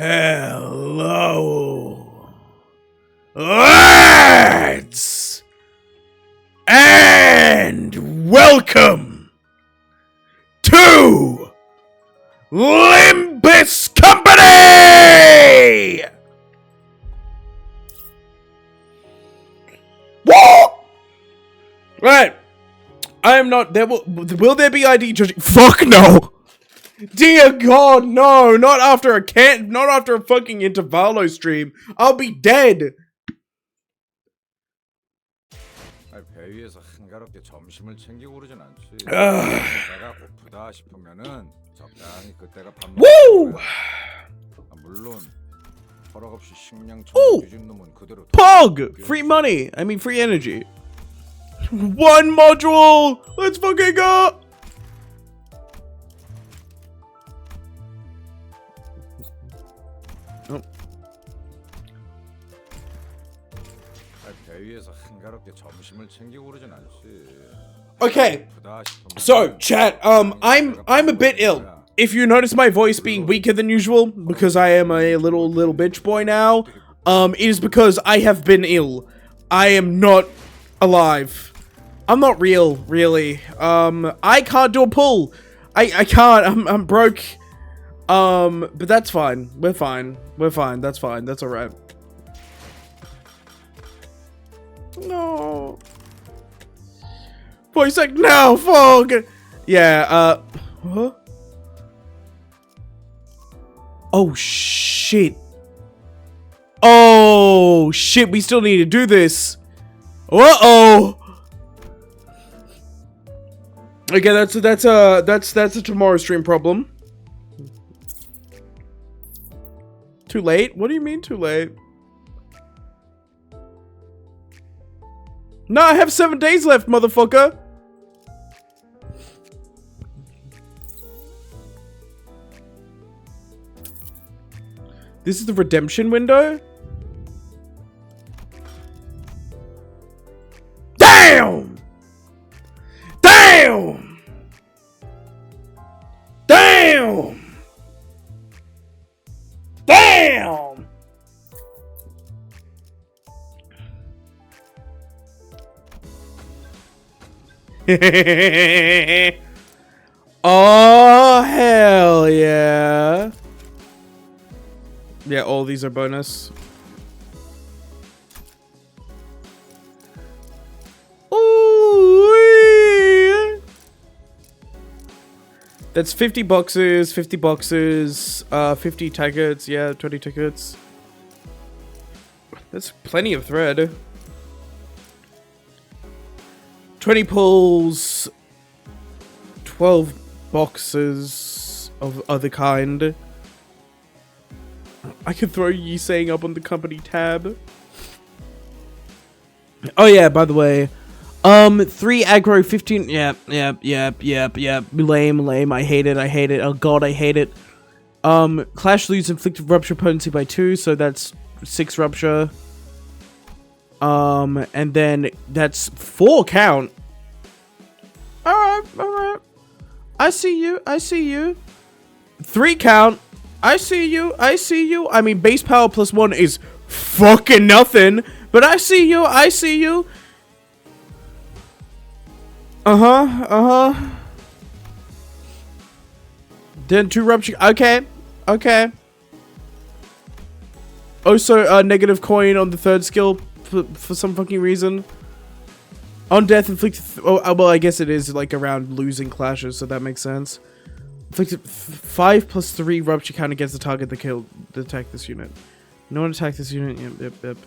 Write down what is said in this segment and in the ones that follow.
Hello, lads, and welcome to Limbussing Company! Woo! Right, I am not, will there be ID judging? Fuck no! Dear God, no! Not after a fucking Intervallo stream. I'll be dead. 배위에서 한가롭게 점심을 챙기고 그러진 않지. 내가 고프다 싶으면은 적당히 그때가 밥 먹는 거야. 물론 허락 없이 식량 처분 뒤진 놈은 그대로. Pog! Free money. I mean free energy. One module. Let's fucking go. Okay, so chat, I'm a bit ill. If you notice my voice being weaker than usual, because I am a little bitch boy now, it is because I have been ill. I am not alive. I'm not real, really. I can't do a pull. I can't. I'm broke. But that's fine. We're fine. That's fine. That's alright. No. Voice like, no, fog. Yeah, huh? Oh, shit. Oh, shit, we still need to do this. Uh-oh. Okay, that's a tomorrow stream problem. Too late? What do you mean too late? No, I have 7 days left, motherfucker. This is the redemption window? Damn! Damn! Damn! Damn! Oh, hell yeah. Yeah, all these are bonus. Ooh. That's 50 boxes, 50 boxes, 50 tickets, yeah, 20 tickets. That's plenty of thread. 20 pulls, 12 boxes of other kind. I could throw Yi saying up on the company tab. Oh yeah, by the way. 3 aggro, 15. Yep. Lame. I hate it. Oh god, I hate it. Clash lose inflicted rupture potency by 2, so that's 6 rupture. And then that's 4 count. Alright. I see you. 3 count. I see you. I mean, base power plus 1 is fucking nothing. But I see you. Uh-huh. Then 2 rupture. Okay. Also, negative coin on the 3rd skill for some fucking reason. On death, inflicted. Well, I guess it is like around losing clashes, so that makes sense. Inflicted 5 plus 3 rupture count against the target that attack this unit. No one attack this unit. Yep.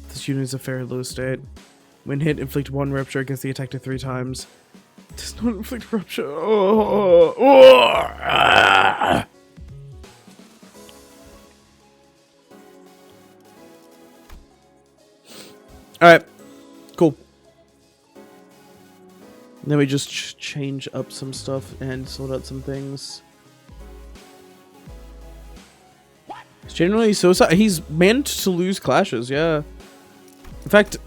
This unit is a fair low state. When hit, inflict 1 rupture against the attacker 3 times. Does not inflict rupture. Alright. Cool. Then we just change up some stuff and sort out some things. It's generally suicide. He's meant to lose clashes, yeah. In fact,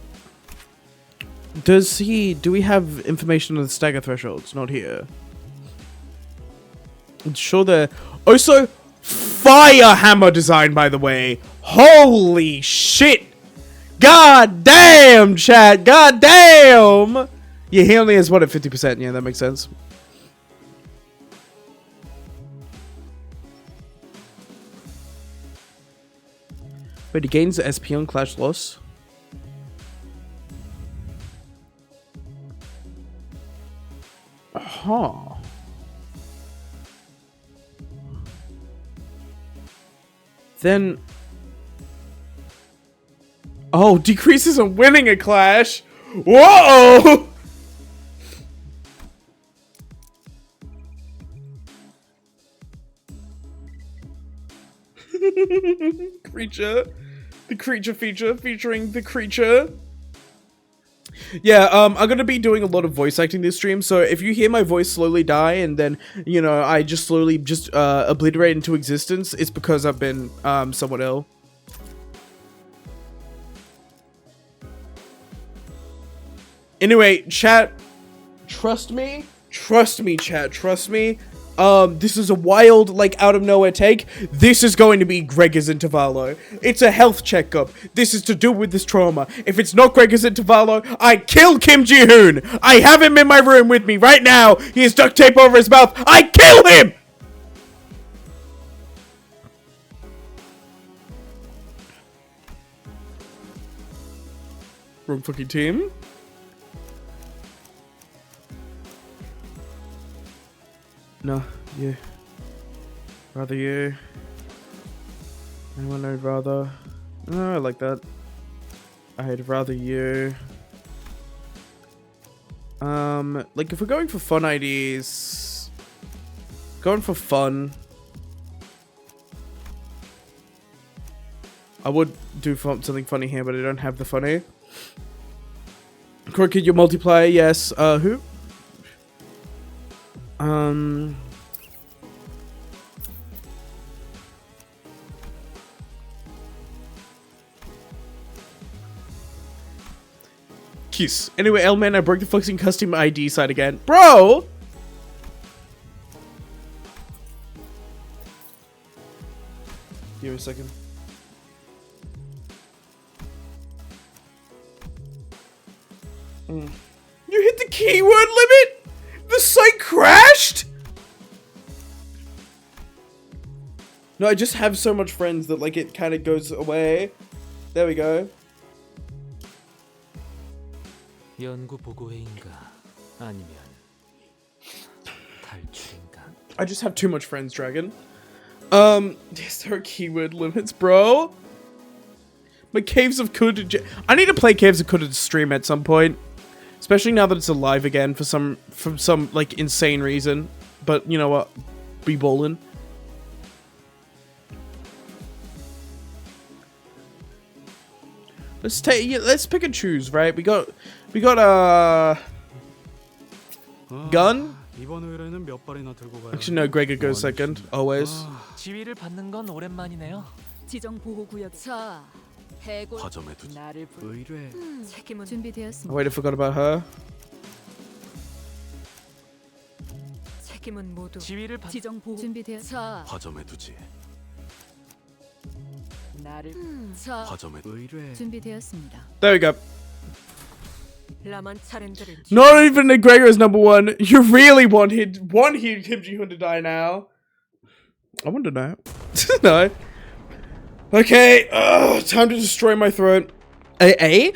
do we have information on the stagger threshold? It's not here. I'm sure there. Also, Fire hammer design, by the way. Holy shit. God damn, chat. God damn. Yeah, he only has what at 50%. Yeah, that makes sense. Wait, he gains the SP on Clash Loss. Huh. Then... Oh, decreases on winning a clash. Whoa! Creature. The creature feature featuring the creature. Yeah, I'm gonna be doing a lot of voice acting this stream, so if you hear my voice slowly die and then, you know, I just slowly obliterate into existence, it's because I've been, somewhat ill. Anyway, chat, trust me, chat, trust me. This is a wild, like, out of nowhere take. This is going to be Gregor's Intervallo. It's a health checkup. This is to do with this trauma. If it's not Gregor's Intervallo, I kill Kim Ji-hoon. I have him in my room with me right now. He has duct tape over his mouth. I kill him! Wrong fucking team. No, you. Rather you. Anyone I'd rather. No, I like that. I'd rather you. Like if we're going for fun IDs. Going for fun. I would do something funny here, but I don't have the funny. Crooked, your multiplier, yes. Who? Kiss. Anyway, L-Man, I broke the fucking custom ID site again. Bro! Give me a second. You hit the keyword limit? The site crashed? No, I just have so much friends that like it kind of goes away. There we go. I just have too much friends, Dragon. Yes, there are keyword limits, bro. My Caves of Kuda. I need to play Caves of Kuda stream at some point. Especially now that it's alive again for some like insane reason. But you know what? Be ballin'. Let's pick and choose, right? We got gun. Actually no, Gregor goes second, always. 지위를 받는 건 오랜만이네요. 지정 보호 구역 차 해골 나를 의뢰 책임은 준비되었습니다. Oh, wait, I forgot about her. 책임은 모두 지위를 지정 보호 준비되었 차 화점에 두지. 나를 차 화점에 의뢰 준비되었습니다. There we go. 라만 차렌들을 Not even Gregor is number one. You really want Kim Ji-hoon to die now? I want to know. No. Okay, time to destroy my throat. I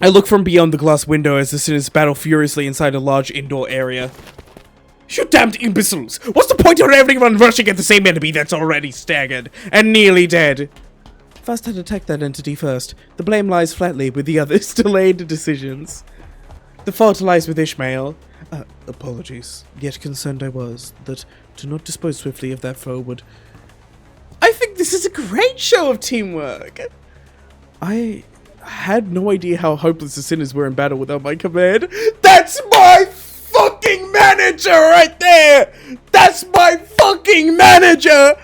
look from beyond the glass window as the sinners battle furiously inside a large indoor area. You damned imbeciles! What's the point of everyone rushing at the same enemy that's already staggered and nearly dead? First I'd attack that entity first. The blame lies flatly with the others' delayed decisions. The fault lies with Ishmael. Apologies. Yet concerned I was that to not dispose swiftly of that foe would... I think this is a great show of teamwork! I had no idea how hopeless the sinners were in battle without my command. That's my fucking manager right there! That's my fucking manager!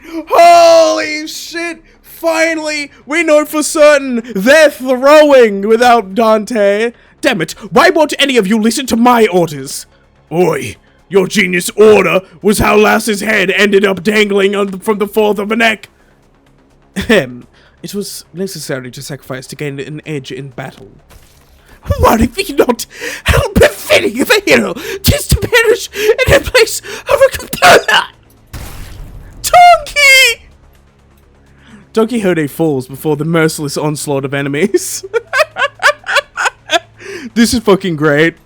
Holy shit! Finally, we know for certain they're throwing without Dante. Damn it, why won't any of you listen to my orders? Oi, Your genius order was how Lass's head ended up dangling from the fourth of a neck. It was necessary to sacrifice to gain an edge in battle. What if he not how befitting of a hero just to perish in a place of a computer? Donkey! Don Quixote falls before the merciless onslaught of enemies. This is fucking great.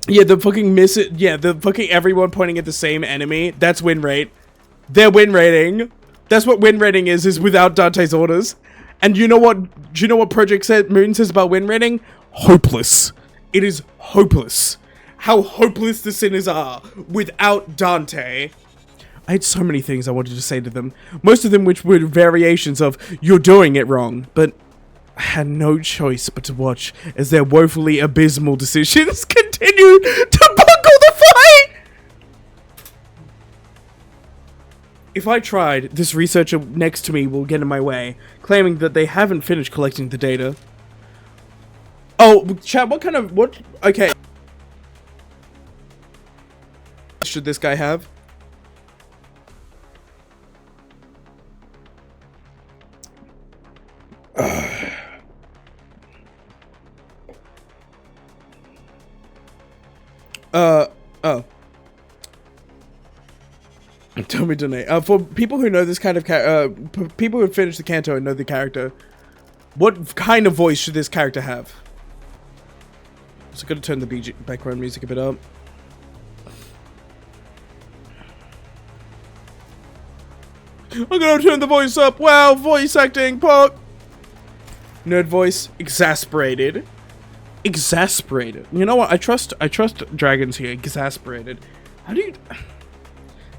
Yeah, the fucking the fucking everyone pointing at the same enemy. That's win rate. Their win rating. That's what win rating is without Dante's orders. And you know what? Do you know what Project Moon says about win rating? Hopeless. It is hopeless. How hopeless the sinners are without Dante. I had so many things I wanted to say to them. Most of them which were variations of, you're doing it wrong. But I had no choice but to watch as their woefully abysmal decisions continued to bungle the fight! If I tried, this researcher next to me will get in my way, claiming that they haven't finished collecting the data. Oh, chat, okay. Should this guy have? Oh. Tell me, Danae. For people who know this kind of people who have finished the Canto and know the character, what kind of voice should this character have? So I'm gonna turn the background music a bit up. I'm gonna turn the voice up. Wow, voice acting, Pog. Nerd voice, exasperated. Exasperated. You know what? I trust dragons here. Exasperated. How do you?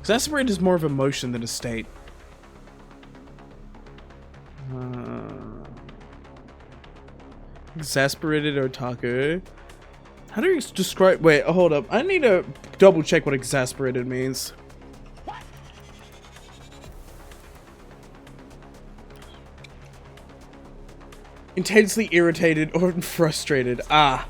Exasperated is more of emotion than a state. Exasperated otaku. How do you describe? Wait, hold up. I need to double check what exasperated means. Intensely irritated or frustrated. Ah.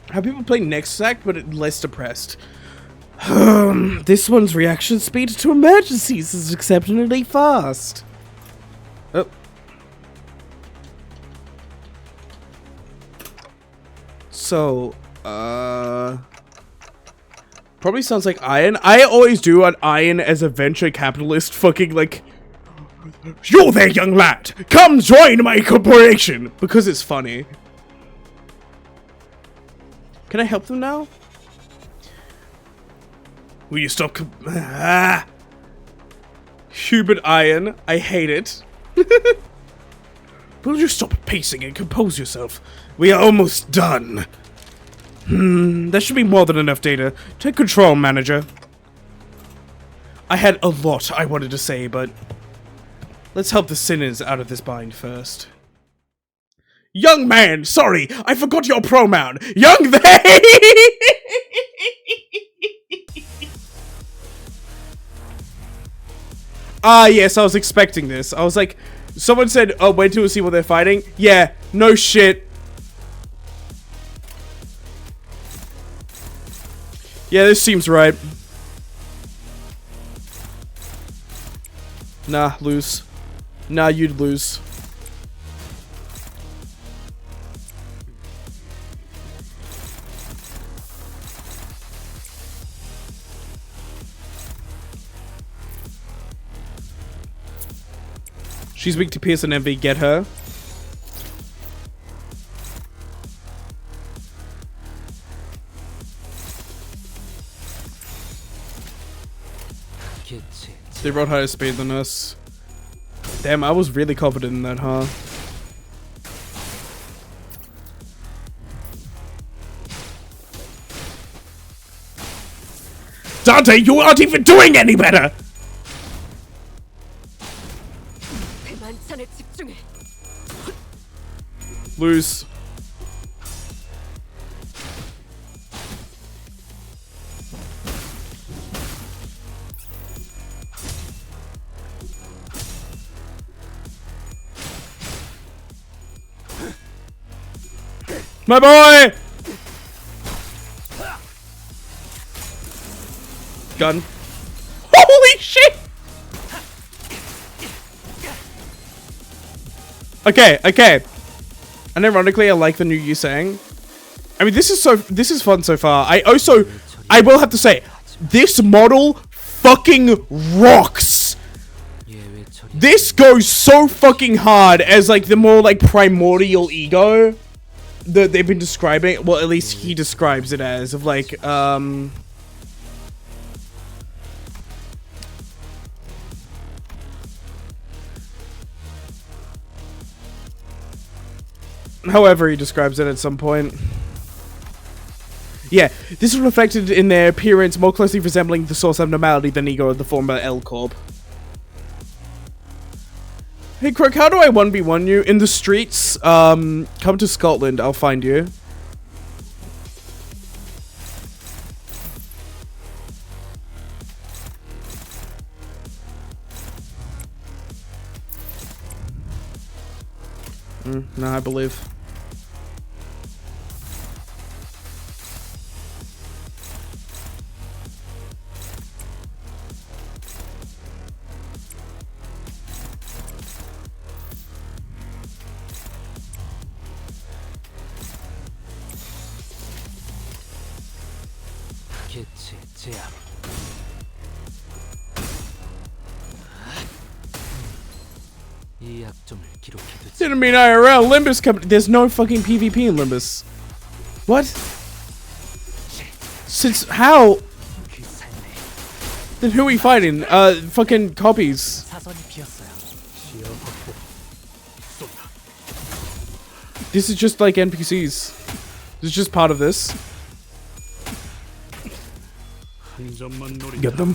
How people play Next Act, but less depressed. This one's reaction speed to emergencies is exceptionally fast. Oh. So, probably sounds like Iron. I always do an Iron as a venture capitalist fucking like, you're there, young lad! Come join my corporation! Because it's funny. Can I help them now? Will you stop Hubert Iron, I hate it. Will you stop pacing and compose yourself? We are almost done. That should be more than enough data. Take control, manager. I had a lot I wanted to say, but let's help the sinners out of this bind first. Young man, sorry, I forgot your pronoun. Young they. Ah, yes, I was expecting this. I was like, someone said, oh, wait till we see what they're fighting. Yeah, no shit. Yeah, this seems right. Nah, lose. Nah, you'd lose. She's weak to Pierce and Envy. Get her. They rode higher speed than us. Damn, I was really confident in that, huh? Dante, you aren't even doing any better! Lose. My boy! Gun. Holy shit! Okay, okay. And ironically, I like the new Yusang. I mean, this is fun so far. I will have to say, this model fucking rocks. This goes so fucking hard as like the more like primordial ego that they've been describing. Well, at least he describes it as of like however he describes it at some point. Yeah, this is reflected in their appearance more closely resembling the source abnormality than ego of the former L Corp. Hey Crook, how do I 1v1 you? In the streets, come to Scotland, I'll find you. No, I believe. Didn't mean IRL. Limbus company. There's no fucking PvP in Limbus. What? Since how? Then who are we fighting? Fucking copies. This is just like NPCs. This is just part of this. Get them.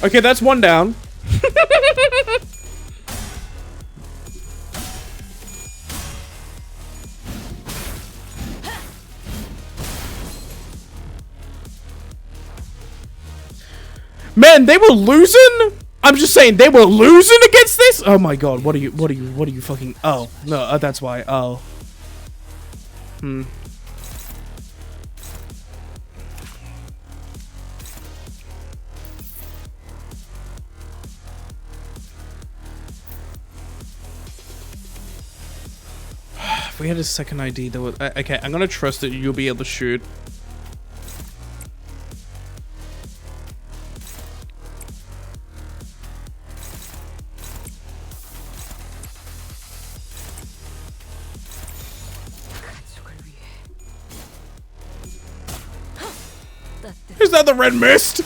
Okay, that's one down. Man, they were losing? I'm just saying they were losing against this? Oh my god, what are you fucking... Oh, no, that's why. Oh. If we had a second ID, that would... Okay, I'm gonna trust that you'll be able to shoot. Is that the red mist?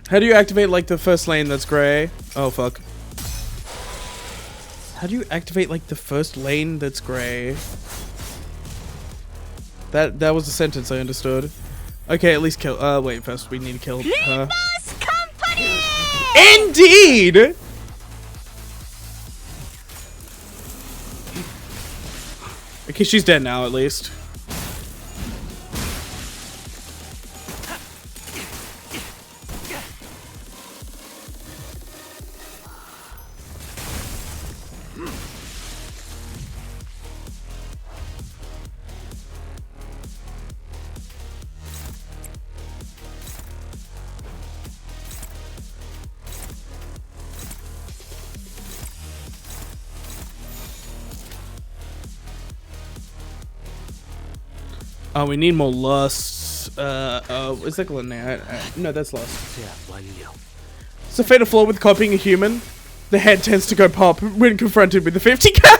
How do you activate like the first lane that's gray? Oh fuck. How do you activate like the first lane that's gray? That was a sentence I understood. Okay, at least kill. Wait, first we need to kill her. Indeed. Okay, she's dead now at least. Oh, we need more lust. Is that Glenn? No, that's lust. It's a fatal flaw with copying a human. The head tends to go pop when confronted with the 50 cal.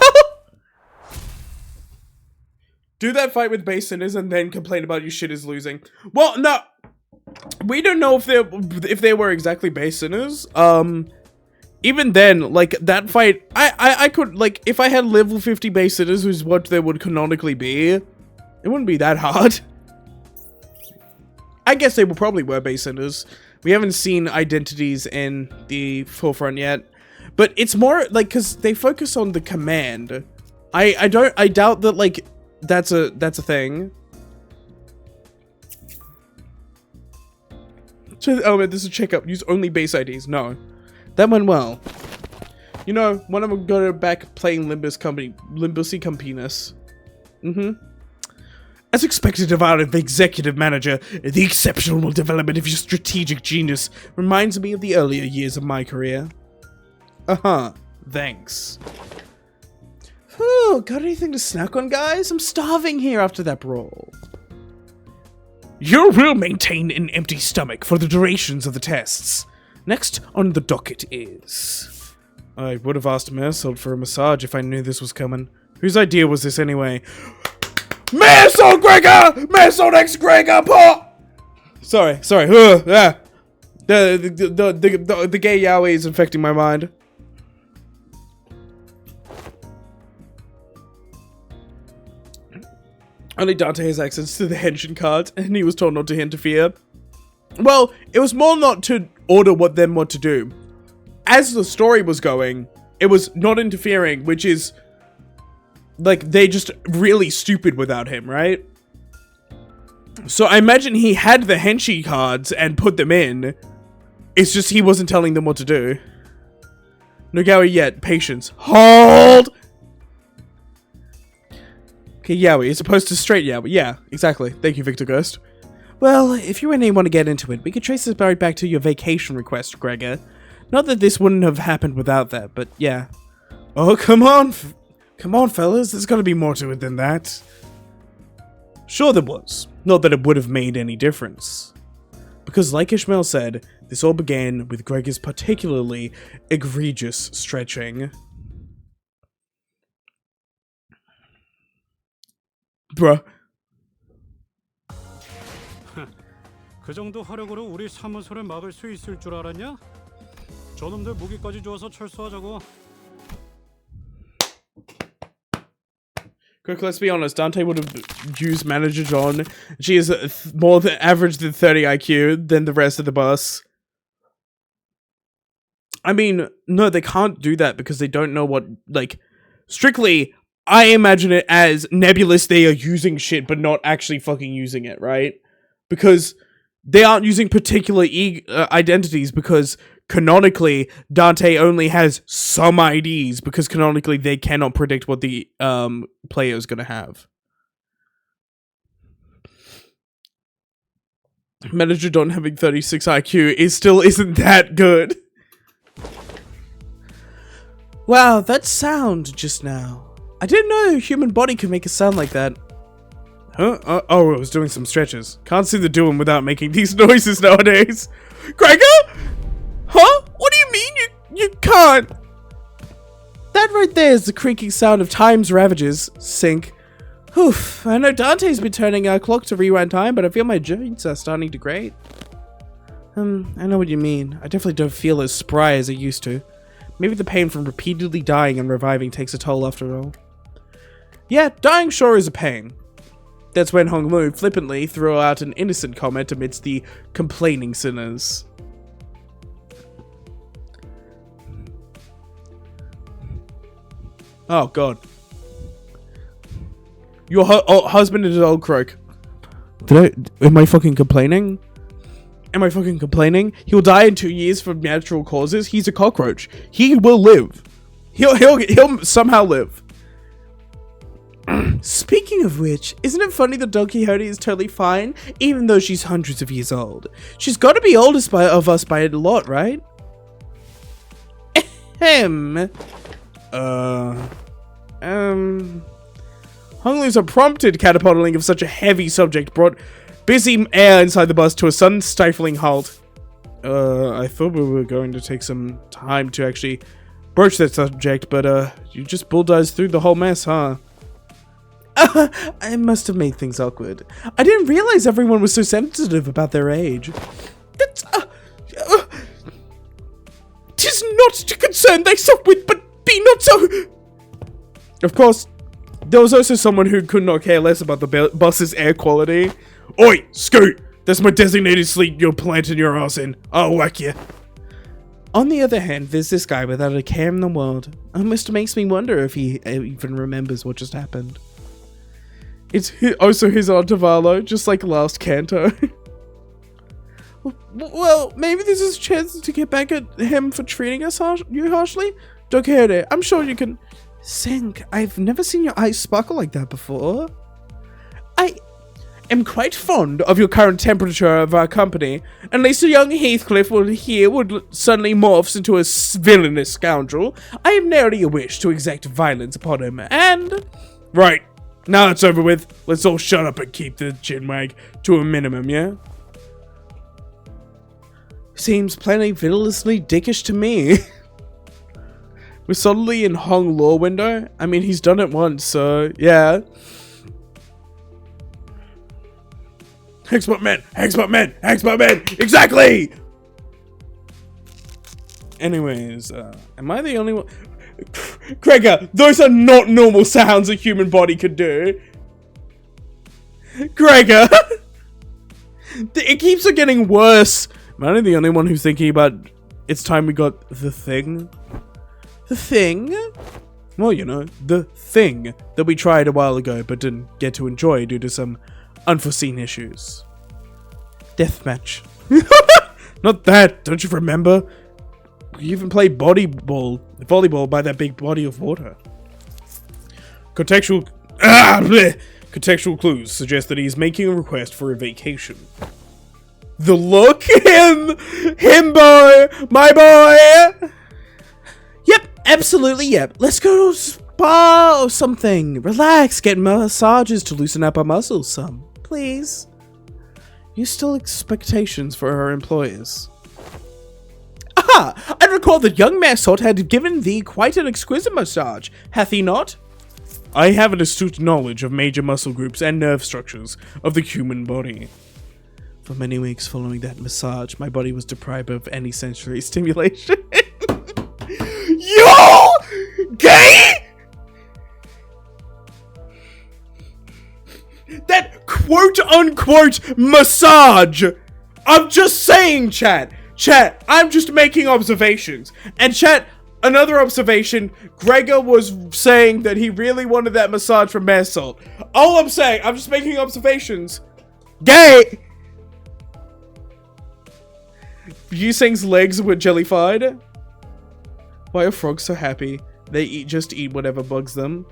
Do that fight with base sinners and then complain about your shit is losing. Well, no. We don't know if they were exactly base sinners. Even then, like, that fight, I could, like, if I had level 50 base sinners, which is what they would canonically be, it wouldn't be that hard. I guess they probably were base sinners. We haven't seen identities in the forefront yet. But it's more, like, because they focus on the command. I doubt that, like, that's a thing. Oh man, this is a checkup. Use only base IDs. No. That went well. You know, when I'm gonna back playing Limbussing Campinas. As expected of our executive manager, the exceptional development of your strategic genius reminds me of the earlier years of my career. Thanks. Whew, got anything to snack on, guys? I'm starving here after that brawl. You will maintain an empty stomach for the durations of the tests. Next on the docket is... I would have asked Mersault for a massage if I knew this was coming. Whose idea was this anyway? Mersault Gregor! Mersault X Gregor pot! Sorry. Yeah. The gay yaoi is infecting my mind. Only Dante has access to the henshin cards, and he was told not to interfere. Well, it was more not to order what to do. As the story was going, it was not interfering, which is... like, they just really stupid without him, right? So I imagine he had the henshi cards and put them in. It's just he wasn't telling them what to do. No yaoi yet. Patience. Hold! Okay, yaoi, as opposed to straight yaoi. Yeah, exactly. Thank you, Victor Ghost. Well, if you really want to get into it, we could trace this right back to your vacation request, Gregor. Not that this wouldn't have happened without that, but yeah. Oh, come on! Come on, fellas, there's gotta be more to it than that. Sure there was. Not that it would have made any difference. Because like Ishmael said, this all began with Gregor's particularly egregious stretching. Bruh. 그 정도 화력으로 우리 사무소를 막을 수 있을 줄 알았냐? 저놈들 무기까지 주어서 철수하자고. Quick, let's be honest, Dante would have used Manager John. She is more than average than 30 IQ than the rest of the bus. I mean, no, they can't do that because they don't know what, like, strictly, I imagine it as Nebulous, they are using shit but not actually fucking using it, right? Because they aren't using particular identities because canonically, Dante only has some IDs because canonically they cannot predict what the player is going to have. Manager Don having 36 IQ still isn't that good. Wow, that sound just now. I didn't know a human body could make a sound like that. Huh? Oh, I was doing some stretches. Can't seem to do them without making these noises nowadays. Gregor? Huh? What do you mean you can't? That right there is the creaking sound of time's ravages. Sink. Oof. I know Dante's been turning our clock to rewind time, but I feel my joints are starting to grate. I know what you mean. I definitely don't feel as spry as I used to. Maybe the pain from repeatedly dying and reviving takes a toll after all. Yeah, dying sure is a pain. That's when Hong Lu flippantly threw out an innocent comment amidst the complaining sinners. Oh god. Your husband is an old croak. Am I fucking complaining? Am I fucking complaining? He'll die in 2 years from natural causes. He's a cockroach. He will live. He'll somehow live. Speaking of which, isn't it funny that Don Quixote is totally fine, even though she's hundreds of years old? She's got to be oldest of us by a lot, right? Ahem. Hong Lu's unprompted catapulting of such a heavy subject brought busy air inside the bus to a sudden stifling halt. I thought we were going to take some time to actually broach that subject, but you just bulldozed through the whole mess, huh? I must have made things awkward. I didn't realize everyone was so sensitive about their age. That's, 'tis not to concern thyself with, but be not so... Of course, there was also someone who could not care less about the bus's air quality. Oi, Scoot! That's my designated sleep you're planting your ass in. I'll whack you. On the other hand, there's this guy without a care in the world. Almost makes me wonder if he even remembers what just happened. It's also his INTERVALLO, just like last canto. Well, maybe this is a chance to get back at him for treating us harshly? Don't care it. I'm sure you can sing. I've never seen your eyes sparkle like that before. I am quite fond of your current temperature of our company. Unless a young Heathcliff would suddenly morphs into a villainous scoundrel, I have nary a wish to exact violence upon him, and... Right. Now it's over with. Let's all shut up and keep the chinwag to a minimum, yeah? Seems plenty villainously dickish to me. We're solidly in Hong Law window. I mean, he's done it once, so yeah. Expert men! Exactly! Anyways, am I the only one? Gregor, those are not normal sounds a human body could do. Gregor! It keeps on getting worse. Am I the only one who's thinking about it's time we got the thing? The thing? Well, you know, the thing that we tried a while ago but didn't get to enjoy due to some unforeseen issues. Deathmatch. Not that, don't you remember? We even played volleyball by that big body of water. Contextual clues suggest that he's making a request for a vacation. The look, him boy, my boy. Yep, absolutely, yep. Let's go to a spa or something. Relax, get massages to loosen up our muscles some, please. You still expectations for our employers. Aha! I recall that young Massot had given thee quite an exquisite massage, hath he not? I have an astute knowledge of major muscle groups and nerve structures of the human body. For many weeks following that massage, my body was deprived of any sensory stimulation. Yo! Gay? That quote-unquote massage! I'm just saying, chat, I'm just making observations. And chat, another observation, Gregor was saying that he really wanted that massage from Massot. All I'm saying, I'm just making observations. Gay! Yuseng's legs were jellified. Why are frogs so happy? They just eat whatever bugs them.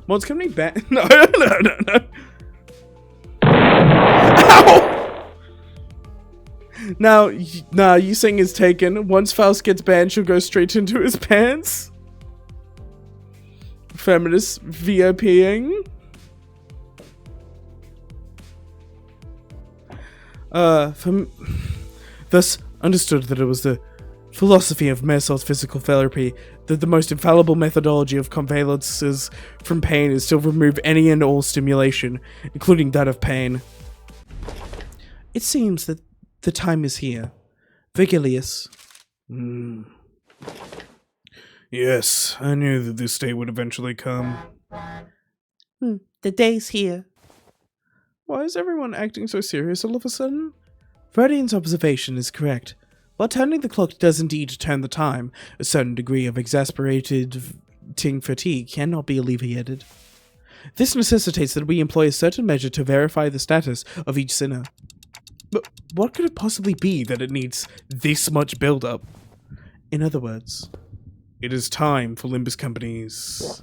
Mods, can we ban? No. Ow! Now, Yuseng is taken. Once Faust gets banned, she'll go straight into his pants. Feminist VIPing. Thus understood that it was the philosophy of Massot's physical therapy that the most infallible methodology of convalescence from pain is to remove any and all stimulation, including that of pain. It seems that the time is here. Vigilius. Yes, I knew that this day would eventually come. The day's here. Why is everyone acting so serious all of a sudden? Verdian's observation is correct. While turning the clock does indeed turn the time, a certain degree of exasperated fatigue cannot be alleviated. This necessitates that we employ a certain measure to verify the status of each sinner. But what could it possibly be that it needs this much build-up? In other words, it is time for Limbus Company's...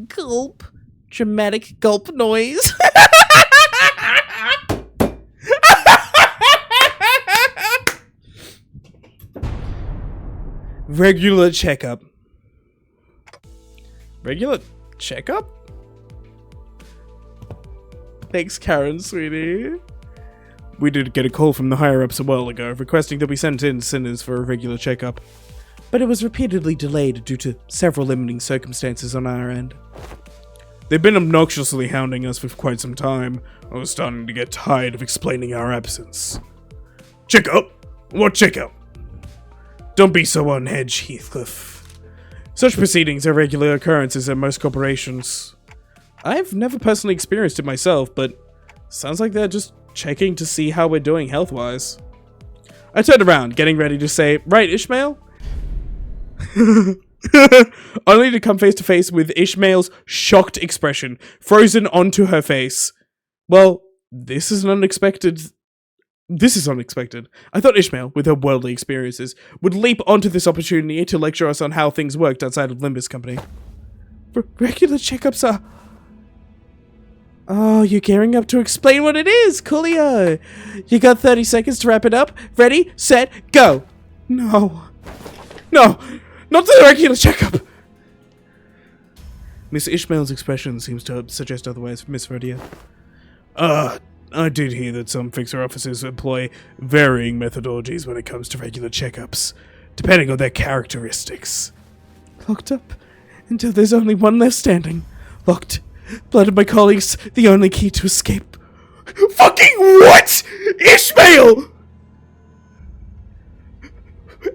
Gulp. Dramatic gulp noise. Regular checkup. Regular checkup? Thanks, Karen, sweetie. We did get a call from the higher-ups a while ago, requesting that we send in sinners for a regular checkup. But it was repeatedly delayed due to several limiting circumstances on our end. They've been obnoxiously hounding us for quite some time. I was starting to get tired of explaining our absence. Checkup? What checkup? Don't be so on edge, Heathcliff. Such proceedings are regular occurrences at most corporations. I've never personally experienced it myself, but sounds like they're just checking to see how we're doing health-wise. I turned around, getting ready to say, right, Ishmael? Only to come face to face with Ishmael's shocked expression, frozen onto her face. Well, this is an unexpected This is unexpected. I thought Ishmael, with her worldly experiences, would leap onto this opportunity to lecture us on how things worked outside of Limbus Company. Regular checkups are... Oh, you're gearing up to explain what it is, coolio. You got 30 seconds to wrap it up. Ready, set, go. No. No, not the regular checkup. Miss Ishmael's expression seems to suggest otherwise, Miss Verdia. I did hear that some fixer officers employ varying methodologies when it comes to regular checkups, depending on their characteristics. Locked up until there's only one left standing. Locked. Blood of my colleagues, the only key to escape. Fucking what? Ishmael!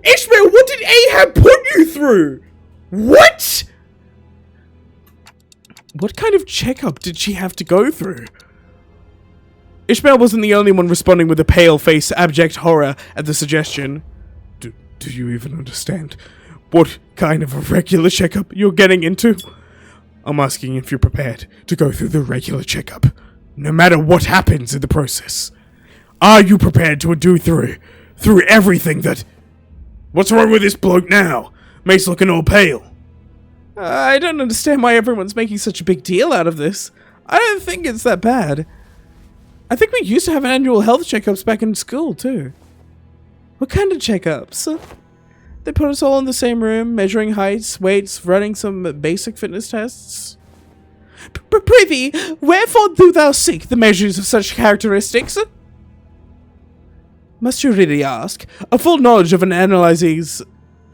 Ishmael, what did Ahab put you through? What? What kind of checkup did she have to go through? Ishmael wasn't the only one responding with a pale face, abject horror at the suggestion. Do you even understand what kind of a regular checkup you're getting into? I'm asking if you're prepared to go through the regular checkup, no matter what happens in the process. Are you prepared to do through everything that... What's wrong with this bloke now? Mate's looking all pale. I don't understand why everyone's making such a big deal out of this. I don't think it's that bad. I think we used to have annual health checkups back in school, too. What kind of checkups? They put us all in the same room, measuring heights, weights, running some basic fitness tests. Prithee, wherefore do thou seek the measures of such characteristics? Must you really ask? A full knowledge of an analysis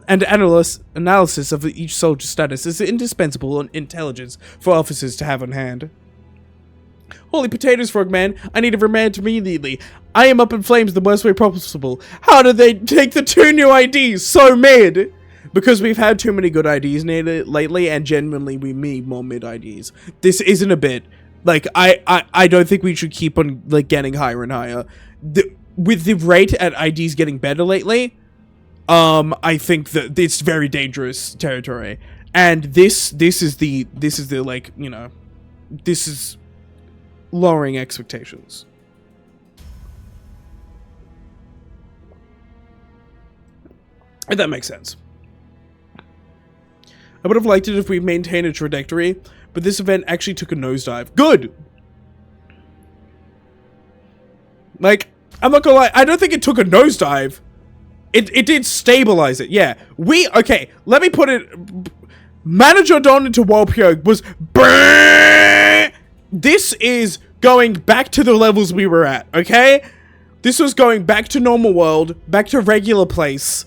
of each soldier's status is indispensable intelligence for officers to have on hand. Holy potatoes, Frogman. I need a remand immediately. I am up in flames the worst way possible. How did they take the 2 new IDs so mid? Because we've had too many good IDs lately, and genuinely we need more mid IDs. This isn't a bit. Like, I don't think we should keep on, like, getting higher and higher. With the rate at IDs getting better lately, I think that it's very dangerous territory. And this is the, like, you know, this is lowering expectations. If that makes sense. I would have liked it if we maintained a trajectory, but this event actually took a nosedive. Good! Like, I'm not gonna lie, I don't think it took a nosedive. It did stabilize it, yeah. Okay, let me put it... Manager Don into Walpio was... This is going back to the levels we were at, okay? This was going back to normal world, back to regular place.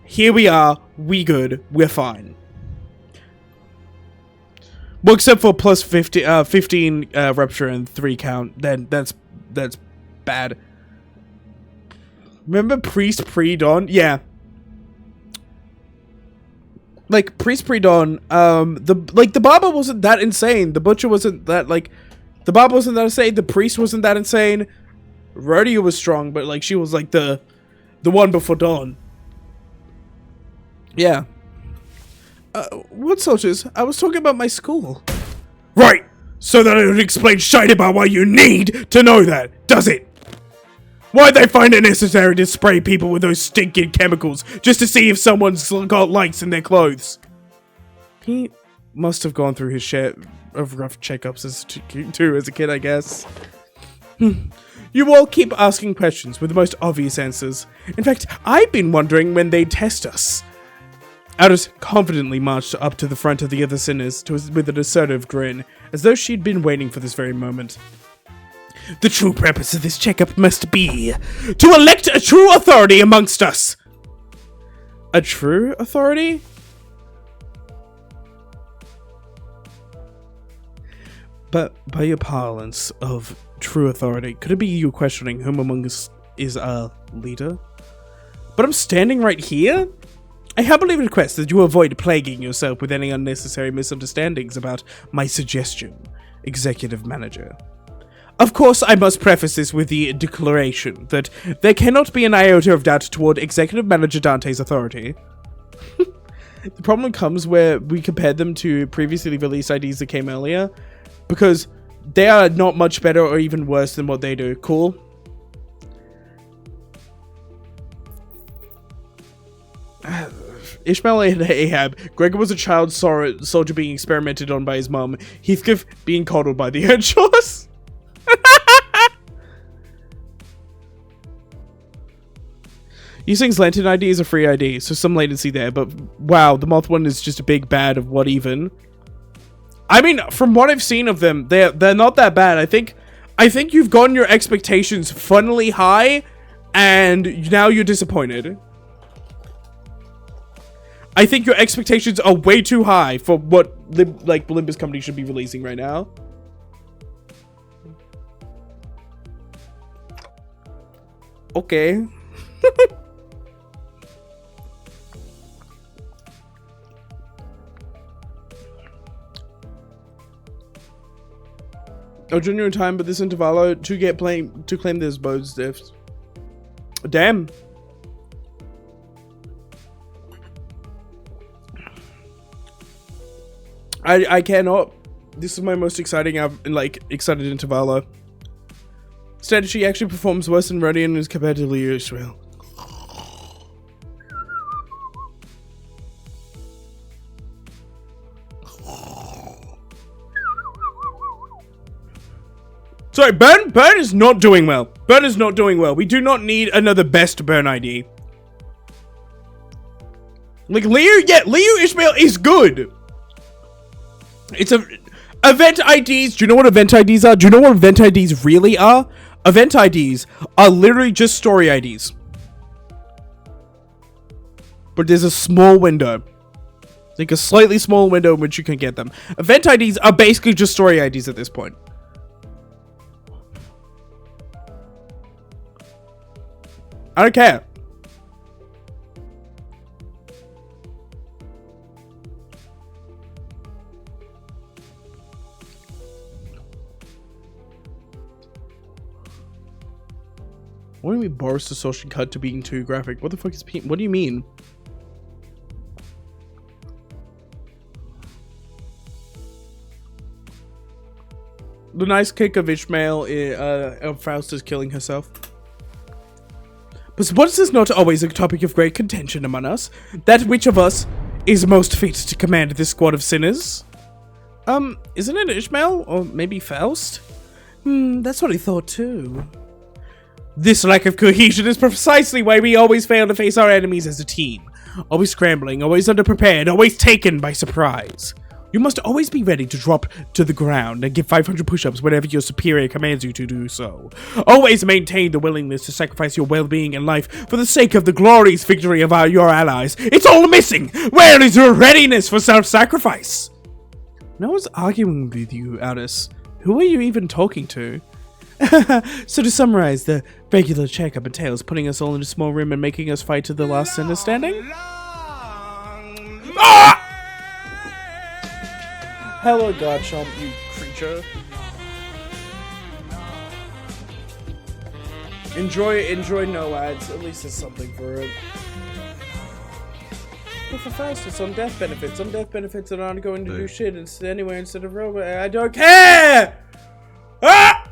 Here we are, we good, we're fine. Well, except for plus 15 rupture and 3 count, then that's bad. Remember Priest pre-dawn? Yeah. Like, Priest pre-dawn, the barber wasn't that insane. The butcher wasn't that, like, the barber wasn't that insane. The priest wasn't that insane. Rodeo was strong, but, like, she was, like, the one before dawn. Yeah. What soldiers? I was talking about my school. Right! So that it would explain shite about why you need to know that, does it? Why'd they find it necessary to spray people with those stinking chemicals just to see if someone's got lights in their clothes? He must have gone through his share of rough checkups as a kid, I guess. You all keep asking questions with the most obvious answers. In fact, I've been wondering when they'd test us. Aldous confidently marched up to the front of the other sinners with an assertive grin, as though she'd been waiting for this very moment. The true purpose of this checkup must be to elect a true authority amongst us. A true authority? But by your parlance of true authority, could it be you questioning whom among us is our leader? But I'm standing right here? I humbly request that you avoid plaguing yourself with any unnecessary misunderstandings about my suggestion, Executive Manager. Of course, I must preface this with the declaration that there cannot be an iota of doubt toward Executive Manager Dante's authority. The problem comes where we compared them to previously released IDs that came earlier, because they are not much better or even worse than what they do. Cool. Ishmael and Ahab. Gregor was a child soldier being experimented on by his mum. Heathcliff being coddled by the Earnshaws. Using's Lantern ID is a free ID, so some latency there, but wow, the Moth one is just a big bad of what even. I mean, from what I've seen of them, they're not that bad. I think you've gotten your expectations funnily high, and now you're disappointed. I think your expectations are way too high for what Limbus company should be releasing right now. Okay. Oh, genuine time, but this intervallo to claim this bows diffs. Damn. I cannot. This is my most exciting excited intervallo. Strategy actually performs worse than Rodian as compared to Leo Israel. Sorry, Burn is not doing well. Burn is not doing well. We do not need another best Burn ID. Like Leo Ishmael is good. It's event IDs. Do you know what event IDs are? Do you know what event IDs really are? Event IDs are literally just story IDs. But there's a small window. Like a slightly small window in which you can get them. Event IDs are basically just story IDs at this point. I don't care. What do you mean Boris the social cut to being too graphic? What the fuck is what do you mean? The nice kick of Ishmael of Faustus killing herself. But was this not always a topic of great contention among us? That which of us is most fit to command this squad of sinners? Isn't it Ishmael? Or maybe Faust? That's what I thought too. This lack of cohesion is precisely why we always fail to face our enemies as a team. Always scrambling, always underprepared, always taken by surprise. You must always be ready to drop to the ground and give 500 push-ups whenever your superior commands you to do so. Always maintain the willingness to sacrifice your well-being and life for the sake of the glorious victory of your allies. It's all missing! Where is your readiness for self-sacrifice? No one's arguing with you, Alice. Who are you even talking to? So to summarize, the regular checkup entails putting us all in a small room and making us fight to the last sinner standing? Ah! Hello, Godchomp, you creature. Enjoy no ads. At least it's something for it. But for Faustus, on death benefits. On death benefits that aren't going to do shit anywhere instead of robot. I don't care! Ah!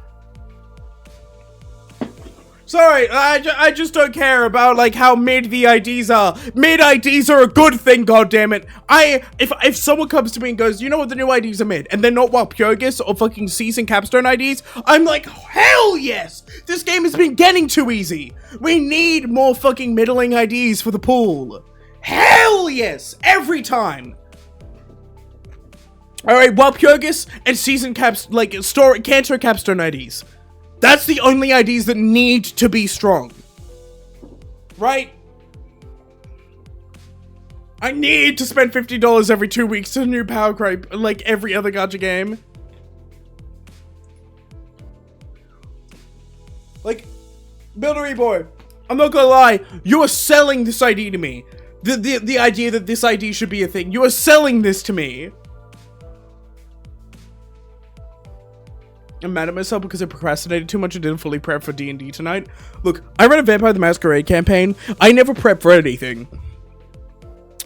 Sorry, I just don't care about like how mid the IDs are. Mid IDs are a good thing, goddammit. If someone comes to me and goes, you know what, the new IDs are mid, and they're not Walpurgis or fucking Season Capstone IDs, I'm like, hell yes! This game has been getting too easy. We need more fucking middling IDs for the pool. Hell yes! Every time. Alright, Walpurgis and Season Caps, like, Cancer Capstone IDs. That's the only IDs that need to be strong. Right? I need to spend $50 every 2 weeks to a new power creep, like every other gacha game. Like, Buildery Boy, I'm not gonna lie, you are selling this ID to me. The idea that this ID should be a thing. You are selling this to me. I'm mad at myself because I procrastinated too much and didn't fully prep for D&D tonight. Look, I ran a Vampire the Masquerade campaign. I never prep for anything.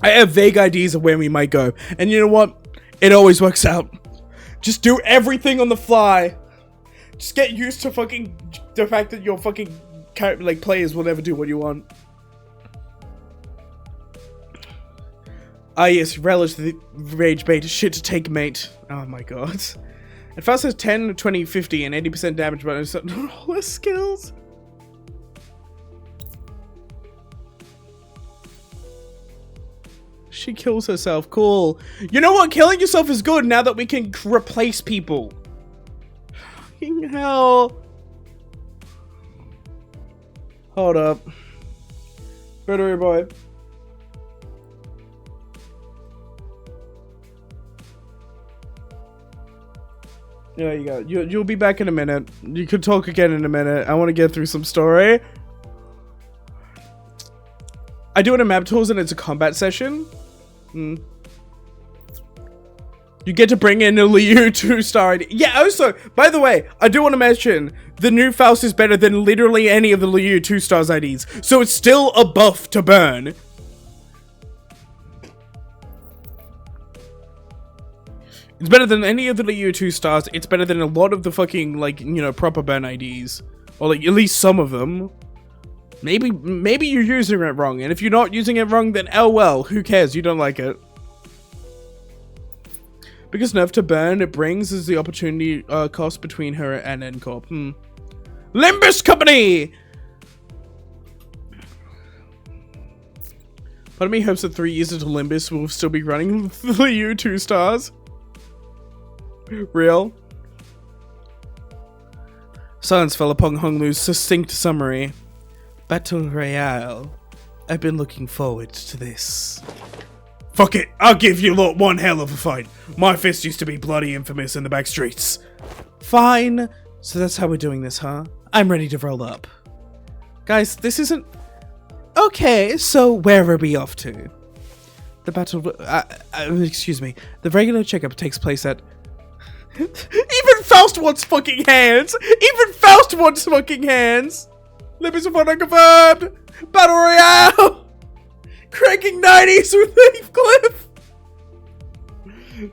I have vague ideas of where we might go. And you know what? It always works out. Just do everything on the fly. Just get used to fucking the fact that your fucking like players will never do what you want. Ah yes, relish the rage bait. Shit to take, mate. Oh my god. It Faust has 10, 20, 50, and 80% damage bonus on all her skills. She kills herself. Cool. You know what? Killing yourself is good now that we can replace people. Fucking hell. Hold up. Rotary boy. There you go. You'll be back in a minute. You could talk again in a minute. I want to get through some story. I do it in map tools and it's a combat session. You get to bring in a Liu 2-star ID. Yeah, also, by the way, I do want to mention the new Faust is better than literally any of the Liu 2-stars IDs. So it's still a buff to burn. It's better than any of the Liu 2-stars. It's better than a lot of the fucking, like, you know, proper burn IDs. Or, like, at least some of them. Maybe you're using it wrong. And if you're not using it wrong, then oh well. Who cares? You don't like it. Biggest nerf to burn it brings is the opportunity cost between her and Ncorp. Limbus Company! Part of me hopes that 3 years into Limbus will still be running the Liu 2-stars. Real. Silence fell upon Honglu's succinct summary. Battle Royale. I've been looking forward to this. Fuck it, I'll give you lot one hell of a fight. My fist used to be bloody infamous in the back streets. Fine. So that's how we're doing this, huh? I'm ready to roll up. Guys, this isn't... Okay, so where are we off to? The battle... excuse me. The regular checkup takes place at... Even Faust wants fucking hands! Even Faust wants fucking hands! Limbus upon unconfirmed! Battle Royale! Cranking 90s with Heathcliff!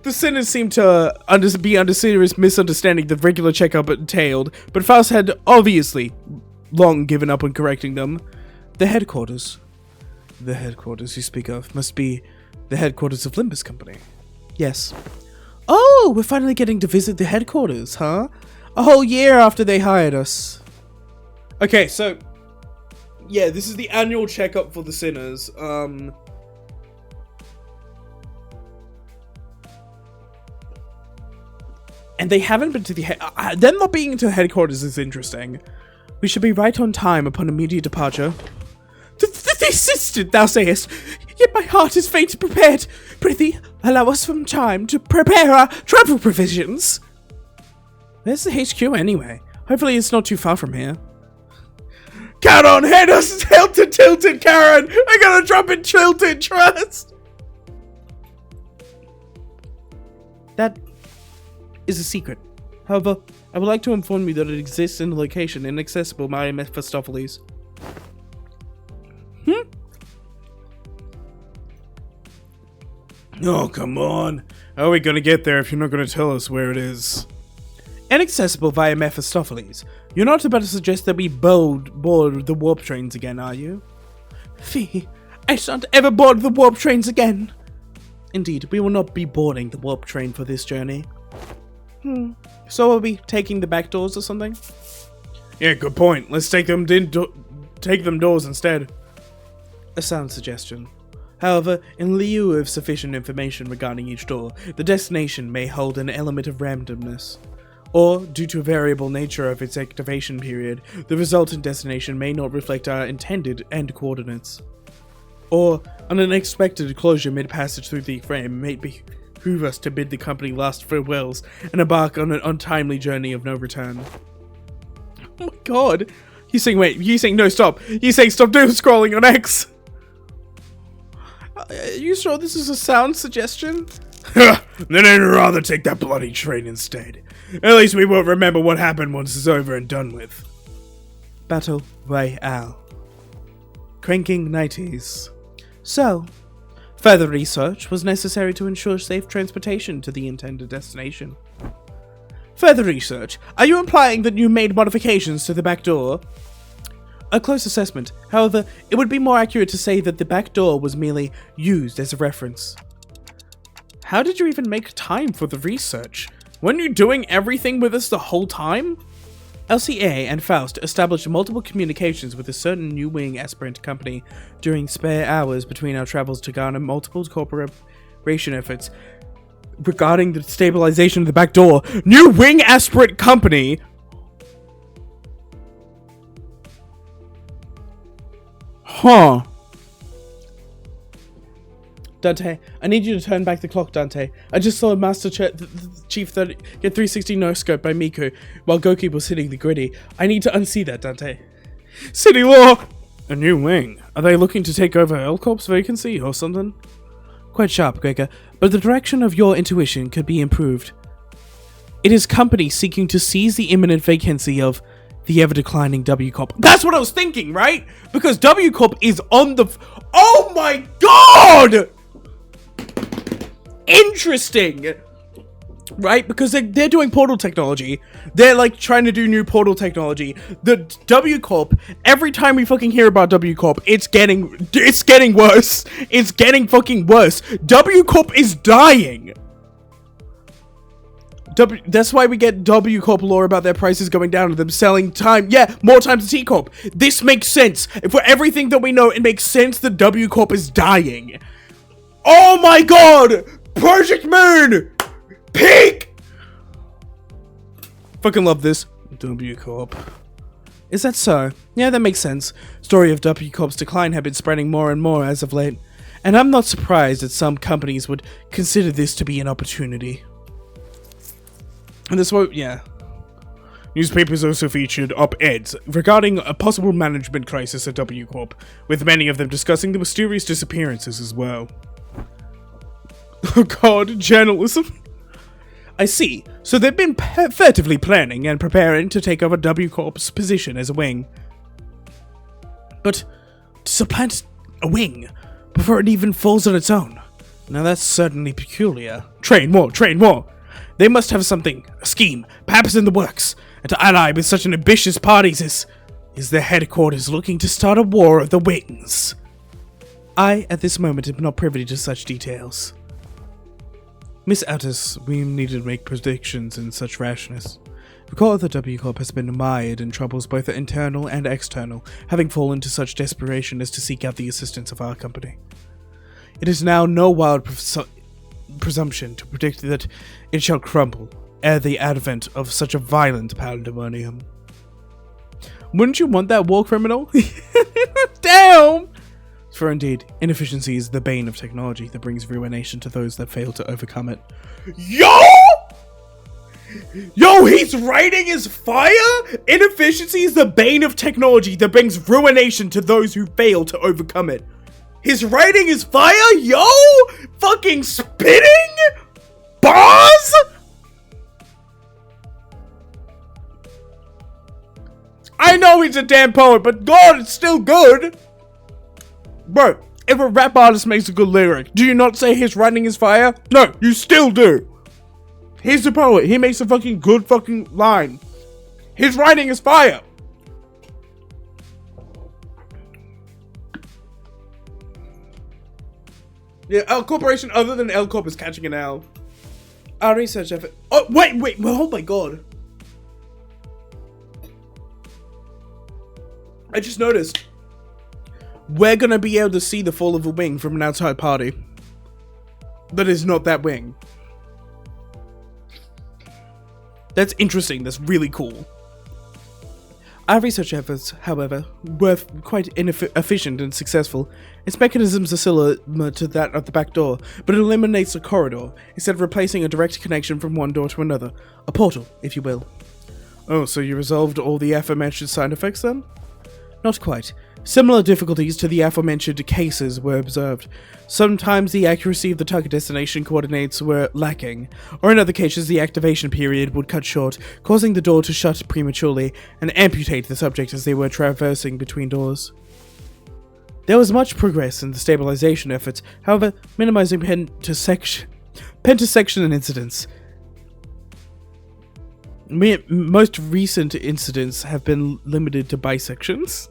The sinners seem to be under serious misunderstanding the regular checkup entailed, but Faust had obviously long given up on correcting them. The headquarters. The headquarters you speak of must be the headquarters of Limbus Company. Yes. Oh, we're finally getting to visit the headquarters, huh? A whole year after they hired us. Okay, so... yeah, this is the annual checkup for the sinners. And they haven't been to the them not being to the headquarters is interesting. We should be right on time upon immediate departure. This instant, thou sayest, yet my heart is faint and prepared. Prithee, allow us some time to prepare our travel provisions. Where's the HQ anyway? Hopefully it's not too far from here. Count on head us tilted, Karen! I gotta drop in tilted, trust! That is a secret. However, I would like to inform you that it exists in a location inaccessible by Mephistopheles. Oh, come on. How are we gonna get there if you're not gonna tell us where it is? Inaccessible via Mephistopheles. You're not about to suggest that we board the warp trains again, are you? Fee, I shan't ever board the warp trains again. Indeed, we will not be boarding the warp train for this journey. So are we taking the back doors or something? Yeah, good point. Let's take them doors instead. A sound suggestion. However, in lieu of sufficient information regarding each door, the destination may hold an element of randomness. Or, due to a variable nature of its activation period, the resultant destination may not reflect our intended end coordinates. Or, an unexpected closure mid-passage through the frame may behoove us to bid the company last farewells and embark on an untimely journey of no return. Oh my god! He's saying no, stop! He's saying stop doom scrolling on X! Are you sure this is a sound suggestion? Then I'd rather take that bloody train instead. At least we won't remember what happened once it's over and done with. Battle Royale. Cranking 90s. So, further research was necessary to ensure safe transportation to the intended destination. Further research? Are you implying that you made modifications to the back door? A close assessment. However, it would be more accurate to say that the back door was merely used as a reference. How did you even make time for the research? Weren't you doing everything with us the whole time? LCA and Faust established multiple communications with a certain new wing aspirant company during spare hours between our travels to garner multiple cooperation efforts regarding the stabilization of the back door. New wing aspirant company? Huh. Dante, I need you to turn back the clock, Dante. I just saw Master Chief 30 get 360 no-scope by Miku while Goki was hitting the griddy. I need to unsee that, Dante. City Law! A new wing. Are they looking to take over L-Corp's vacancy or something? Quite sharp, Gregor, but the direction of your intuition could be improved. It is company seeking to seize the imminent vacancy of the ever-declining W-Corp. That's what I was thinking, right? Because W-Corp is on the... Oh my god! Interesting, right? Because they're doing portal technology. They're like trying to do new portal technology. The W Corp, every time we fucking hear about W Corp, it's getting worse. It's getting fucking worse. W Corp is dying. That's why we get W Corp lore about their prices going down and them selling time. Yeah, more time to T Corp. This makes sense. For everything that we know, it makes sense that W Corp is dying. Oh my god! Project Moon! Peak! Fucking love this. W Corp. Is that so? Yeah, that makes sense. Story of W Corp's decline had been spreading more and more as of late. And I'm not surprised that some companies would consider this to be an opportunity. And this one, yeah. Newspapers also featured op-eds regarding a possible management crisis at W Corp, with many of them discussing the mysterious disappearances as well. Oh god, journalism. I see. So they've been furtively planning and preparing to take over W Corp's position as a wing. But to supplant a wing before it even falls on its own. Now that's certainly peculiar. Train more, train more. They must have something, a scheme, perhaps in the works. And to ally with such an ambitious party is their headquarters looking to start a war of the wings. I, at this moment, am not privy to such details. Miss Altus, we need to make predictions in such rashness. Recall that W Corp has been mired in troubles both internal and external, having fallen to such desperation as to seek out the assistance of our company. It is now no wild presumption to predict that it shall crumble ere the advent of such a violent pandemonium. Wouldn't you want that war criminal? Damn! For indeed, inefficiency is the bane of technology that brings ruination to those that fail to overcome it. Yo! Yo, he's writing his fire? Inefficiency is the bane of technology that brings ruination to those who fail to overcome it. His writing is fire? Yo! Fucking spitting? Bars? I know he's a damn poet, but God, it's still good. Bro, if a rap artist makes a good lyric, do you not say his writing is fire? No, you still do. He's the poet. He makes a fucking good fucking line. His writing is fire. Yeah, L Corporation other than L Corp is catching an L. Our research effort. Oh, wait, oh my god. I just noticed. We're gonna be able to see the fall of a wing from an outside party. That is not that wing. That's interesting. That's really cool. Our research efforts, however, were quite inefficient and successful. Its mechanisms are similar to that of the back door, but it eliminates a corridor, instead of replacing a direct connection from one door to another. A portal, if you will. Oh, so you resolved all the aforementioned side effects then? Not quite. Similar difficulties to the aforementioned cases were observed. Sometimes the accuracy of the target destination coordinates were lacking, or in other cases the activation period would cut short, causing the door to shut prematurely and amputate the subject as they were traversing between doors. There was much progress in the stabilization efforts, however, minimizing pentasection incidents. Most recent incidents have been limited to bisections.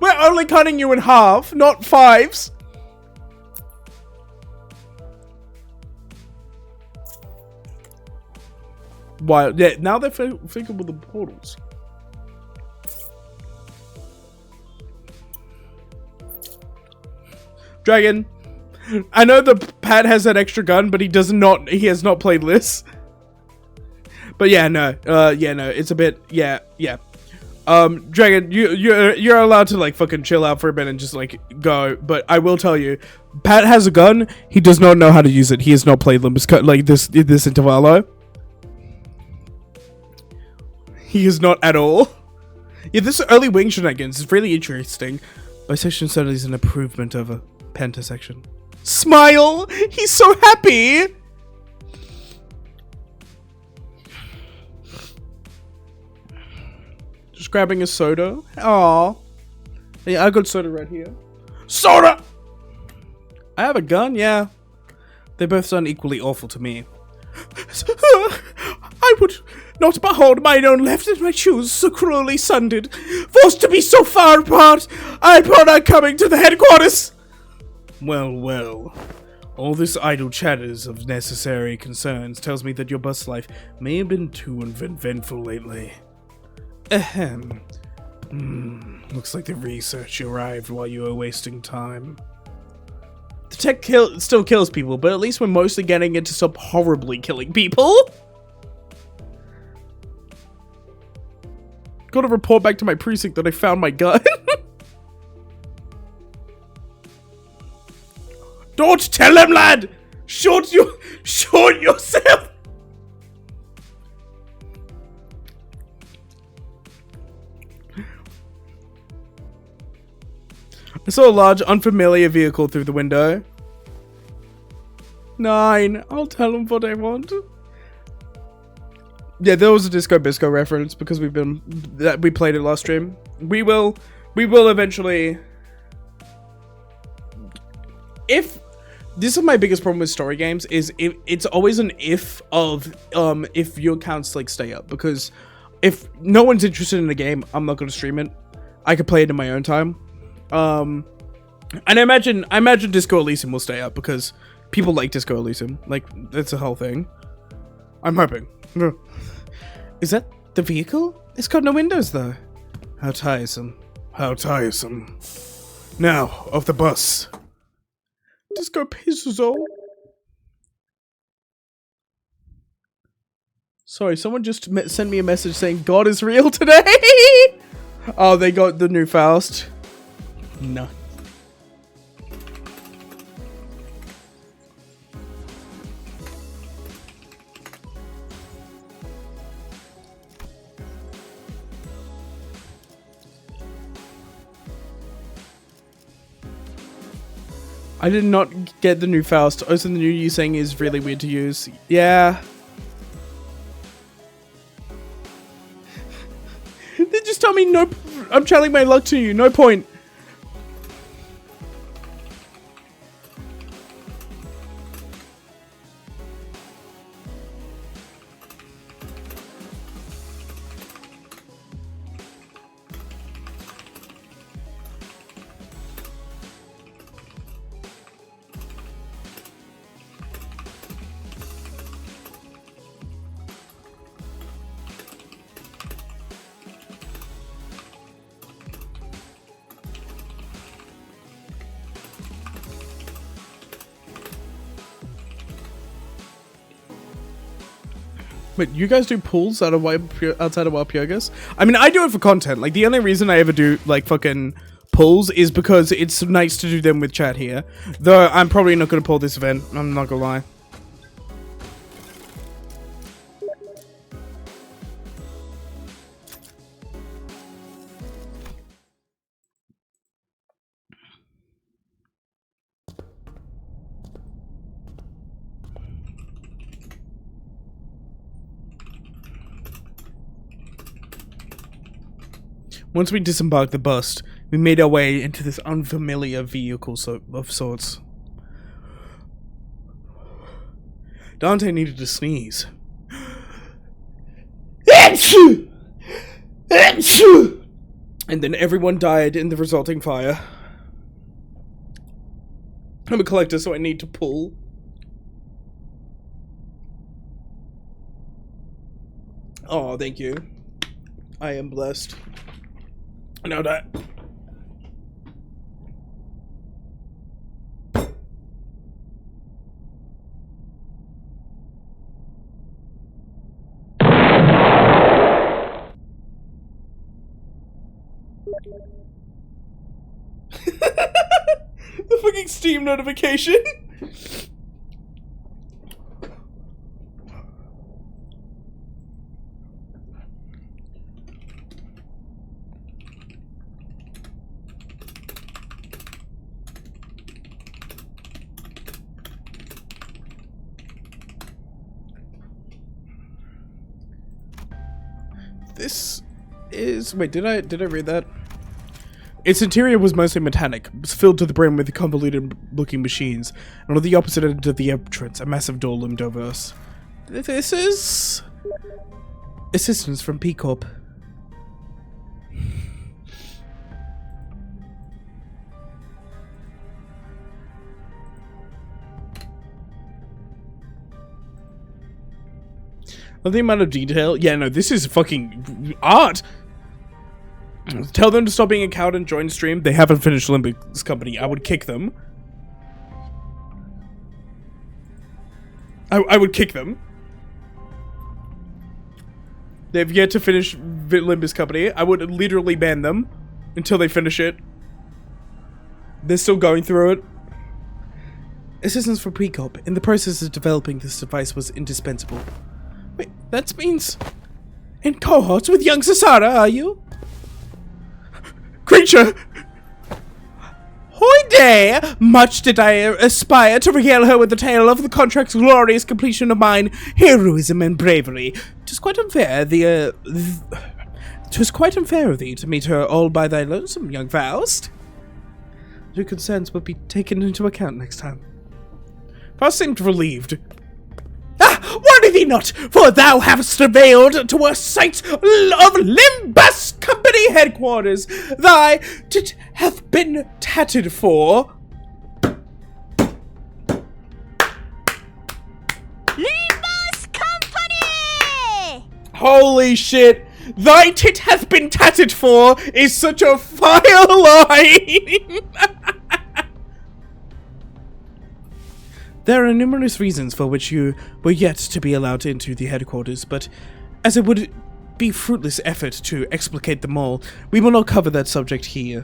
We're only cutting you in half, not fives. Why? Yeah, now they're thinking with the portals. Dragon. I know the Pat has that extra gun, but he has not played this. But yeah, no. Yeah, no. It's a bit. Yeah. Dragon, you're allowed to like fucking chill out for a bit and just like go. But I will tell you, Pat has a gun. He does not know how to use it. He has not played Limbussing like this Intervallo. He is not at all. Yeah, this early wing shenanigans is really interesting. Bisection certainly is an improvement over pentasection. Smile! He's so happy! Just grabbing a soda. Aww. Yeah, I got soda right here. Soda! I have a gun, yeah. They both sound equally awful to me. I would not behold mine own left as my shoes so cruelly sundered. Forced to be so far apart, I upon our coming to the headquarters. Well. All this idle chatters of necessary concerns tells me that your bus life may have been too eventful lately. Ahem. Looks like the research arrived while you were wasting time. The tech still kills people, but at least we're mostly getting it to stop horribly killing people. Gotta report back to my precinct that I found my gun. Don't tell him, lad! Shoot yourself! I saw a large, unfamiliar vehicle through the window. 9. I'll tell them what I want. Yeah, there was a Disco Bisco reference because we played it last stream. We will eventually. If this is my biggest problem with story games is it's always an if your accounts like stay up, because if no one's interested in the game, I'm not going to stream it. I could play it in my own time. And I imagine Disco Elysium will stay up because people like Disco Elysium. Like, that's a whole thing. I'm hoping. Is that the vehicle? It's got no windows though. How tiresome. How tiresome. Now, off the bus. Disco Pizzo. Sorry, someone just sent me a message saying God is real today. Oh, they got the new Faust. No. I did not get the new Faust. Also, the new you saying is really weird to use. Yeah. They just tell me no. I'm channeling my luck to you. No point. Wait, you guys do pools outside of Wild Pyogas? I mean, I do it for content. Like, the only reason I ever do, like, fucking pools is because it's nice to do them with chat here. Though, I'm probably not going to pull this event. I'm not going to lie. Once we disembarked the bus, we made our way into this unfamiliar vehicle of sorts. Dante needed to sneeze. And then everyone died in the resulting fire. I'm a collector, so I need to pull. Oh, thank you. I am blessed. Now that. The fucking Steam notification. This is... Wait, did I read that? Its interior was mostly metallic, filled to the brim with convoluted-looking machines, and on the opposite end of the entrance, a massive door loomed over us. This is... assistance from P Corp. The amount of detail. Yeah, no, this is fucking art. Tell them to stop being a coward and join stream. They haven't finished Limbussing company. I would kick them. I would kick them. They've yet to finish Limbussing company. I would literally ban them until they finish it. They're still going through it. Assistance for Pre-Corp. In the process of developing this device was indispensable. Wait, that means... in cohorts with young Sasara, are you? Creature! Hoy day! Much did I aspire to regale her with the tale of the contract's glorious completion of mine heroism and bravery. 'Twas quite unfair of thee to meet her all by thy lonesome, young Faust. Your concerns will be taken into account next time. Faust seemed relieved. Ah! Worry thee not, for thou hast availed to a sight of Limbussing Company headquarters. Thy tit hath been tatted for. Limbussing Company! Holy shit! Thy tit hath been tatted for is such a fire line! There are numerous reasons for which you were yet to be allowed into the headquarters, but as it would be fruitless effort to explicate them all, we will not cover that subject here.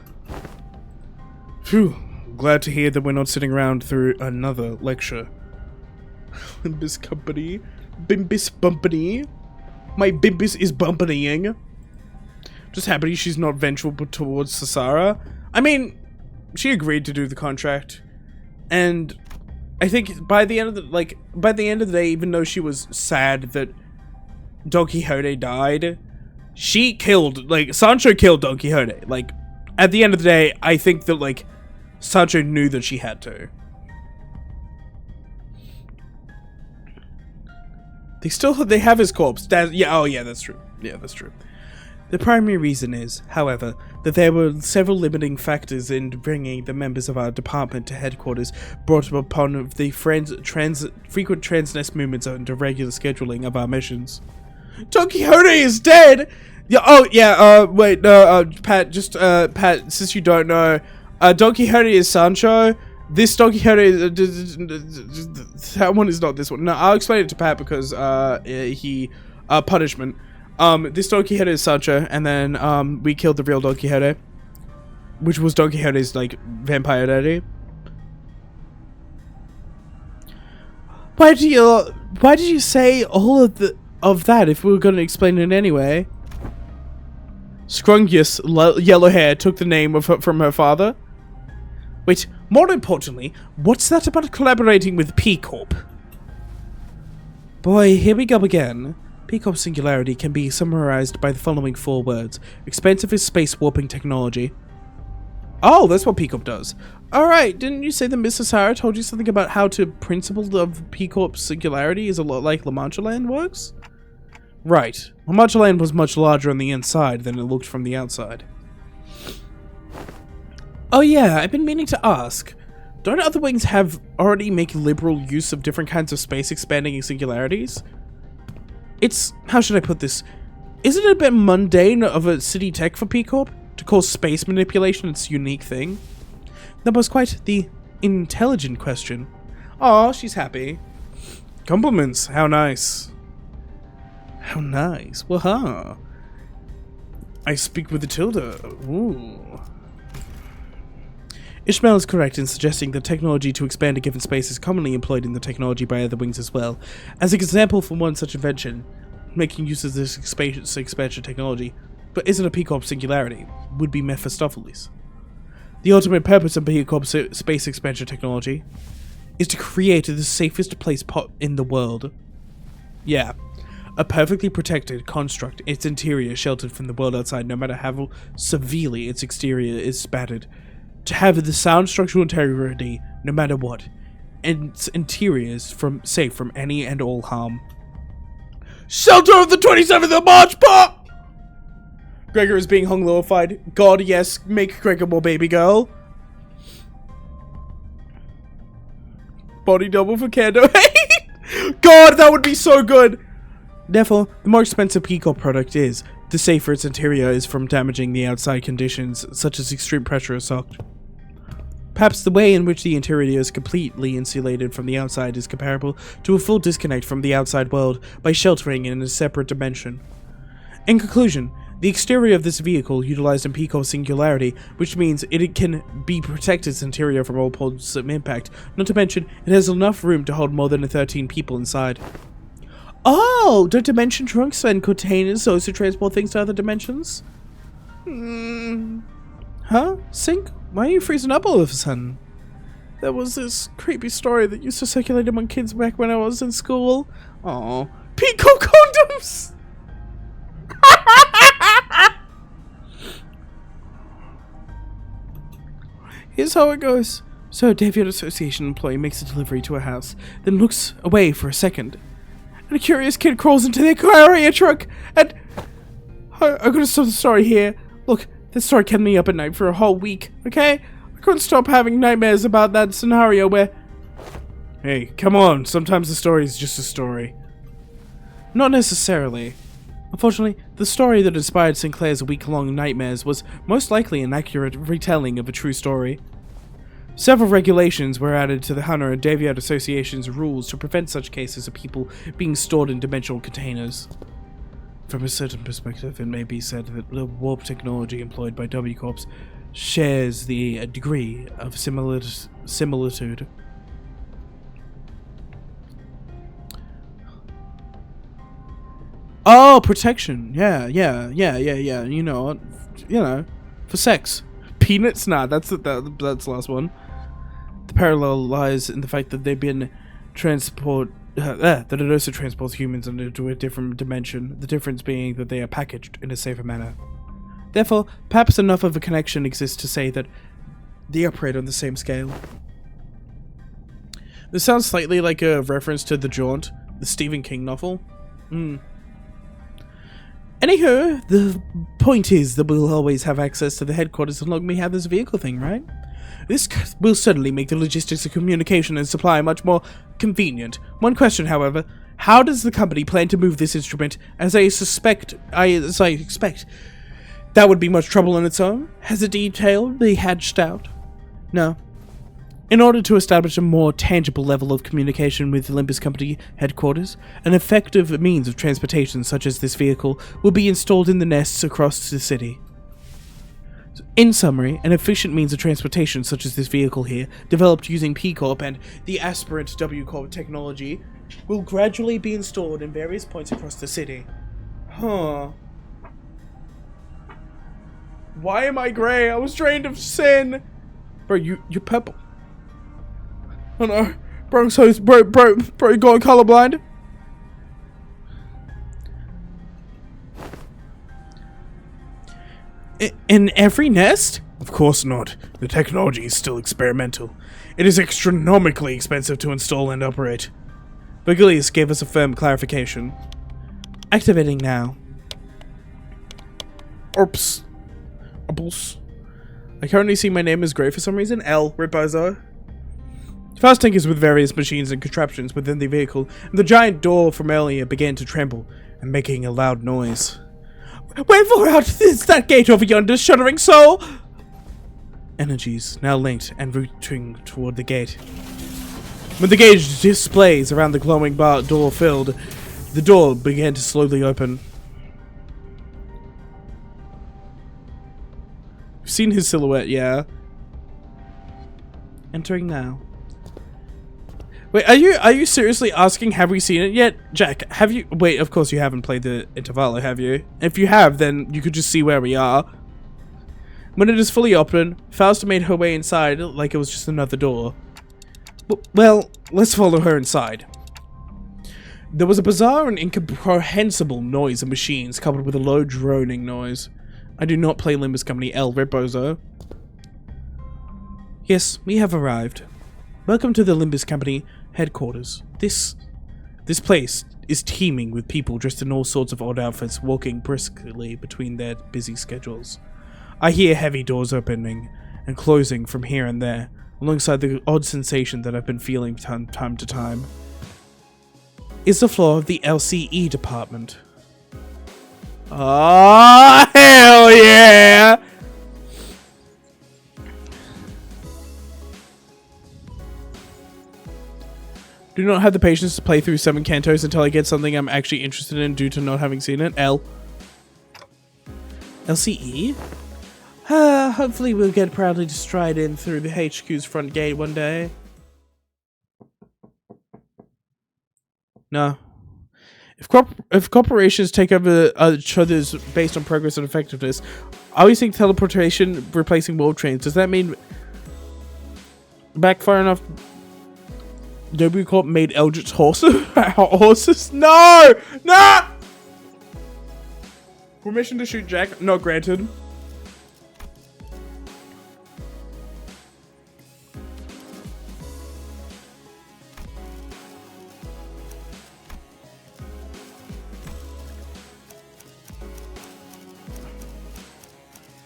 Phew, glad to hear that we're not sitting around through another lecture. Limbussing Company. Bimbis Bumpany. My Bimbis is bumpanying. Just happy she's not vengeful towards Sasara. I mean, she agreed to do the contract, and I think by the end of the day, even though she was sad that Don Quixote died, she killed, Sancho killed Don Quixote. Like, at the end of the day, I think that, Sancho knew that she had to. They have his corpse. Yeah, that's true. Yeah, that's true. The primary reason is, however, that there were several limiting factors in bringing the members of our department to headquarters brought upon the frequent transnest movements and irregular scheduling of our missions. Don Quixote is dead! Pat, Pat, since you don't know, Don Quixote is Sancho. This Don Quixote is, that one is not this one. No, I'll explain it to Pat because, punishment. This Don Quixote is Sancho, and then, we killed the real Don Quixote, which was Don Quixote's, vampire daddy. Why did you say all of that if we were going to explain it anyway? Scrungus, yellow hair, took the name from her father. Wait, more importantly, what's that about collaborating with P Corp? Boy, here we go again. P Corp singularity can be summarized by the following 4 words. Expensive is space warping technology. Oh, that's what P Corp does. Alright, didn't you say that Miss Sasara told you something about how the principle of P Corp singularity is a lot like La Mancha Land works? Right. La Mancha Land was much larger on the inside than it looked from the outside. Oh yeah, I've been meaning to ask. Don't other wings already make liberal use of different kinds of space expanding singularities? It's, how should I put this? Isn't it a bit mundane of a city tech for P Corp to call space manipulation its unique thing? That was quite the intelligent question. Aw, she's happy. Compliments, how nice. How nice. Waha. I speak with the tilde. Ooh. Ishmael is correct in suggesting that technology to expand a given space is commonly employed in the technology by other wings as well. As an example for one such invention, making use of this expansion technology, but isn't a P Corp singularity, would be Mephistopheles. The ultimate purpose of P Corp space expansion technology is to create the safest place in the world. Yeah. A perfectly protected construct, its interior sheltered from the world outside no matter how severely its exterior is spattered. To have the sound structural integrity no matter what, and its interiors safe from any and all harm. Shelter of the 27th of March, Pop! Gregor is being hung lowified. God, yes, make Gregor more baby girl. Body double for Kando. God, that would be so good! Therefore, the more expensive P Corp product is, the safer its interior is from damaging the outside conditions, such as extreme pressure or shock. Perhaps the way in which the interior is completely insulated from the outside is comparable to a full disconnect from the outside world by sheltering it in a separate dimension. In conclusion, the exterior of this vehicle utilized in P Corp singularity, which means it can be protect its interior from all points of impact, not to mention it has enough room to hold more than 13 people inside. Oh, do dimension trunks and containers also transport things to other dimensions? Huh? Sync? Why are you freezing up all of a sudden? There was this creepy story that used to circulate among kids back when I was in school. Aw. Pico condoms! Here's how it goes. So, a Daviot Association employee makes a delivery to a house, then looks away for a second. And a curious kid crawls into their carrier truck, and... I'm gonna stop the story here. Look, this story kept me up at night for a whole week, okay? I couldn't stop having nightmares about that scenario where... Hey, come on, sometimes the story is just a story. Not necessarily. Unfortunately, the story that inspired Sinclair's week-long nightmares was most likely an accurate retelling of a true story. Several regulations were added to the Hunter and Daviot Association's rules to prevent such cases of people being stored in dimensional containers. From a certain perspective, it may be said that the warp technology employed by W Corps shares the degree of similitude. Oh, protection. Yeah. You know, for sex. Peanuts? Nah, that's the last one. The parallel lies in the fact that they've been that it also transports humans into a different dimension, the difference being that they are packaged in a safer manner. Therefore, perhaps enough of a connection exists to say that they operate on the same scale. This sounds slightly like a reference to The Jaunt, the Stephen King novel. Anywho, the point is that we'll always have access to the headquarters as long as we have this vehicle thing, right? This will certainly make the logistics of communication and supply much more convenient. One question, however, how does the company plan to move this instrument, as I expect that would be much trouble on its own? Has a detail been hatched out? No. In order to establish a more tangible level of communication with the Limbus Company headquarters, an effective means of transportation such as this vehicle will be installed in the nests across the city. In summary, an efficient means of transportation such as this vehicle here, developed using P Corp and the aspirant W Corp technology, will gradually be installed in various points across the city. Huh. Why am I gray? I was trained of sin! Bro, you're purple. Oh no. Bro, you going colorblind? In every nest? Of course not. The technology is still experimental. It is astronomically expensive to install and operate. Virgilius gave us a firm clarification. Activating now. Oops. I currently see my name as gray for some reason. L. Ripozo. Fast tinkers with various machines and contraptions within the vehicle, and the giant door from earlier began to tremble, and making a loud noise. Wait for out! It's that gate over yonder, shuddering soul! Energies now linked and routing toward the gate. When the gauge displays around the glowing door filled, the door began to slowly open. We've seen his silhouette, yeah. Entering now. Wait, are you seriously asking, have we seen it yet? Jack, have you... Wait, of course you haven't played the Intervallo, have you? If you have, then you could just see where we are. When it is fully open, Fausta made her way inside like it was just another door. Well, let's follow her inside. There was a bizarre and incomprehensible noise of machines coupled with a low droning noise. I do not play Limbus Company L, Ripozo. Yes, we have arrived. Welcome to the Limbus Company headquarters. This place is teeming with people dressed in all sorts of odd outfits walking briskly between their busy schedules. I hear heavy doors opening and closing from here and there, alongside the odd sensation that I've been feeling from time to time. Is the floor of the LCE department. Oh, hell yeah! Do not have the patience to play through 7 cantos until I get something I'm actually interested in due to not having seen it. LCE? Hopefully we'll get proudly to stride in through the HQ's front gate one day. No. If corporations take over each other's based on progress and effectiveness, I always think teleportation replacing world trains. Does that mean back far enough Nobu Corp made Eldritch horses? No! No! Permission to shoot Jack? Not granted.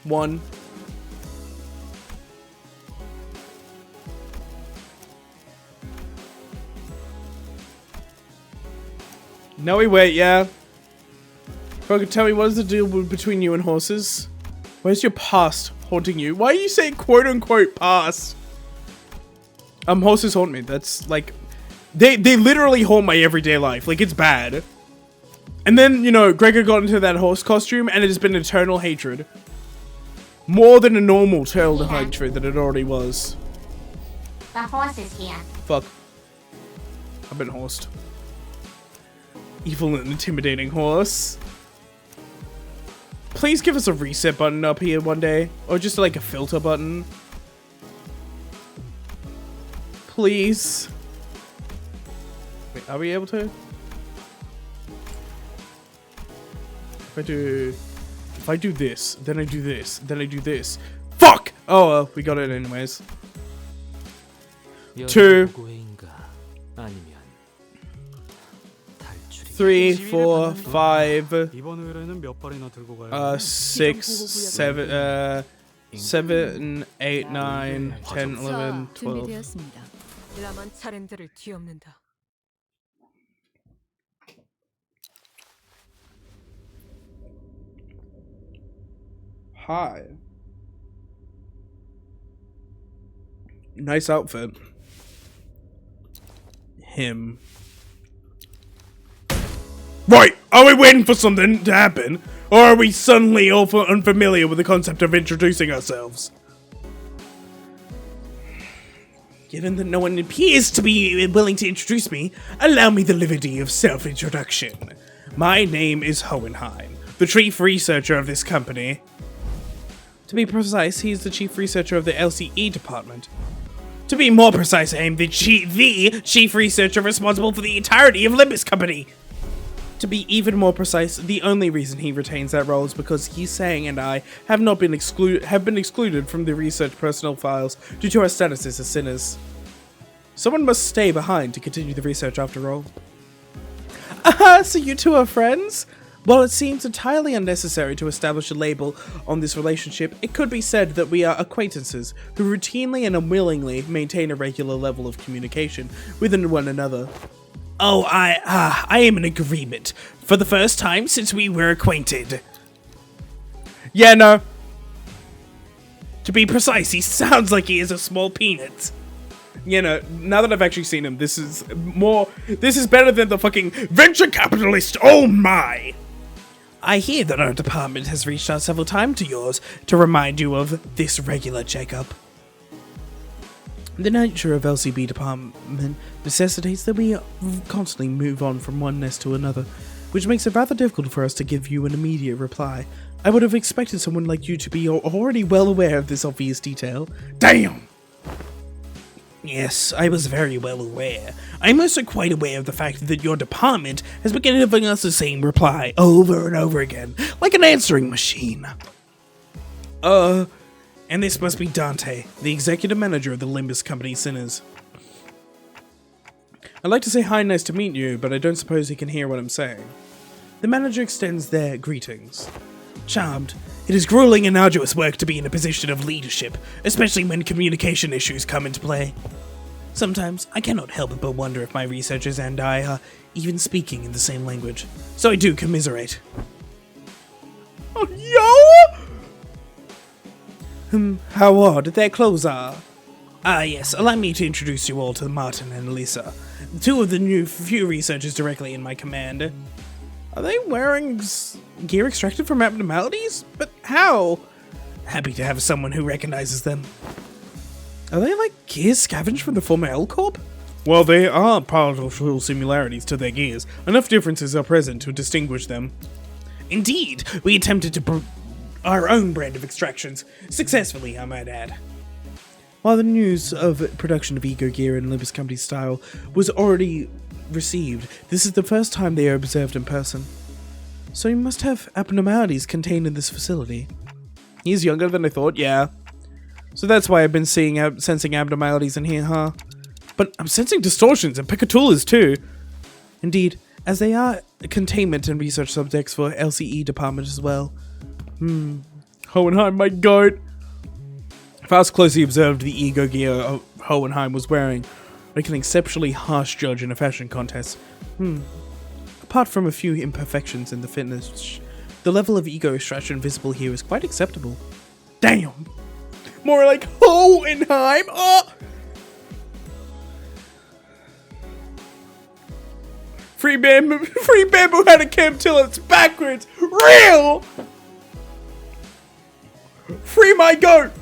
One. No, we wait, yeah. Brogan, tell me, what is the deal between you and horses? Where's your past haunting you? Why are you saying quote-unquote past? Horses haunt me. That's, like... They literally haunt my everyday life. Like, it's bad. And then, you know, Gregor got into that horse costume, and it has been eternal hatred. More than a normal eternal hatred that it already was. The horse is here. Fuck. I've been horsed. Evil and intimidating horse. Please give us a reset button up here one day. Or just like a filter button. Please. Wait, are we able to? If I do this, then I do this, then I do this. Fuck! Oh well, we got it anyways. 2 3 4 5 이번 의뢰는 몇 발이나 들고 가요? 6 7 7 8 9 10 11 12 준비되었습니다. 라만 차렌들을 뒤엎는다. Hi. Nice outfit. Him. Right, are we waiting for something to happen? Or are we suddenly all unfamiliar with the concept of introducing ourselves? Given that no one appears to be willing to introduce me, allow me the liberty of self-introduction. My name is Hohenheim, the chief researcher of this company. To be precise, he is the chief researcher of the LCE department. To be more precise, I am the chief researcher responsible for the entirety of Limbus Company. To be even more precise, the only reason he retains that role is because Yisang and I have been excluded from the research personnel files due to our statuses as sinners. Someone must stay behind to continue the research after all. So you two are friends? While it seems entirely unnecessary to establish a label on this relationship, it could be said that we are acquaintances who routinely and unwillingly maintain a regular level of communication with one another. Oh, I am in agreement. For the first time since we were acquainted. Yeah, no. To be precise, he sounds like he is a small peanut. You know, now that I've actually seen him, this is better than the fucking venture capitalist, oh my! I hear that our department has reached out several times to yours to remind you of this regular checkup. The nature of LCB department necessitates that we constantly move on from one nest to another, which makes it rather difficult for us to give you an immediate reply. I would have expected someone like you to be already well aware of this obvious detail. Damn! Yes, I was very well aware. I'm also quite aware of the fact that your department has been giving us the same reply over and over again, like an answering machine. And this must be Dante, the executive manager of the Limbus Company Sinners. I'd like to say hi, nice to meet you, but I don't suppose he can hear what I'm saying. The manager extends their greetings. Charmed, it is grueling and arduous work to be in a position of leadership, especially when communication issues come into play. Sometimes I cannot help but wonder if my researchers and I are even speaking in the same language, so I do commiserate. Oh, yo! How odd their clothes are. Ah, yes, allow me to introduce you all to Martin and Lisa, two of the few researchers directly in my command. Are they wearing gear extracted from abnormalities? But how? Happy to have someone who recognizes them. Are they like gears scavenged from the former L Corp? Well, there are powerful similarities to their gears. Enough differences are present to distinguish them. Indeed, we attempted to our own brand of extractions, successfully, I might add. While the news of production of eco gear in Limbus Company style was already received, this is the first time they are observed in person. So you must have abnormalities contained in this facility. He's younger than I thought, yeah. So that's why I've been sensing abnormalities in here, huh? But I'm sensing distortions and picatulas too. Indeed, as they are containment and research subjects for LCE department as well. Hohenheim, my goat. Faust closely observed the ego gear Hohenheim was wearing, like an exceptionally harsh judge in a fashion contest. Apart from a few imperfections in the fitness, the level of ego extraction visible here is quite acceptable. Damn! More like Hohenheim! Oh! Free bamboo had a camp till it's backwards! Real! Free my goat!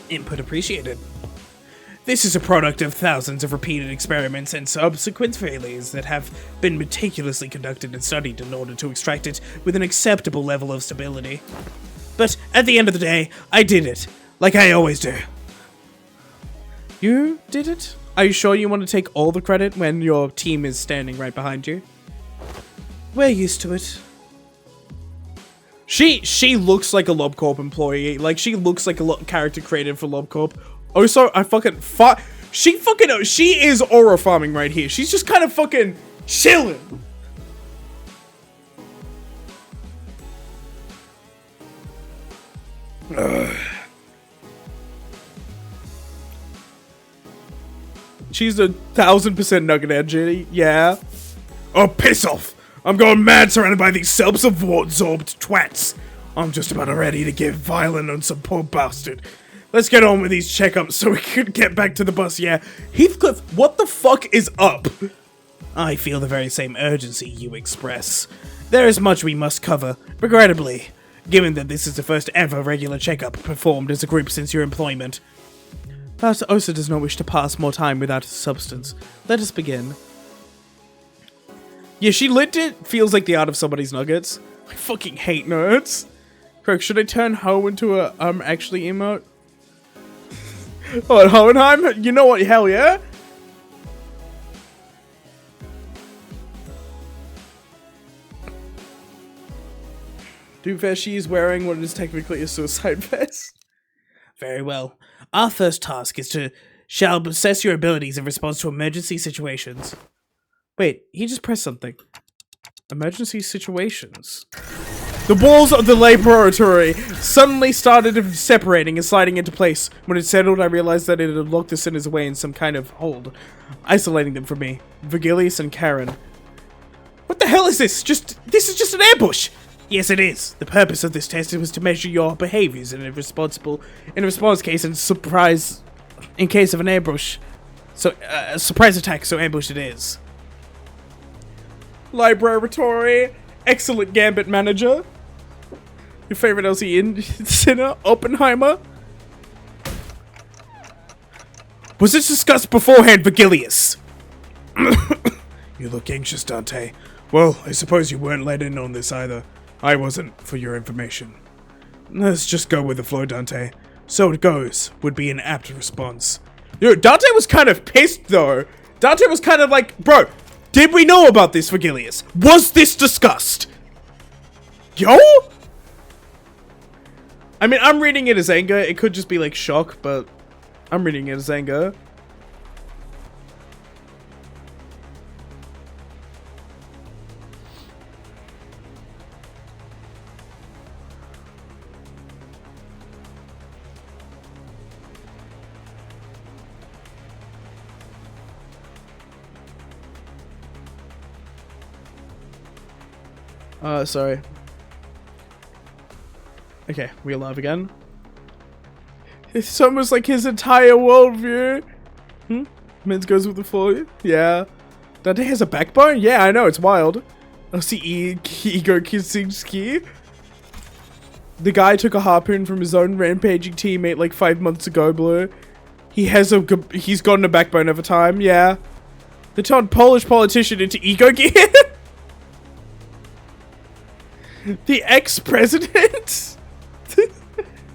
Input appreciated. This is a product of thousands of repeated experiments and subsequent failures that have been meticulously conducted and studied in order to extract it with an acceptable level of stability. But at the end of the day, I did it, like I always do. You did it? Are you sure you want to take all the credit when your team is standing right behind you? We're used to it. She looks like a LobCorp employee. Like, she looks like a character created for LobCorp. Also, she is aura farming right here. She's just kind of fucking chilling. She's 1000% nugget energy, yeah. Oh, piss off! I'm going mad surrounded by these self-absorbed twats. I'm just about ready to get violent on some poor bastard. Let's get on with these checkups so we can get back to the bus, yeah. Heathcliff, what the fuck is up? I feel the very same urgency you express. There is much we must cover, regrettably, given that this is the first ever regular checkup performed as a group since your employment. But Osa does not wish to pass more time without substance. Let us begin. Yeah, she legit feels like the art of somebody's nuggets. I fucking hate nerds. Kirk, should I turn Ho into a actually emote? Oh, Hohenheim? You know what? Hell yeah. To be fair, she is wearing what is technically a suicide vest. Very well. Our first task is to assess your abilities in response to emergency situations. Wait, he just pressed something. Emergency situations. The walls of the laboratory suddenly started separating and sliding into place. When it settled, I realized that it had locked the sinners away in some kind of hold, isolating them from me. Virgilius and Karen. What the hell is this? This is just an ambush! Yes, it is. The purpose of this test was to measure your behaviors in a response case and surprise in case of an ambush. So, a surprise attack, so ambush it is. Library. Excellent gambit manager. Your favorite LC sinner, Oppenheimer. Was this discussed beforehand, Virgilius? You look anxious, Dante. Well, I suppose you weren't let in on this either. I wasn't, for your information. Let's just go with the flow, Dante. So it goes, would be an apt response. Yo, Dante was kind of pissed, though. Dante was kind of like, bro, did we know about this, Virgilius? Was this discussed? Yo? I mean, I'm reading it as anger. It could just be like shock, but I'm reading it as anger. Sorry. Okay, we alive again. It's almost like his entire worldview. Men's goes with the flow. Yeah. Dante has a backbone? Yeah, I know, it's wild. I see ego kissing ski. The guy took a harpoon from his own rampaging teammate like 5 months ago, Blue. He's gotten a backbone over time, yeah. They turned Polish politician into ego gear. The ex-president?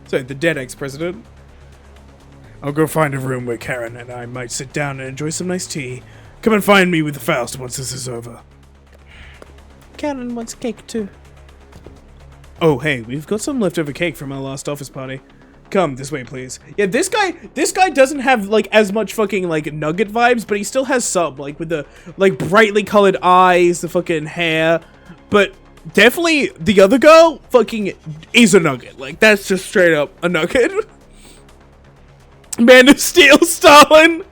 Sorry, the dead ex-president. I'll go find a room where Karen and I might sit down and enjoy some nice tea. Come and find me with the Faust once this is over. Karen wants cake too. Oh, hey, we've got some leftover cake from our last office party. Come this way, please. Yeah, this guy doesn't have like as much fucking like Nugget vibes, but he still has some, like with the like brightly colored eyes, the fucking hair, but definitely the other girl fucking is a Nugget. Like, that's just straight up a Nugget. Man of Steel Stalin!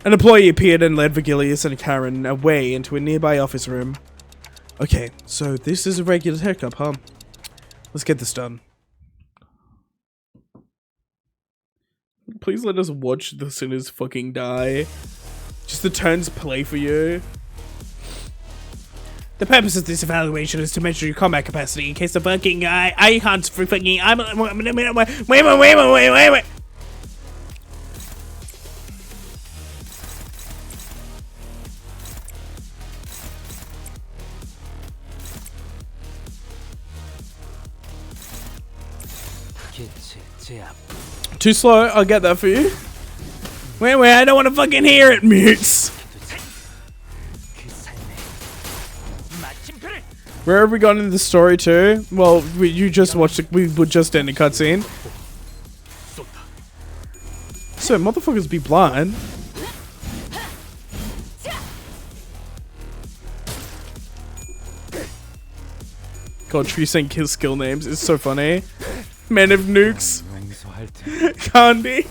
An employee appeared and led Virgilius and Karen away into a nearby office room. Okay, so this is a regular checkup, huh? Let's get this done. Please let us watch the sinners fucking die. Just the turns play for you. The purpose of this evaluation is to measure your combat capacity in case the fucking I can't for fucking wait. Too slow, I'll get that for you. Wait, I don't want to fucking hear it, mutes. Where have we gone in the story too? Well, you just watched it. We were just in a cutscene. So, motherfuckers be blind. God, Tree saying kill skill names is so funny. Men of Nukes. Candy.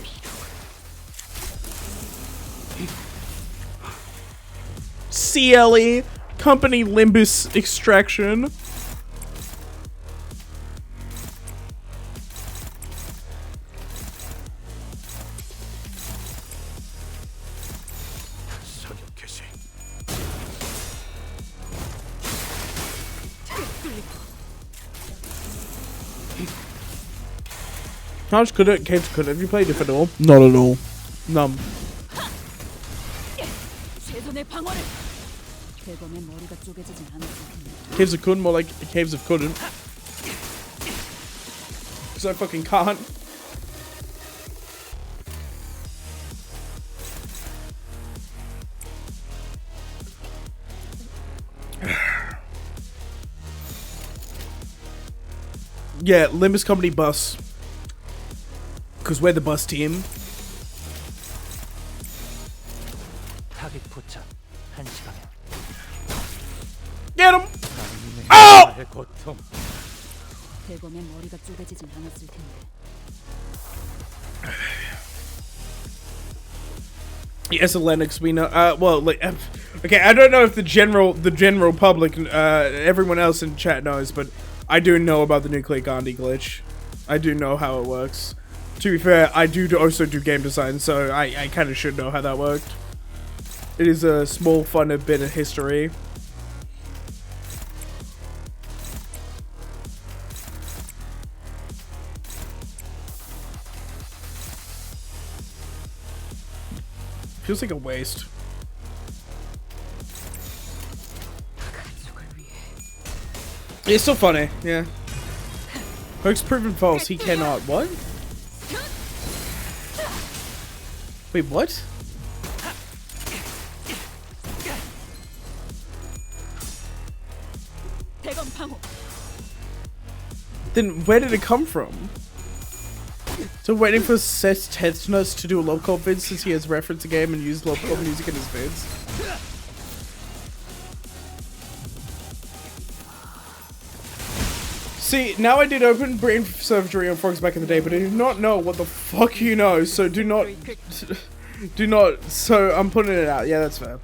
CLE. Company Limbus Extraction. How much could it? Have you played it at all? Not at all. None. Caves of couldn't, more like caves of couldn't. Because I fucking can't. Yeah, Limbus Company bus. Because we're the bus team. Get him! Oh! 대검의 머리가 쪼개지진 않았을 텐데. Yes, Lennox, we know. Well, like, okay, I don't know if the general public, everyone else in chat knows, but I do know about the nuclear Gandhi glitch. I do know how it works. To be fair, I do also do game design, so I kind of should know how that worked. It is a small, fun bit of history. Feels like a waste. It's still funny, yeah. Hoax proven false. He cannot. What? Wait, what? Then where did it come from? So waiting for Seth Tetsnus to do a love-call vid since he has referenced the game and used love-call music in his vids. See, now I did open brain surgery on frogs back in the day, but I did not know what the fuck you know, so do not, so I'm putting it out. Yeah, that's fair.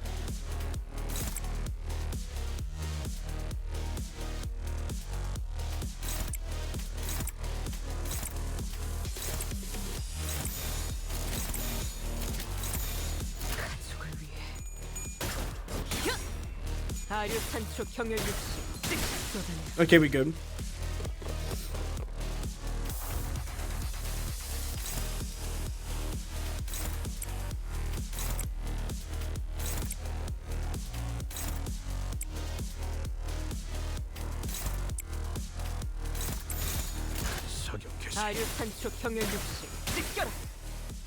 Okay, we good.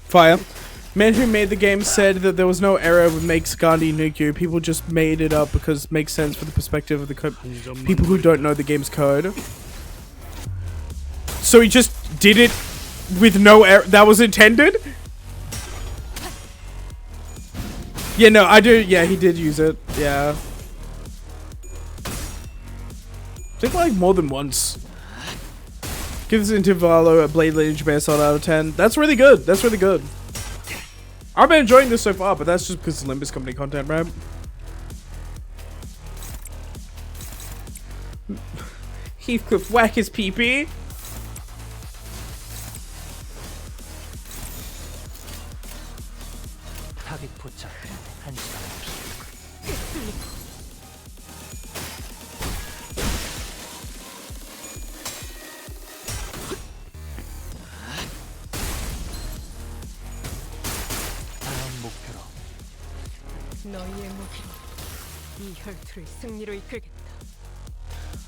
Fire. Man who made the game said that there was no error with makes Gandhi nuke you. People just made it up because it makes sense for the perspective of the people who don't know the game's code. So he just did it with no error. That was intended? Yeah, no, I do. Yeah, he did use it. Yeah. I think like more than once. Give this Intervallo a Blade Lineage Bear Sword out of 10. That's really good. That's really good. I've been enjoying this so far, but that's just because it's Limbus company content, right? Heathcliff, whack his pee-pee.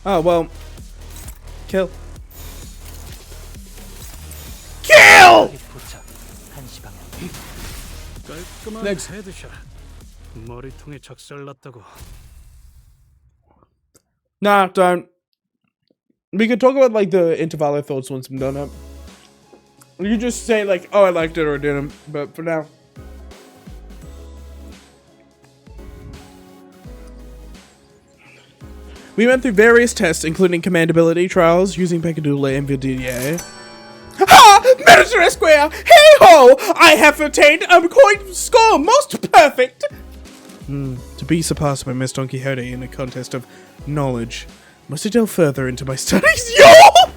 Oh, well. Kill. Kill! Next. 머리통에 작살났다고. Nah, don't. We could talk about like the Intervallo thoughts once I'm done up. You just say like, oh, I liked it or I didn't, but for now. We went through various tests, including commandability trials using Peccadula and VDA. Ha! Mediterranean Square! Hey ho! I have attained a coin score most perfect! To be surpassed by Miss Don Quixote in a contest of knowledge. Must I delve further into my studies? Yo!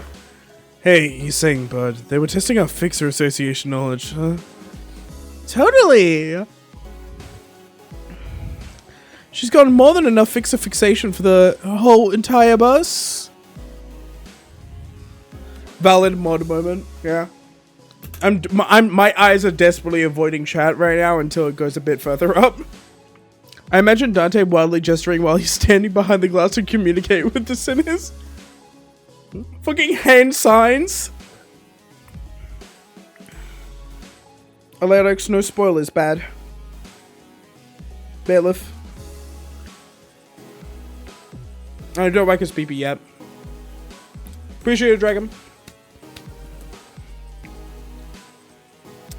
Hey, you saying, bud. They were testing our fixer association knowledge, huh? Totally! She's gotten more than enough fixer fixation for the whole entire bus. Valid mod moment, yeah. My eyes are desperately avoiding chat right now until it goes a bit further up. I imagine Dante wildly gesturing while he's standing behind the glass to communicate with the sinners. Fucking hand signs. Alex, no spoilers, bad. Bailiff. I don't like his PP yet. Appreciate it, Dragon.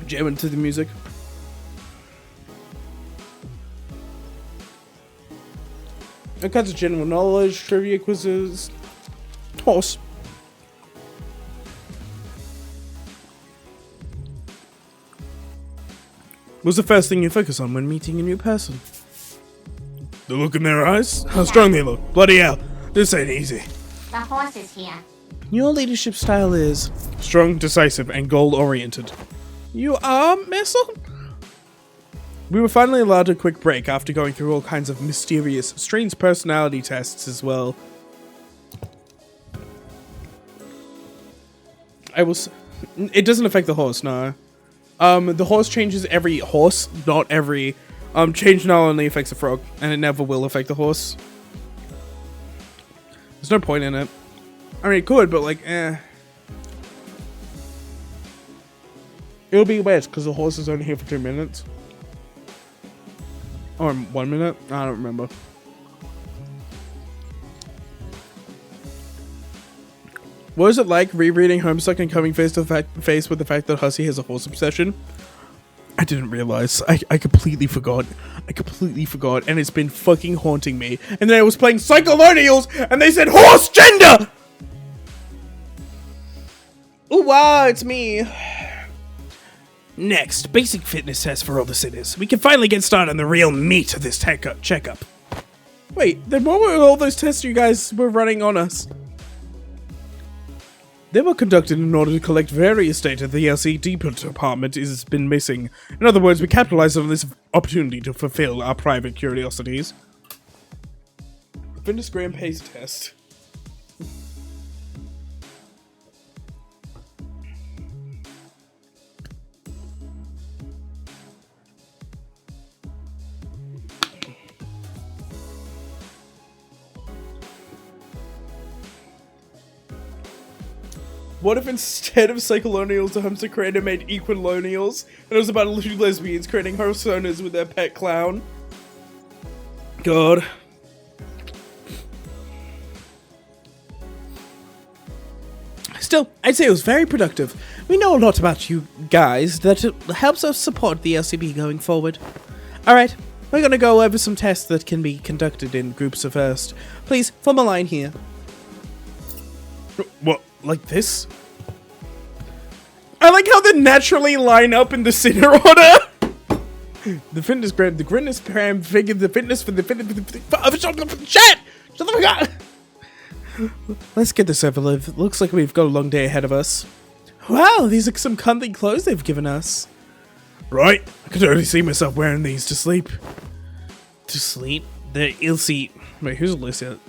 Jamming to the music. All kinds of general knowledge, trivia quizzes. Horse. What's the first thing you focus on when meeting a new person? The look in their eyes? How strong they look. Bloody hell. This ain't easy. The horse is here. Your leadership style is strong, decisive, and goal-oriented. You are, Messel? We were finally allowed a quick break after going through all kinds of mysterious, strange personality tests as well. It doesn't affect the horse, no. The horse changes every horse, not every. Change not only affects the frog, and it never will affect the horse. There's no point in it. I mean, it could, but like, eh. It'll be weird, because the horse is only here for 2 minutes. Or 1 minute? I don't remember. What is it like rereading Homestuck and coming face to face with the fact that Hussey has a horse obsession? I didn't realize. I completely forgot. And it's been fucking haunting me. And then I was playing Psycholonials and they said horse gender! Oh wow, it's me. Next, basic fitness test for all the sitters. We can finally get started on the real meat of this checkup. Wait, then what were all those tests you guys were running on us? They were conducted in order to collect various data the LCD department has been missing. In other words, we capitalized on this opportunity to fulfill our private curiosities. Fitness gram pace test. What if instead of Psycholonials, the Homesick creator made Equilonials, and it was about two lesbians creating personas with their pet clown? God. Still, I'd say it was very productive. We know a lot about you guys that helps us support the LCB going forward. Alright, we're gonna go over some tests that can be conducted in groups first. Please, form a line here. What? Like this? I like how they naturally line up in the center order. The fitness gram, the grinness gram, figure the fitness for the fitness. Shit! Shut the fuck up! Let's get this over with. Looks like we've got a long day ahead of us. Wow, these are some comfy clothes they've given us. Right, I could already see myself wearing these to sleep. To sleep? They're Ilse. Wait, who's Alyssa?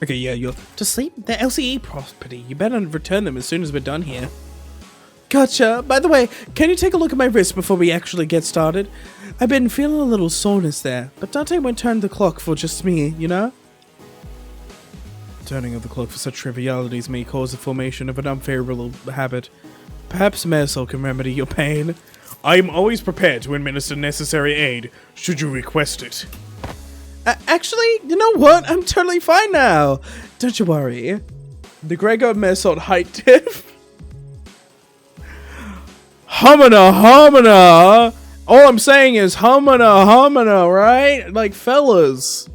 Okay, yeah, you're to sleep. They're LCE property. You better return them as soon as we're done here. Gotcha. By the way, can you take a look at my wrist before we actually get started? I've been feeling a little soreness there, but Dante won't turn the clock for just me, you know? Turning of the clock for such trivialities may cause the formation of an unfavorable habit. Perhaps Marisol can remedy your pain. I am always prepared to administer necessary aid, should you request it. Actually, you know what? I'm totally fine now. Don't you worry. The Gregor Marisol height tip. Humana. All I'm saying is humana, right? Like, fellas.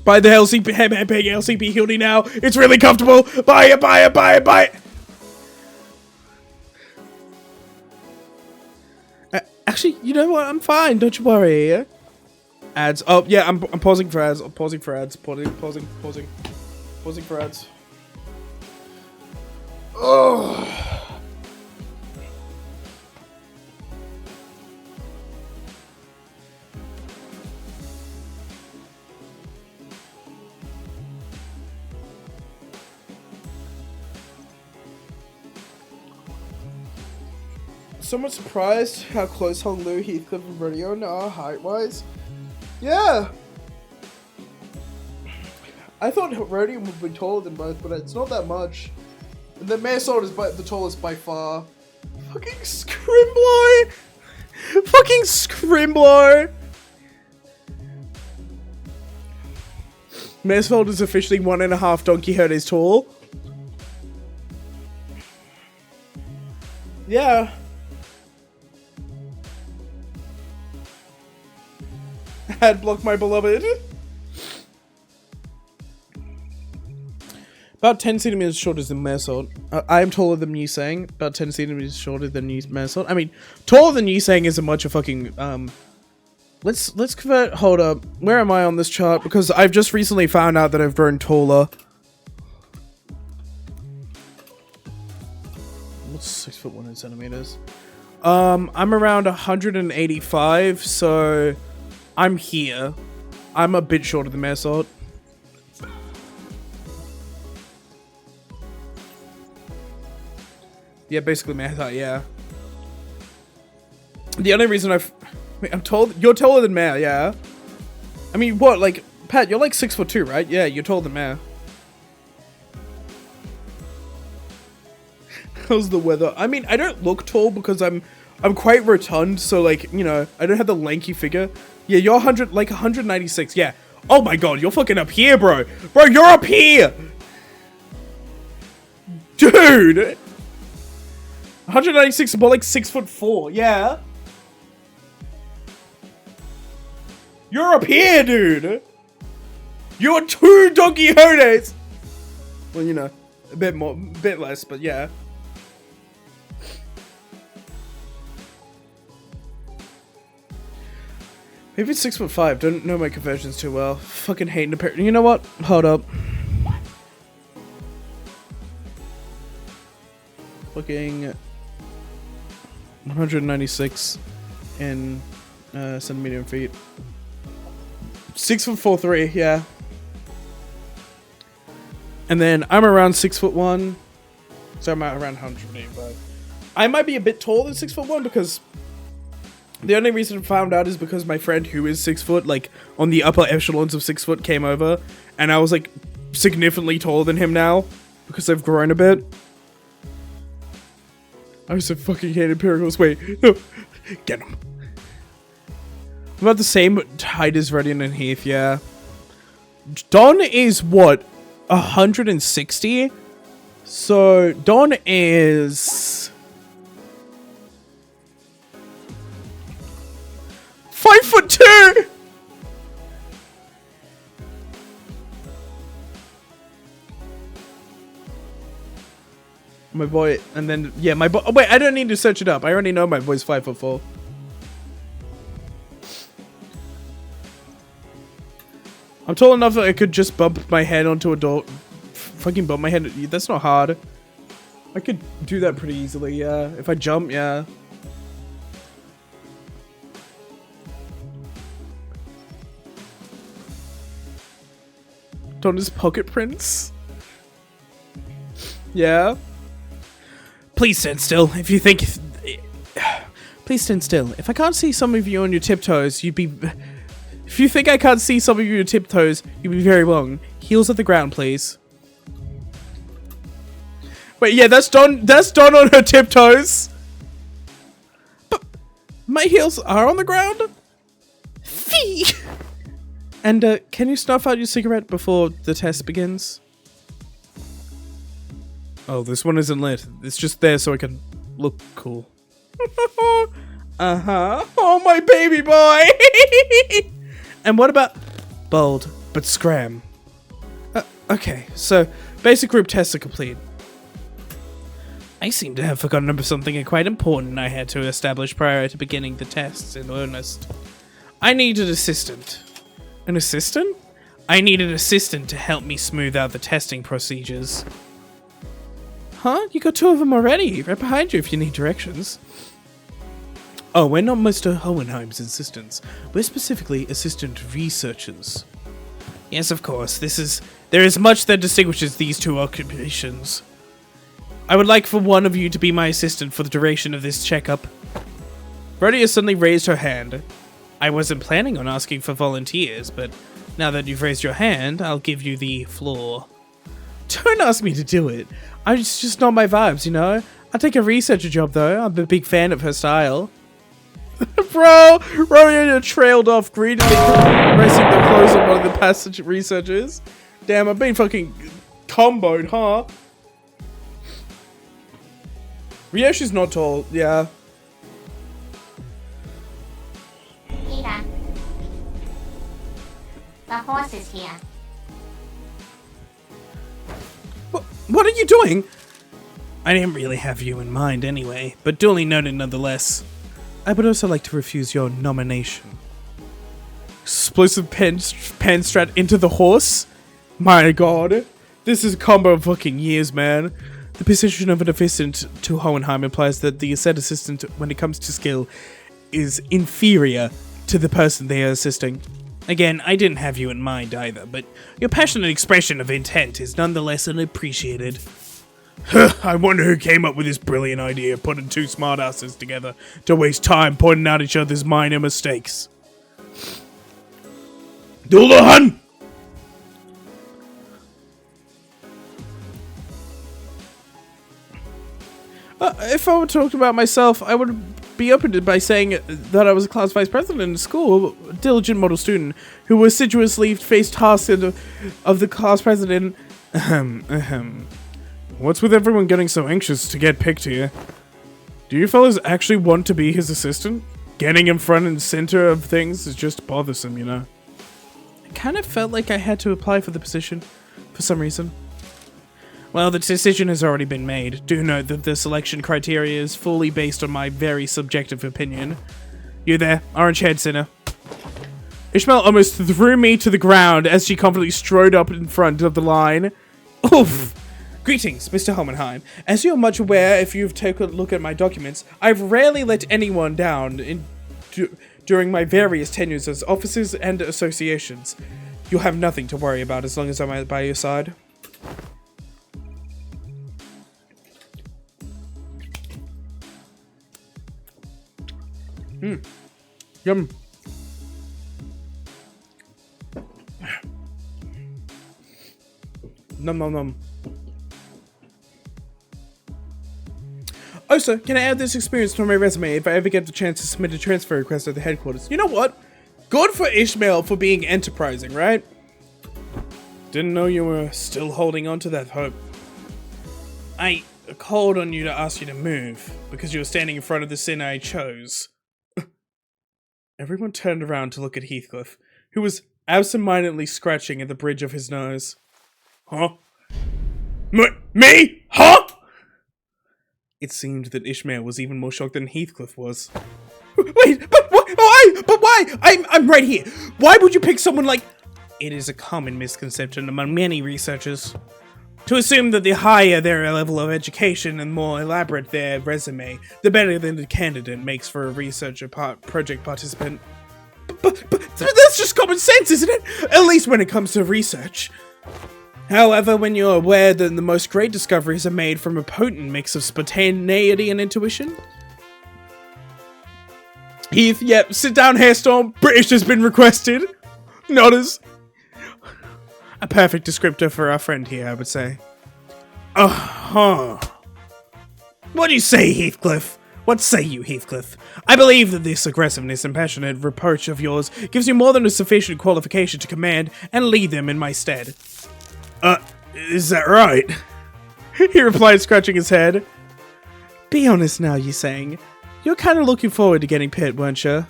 Buy the LCP hoodie now. It's really comfortable. Buy it. Actually, you know what? I'm fine. Don't you worry. Ads. Oh, yeah, I'm pausing for ads. Pausing for ads. Pausing for ads. Oh. Somewhat surprised how close Hong Lu, Heathcliff, and Rodeo are height-wise. Yeah! I thought Rodeo would be taller than both, but it's not that much. And then Marisol is the tallest by far. Fucking Scrimblow! Fucking Scrimblow! Marisol is officially 1.5 Donkey Herders tall. Yeah. Ad block my beloved. About 10 centimeters shorter than Mersalt. I am taller than Yusang. About 10 centimeters shorter than Mersalt. I mean, taller than Yusang isn't much of fucking, Let's convert, hold up. Where am I on this chart? Because I've just recently found out that I've grown taller. What's 6'1" in centimeters? I'm around 185, so I'm here. I'm a bit shorter than Mersalt. Yeah, basically my height, yeah. The only reason I'm told you're taller than Mare, yeah. I mean, what, like, Pat, you're like 6'2", right? Yeah, you're taller than Mare. How's the weather? I mean, I don't look tall because I'm quite rotund, so like, you know, I don't have the lanky figure. Yeah, you're 196, yeah. Oh my god, you're fucking up here, bro. Bro, you're up here! Dude! 196 is more like 6'4", yeah. You're up here, dude! You're 2 Donkey Hodes! Well, you know, a bit more, a bit less, but yeah. Maybe it's 6'5". Don't know my conversions too well. Fucking hating the pair. You know what? Hold up. Fucking 196 in centimeter and feet. 6'4'3", yeah. And then I'm around 6'1", so I'm around 185. I might be a bit taller than 6'1" because the only reason I found out is because my friend who is 6 foot, like on the upper echelons of 6 foot, came over, and I was like significantly taller than him now because I've grown a bit. I was so fucking hate Imperials. Wait, no, get him. I'm about the same height as Radiant and Heath, yeah. Don is what, 160? So Don is 5'2". My boy, and then yeah, my boy. Oh, wait, I don't need to search it up. I already know my boy's 5'4". I'm tall enough that I could just bump my head onto a door. Fucking bump my head. That's not hard. I could do that pretty easily. Yeah, if I jump, yeah. Donna's pocket prints. Yeah. Please stand still. If you think... Please stand still. If I can't see some of you on your tiptoes, you'd be... If you think I can't see some of you on your tiptoes, you'd be very wrong. Heels at the ground, please. Wait, yeah, that's Dawn on her tiptoes. But my heels are on the ground? Fee! And, can you snuff out your cigarette before the test begins? Oh, this one isn't lit. It's just there so I can look cool. Uh-huh. Oh, my baby boy! And what about... Bold, but scram. Okay, so basic group tests are complete. I seem to have forgotten about something quite important I had to establish prior to beginning the tests in earnest. I need an assistant. An assistant? I need an assistant to help me smooth out the testing procedures. Huh? You got 2 of them already. Right behind you if you need directions. Oh, we're not Mr. Hohenheim's assistants. We're specifically assistant researchers. Yes, of course. There is much that distinguishes these 2 occupations. I would like for one of you to be my assistant for the duration of this checkup. Rhodia suddenly raised her hand. I wasn't planning on asking for volunteers, but now that you've raised your hand, I'll give you the floor. Don't ask me to do it. It's just not my vibes, you know? I'll take a researcher job, though. I'm a big fan of her style. Bro, Rhodia trailed off greedily, pressing the clothes of one of the passage researchers. Damn, I've been fucking comboed, huh? Ryoshi's not tall, yeah. Peter. The horse is here. what are you doing? I didn't really have you in mind anyway, but duly noted nonetheless. I would also like to refuse your nomination. Explosive pen strat into the horse? My god. This is a combo of fucking years, man. The position of an assistant to Hohenheim implies that the said assistant, when it comes to skill, is inferior to the person they are assisting. Again, I didn't have you in mind either, but your passionate expression of intent is nonetheless unappreciated. I wonder who came up with this brilliant idea of putting two smartasses together to waste time pointing out each other's minor mistakes. Dullahan! If I were to talk about myself, I would be opened by saying that I was a class vice president in school, a diligent model student who assiduously faced tasks of the class president. What's with everyone getting so anxious to get picked here? Do you fellas actually want to be his assistant? Getting in front and center of things is just bothersome, you know. I kind of felt like I had to apply for the position for some reason. Well, the decision has already been made. Do note that the selection criteria is fully based on my very subjective opinion. You there, orange-haired sinner. Ishmael almost threw me to the ground as she confidently strode up in front of the line. Oof! Greetings, Mr. Hohenheim. As you're much aware if you've taken a look at my documents, I've rarely let anyone down during my various tenures as officers and associations. You'll have nothing to worry about as long as I'm by your side. Yum. Nom nom nom. Also, can I add this experience to my resume if I ever get the chance to submit a transfer request at the headquarters? You know what? Good for Ishmael for being enterprising, right? Didn't know you were still holding on to that hope. I called on you to ask you to move because you were standing in front of the sin I chose. Everyone turned around to look at Heathcliff, who was absent-mindedly scratching at the bridge of his nose. Huh? Me? Huh? It seemed that Ishmael was even more shocked than Heathcliff was. Wait, but why? But why? I'm right here. Why would you pick someone like... It is a common misconception among many researchers to assume that the higher their level of education and more elaborate their resume, the better the candidate makes for a researcher project participant. But that's just common sense, isn't it? At least when it comes to research. However, when you're aware that the most great discoveries are made from a potent mix of spontaneity and intuition. Heath, yep, sit down, Hairstorm. British has been requested. Nodders. A perfect descriptor for our friend here, I would say. What do you say, Heathcliff? What say you, Heathcliff? I believe that this aggressiveness and passionate reproach of yours gives you more than a sufficient qualification to command and lead them in my stead. Is that right? He replied, scratching his head. Be honest now, you saying. You're kind of looking forward to getting pit, weren't you?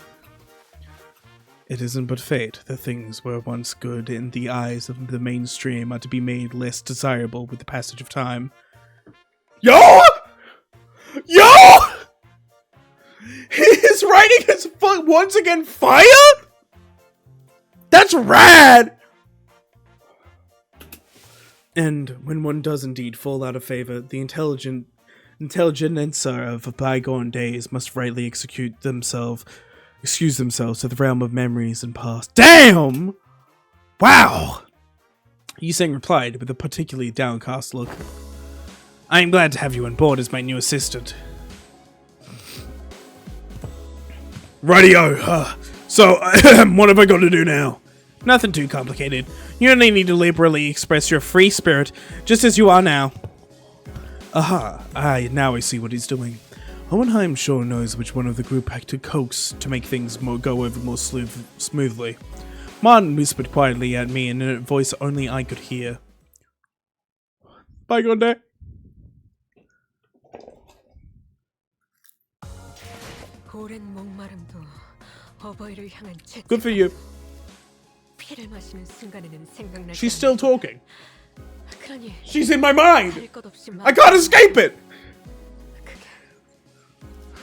It isn't but fate that things were once good in the eyes of the mainstream are to be made less desirable with the passage of time. Yo! His writing is once again fire? That's rad! And when one does indeed fall out of favor, the intelligentsia of bygone days must rightly excuse themselves to the realm of memories and past. Damn! Wow! Yuseng replied with a particularly downcast look. I am glad to have you on board as my new assistant. Rightio. So, what have I got to do now? Nothing too complicated. You only need to liberally express your free spirit, just as you are now. Aha, now I see what he's doing. Hohenheim sure knows which one of the group to coax to make things go over more smoothly. Martin whispered quietly at me in a voice only I could hear. Bygone day. Good for you. She's still talking. 그러니 She's in my mind. 할 것 없이 I can't escape it.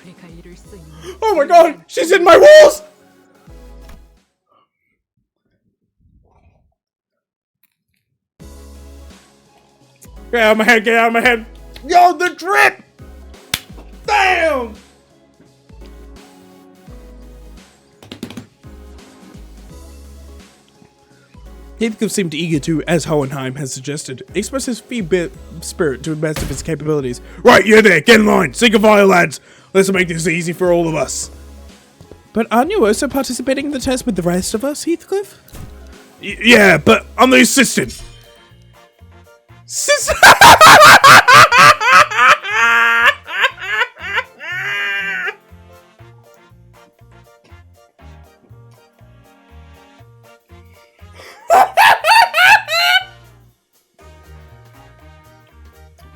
우리가 이룰 수 있는 Oh my god, she's in my walls. Get out of my head, get out of my head. Yo, the drip. Damn. Heathcliff seemed eager to, as Hohenheim has suggested, express his free spirit to the best of his capabilities. Right, you're there, get in line, sink a file, lads. Let's make this easy for all of us. But aren't you also participating in the test with the rest of us, Heathcliff? Yeah, but I'm the assistant.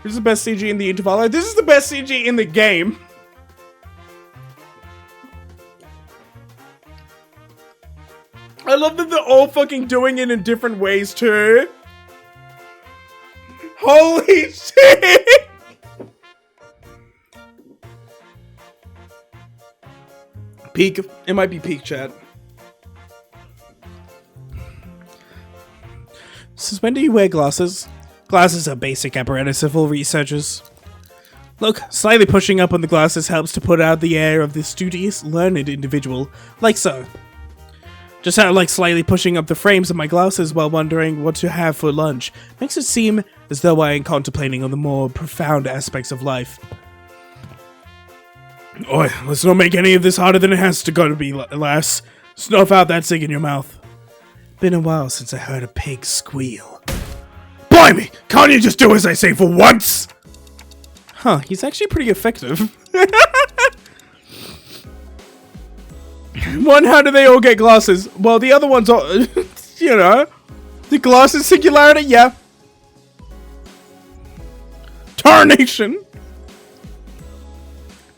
This is the best CG in the Intervallo. This is the best CG in the game. I love that they're all fucking doing it in different ways too. Holy shit! Peak. It might be peak, chat. Since when do you wear glasses? Glasses are basic apparatus of all researchers. Look, slightly pushing up on the glasses helps to put out the air of the studious, learned individual, like so. Just how like slightly pushing up the frames of my glasses while wondering what to have for lunch makes it seem as though I am contemplating on the more profound aspects of life. Oi, let's not make any of this harder than it has to go to be, lass. Snuff out that cig in your mouth. Been a while since I heard a pig squeal. Blimey! Can't you just do as I say for once? Huh, he's actually pretty effective. One, how do they all get glasses? Well, the other one's all, you know, the glasses singularity, yeah. Tarnation!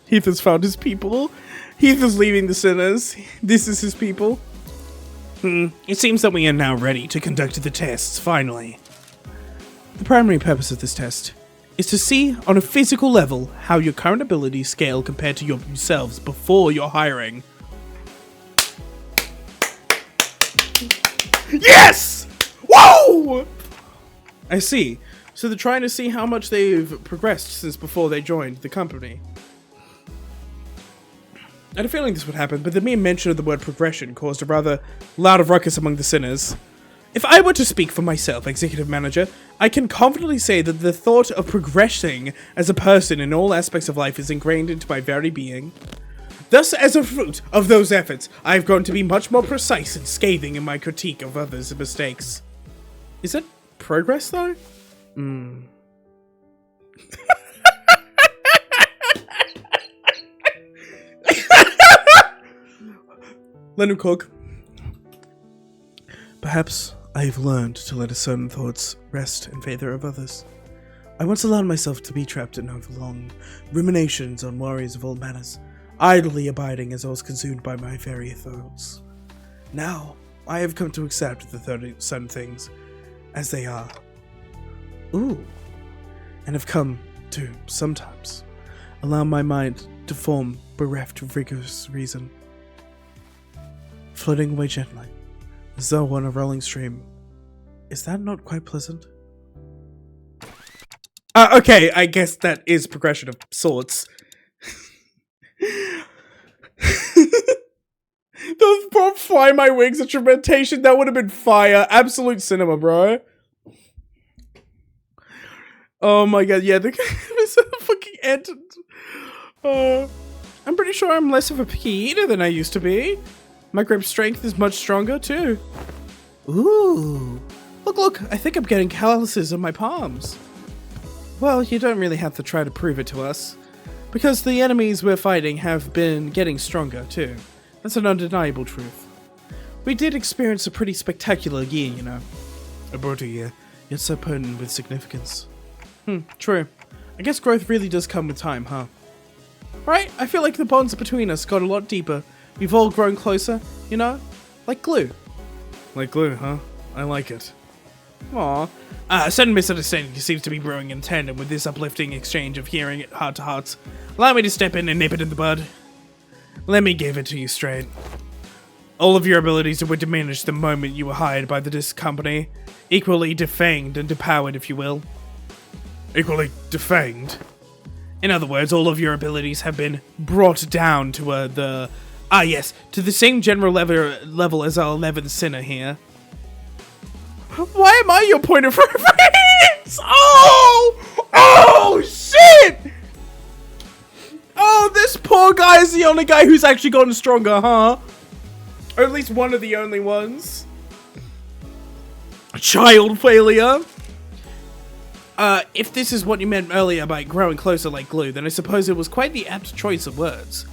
Heath has found his people. Heath is leaving the sinners. This is his people. It seems that we are now ready to conduct the tests, finally. The primary purpose of this test is to see, on a physical level, how your current abilities scale compared to yourselves before your hiring. Yes! Whoa! I see. So they're trying to see how much they've progressed since before they joined the company. I had a feeling this would happen, but the mere mention of the word progression caused a rather loud ruckus among the sinners. If I were to speak for myself, Executive Manager, I can confidently say that the thought of progressing as a person in all aspects of life is ingrained into my very being. Thus, as a fruit of those efforts, I have grown to be much more precise and scathing in my critique of others' mistakes. Is that progress, though? Let him cook. Perhaps I have learned to let certain thoughts rest in favor of others. I once allowed myself to be trapped in overlong ruminations on worries of all manners, idly abiding as I was consumed by my very thoughts. Now, I have come to accept the certain things as they are. And have come to, sometimes, allow my mind to form bereft of rigorous reason. Floating away gently, as though on a rolling stream. Is that not quite pleasant? Okay, I guess that is progression of sorts. Those poor fly my wings instrumentation, that would have been fire. Absolute cinema, bro. Oh my god, yeah, the fucking end. I'm pretty sure I'm less of a picky eater than I used to be. My grip strength is much stronger, too. Ooh. Look, I think I'm getting calluses on my palms. Well, you don't really have to try to prove it to us. Because the enemies we're fighting have been getting stronger, too. That's an undeniable truth. We did experience a pretty spectacular year, you know. A brutal year, yet so potent with significance. True. I guess growth really does come with time, huh? Right? I feel like the bonds between us got a lot deeper. We've all grown closer, you know? Like glue. Like glue, huh? I like it. Aw. A sudden misunderstanding seems to be brewing in tandem with this uplifting exchange of hearing heart to hearts. Allow me to step in and nip it in the bud. Let me give it to you straight. All of your abilities were diminished the moment you were hired by this company. Equally defanged and depowered, if you will. Equally defanged? In other words, all of your abilities have been brought down to to the same general level as our 11th sinner here. Why am I your point of reference? Oh, shit! Oh, this poor guy is the only guy who's actually gotten stronger, huh? Or at least one of the only ones. Child failure. If this is what you meant earlier by growing closer like glue, then I suppose it was quite the apt choice of words.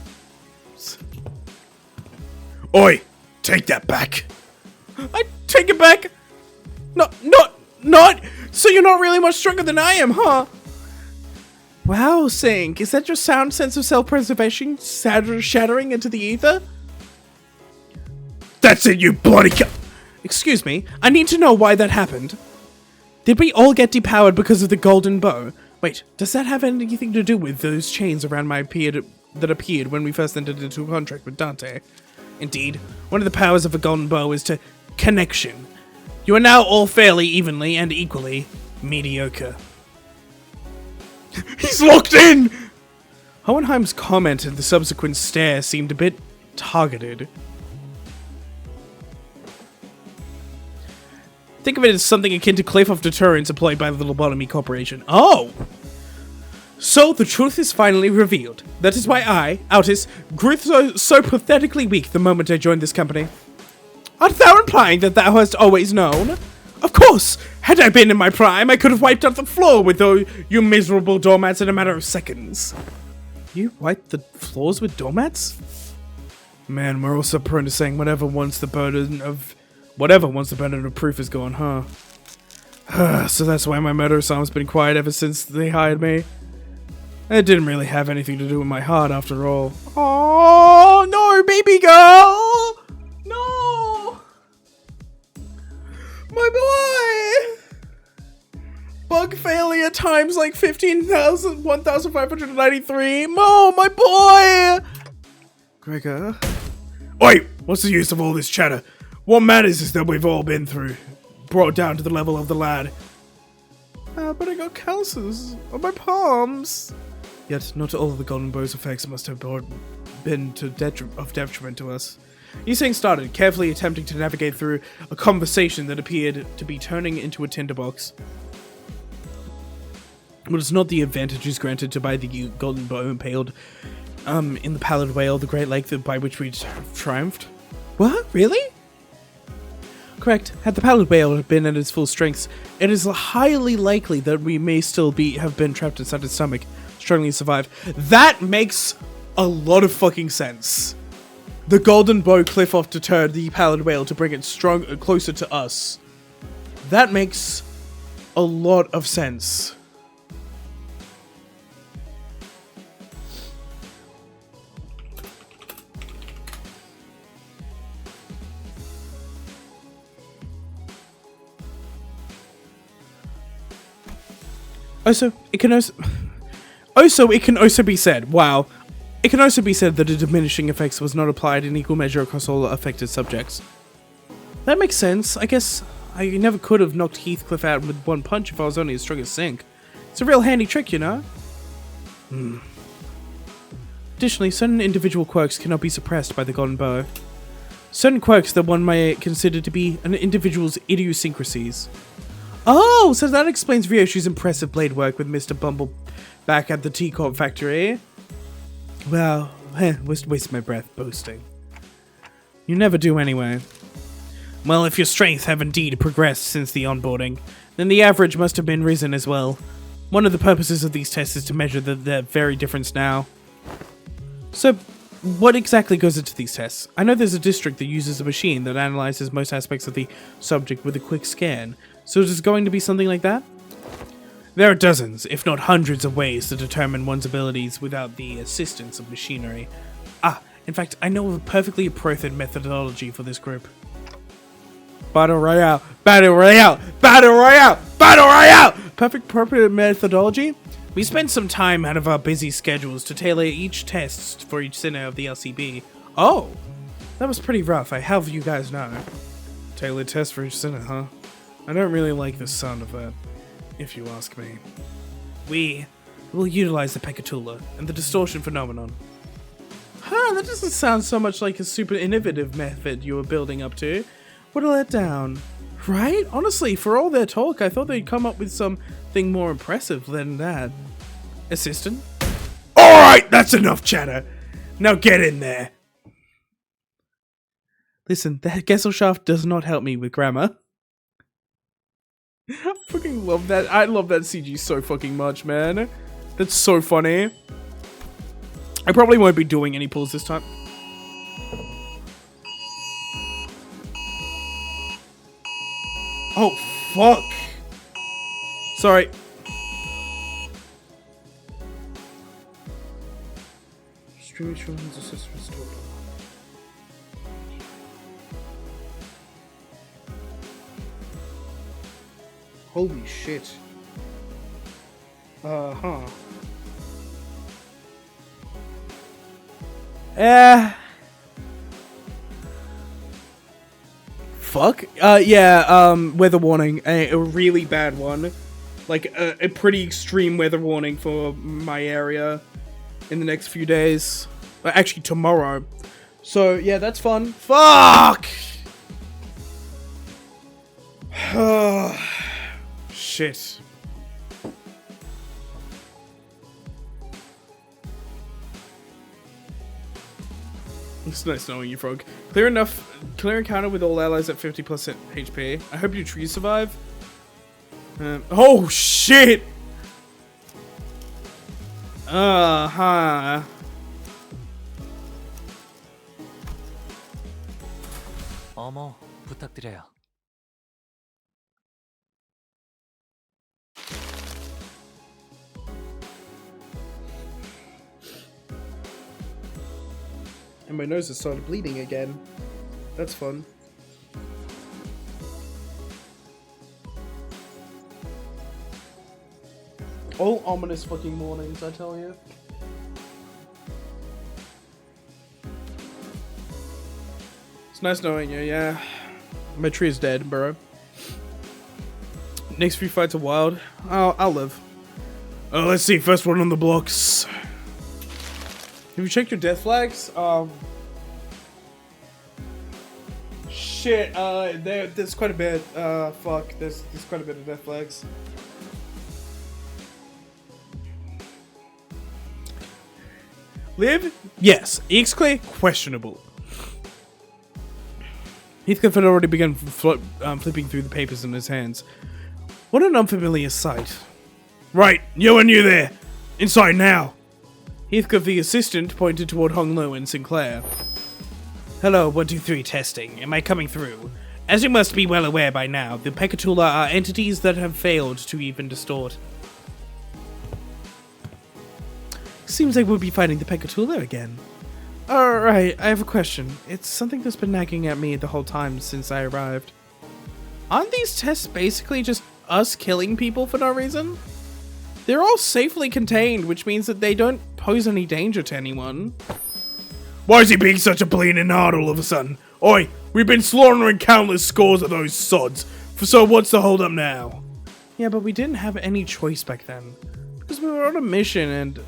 Oi! Take that back! I take it back? Not! So you're not really much stronger than I am, huh? Wow, Sink, is that your sound sense of self-preservation shattering into the ether? That's it, you bloody Excuse me, I need to know why that happened. Did we all get depowered because of the golden bow? Wait, does that have anything to do with those chains around my that appeared when we first entered into a contract with Dante? Indeed, one of the powers of a golden bow is to connection. You are now all fairly evenly and equally mediocre. He's locked in! Hohenheim's comment and the subsequent stare seemed a bit targeted. Think of it as something akin to cliff of deterrence employed by the Lobotomy Corporation. Oh! So the truth is finally revealed. That is why I, Altus, grew so pathetically weak the moment I joined this company. Art thou implying that thou hast always known? Of course! Had I been in my prime, I could have wiped out the floor with you miserable doormats in a matter of seconds. You wiped the floors with doormats? Man, we're also prone to saying whatever once the burden of proof is gone, huh? So that's why my murder song's been quiet ever since they hired me. It didn't really have anything to do with my heart after all. Oh no, baby girl! No! My boy! Bug failure times like 15,593. Oh, my boy! Gregor? Oi! What's the use of all this chatter? What matters is that we've all been through. Brought down to the level of the lad. But I got calluses on my palms. Yet, not all of the Golden Bow's effects must have been of detriment to us. Yuseng started, carefully attempting to navigate through a conversation that appeared to be turning into a tinderbox. But it's not the advantages granted to by the Golden Bow impaled in the pallid whale, the great lake by which we triumphed. What? Really? Correct. Had the pallid whale been at its full strength, it is highly likely that we may still have been trapped inside its stomach, struggling to survive. That makes a lot of fucking sense. The golden bow cliff off deterred the pallid whale to bring it closer to us. That makes a lot of sense. It can also be said, wow. It can also be said that a diminishing effects was not applied in equal measure across all affected subjects. That makes sense. I guess I never could have knocked Heathcliff out with one punch if I was only as strong as Sink. It's a real handy trick, you know? Additionally, certain individual quirks cannot be suppressed by the Golden Bow. Certain quirks that one may consider to be an individual's idiosyncrasies. Oh, so that explains Ryoshi's impressive blade work with Mr. Bumble back at the T-Corp factory. Well, waste my breath boasting. You never do anyway. Well, if your strength have indeed progressed since the onboarding, then the average must have been risen as well. One of the purposes of these tests is to measure the very difference now. So, what exactly goes into these tests? I know there's a district that uses a machine that analyzes most aspects of the subject with a quick scan. So is it going to be something like that? There are dozens, if not hundreds of ways to determine one's abilities without the assistance of machinery. In fact, I know of a perfectly appropriate methodology for this group. Battle Royale! Battle Royale! Battle Royale! Battle Royale! Perfect appropriate methodology? We spent some time out of our busy schedules to tailor each test for each center of the LCB. Oh, that was pretty rough, I have you guys know. Tailored test for each center, huh? I don't really like the sound of that, if you ask me. We will utilize the Pecatula and the distortion phenomenon. Huh, that doesn't sound so much like a super innovative method you were building up to. What a letdown. Right? Honestly, for all their talk, I thought they'd come up with something more impressive than that. Assistant? Alright, that's enough chatter. Now get in there. Listen, that Gesellschaft does not help me with grammar. I fucking love that. I love that CG so fucking much, man. That's so funny. I probably won't be doing any pulls this time. Oh, fuck. Sorry. Holy shit. Uh-huh. Fuck. Yeah, weather warning. A really bad one. Like, a pretty extreme weather warning for my area in the next few days. Actually, tomorrow. So, yeah, that's fun. Fuck! Shit. It's nice knowing you, Frog. Clear encounter with all allies at 50+ HP. I hope your trees survive. Oh, shit! Uh-huh. 어머, 부탁드려요. And my nose has started bleeding again. That's fun. All ominous fucking mornings, I tell you. It's nice knowing you, yeah. My tree is dead, bro. Next few fights are wild. I'll live. Let's see, first one on the blocks. Have you checked your death flags? Shit, there's quite a bit. Fuck, there's quite a bit of death flags. Live? Yes. X-Clear? Questionable. Heathcliff had already begun flipping through the papers in his hands. What an unfamiliar sight. Right, you and you there. Inside now. Heathcliff, the assistant, pointed toward Hong Lu and Sinclair. Hello, 123 testing. Am I coming through? As you must be well aware by now, the Pecatula are entities that have failed to even distort. Seems like we'll be fighting the Pecatula again. Alright, I have a question. It's something that's been nagging at me the whole time since I arrived. Aren't these tests basically just us killing people for no reason? They're all safely contained, which means that they don't pose any danger to anyone. Why is he being such a bleeding nard all of a sudden? Oi, we've been slaughtering countless scores of those sods, so what's the hold up now? Yeah, but we didn't have any choice back then. Because we were on a mission and... Do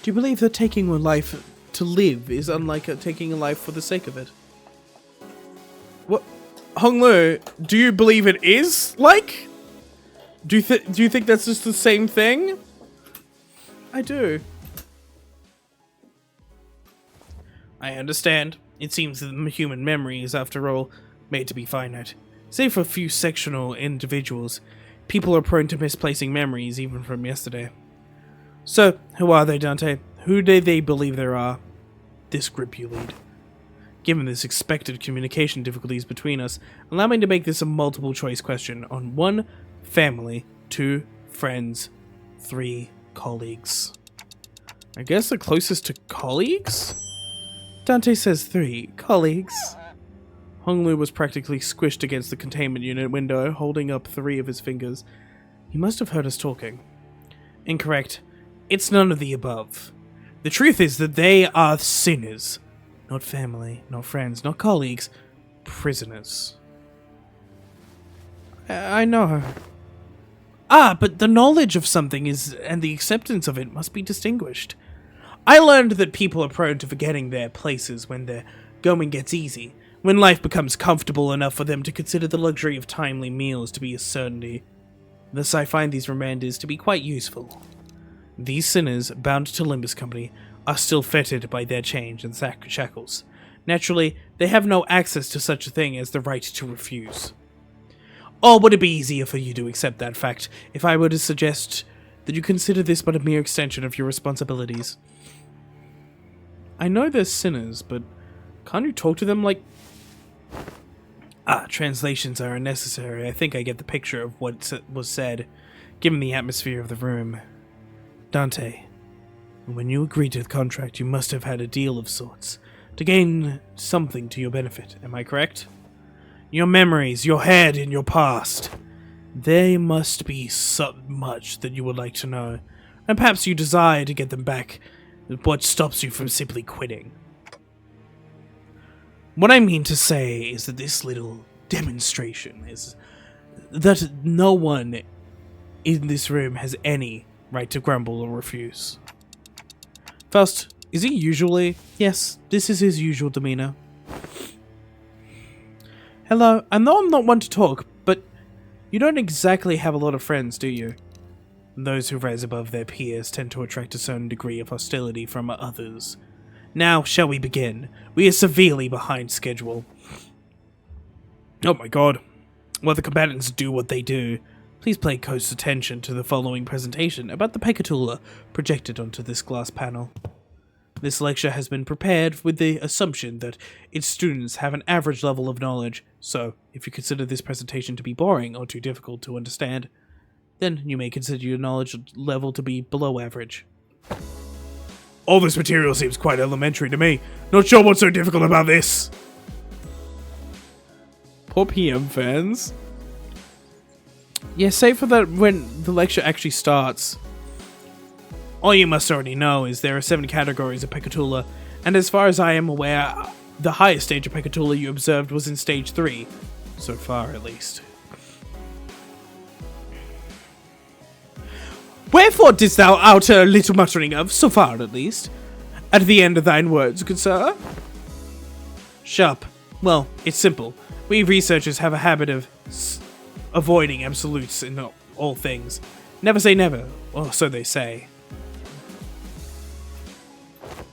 you believe that taking a life to live is unlike taking a life for the sake of it? What? Hong Lu, do you believe it is like? Do you think that's just the same thing? I do. I understand. It seems that the human memory is, after all, made to be finite. Save for a few sectional individuals, people are prone to misplacing memories even from yesterday. So, who are they, Dante? Who do they believe there are? This group you lead. Given this expected communication difficulties between us, allow me to make this a multiple choice question on 1, family, 2, friends, 3, colleagues. I guess the closest to colleagues? Dante says 3, colleagues. Honglu was practically squished against the containment unit window, holding up 3 of his fingers. He must have heard us talking. Incorrect. It's none of the above. The truth is that they are sinners. Not family, not friends, not colleagues. Prisoners. I know. But the knowledge of something and the acceptance of it must be distinguished. I learned that people are prone to forgetting their places when their going gets easy, when life becomes comfortable enough for them to consider the luxury of timely meals to be a certainty. Thus I find these reminders to be quite useful. These sinners, bound to Limbus Company, are still fettered by their chains and shackles. Naturally, they have no access to such a thing as the right to refuse. Or would it be easier for you to accept that fact if I were to suggest that you consider this but a mere extension of your responsibilities? I know they're sinners, but can't you talk to them like... translations are unnecessary. I think I get the picture of what was said, given the atmosphere of the room. Dante, when you agreed to the contract, you must have had a deal of sorts, to gain something to your benefit, am I correct? Your memories, your head, and your past. They must be so much that you would like to know, and perhaps you desire to get them back. What stops you from simply quitting? What I mean to say is that this little demonstration is that no one in this room has any right to grumble or refuse. Faust, is he usually? Yes, this is his usual demeanor. Hello, I know I'm not one to talk, but you don't exactly have a lot of friends, do you? Those who rise above their peers tend to attract a certain degree of hostility from others. Now, shall we begin? We are severely behind schedule. Oh my god. While the combatants do what they do, please pay close attention to the following presentation about the Pecatula projected onto this glass panel. This lecture has been prepared with the assumption that its students have an average level of knowledge, so if you consider this presentation to be boring or too difficult to understand, then you may consider your knowledge level to be below average. All this material seems quite elementary to me. Not sure what's so difficult about this. Poor PM fans. Yeah, save for that when the lecture actually starts. All you must already know is there are 7 categories of Pecatula, and as far as I am aware, the highest stage of Pecatula you observed was in stage 3. So far, at least. Wherefore didst thou utter a little muttering of, so far at least, at the end of thine words, good sir? Sharp. Well, it's simple. We researchers have a habit of avoiding absolutes in all things. Never say never, or so they say.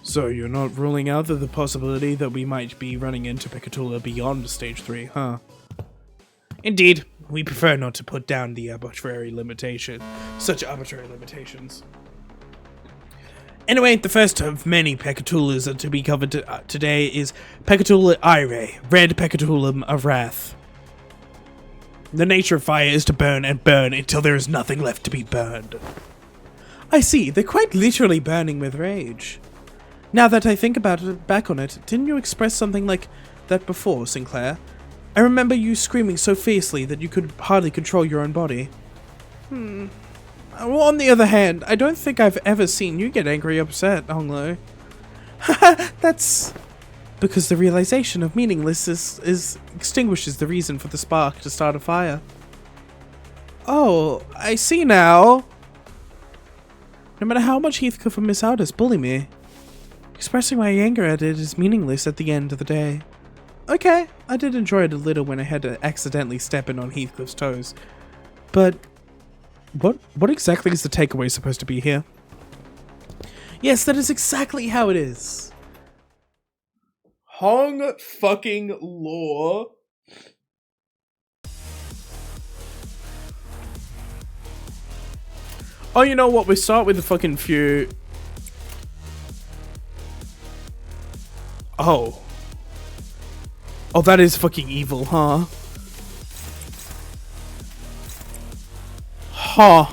So you're not ruling out the possibility that we might be running into Pecatula beyond stage 3, huh? Indeed. We prefer not to put down the such arbitrary limitations. Anyway, the first of many Pecatulas to be covered today is Pecatula Ire, Red Pecatulum of Wrath. The nature of fire is to burn and burn until there is nothing left to be burned. I see, they're quite literally burning with rage. Now that I think back on it, didn't you express something like that before, Sinclair? I remember you screaming so fiercely that you could hardly control your own body. Well, on the other hand, I don't think I've ever seen you get angry or upset, Honglo. That's because the realization of meaninglessness extinguishes the reason for the spark to start a fire. Oh, I see now. No matter how much Heathcliff and Miss Aldous bully me, expressing my anger at it is meaningless at the end of the day. Okay, I did enjoy it a little when I had to accidentally step in on Heathcliff's toes. But what exactly is the takeaway supposed to be here? Yes, that is exactly how it is. Hong fucking law. Oh, you know what? We start with the fucking few. Oh. Oh, that is fucking evil, huh? Huh.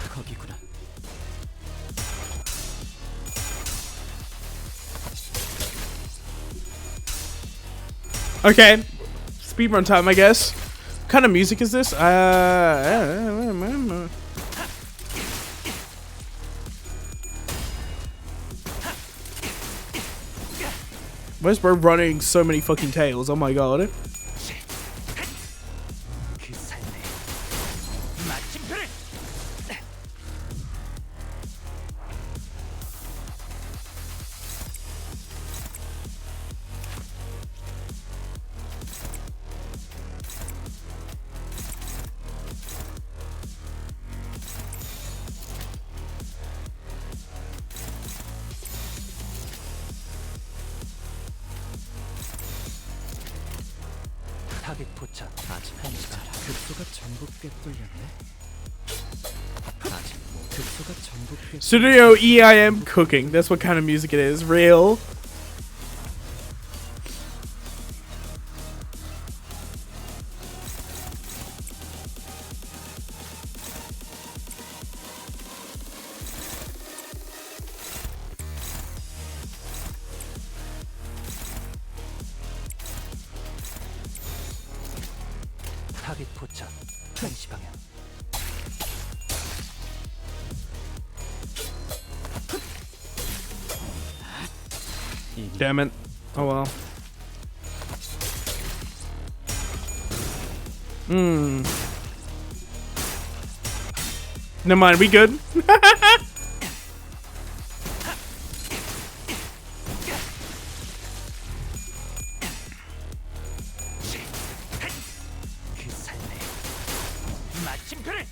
거기구나. Okay. Speedrun time, I guess. What kind of music is this? Where's bro running so many fucking tails? Oh my god. 타겟 포착. 아직 한 시간. 급소가 전복게 뚫렸네. 아직 뭐 급소가 전복게. Studio EIM cooking. That's what kind of music it is. Real. 타겟 포착. 1시 방향. Damn it. Oh well. Never mind, we good. 그 삶에 마침표를.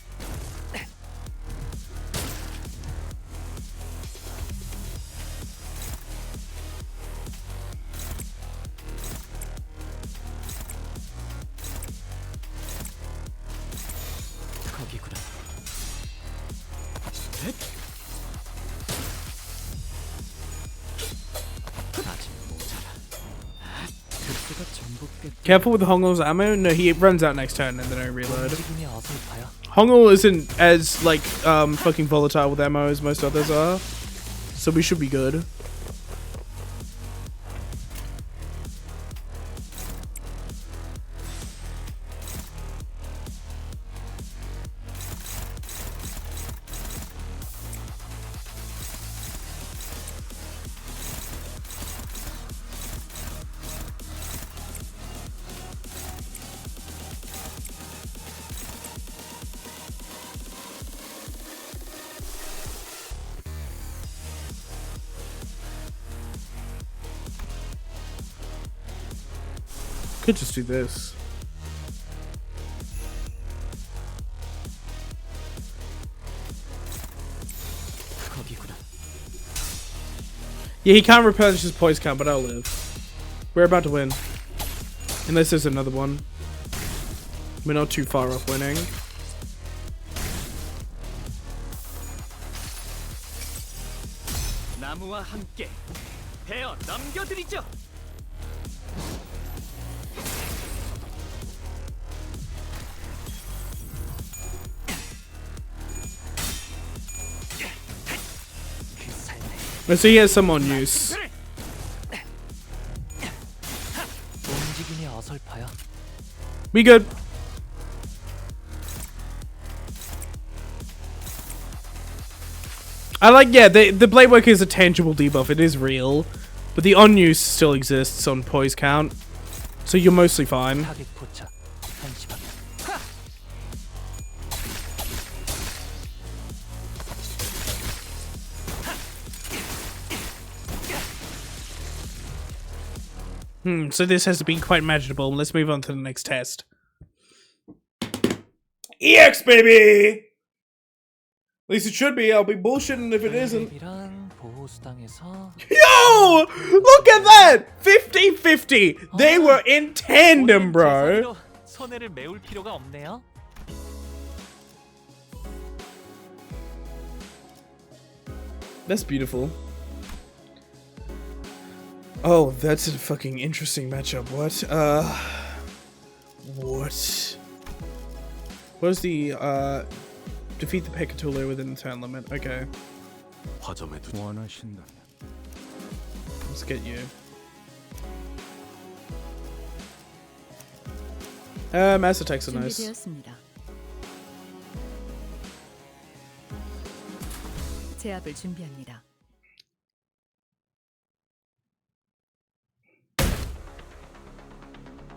거기구나. 아직 모자라. 급소가 전복게. Careful with Hongo's ammo. No, he runs out next turn and then I reload. 움직임이 어설퍼요. Hongo isn't as like fucking volatile with ammo as most others are, so we should be good. Could just do this. 거기구나. Yeah, he can't replenish his poise count, but I'll live. We're about to win. Unless there's another one. We're not too far off winning. 나무와 함께 베어 넘겨드리죠. 그 삶에 Let's see, he has some on use. 움직임이 어설퍼요. We good. I like, yeah, the blade work is a tangible debuff. It is real, but the on use still exists on poise count, so you're mostly fine. 타겟 포착. 1시 방향. So this has been quite manageable. Let's move on to the next test. EX, baby! At least it should be. I'll be bullshitting if it isn't. 이랑 보호수당에서 Yo! Look at that! 50-50! They were in tandem, bro. 손해를 메울 필요가 없네요. That's beautiful. Oh, that's a fucking interesting matchup. What? What? What's the, defeat the Pecatula within the turn limit. Okay. 원하신다면 Let's get you. Mass attacks are nice. 준비되었습니다. 제압을 준비합니다.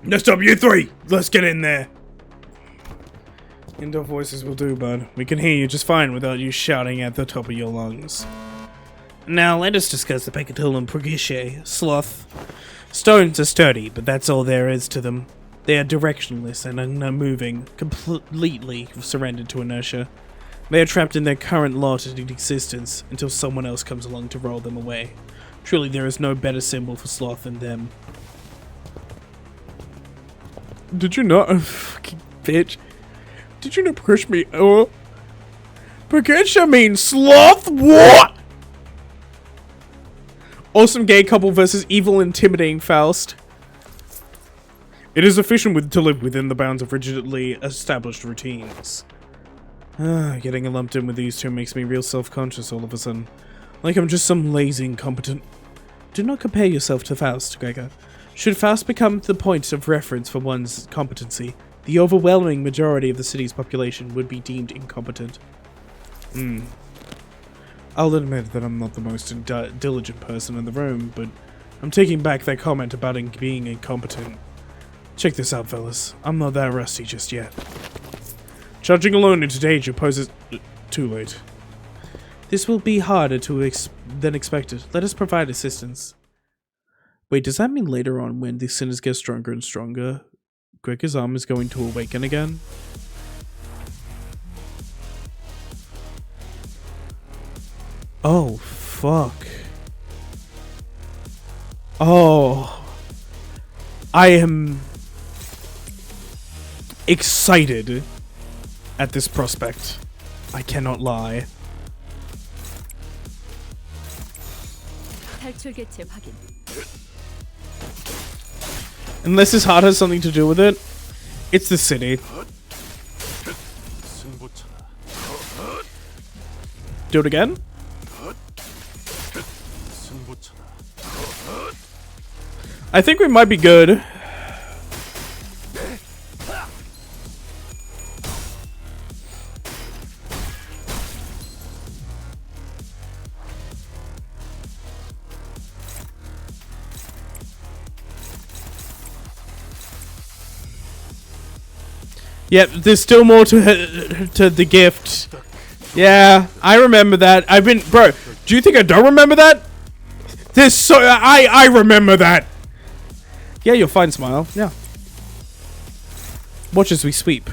Next up, you three! Let's get in there! Indoor voices will do, bud. We can hear you just fine without you shouting at the top of your lungs. Now, let us discuss the Pecatulum Progiche, Sloth. Stones are sturdy, but that's all there is to them. They are directionless and unmoving, completely surrendered to inertia. They are trapped in their current lot of existence until someone else comes along to roll them away. Truly, there is no better symbol for sloth than them. Did you not, fucking bitch? Did you not push me? Oh, Progiche means sloth. What? Awesome gay couple versus evil, intimidating Faust. It is efficient to live within the bounds of rigidly established routines. Getting lumped in with these two makes me real self-conscious all of a sudden. Like I'm just some lazy incompetent. Do not compare yourself to Faust, Gregor. Should Faust become the point of reference for one's competency, the overwhelming majority of the city's population would be deemed incompetent. I'll admit that I'm not the most diligent person in the room, but I'm taking back that comment about being incompetent. Check this out, fellas. I'm not that rusty just yet. Charging alone into danger poses... too late. This will be harder than expected. Let us provide assistance. Wait, does that mean later on when the sinners get stronger and stronger, Gregor's arm is going to awaken again? Oh, fuck. Oh. I am excited at this prospect. I cannot lie. 탈출 개체 확인. Unless this heart has something to do with it, it's the city. Do it again? I think we might be good. Yep, there's still more to the gift. Yeah, I remember that. Bro, do you think I don't remember that? I remember that. Yeah, you're fine, Smile. Yeah. Watch as we sweep.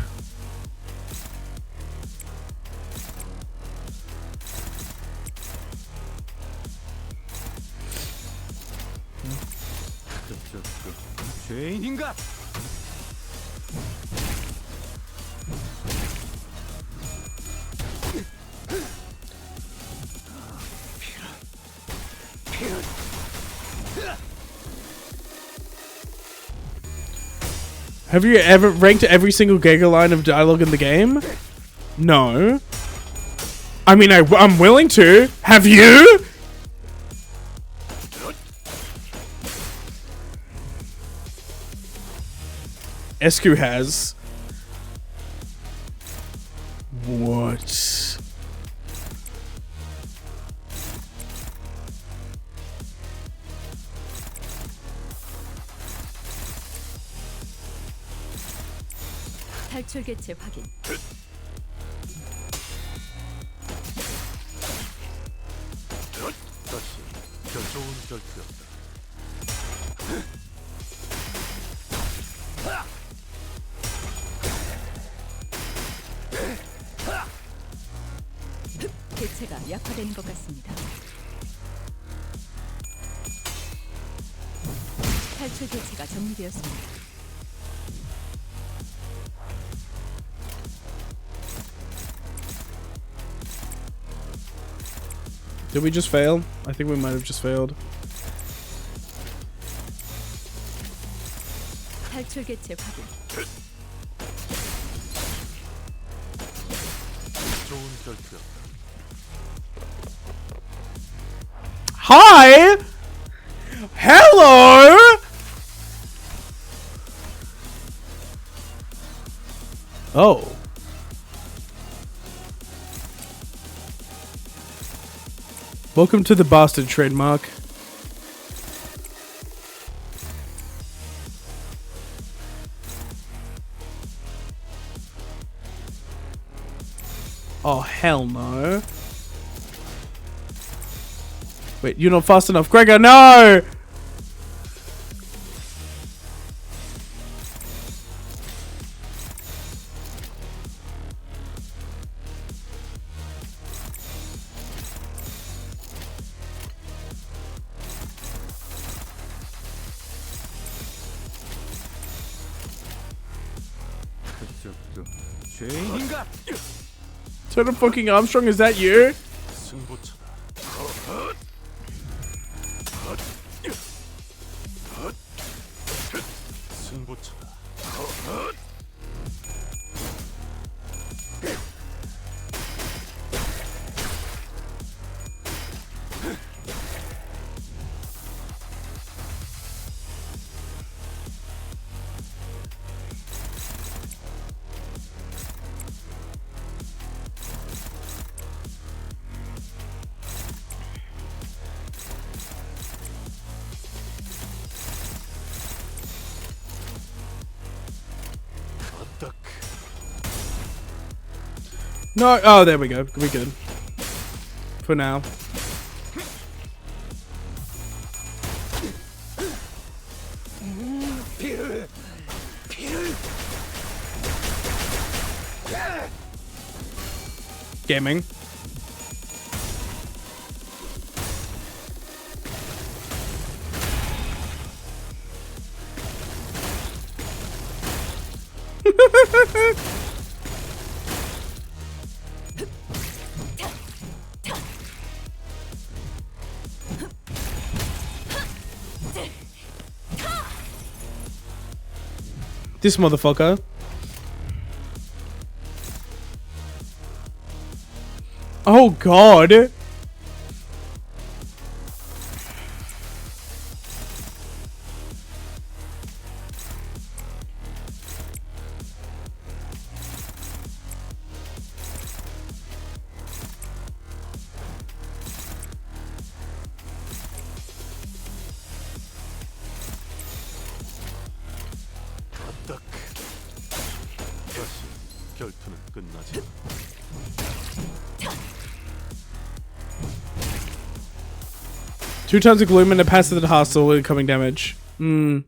죄인인가? Have you ever ranked every single Giga line of dialogue in the game? No. I mean, I'm willing to. Have you? Escu has. What? 탈출 개체 확인. 개체가 약화되는 것 같습니다. 탈출 개체가 정리되었습니다. Did we just fail? I think we might have just failed. 탈출 개체 확인. Hi! Hello! Oh. Welcome to the bastard trademark. Oh, hell no. Wait, you're not fast enough. Gregor, no! 그쪽도 죄인인가? Turner fucking Armstrong, is that you? 승부처다. 승부처다. No. Oh, there we go. We're good. For now. Gaming. This motherfucker. Oh god. 결투는 끝나지. Two tons of gloom and a pass to the hostile with incoming damage. Hmm.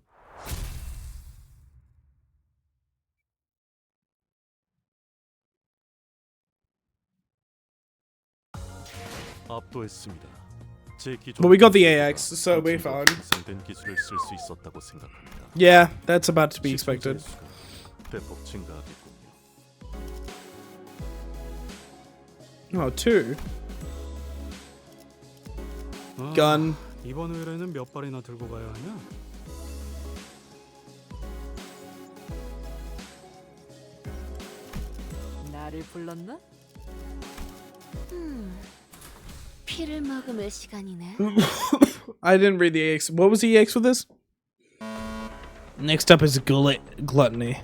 압도했습니다. 제 기존 But we got the AX, so we're fine. 생산된 기술을 쓸 수 있었다고 생각합니다. Yeah, that's about to be expected. 대폭 증가하겠군요. Oh, two. 아, Gun. 이번 의뢰는 몇 발이나 들고 가야 하냐? 나를 불렀나? 피를 머금을 시간이네. I didn't read the AX. What was the AX for this? Next up is gluttony.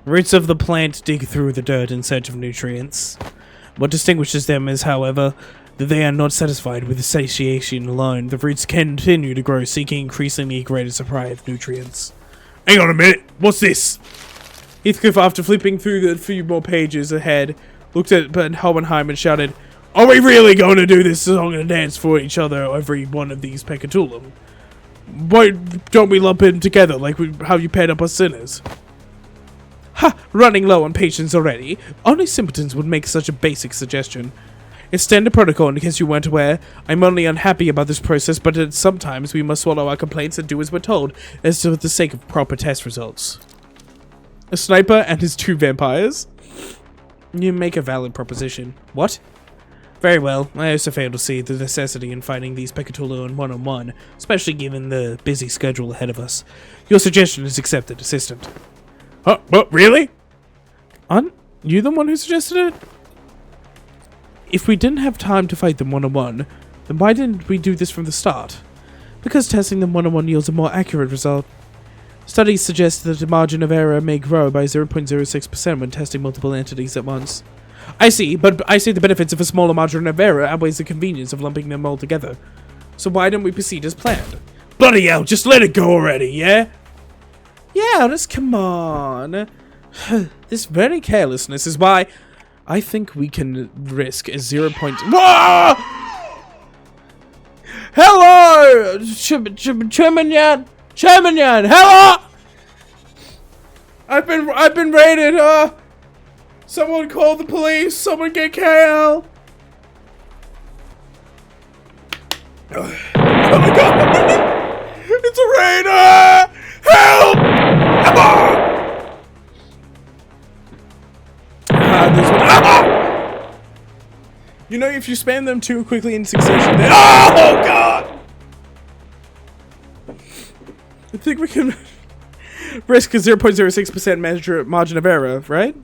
Roots of the plant dig through the dirt in search of nutrients. What distinguishes them is, however, that they are not satisfied with satiation alone. The roots continue to grow, seeking increasingly greater supply of nutrients. Hang on a minute, what's this? Heathcliff, after flipping through the few more pages ahead, looked at Hohenheim and shouted, "Are we really going to do this song and dance for each other, every one of these peccatulum? Why don't we lump in together like how you paired up us sinners?" Ha! Running low on patience already. Only simpletons would make such a basic suggestion. It's standard protocol, in case you weren't aware. I'm only unhappy about this process, but sometimes we must swallow our complaints and do as we're told, as for the sake of proper test results. A sniper and his two vampires? You make a valid proposition. What? Very well, I also fail to see the necessity in fighting these Peccatullo in one-on-one, especially given the busy schedule ahead of us. Your suggestion is accepted, Assistant. Huh? What? Really? Aren't you the one who suggested it? If we didn't have time to fight them one-on-one, then why didn't we do this from the start? Because testing them one-on-one yields a more accurate result. Studies suggest that the margin of error may grow by 0.06% when testing multiple entities at once. I see, but I see the benefits of a smaller margin of error outweighs the convenience of lumping them all together. So why don't we proceed as planned? Bloody hell, just let it go already, yeah? Yeah, just come on. This very carelessness is why I think we can risk a 0. Whoa! Hello! Chairman Yan! Chairman Yan! Hello! I've been raided, someone call the police, someone get KL! Oh my god! It's a raider! Help! There's one. You know, if you spam them too quickly in succession, then oh god! I think we can risk a 0.06% margin of error, right?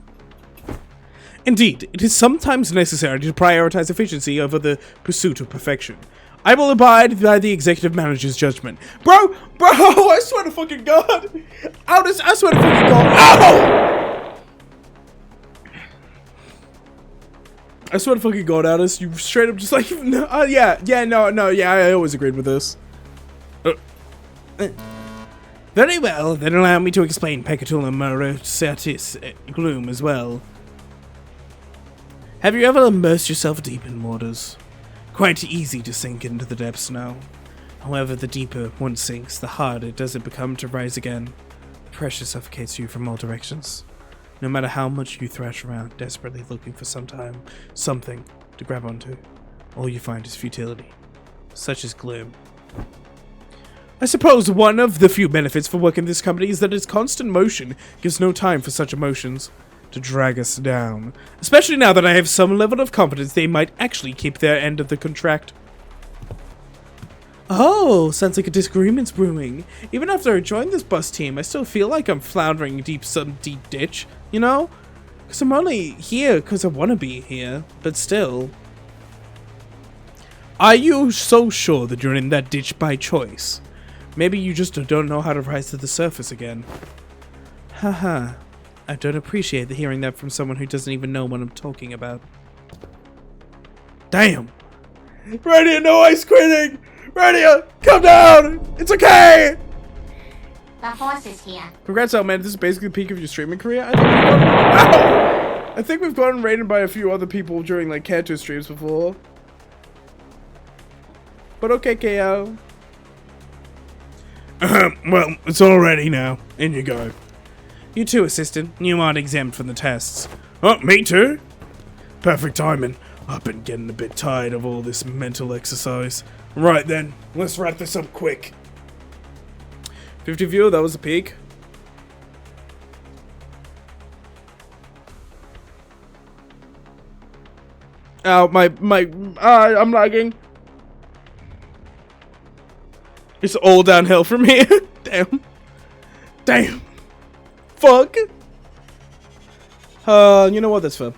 Indeed, it is sometimes necessary to prioritize efficiency over the pursuit of perfection. I will abide by the executive manager's judgment. Bro, I swear to fucking god! I swear to fucking god! Ow! I swear to fucking god, Aldous, you straight up just like, no, yeah, I always agreed with this. Very well, then allow me to explain Pecatula Morosatis gloom as well. Have you ever immersed yourself deep in waters? Quite easy to sink into the depths now. However, the deeper one sinks, the harder does it become to rise again. The pressure suffocates you from all directions. No matter how much you thrash around, desperately looking for something to grab onto, all you find is futility. Such is gloom. I suppose one of the few benefits for working in this company is that its constant motion gives no time for such emotions to drag us down. Especially now that I have some level of confidence they might actually keep their end of the contract. Oh, sounds like a disagreement's brewing. Even after I joined this bus team, I still feel like I'm floundering some deep ditch, you know? Because I'm only here because I want to be here, but still. Are you so sure that you're in that ditch by choice? Maybe you just don't know how to rise to the surface again. Haha. I don't appreciate hearing that from someone who doesn't even know what I'm talking about. Damn! Radio, no ice quitting! Radio, come down! It's okay! The horse is here. Congrats out, man. This is basically the peak of your streaming career. I think we've gotten raided by a few other people during like Kanto streams before. But okay, KO. Well, it's all ready now. In you go. You too, assistant. You aren't exempt from the tests. Oh, me too? Perfect timing. I've been getting a bit tired of all this mental exercise. Right then, let's wrap this up quick. 50 view, that was the peak. Ow, I'm lagging. It's all downhill from here. Damn. Damn. Fuck. You know what? That's fun.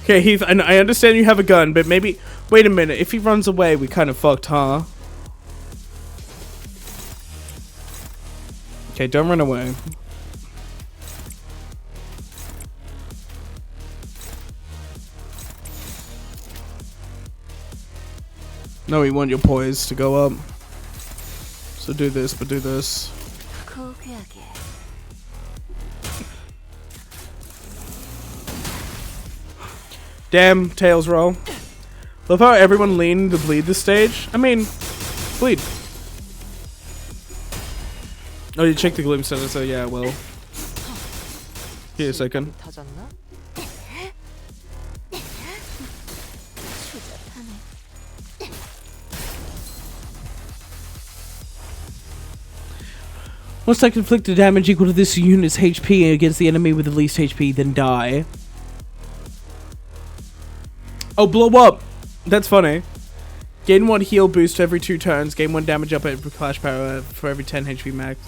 Okay, Heath, I understand you have a gun, but maybe... Wait a minute, if he runs away, we kind of fucked, huh? Okay, don't run away. No, we want your poise to go up. So do this, but do this. Damn, tails roll. Love how everyone leaned to bleed this stage. I mean, bleed. Oh, you checked the gloom center, so yeah, well. Here a second. Once I inflict the damage equal to this unit's HP against the enemy with the least HP, then die. Oh, blow up! That's funny. Gain 1 heal boost every 2 turns. Gain 1 damage up at clash power for every 10 HP max.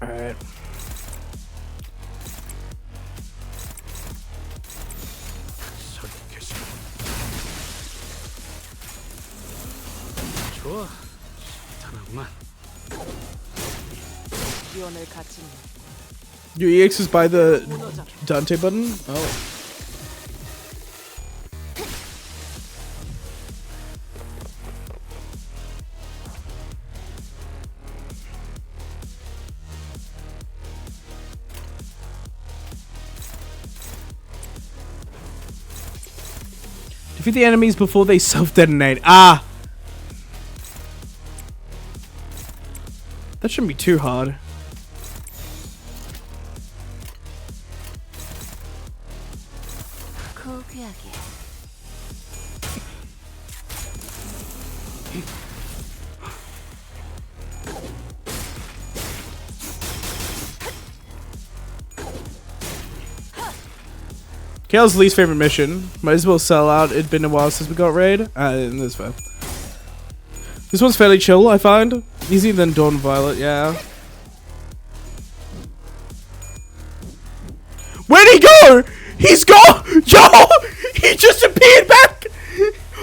Alright. 좋아. 탄하구만. 기원을 갖춘 Your EX is by the Dante button? Oh. Defeat the enemies before they self-detonate. Ah! That shouldn't be too hard. Kale's least favorite mission. Might as well sell out. It'd been a while since we got raid. That's fair. This one's fairly chill, I find. Easier than Dawn Violet, yeah. Where'd he go? He's gone! Yo! He just appeared back!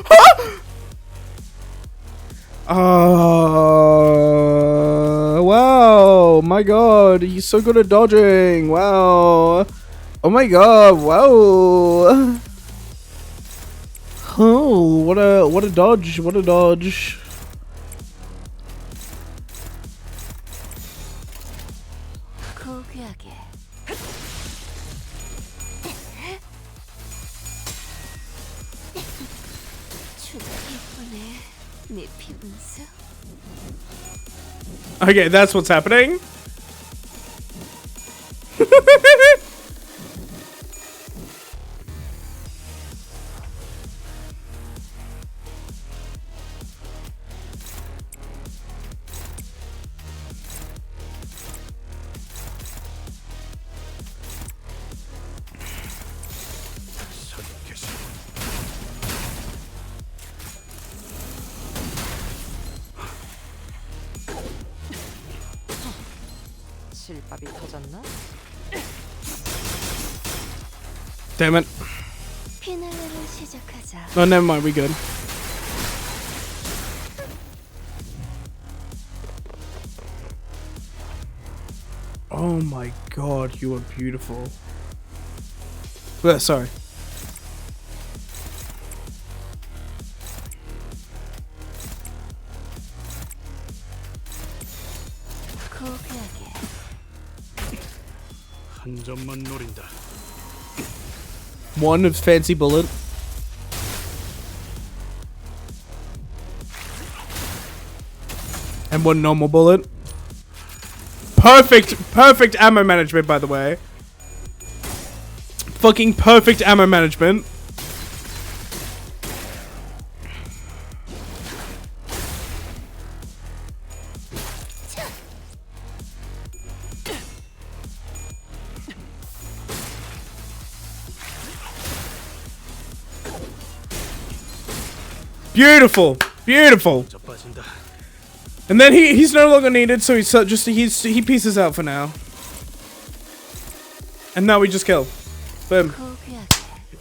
Huh? Wow. My god. He's so good at dodging. Wow. Oh my god. Wow. Oh, what a dodge. What a dodge. Okay, that's what's happening. 실밥이 터졌나? Damn it. 피날레를 시작하자. Oh, never mind. We good. Oh my god, you are beautiful. Sorry. 한 점만 노린다. One of fancy bullet. And one normal bullet. Perfect ammo management, by the way. Fucking perfect ammo management. Beautiful, beautiful. And then he's no longer needed, so he pieces out for now. And now we just kill. Boom.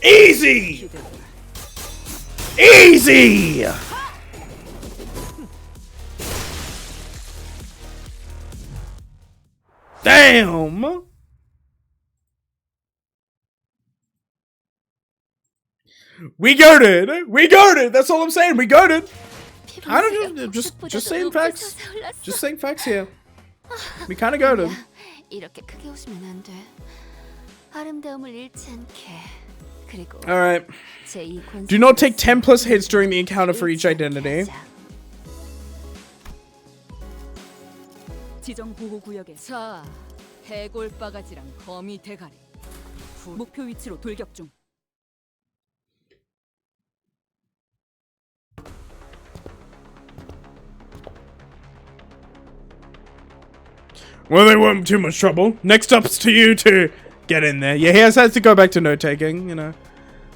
Easy! Easy! Damn! We goated! We goated! That's all I'm saying, we goated! I don't know, just saying facts. Just saying facts here. We kinda goated. 이렇게 크게 웃으면 안 돼. 아름다움을 잃지 않게. 그리고 Alright. Do not take 10 plus hits during the encounter for each identity. 지정 보호 구역에 자, 해골 바가지랑 거미 대가리. 목표 위치로 돌격 중. Well, they weren't too much trouble. Next up's to you to Get in there. Yeah, he has to go back to note taking, you know.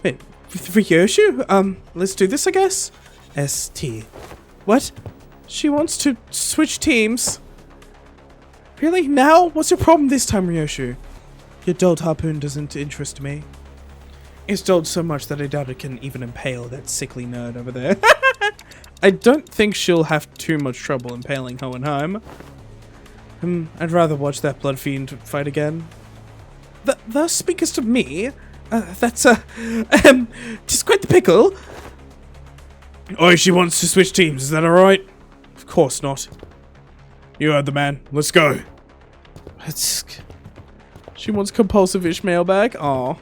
Wait, for Yoshu? Let's do this, I guess? ST. What? She wants to switch teams? Really? Now? What's your problem this time, Ryoshu? Your dulled harpoon doesn't interest me. It's dulled so much that I doubt it can even impale that sickly nerd over there. I don't think she'll have too much trouble impaling Hohenheim. I'd rather watch that blood fiend fight again. Thus speakest to me? That's, 'tis quite the pickle. Oh, she wants to switch teams, is that alright? Of course not. You heard the man. Let's go. She wants compulsive Ishmael back? Aw.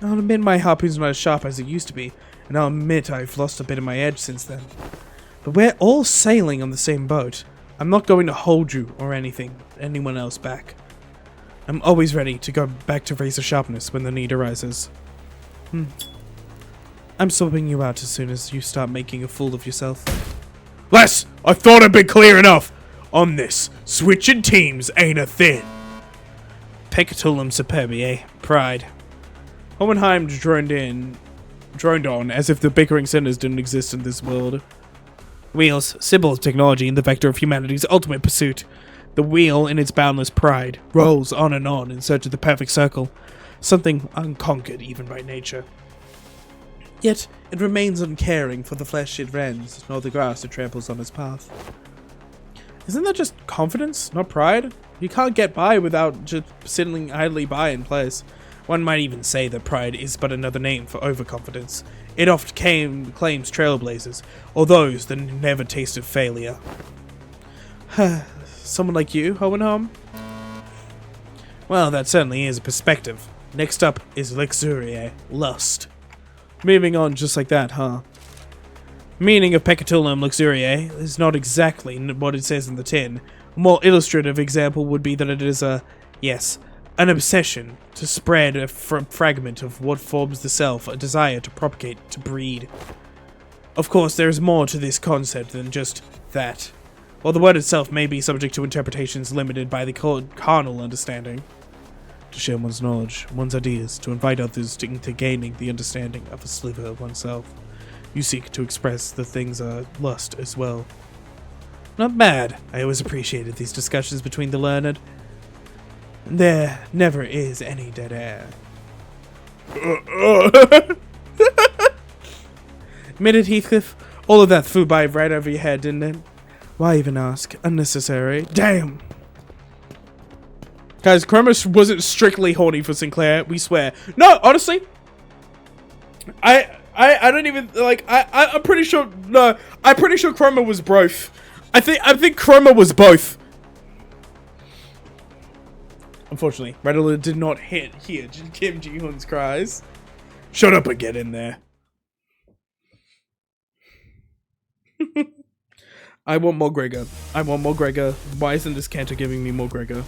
I'll admit my harpoon's not as sharp as it used to be, and I'll admit I've lost a bit of my edge since then. But we're all sailing on the same boat. I'm not going to hold you or anyone else back. I'm always ready to go back to razor sharpness when the need arises. I'm swapping you out as soon as you start making a fool of yourself. Les, I thought I'd been clear enough. On this, switching teams ain't a thing. Peccatulum superbiae, pride. Hohenheim droned on as if the bickering sinners didn't exist in this world. Wheels, symbol of technology and the vector of humanity's ultimate pursuit. The wheel, in its boundless pride, rolls on in search of the perfect circle, something unconquered even by nature. Yet, it remains uncaring for the flesh it rends, nor the grass it tramples on its path. Isn't that just confidence, not pride? You can't get by without just sitting idly by in place. One might even say that pride is but another name for overconfidence. It oft claims trailblazers, or those that never tasted failure. Someone like you, Hohenheim? Well, that certainly is a perspective. Next up is luxuriae, lust. Moving on just like that, huh? Meaning of Peccatulum luxuriae is not exactly what it says in the tin. A more illustrative example would be that it is an obsession to spread a fragment of what forms the self, a desire to propagate, to breed. Of course, there is more to this concept than just that. While the word itself may be subject to interpretations limited by the carnal understanding. To share one's knowledge, one's ideas, to invite others into gaining the understanding of a sliver of oneself. You seek to express the things lust as well. Not bad. I always appreciated these discussions between the learned. There never is any dead air. Admitted, Heathcliff? All of that flew by right over your head, didn't it? Why even ask? Unnecessary. Damn! Guys, Chroma wasn't strictly horny for Sinclair, we swear. No, honestly, I don't even, like, I'm pretty sure, no, I'm pretty sure Chroma was both. I think Chroma was both. Unfortunately, Rattler did not hear Kim Ji-hoon's cries. Shut up and get in there. I want more Gregor. I want more Gregor. Why isn't this Cantor giving me more Gregor?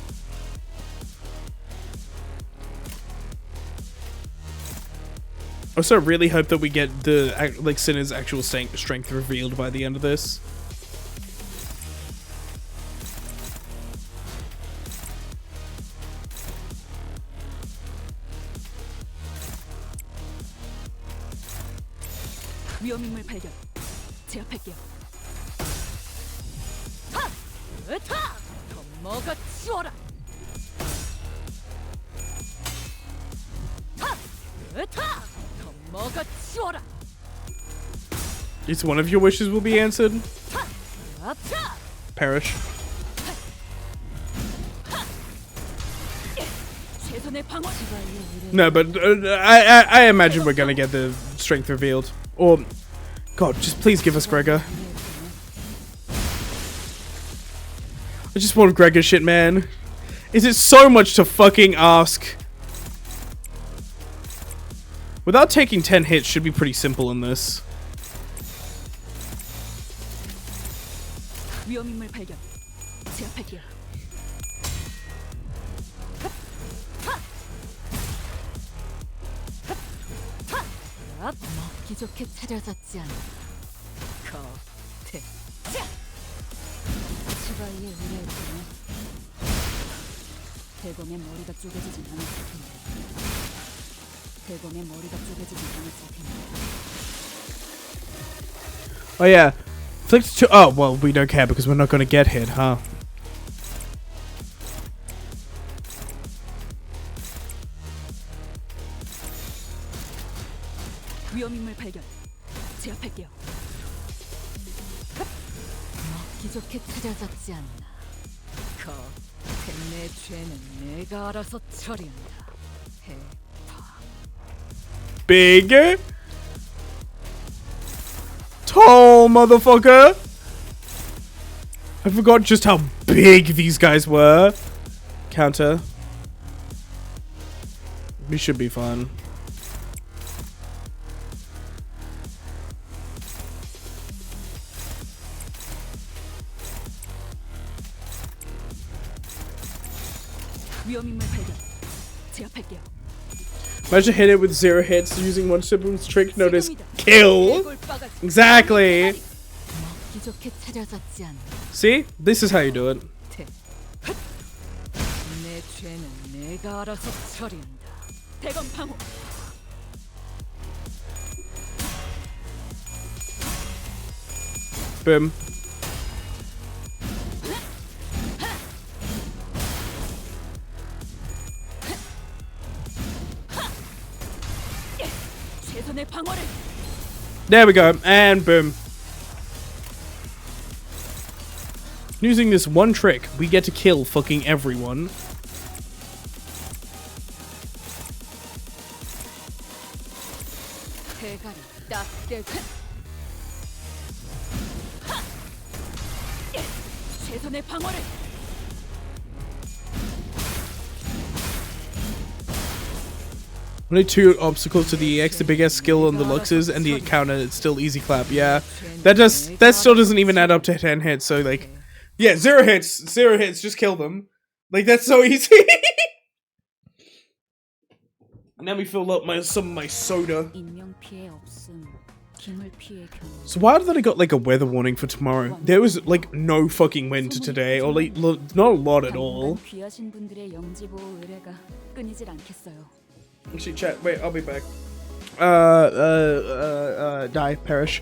I also really hope that we get the, like, Sinner's actual strength revealed by the end of this. 위험인물 발견. 제압할게요. 하! 으타! 더 먹어 치워라. 하! 으타! 더 먹어 치워라. Each one of your wishes will be answered. Perish. No, but I imagine we're gonna get the strength revealed. Or, God, just please give us Gregor. I just want Gregor shit, man. Is it so much to fucking ask? Without taking 10 hits should be pretty simple in this. 위험인물 발견. 제압할게요. 먹기 좋게 차려졌지 않아. 거태. 치바이의 의뢰였더니 대검의 머리가 쪼개지진 않았을 텐데. 대검의 머리가 쪼개지진 않았을 텐데. Oh yeah. Flick to. Oh well, we don't care because we're not gonna get hit, huh? 위험인물 발견. 제압할게요. 먹기 좋게 찾아졌지 않나. 내 죄는 내가 알아서 처리한다. 해파. Big, tall motherfucker. I forgot just how big these guys were. Counter. We should be fine. 위험인물 발견. 제압할게요. Imagine hitting it with 0 hits using one sibling trick known as kill. Exactly. 먹기 좋게 찾아졌지 않나. See? This is how you do it. 내 죄는 내가 알아서 처리한다. 대검 방어. Boom. 최선의 방어를. There we go. And boom. Using this one trick, we get to kill fucking everyone. 대가리 딱 대고. 최선의 방어를. Only 2 obstacles to the EX, the biggest skill on the Luxes, and the counter, it's still easy clap. Yeah, that still doesn't even add up to 10 hits, so like, yeah, 0 hits, just kill them. Like, that's so easy. Now we fill up some of my soda. So why did I got like a weather warning for tomorrow? There was like no fucking wind today, or like not a lot at all. Actually, chat. Wait, I'll be back. Die, perish.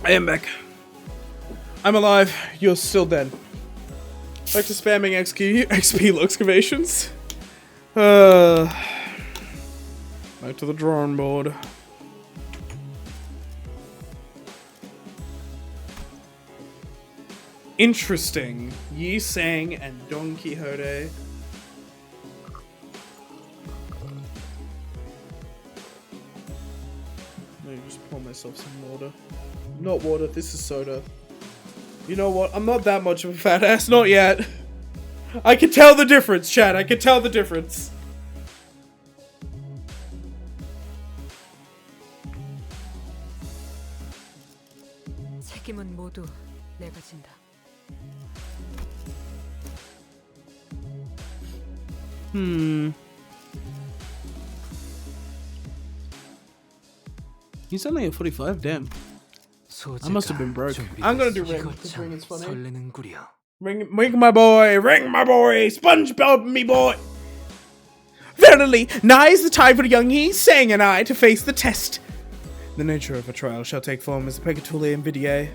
I am back. I'm alive. You're still dead. Back to spamming XP excavations. Back to the drawing board. Interesting. Yi Sang and Don Quixote. Let me just pour myself some water. Not water, this is soda. You know what? I'm not that much of a fat ass, not yet. I can tell the difference, Chad. I can tell the difference. 책임은 모두 내가 진다. He's only at 45, damn. 소재가 I must have been broke. I'm gonna do ring. 이거 This 참 ring is funny. 설레는구려. Ring my boy, SpongeBob me boy. Verily, nigh is the time for young he, Sang and I, to face the test. The nature of a trial shall take form as a Pegatuli and Vidier.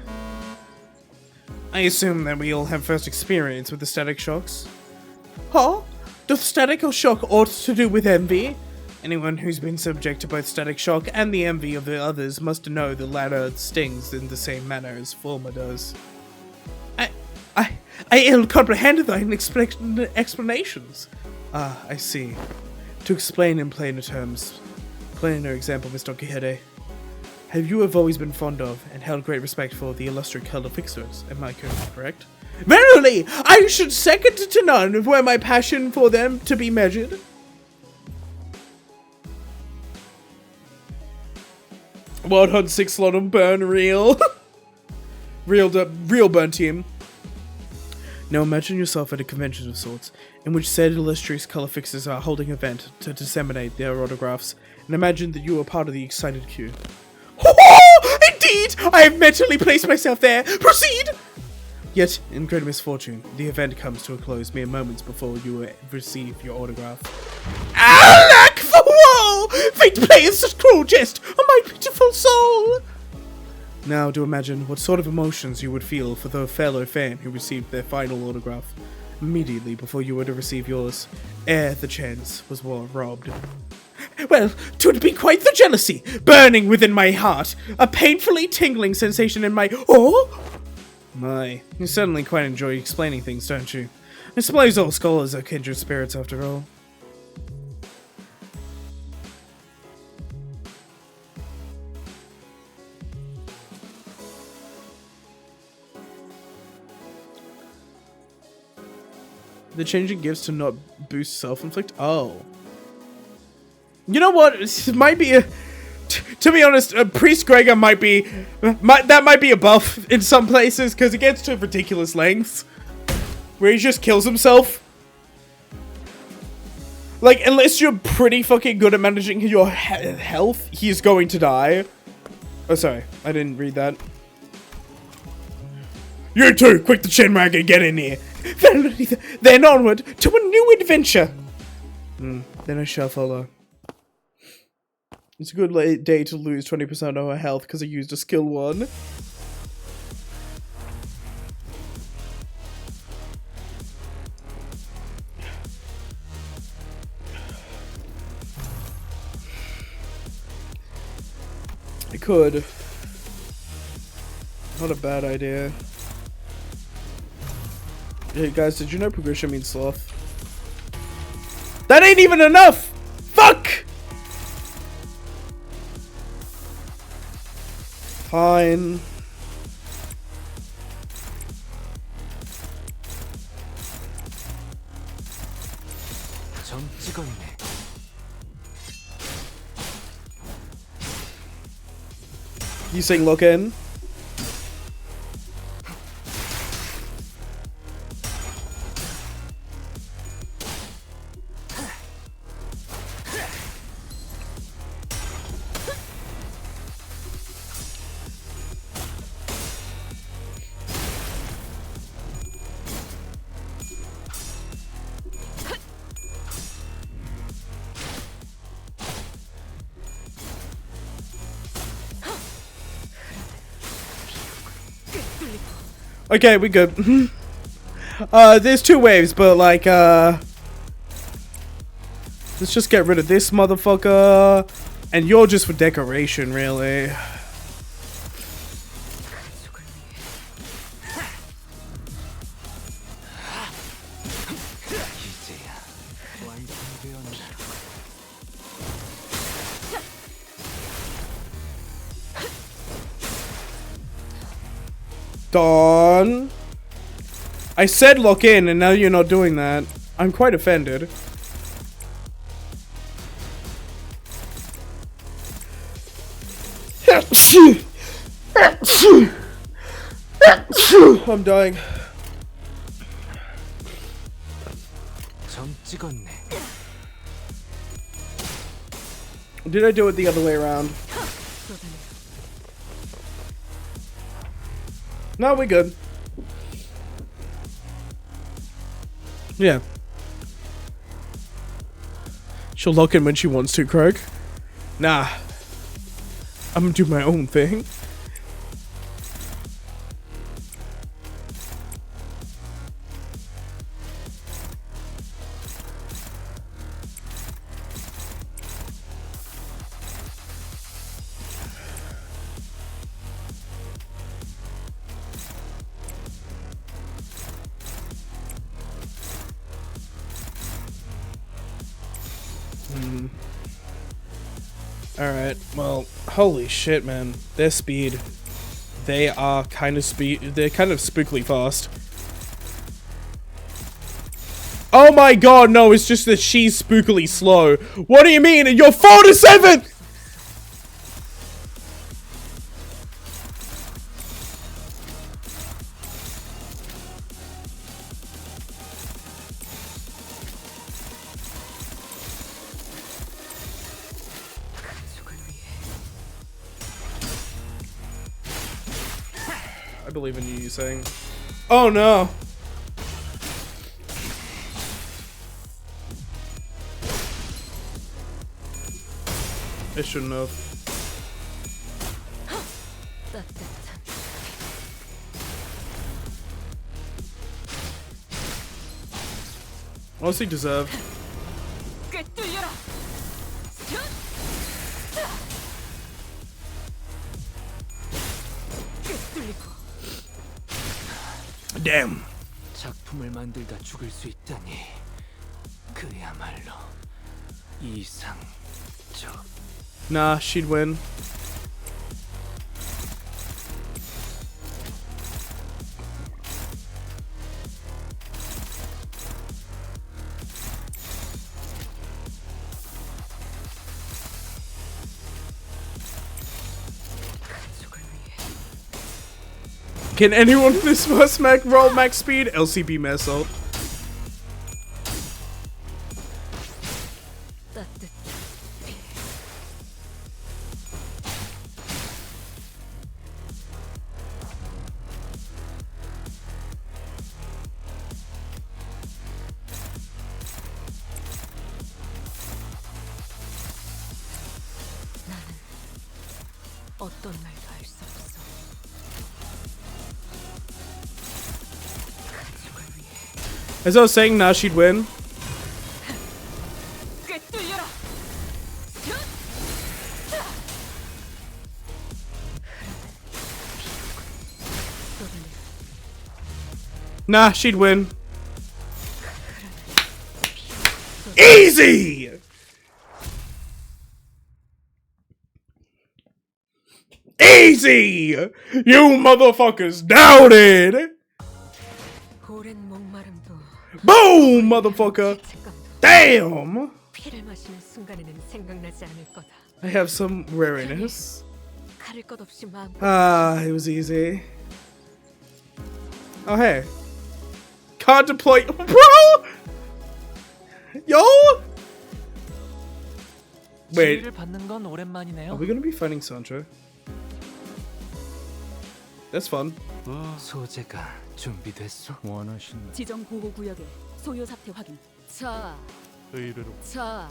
I assume that we all have first experience with the static shocks. Huh? Doth static or shock aught to do with envy? Anyone who's been subject to both static shock and the envy of the others must know the latter stings in the same manner as former does. I ill comprehend thine explanations. Ah, I see. To explain in plainer terms, plainer example, Mr. Quixote. Have you have always been fond of and held great respect for the illustrious color fixers? Am I correct? Verily, I should second to none were my passion for them to be measured. Wild Hunt 6 slot on burn real. real burn team. Now imagine yourself at a convention of sorts, in which said illustrious color fixers are holding an event to disseminate their autographs, and imagine that you are part of the excited queue. Oh, indeed! I have mentally placed myself there! Proceed! Yet, in great misfortune, the event comes to a close mere moments before you receive your autograph. Alack for woe! Fate plays such cruel jest on my pitiful soul! Now do imagine what sort of emotions you would feel for the fellow fan who received their final autograph immediately before you were to receive yours, ere the chance was robbed. Well, 'twould be quite the jealousy, burning within my heart, a painfully tingling sensation in my— Oh! My, you certainly quite enjoy explaining things, don't you? I suppose all scholars are kindred spirits after all. The changing gifts to not boost self-inflict? Oh. You know what? This might be a... To be honest, Priest Gregor might be... that might be a buff in some places, because it gets to ridiculous lengths. Where he just kills himself. Like, unless you're pretty fucking good at managing your health, he's going to die. Oh, sorry. I didn't read that. You two, quick the chinrag and get in here. Then onward to a new adventure. Then I shall follow. It's a good day to lose 20% of our health because I used a skill 1. I could. Not a bad idea. Hey guys, did you know progression means sloth? That ain't even enough! Fuck! Fine. 점 찍었네. You saying lock in? Okay, we good. There's 2 waves, but like, let's just get rid of this motherfucker. And you're just for decoration, really. Don. I said lock in, and now you're not doing that. I'm quite offended. I'm dying. 점 찍었네. Did I do it the other way around? No, we're good. Yeah. She'll lock in when she wants to, Craig. Nah. I'm gonna do my own thing. Alright, well, holy shit, man. Their speed. They are kind of they're kind of spookily fast. Oh my god, no, it's just that she's spookily slow. What do you mean? You're 4 to 7! I believe in you saying. Oh no! I shouldn't have. Honestly deserved. Damn. 작품을 만들다 죽을 수 있다니. 그야말로 이상적. Nah, she'd win. Can anyone in this first roll max speed? LCB mess up. 어떤 말도 알 수 없어. 가족을 위해. As I was saying, now she'd win. 꿰뚫려라. Nah, she'd win. Easy! Easy! You motherfuckers doubted! 오랜 목마름도 Boom, motherfucker! Damn! 피를 마시는 순간에는 생각나지 않을 거다. I have some wariness. 가릴 것 없이 마음. Ah, it was easy. Oh, hey. Can't deploy. Bro! Yo! Wait, 지휘를 받는 건 오랜만이네요. are we gonna be fighting Sancho? That's fun. 소재가 준비됐어. 원하신 지정 보호 구역에 소요 사태 확인. 자, 자,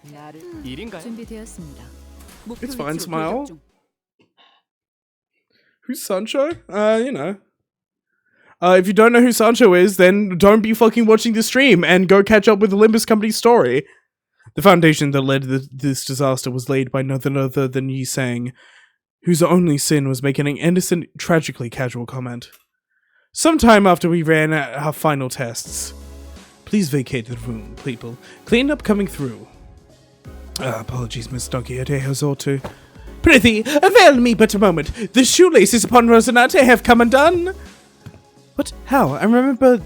나를 일인가요? 준비되었습니다. 목표 It's fine, 위치로 smile. 돌격 중. Who's Sancho? You know. If you don't know who Sancho is, then don't be fucking watching the stream and go catch up with the Limbus Company's story. The foundation that led to this disaster was laid by none other than Yi Sang, whose only sin was making an innocent, tragically casual comment. Sometime after we ran our final tests. Please vacate the room, people. Clean up coming through. Apologies, Miss Donkey Adeho's or two. Prithee, avail me but a moment. The shoelaces upon Rosinante have come undone. What? How? I remember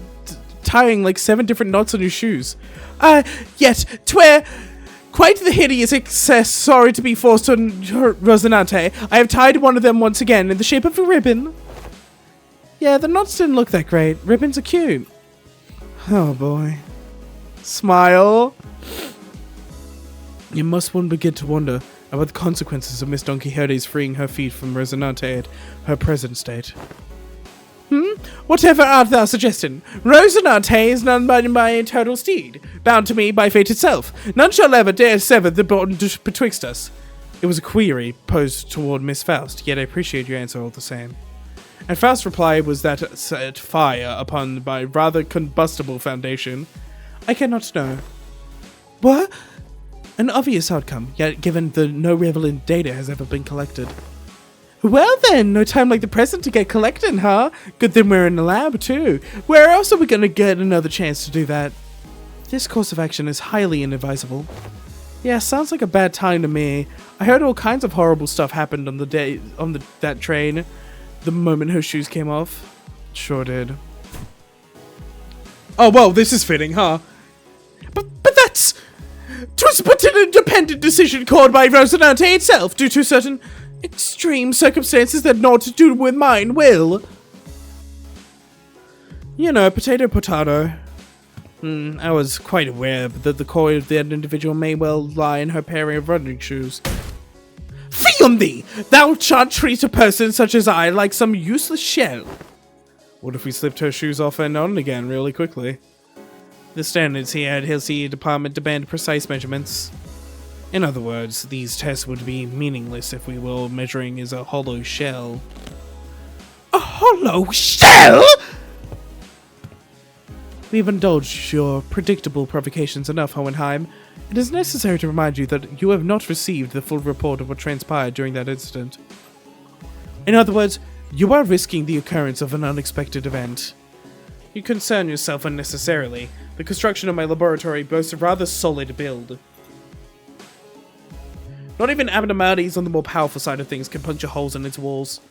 tying like 7 different knots on your shoes. Yet, 'twere quite the hideous excess. Sorry to be forced on Rosinante. I have tied one of them once again in the shape of a ribbon. Yeah, the knots didn't look that great. Ribbons are cute. Oh boy. Smile. You must one begin to wonder about the consequences of Miss Don Quixote's freeing her feet from Rosinante at her present state. Whatever art thou suggesting? Rosinante is none but my eternal steed, bound to me by fate itself. None shall ever dare sever the bond betwixt us. It was a query posed toward Miss Faust, yet I appreciate your answer all the same. And Faust's reply was that set fire upon my rather combustible foundation. I cannot know. What? An obvious outcome, yet given that no relevant data has ever been collected. Well then, no time like the present to get collecting, huh? Good thing we're in the lab too. Where else are we gonna get another chance to do that? This course of action is highly inadvisable. Yeah, sounds like a bad time to me. I heard all kinds of horrible stuff happened on that train the moment her shoes came off. Sure did. Oh well, this is fitting, huh? But that's... 'Twas but an independent decision called by Rosinante itself due to certain extreme circumstances that naught to do with mine will. You know, potato. I was quite aware that the core of that individual may well lie in her pair of running shoes. Fie on thee! Thou shalt treat a person such as I like some useless shell. What if we slipped her shoes off and on again really quickly? The standards here at Hillsea Department demand precise measurements. In other words, these tests would be meaningless if we were measuring as a hollow shell. A hollow shell?! We've indulged your predictable provocations enough, Hohenheim. It is necessary to remind you that you have not received the full report of what transpired during that incident. In other words, you are risking the occurrence of an unexpected event. You concern yourself unnecessarily. The construction of my laboratory boasts a rather solid build. Not even abnormalities on the more powerful side of things can puncture holes in its walls.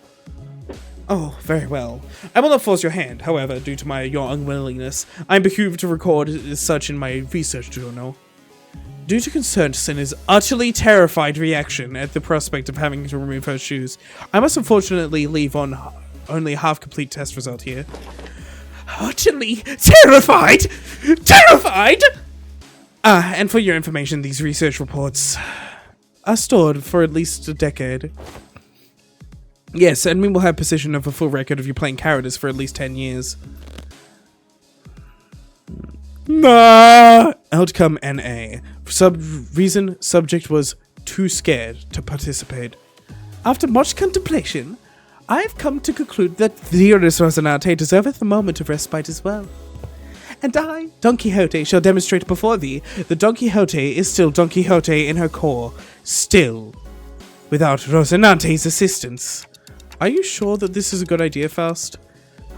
Oh, very well. I will not force your hand, however, due to your unwillingness. I am behooved to record as such in my research journal. Due to concern to Cinna's utterly terrified reaction at the prospect of having to remove her shoes, I must unfortunately leave on only a half-complete test result here. Utterly terrified? Terrified?! And for your information, these research reports are stored for at least a decade. Yes, and we will have possession of a full record of you playing characters for at least 10 years. Nah. Outcome NA. For some reason, subject was too scared to participate. After much contemplation, I have come to conclude that dearest Rosinante deserveth a moment of respite as well. And I, Don Quixote, shall demonstrate before thee that Don Quixote is still Don Quixote in her core. Still. Without Rosinante's assistance. Are you sure that this is a good idea, Faust?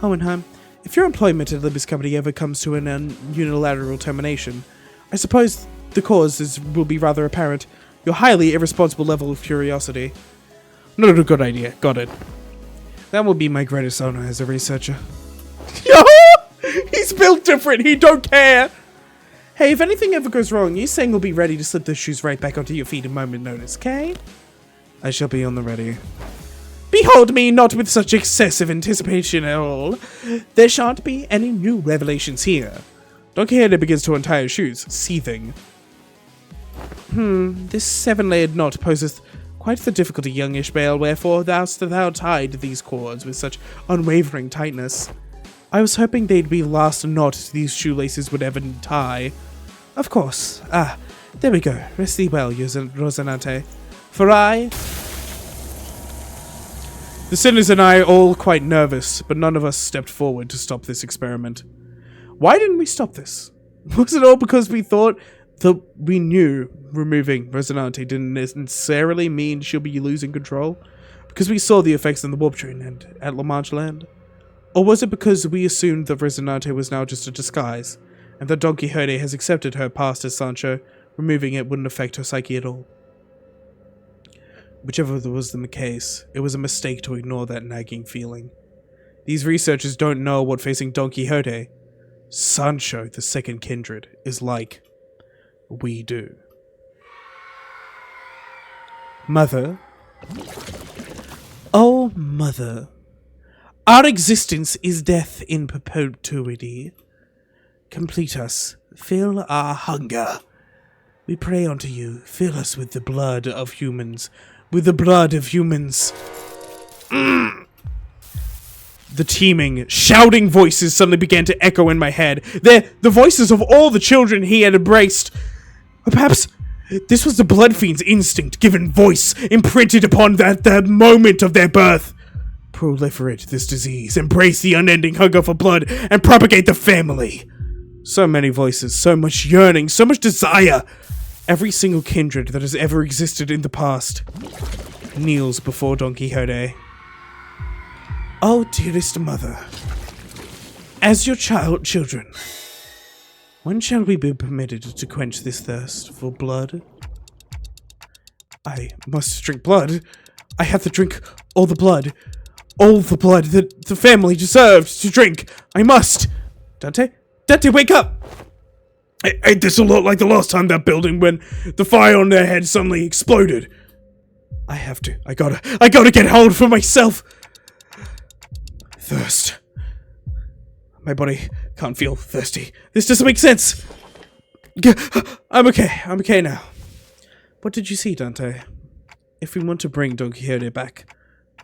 Hohenheim, if your employment at Limbus Company ever comes to an unilateral termination, I suppose the cause will be rather apparent. Your highly irresponsible level of curiosity. Not a good idea. Got it. That will be my greatest honor as a researcher. He's built different. He don't care. Hey, if anything ever goes wrong, you saying we'll be ready to slip those shoes right back onto your feet at a moment's notice, okay? I shall be on the ready. Behold me not with such excessive anticipation at all. There shan't be any new revelations here. Don Quixote begins to untie his shoes, seething. This 7-layered knot poseth quite the difficulty, young Ishmael, wherefore thou tied these cords with such unwavering tightness. I was hoping they'd be the last knot these shoelaces would ever tie. Of course. There we go. Rest thee well, Rosinante. For I... The sinners and I are all quite nervous, but none of us stepped forward to stop this experiment. Why didn't we stop this? Was it all because we thought that we knew removing Rosinante didn't necessarily mean she'll be losing control? Because we saw the effects in the warp train and at La Manche Land? Or was it because we assumed that Rosinante was now just a disguise, and that Don Quixote has accepted her past as Sancho, removing it wouldn't affect her psyche at all? Whichever was the case, it was a mistake to ignore that nagging feeling. These researchers don't know what facing Don Quixote, Sancho the Second Kindred, is like. We do. Mother. Oh, Mother. Our existence is death in perpetuity. Complete us. Fill our hunger. We pray unto you. Fill us with the blood of humans. With the blood of humans. The teeming, shouting voices suddenly began to echo in my head. They're the voices of all the children he had embraced. Or perhaps this was the blood fiend's instinct given voice, imprinted upon the moment of their birth. Proliferate this disease, embrace the unending hunger for blood, and propagate the family. So many voices, so much yearning, so much desire. Every single kindred that has ever existed in the past kneels before Don Quixote. Oh, dearest mother, as your children, when shall we be permitted to quench this thirst for blood? I must drink blood. I have to drink all the blood that the family deserves to drink. I must. Dante, wake up! Ain't this a lot like the last time that building when the fire on their head suddenly exploded? I gotta get hold for myself. Thirst. My body can't feel thirsty. This doesn't make sense. I'm okay now. What did you see, Dante? If we want to bring Don Quixote back,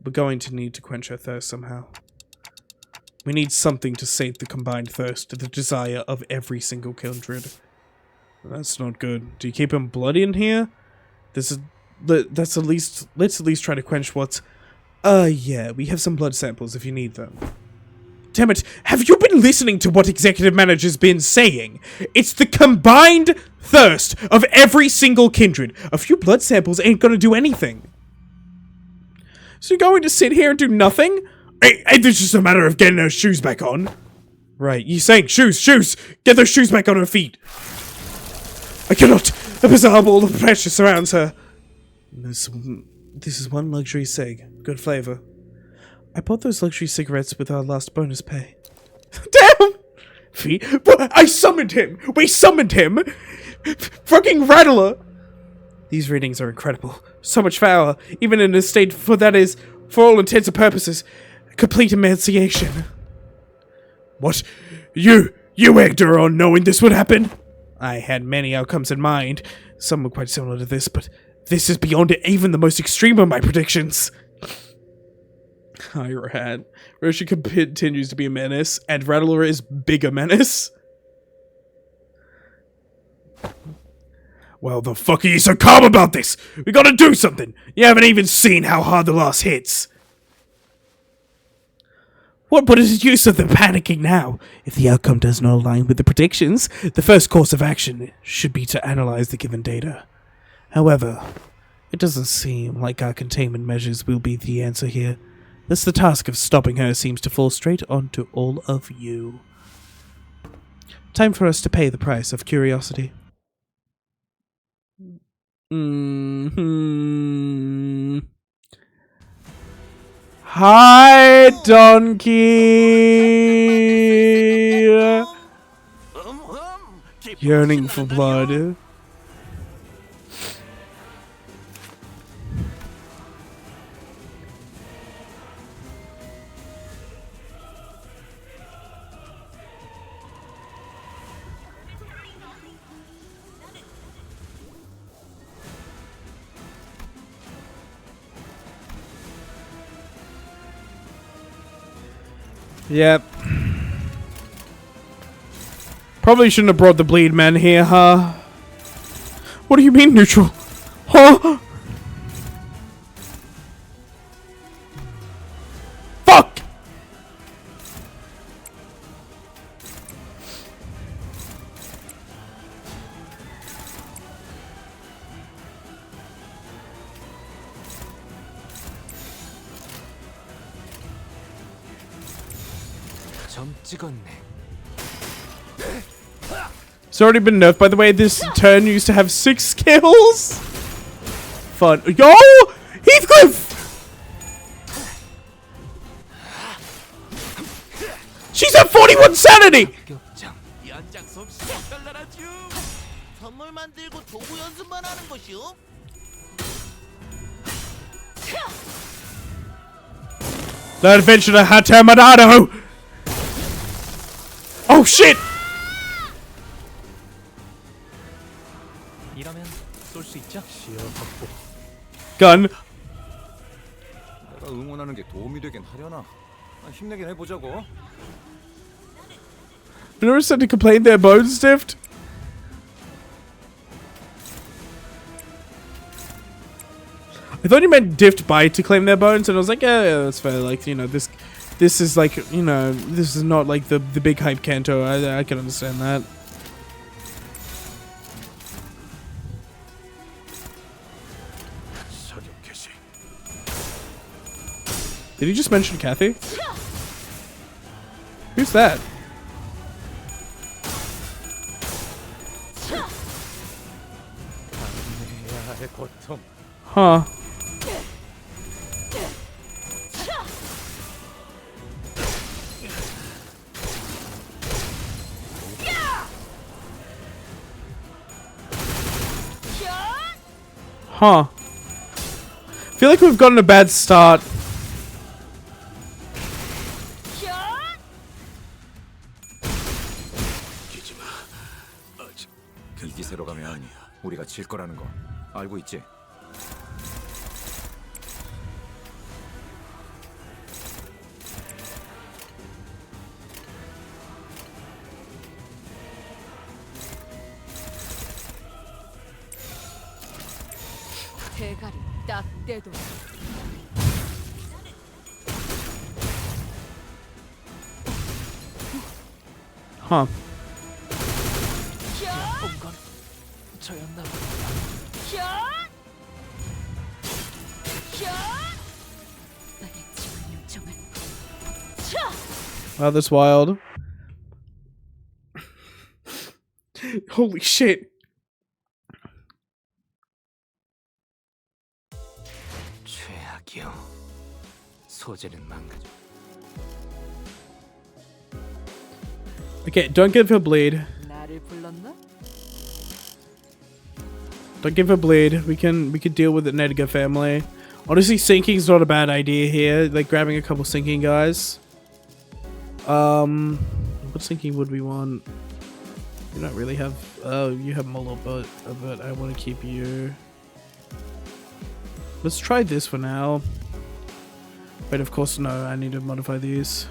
we're going to need to quench her thirst somehow. We need something to sate the combined thirst, the desire of every single kindred. That's not good. Do you keep him bloody in here? Let's at least try to quench what's... yeah, we have some blood samples if you need them. Damn it, have you been listening to what Executive Manager's been saying? It's the combined thirst of every single kindred. A few blood samples ain't gonna do anything. So you're going to sit here and do nothing? Ain't this just a matter of getting her shoes back on? Right, you saying shoes! Get those shoes back on her feet! I cannot! A bizarre ball of pressure surrounds her. This is one luxury cig. Good flavor. I bought those luxury cigarettes with our last bonus pay. Damn! Feet? I summoned him! We summoned him! Fucking Rattler! These readings are incredible. So much power, even in a state that is, for all intents and purposes, complete emaciation. What? You egged her on knowing this would happen? I had many outcomes in mind. Some were quite similar to this, but this is beyond even the most extreme of my predictions. Hi, Rat. Roshi continues to be a menace, and Rattler is bigger menace. Well, the fuck are you so calm about this? We gotta do something! You haven't even seen how hard the loss hits! What is the use of the panicking now? If the outcome does not align with the predictions, the first course of action should be to analyze the given data. However, it doesn't seem like our containment measures will be the answer here. Thus the task of stopping her seems to fall straight onto all of you. Time for us to pay the price of curiosity. Hi, Donkey! Yearning for blood. Yep. Probably shouldn't have brought the bleed men here, huh? What do you mean neutral? Huh? Fuck! 점 찍었네. It's already been nerfed, by the way. This turn used to have 6 kills. Fun. Yo! He Heathcliff! She's at 41 sanity! 격장. 연장 솜씨 별나라쥬. 선물 만들고 도구 연습만 하는 것이오? That adventurer had Terminado! Oh shit! 이러면 쏠 수 있죠? 시야 확보. Gun. 내가 응원하는 게 도움이 되긴 하려나. 힘내긴 해보자고. Never said to complain their bones stiffed. I thought you meant diffed by to claim their bones, and I was like, yeah, that's fair. Like, you know, this is like, you know, this is not like the big hype Kanto. I can understand that. 사격 개시. Did he just mention Kathy? Who's that? 감내야의 고통. Huh. Huh. I feel like we've gotten a bad start. 이 기세로 가면 우리가 질 거라는 거 알고 있지? 대가리 딱 떼도 Huh. 본건 저였나 보다. 나의 지원 요청은 Wow, that's wild. Holy shit. 최악이요. 소재는 망가져. Okay, don't give her bleed. 나를 불렀나? Don't give her bleed. We can deal with the Nedgar family. Honestly, sinking's not a bad idea here. Like grabbing a couple sinking guys. What sinking would we want? We don't really have. Oh, you have Molo, but I want to keep you. Let's try this for now. But of course, no. I need to modify these.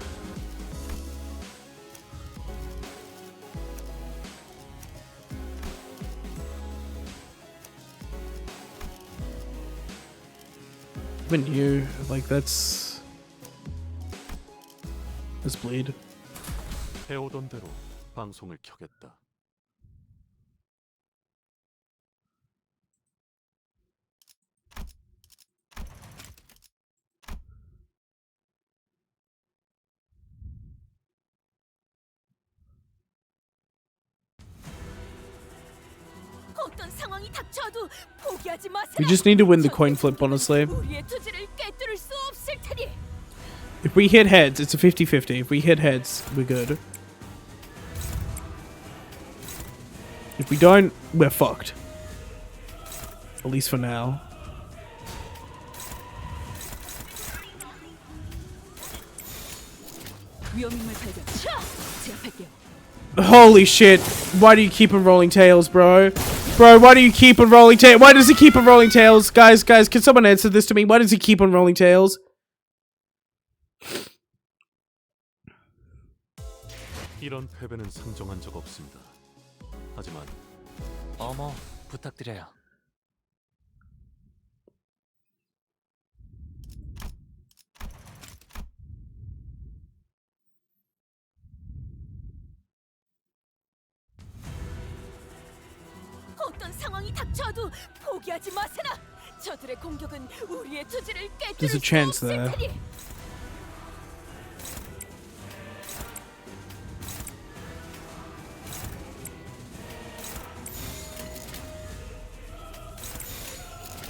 Even you, like let's bleed. 해오던 대로 방송을 켜겠다. 어떤 상황이 닥쳐도 포기하지 마세요. We just need to win the coin flip, honestly. 우리의 투지를 깨뜨릴 수 없을 테니. If we hit heads, it's a 50-50. If we hit heads, we're good. If we don't, we're fucked. At least for now. 위험인물 발견. 제압할게요. Holy shit. Why do you keep on rolling tails, bro? Bro, why do you keep on rolling tails? Why does he keep on rolling tails? Guys, can someone answer this to me? Why does he keep on rolling tails? 이런 패배는 상정한 적 없습니다. 하지만 어머, 부탁드려요. 어떤 상황이 닥쳐도 포기하지 마세나. 저들의 공격은 우리의 투지를 There's 깨뜨릴 a 수 chance 없을 there. 테니.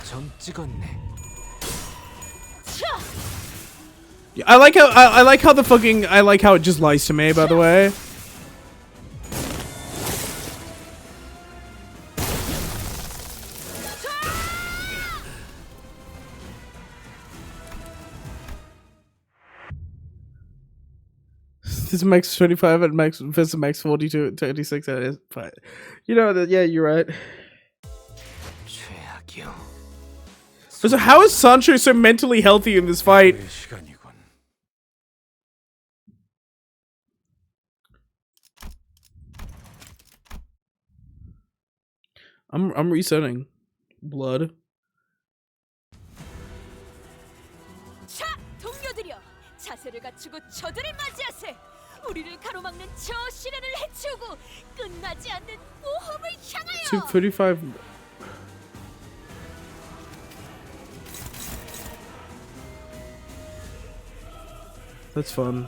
점 찍었네. I like how I like how it just lies to me, by the way. This max 25 and max versus max 42 36 it is, but you know that, yeah, you're right. 최악이요. So how is Sancho so mentally healthy in this fight? 시간이군. I'm resetting. Blood. 자, 동료들이여, 자세를 갖추고 저들을 맞이하세. 우리를 가로막는 저 시련을 해치우고 끝나지 않는 모험을 향하여. 235. That's fun.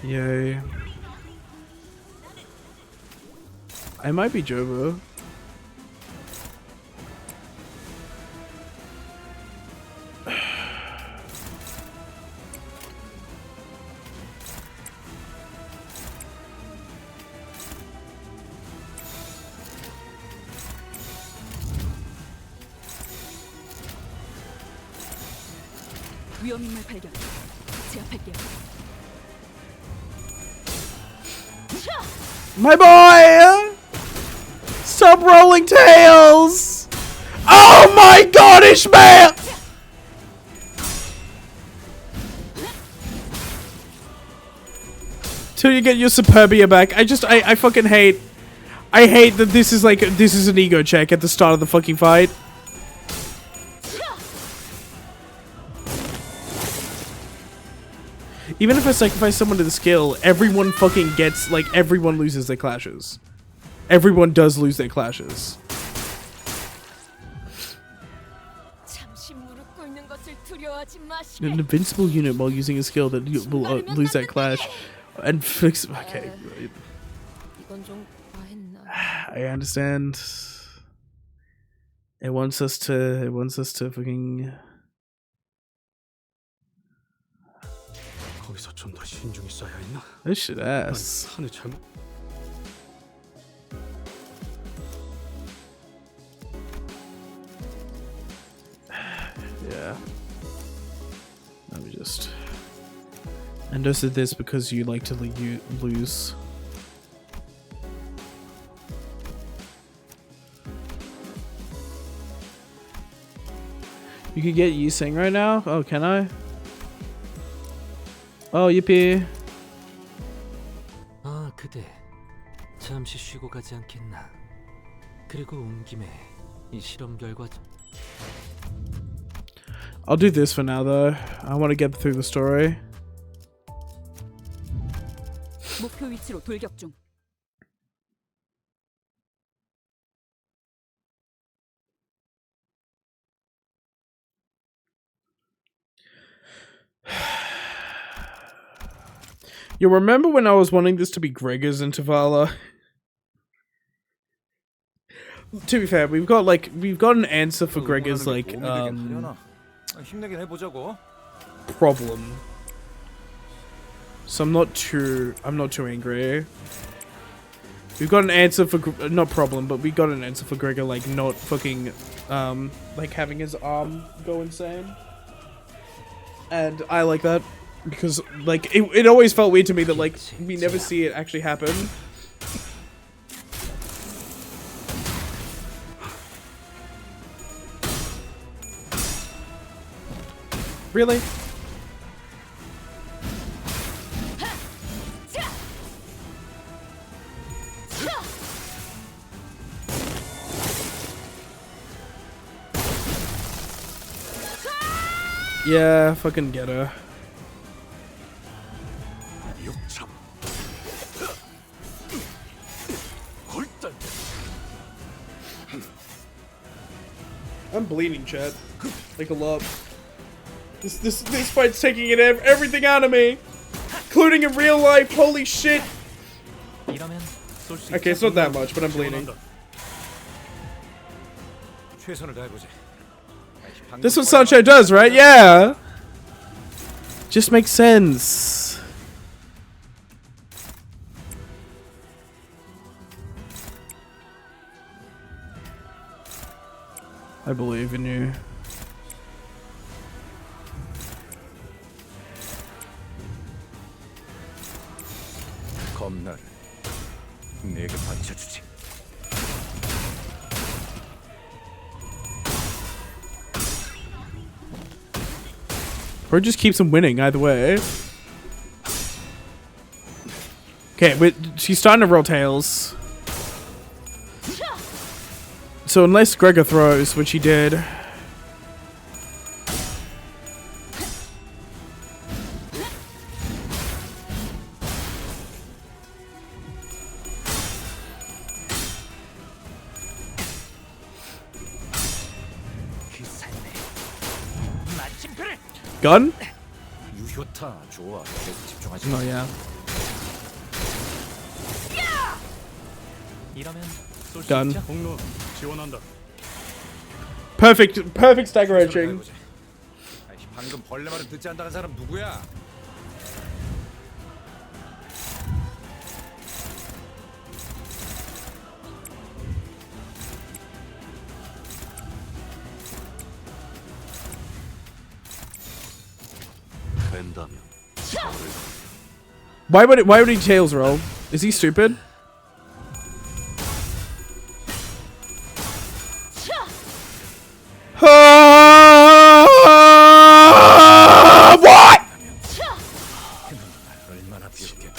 Yay. I might be Jova. 위험인물 발견. 제압할게요. My boy! Stop rolling tails! Oh my god, Ishmael! Till you get your Superbia back. I fucking hate. I hate that this is like, this is an ego check at the start of the fucking fight. Even if I sacrifice someone to the skill, everyone fucking gets, like, everyone loses their clashes. Everyone does lose their clashes. An invincible unit while using a skill that you will lose that clash. And fix... Okay. I understand. It wants us to fucking... 거기서 좀 더 신중히 써야 했나? This shit ass. 하늘 잘못. Yeah. Let me just... And just did this because you like to lose. You can get Yiseng right now? Oh, can I? Oh, yippee. 아, 그대. 잠시 쉬고 가지 않겠나? 그리고 온 김에 이 실험 결과 I'll do this for now, though. I want to get through the story. 목표 위치로 돌격 중. You remember when I was wanting this to be Gregor's Intervalla? To be fair, we've got an answer for Gregor's 힘내긴 해보자고. problem. So I'm not too angry. We've got an answer for not problem, but we got an answer for Gregor, like not fucking like having his arm go insane. And I like that because like it always felt weird to me that like we never see it actually happen. Really? Yeah, fucking get her. I'm bleeding, chat. Like a lot. This fight's taking everything out of me, including in real life. Holy shit! Okay, it's not that much, but I'm bleeding. 최선을 다해보지. This is what Sancho does, right? Yeah. Just makes sense. I believe in you. 검나를 내게 바쳐주지. Or it just keeps him winning either way. Okay, she's starting to roll tails. So unless Gregor throws, which he did. Gun? 유효타 좋아. 계속 집중하지. Oh yeah. 이러면 쏠수 Done. 있죠? 공로 지원한다. Perfect stagger edging. 아이씨, 방금 벌레 말은 듣지 않다는 사람 누구야? 된다면 Why would he tails roll? Is he stupid? What? 얼마나 비울게.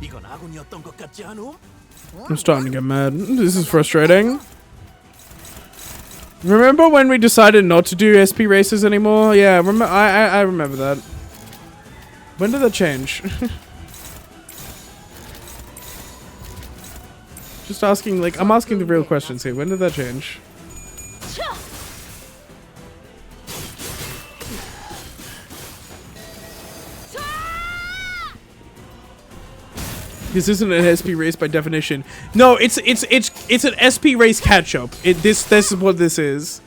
이건 아군이었던 것 같지 않음? I'm starting to get mad. This is frustrating. Remember when we decided not to do SP races anymore? Yeah, I remember that. When did that change? Just asking, like, I'm asking the real questions here. When did that change? This isn't an SP race by definition. No, it's an SP race catch-up. This is what this is.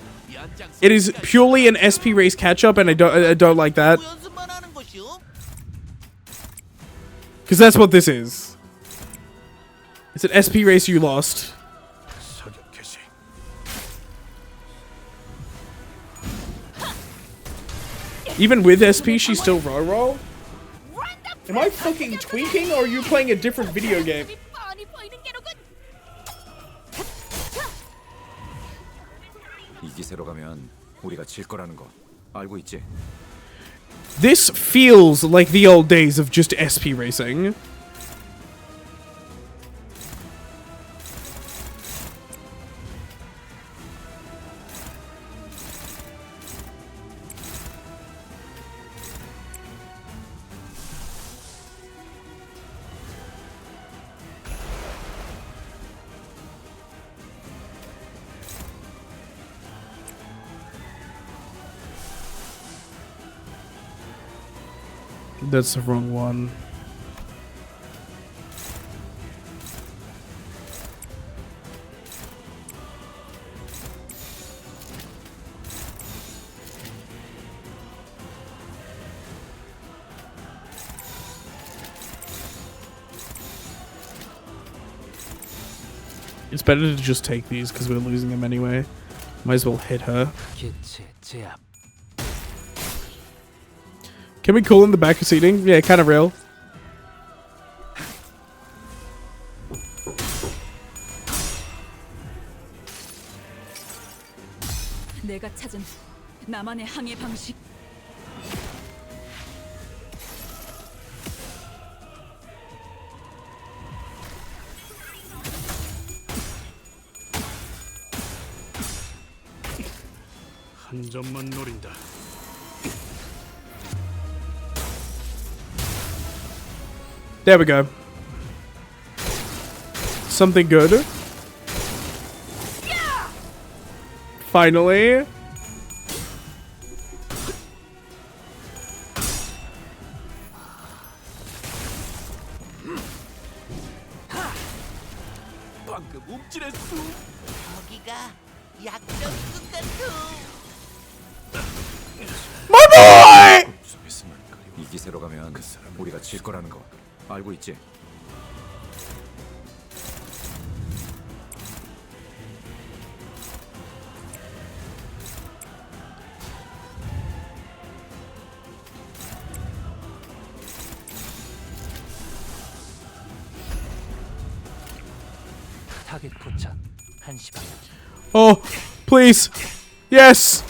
It is purely an SP race catch-up, and I don't like that. 연습만 하는 것이오? Because that's what this is. It's an SP race you lost. 사격 개시. Even with SP, she's still roll. Am I fucking tweaking, or are you playing a different video game? 이 기세로 가면 우리가 질 거라는 거 알고 있지? This feels like the old days of just SP racing. That's the wrong one. It's better to just take these because we're losing them anyway. Might as well hit her. 개체 제압. Can we call in the back seating? Yeah, kind of real. 내가 찾은 나만의 항해 방식. 한 점만 노린다. There we go. Something good. Finally. 방금 움찔했어. 거기가 약점 끝같어. My boy! 이 기세로 가면 우리가 질 거라는 거 알고 있지? 타겟 포착 1시 방향. Oh, please. Yes.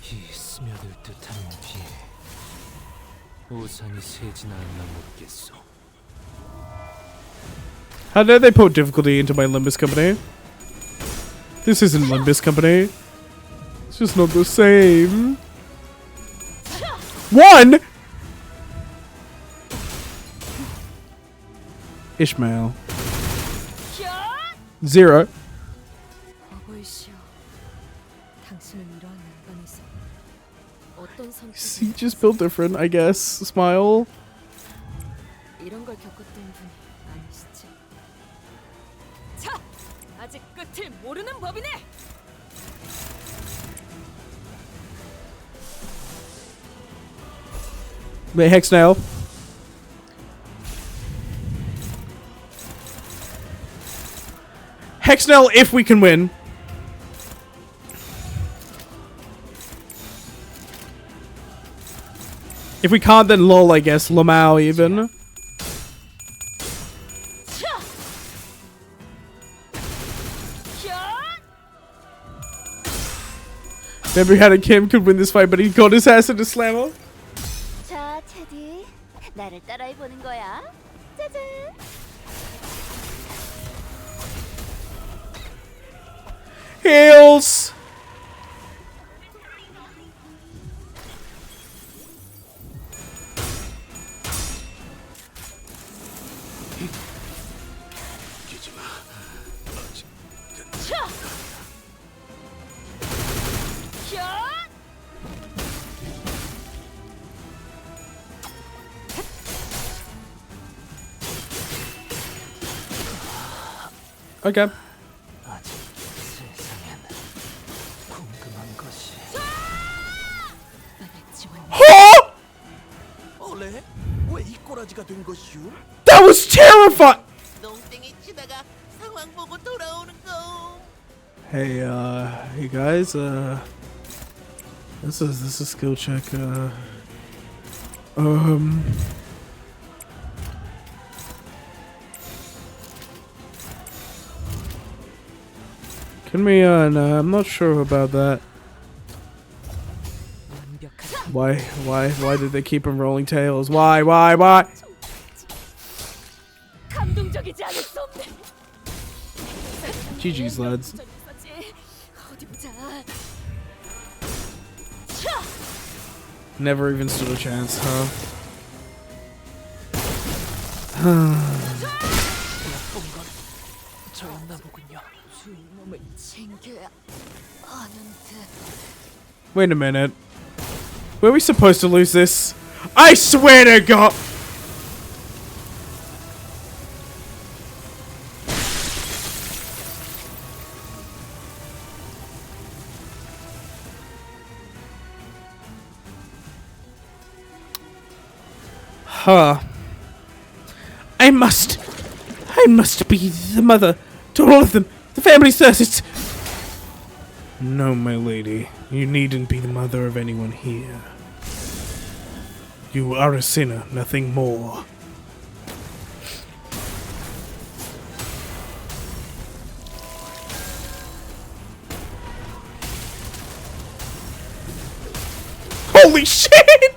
이 스며들 듯한 비. 우산이 새지나 않나 모르겠소. How dare they put difficulty into my Limbus company? This isn't Limbus company. It's just not the same. 1! Ishmael. 0. 어버이시여, 당신은 이러한 난관에서 어떤 선택을 He just built different, I guess. Smile. 이런 걸 겪었던 분이 아니시지? 자, 아직 끝을 모르는 법이네. Wait, Hex now. Hexnell if we can win. If we can't, then lol, I guess. Lamau even. Remember how Kim could win this fight, but he got his ass into slammer. 자, 테디, 나를 따라해 보는 거야. 짜잔. Heals. Okay. 아직 세상엔 궁금한 것이. Huh? 원래 왜 이 꼬라지가 된 것이오? That was terrifying. 농땡이 치다가 상황 보고 돌아오는 거. Hey, hey guys, this is a skill check, Can we, no, I'm not sure about that. Why did they keep him rolling tails? Why? 감동적이지 않을 수 없네. GG's, lads. 어디 보자. Never even stood a chance, huh? 저였나 보군요. 주인 몸을 챙겨야 하는데. Wait a minute. Were we supposed to lose this? I swear to God! Huh. I must be the mother to all of them. The family's thirsts. No, my lady. You needn't be the mother of anyone here. You are a sinner, nothing more. Holy shit!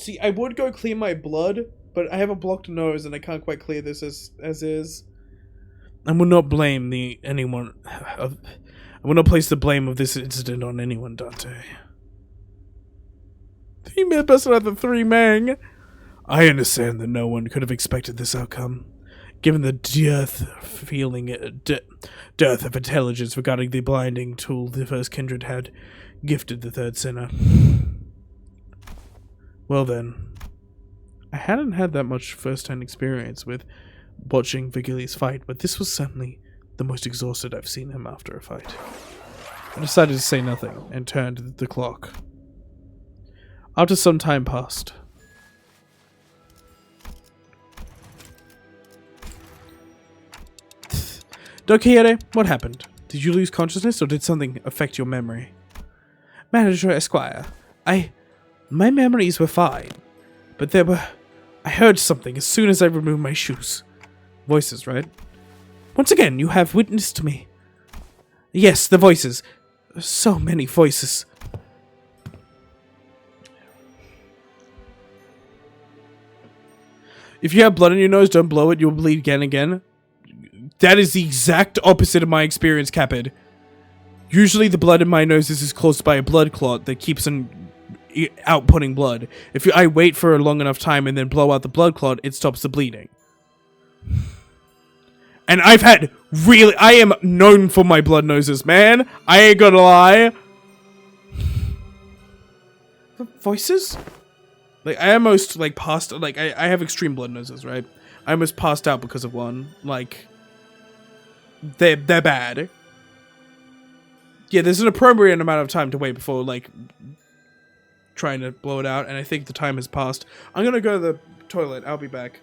See, I would go clear my blood, but I have a blocked nose and I can't quite clear this as is. I will not blame anyone. I will not place the blame of this incident on anyone, Dante. He must have the three Mang. I understand that no one could have expected this outcome, given the dearth of intelligence regarding the blinding tool the first kindred had gifted the third sinner. Well then, I hadn't had that much first-hand experience with watching Vigilius fight, but this was certainly the most exhausted I've seen him after a fight. I decided to say nothing and turned the clock. After some time passed, Don Quixote, what happened? Did you lose consciousness or did something affect your memory? Manager Esquire, my memories were fine, but I heard something as soon as I removed my shoes. Voices, right? Once again, you have witnessed me. Yes, the voices. So many voices. If you have blood in your nose, don't blow it, you'll bleed again and again. That is the exact opposite of my experience, Capid. Usually the blood in my nose is caused by a blood clot that keeps on outputting blood. If I wait for a long enough time and then blow out the blood clot, it stops the bleeding. And I am known for my blood noses, man. I ain't gonna lie. Voices? Like, I almost, like, passed, like, I have extreme blood noses, right? I almost passed out because of one. Like, they're bad. Yeah, there's an appropriate amount of time to wait before, like, trying to blow it out, and I think the time has passed. I'm gonna go to the toilet. I'll be back.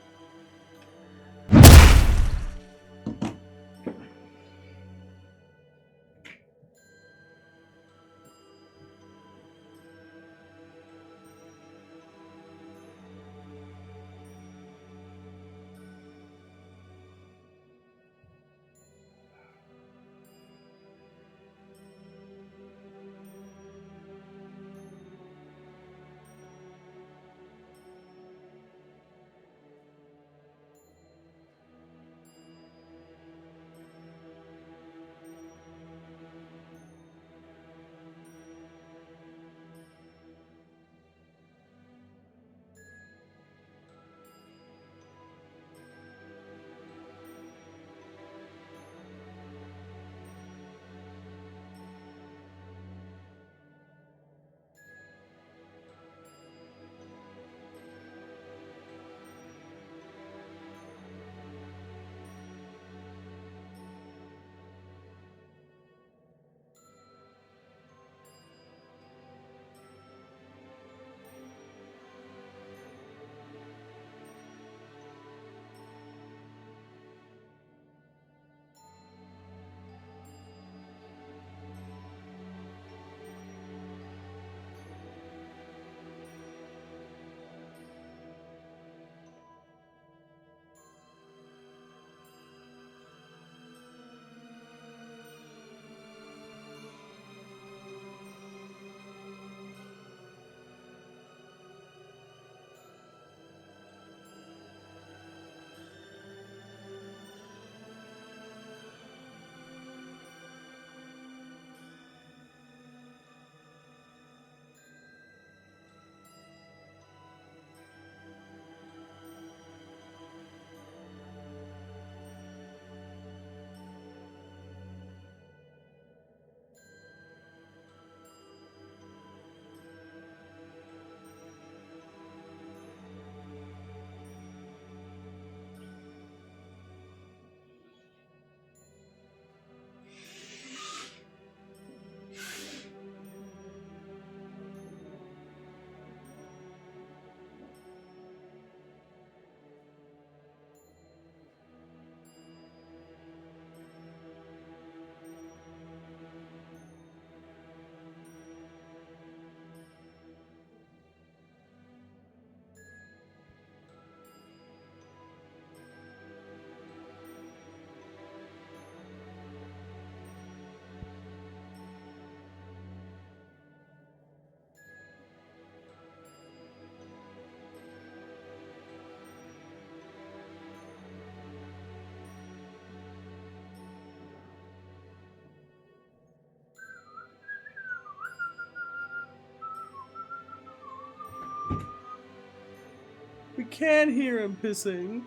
We can hear him pissing.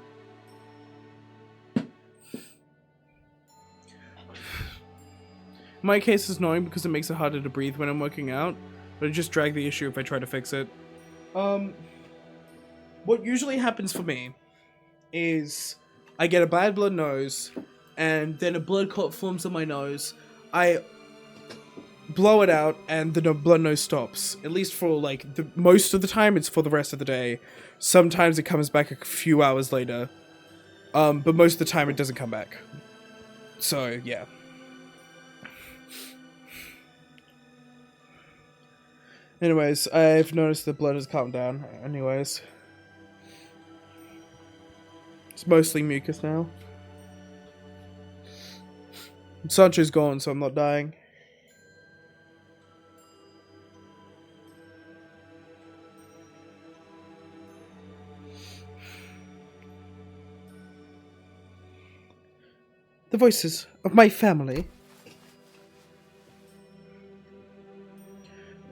My case is annoying because it makes it harder to breathe when I'm working out, but it just drag the issue if I try to fix it. What usually happens for me is I get a bad blood nose, and then a blood clot forms on my nose. I blow it out, and the blood nose stops. At least for like most of the time, it's for the rest of the day. Sometimes it comes back a few hours later, but most of the time it doesn't come back. So yeah. Anyways, I've noticed the blood has calmed down. Anyways. It's mostly mucus now. Sancho's gone, so I'm not dying. The voices of my family.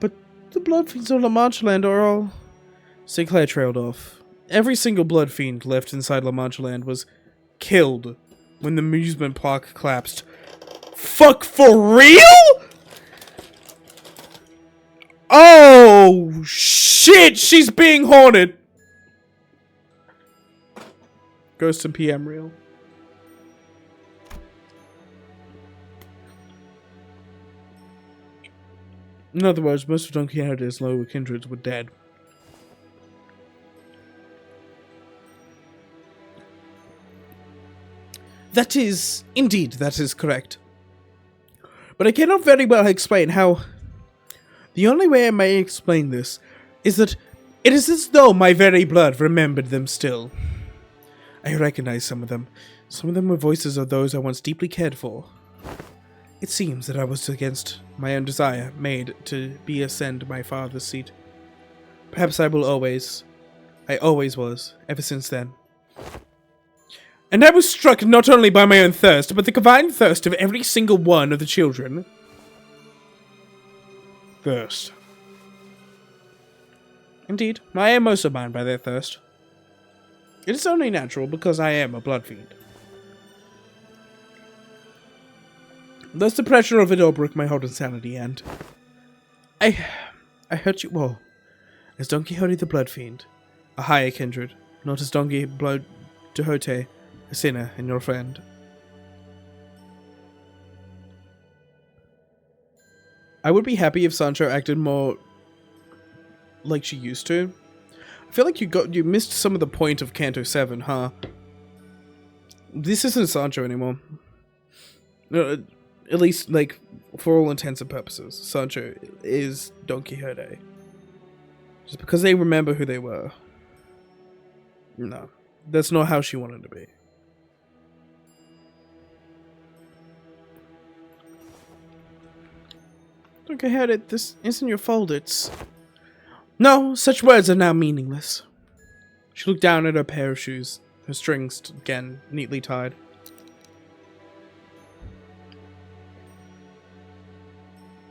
But the blood fiends of La Mancha Land are all... Sinclair trailed off. Every single blood fiend left inside La Mancha Land was killed when the amusement park collapsed. Fuck, for real? Oh, shit, she's being haunted. Ghost and PM real. In other words, most of Don Quixote's lower kindreds were dead. That is correct. But I cannot very well explain how... The only way I may explain this is that it is as though my very blood remembered them still. I recognize some of them. Some of them were voices of those I once deeply cared for. It seems that I was against my own desire, made to ascend my father's seat. Perhaps I always was, ever since then. And I was struck not only by my own thirst, but the combined thirst of every single one of the children. Thirst. Indeed, I am also bound by their thirst. It is only natural because I am a blood fiend. Thus the pressure of it all broke my hold on sanity, and I hurt you all, as Don Quixote the Blood Fiend, a higher kindred, not as Don Quixote, a sinner and your friend. I would be happy if Sancho acted more like she used to. I feel like you missed some of the point of Canto 7, huh? This isn't Sancho anymore. At least, like, for all intents and purposes, Sancho is Don Quixote. Just because they remember who they were. No, that's not how she wanted to be. Don Quixote, this isn't your fault, it's... No, such words are now meaningless. She looked down at her pair of shoes, her strings again neatly tied.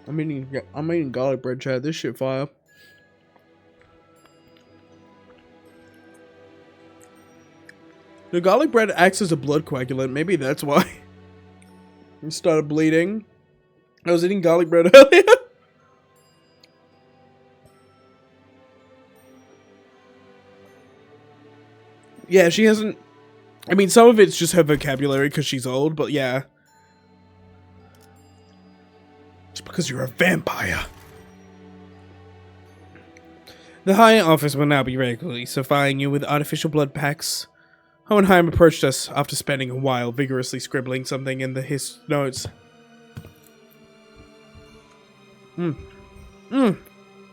I'm eating garlic bread, Chad. This shit fire. The garlic bread acts as a blood coagulant. Maybe that's why. I started bleeding. I was eating garlic bread earlier. Yeah, she hasn't... I mean, some of it's just her vocabulary because she's old, but yeah. It's because you're a vampire. The higher office will now be regularly supplying you with artificial blood packs. Hohenheim approached us after spending a while vigorously scribbling something in his notes.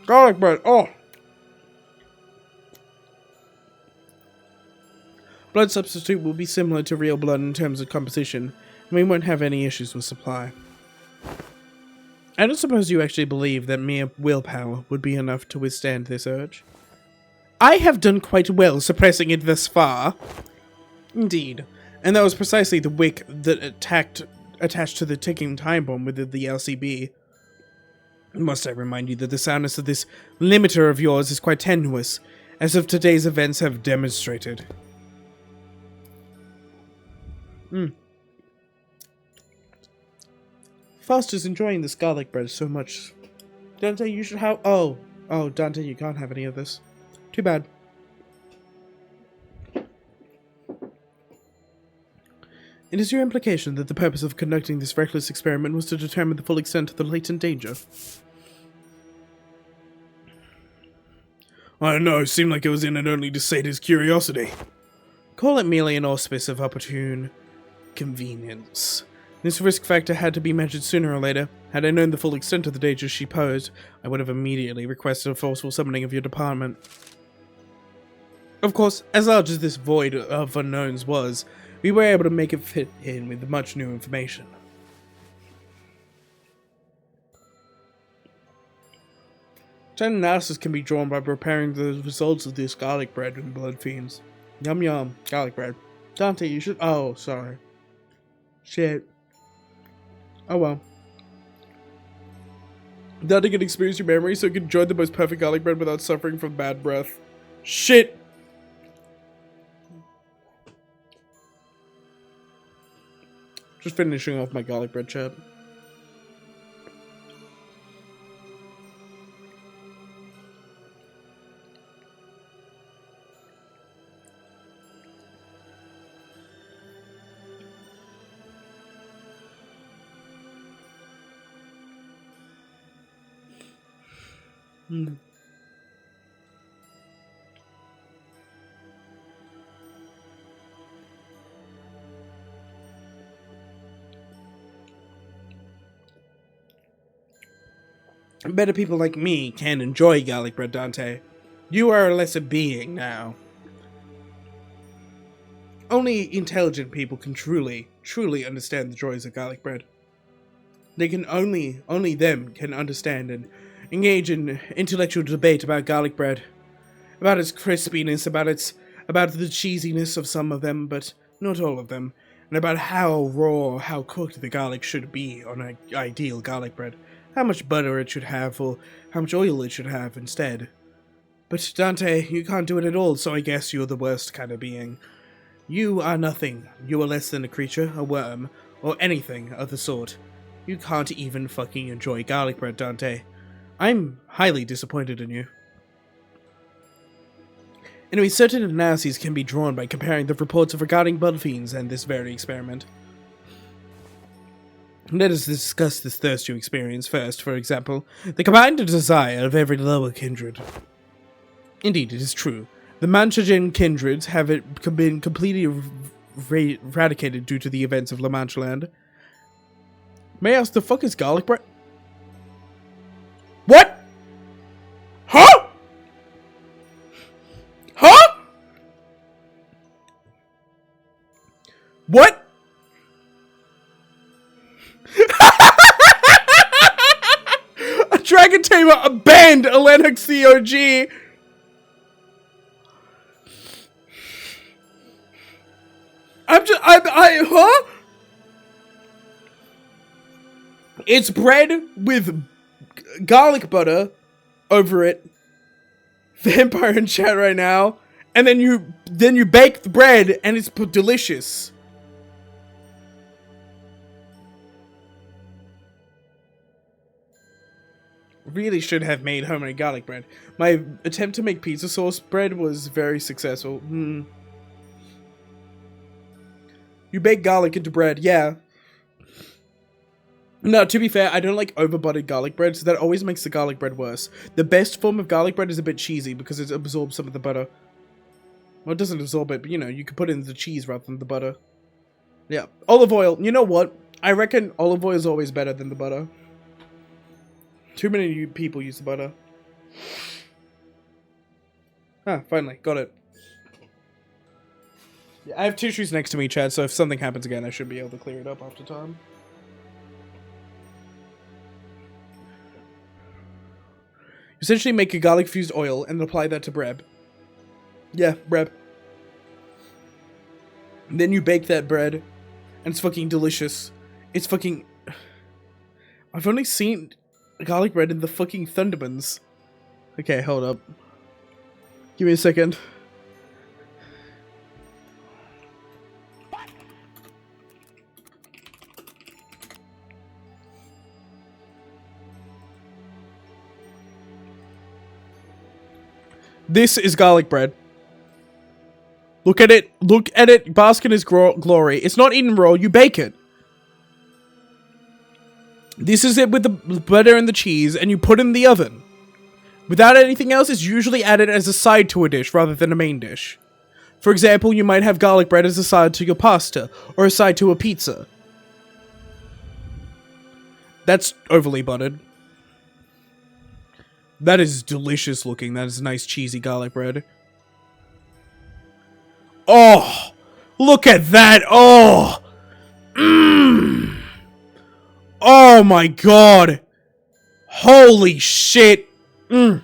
Garlic bread, oh! Blood substitute will be similar to real blood in terms of composition, and we won't have any issues with supply. I don't suppose you actually believe that mere willpower would be enough to withstand this urge. I have done quite well suppressing it thus far. Indeed, and that was precisely the wick that attached to the ticking time bomb within the LCB. Must I remind you that the soundness of this limiter of yours is quite tenuous, as if today's events have demonstrated. Foster's enjoying this garlic bread so much. Dante, you should have... Oh, Dante, you can't have any of this. Too bad. It is your implication that the purpose of conducting this reckless experiment was to determine the full extent of the latent danger. I don't know, it seemed like it was in it only to sate his curiosity. Call it merely an auspice of opportune convenience. This risk factor had to be measured sooner or later. Had I known the full extent of the danger she posed, I would have immediately requested a forceful summoning of your department. Of course, as large as this void of unknowns was, we were able to make it fit in with much new information. Certain analysis can be drawn by preparing the results of this garlic bread and blood fiends. Yum yum, garlic bread. Dante, you should... Oh, sorry. Shit. Oh well. Dante can experience your memory so he can enjoy the most perfect garlic bread without suffering from bad breath. Shit! Just finishing off my garlic bread chat. Better people like me can enjoy garlic bread, Dante. You are a lesser being now. Only intelligent people can truly understand the joys of garlic bread. They can only them can understand and engage in intellectual debate about garlic bread, about its crispiness, about the cheesiness of some of them, but not all of them, and about how raw, how cooked the garlic should be on an ideal garlic bread, how much butter it should have, or how much oil it should have instead. But Dante, you can't do it at all, so I guess you're the worst kind of being. You are nothing. You are less than a creature, a worm, or anything of the sort. You can't even fucking enjoy garlic bread, Dante. I'm highly disappointed in you. Anyway, certain analyses can be drawn by comparing the reports of regarding blood fiends and this very experiment. Let us discuss this thirst you experience first, for example, the combined desire of every lower kindred. Indeed, it is true. The Manchagen kindreds have been completely eradicated due to the events of La Mancha Land. May I ask, the fuck is garlic bread? What? Huh? Huh? What? A dragon tamer abandoned a Lennox COG. Huh? It's bread with garlic butter over it. Vampire in chat right now. And then you bake the bread and it's delicious. Really should have made homemade garlic bread. My attempt to make pizza sauce bread was very successful. You bake garlic into bread, yeah. No, to be fair, I don't like over-buttered garlic bread, so that always makes the garlic bread worse. The best form of garlic bread is a bit cheesy because it absorbs some of the butter. Well, it doesn't absorb it, but you know, you could put in the cheese rather than the butter. Yeah. Olive oil. You know what? I reckon olive oil is always better than the butter. Too many people use the butter. Ah, finally. Got it. Yeah, I have tissues next to me, Chad, so if something happens again, I should be able to clear it up after time. Essentially make a garlic-fused oil and apply that to bread. Yeah, bread. And then you bake that bread, and it's fucking delicious. It's fucking... I've only seen garlic bread in the fucking Thundermans. Okay, hold up. Give me a second. This is garlic bread. Look at it. Look at it. Bask in its glory. It's not eaten raw. You bake it. This is it with the butter and the cheese, and you put it in the oven. Without anything else, it's usually added as a side to a dish rather than a main dish. For example, you might have garlic bread as a side to your pasta, or a side to a pizza. That's overly buttered. That is delicious looking. That is nice cheesy garlic bread. Oh! Look at that! Oh! Mmm! Oh my god! Holy shit! Mmm!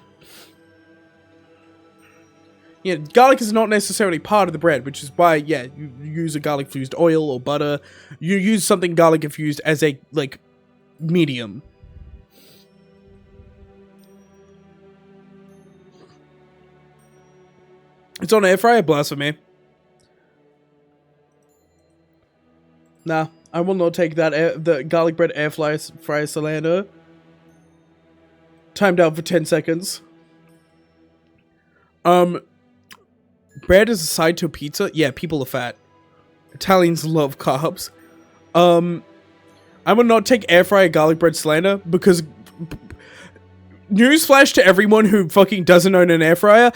Yeah, garlic is not necessarily part of the bread, which is why, yeah, you use a garlic-infused oil or butter. You use something garlic-infused as a, like, medium. It's on air fryer? Blasphemy. Nah, I will not take that the garlic bread air fryer cylinder. Timed out for 10 seconds. Bread is a side to a pizza? Yeah, people are fat. Italians love carbs. I will not take air fryer garlic bread cylinder because newsflash to everyone who fucking doesn't own an air fryer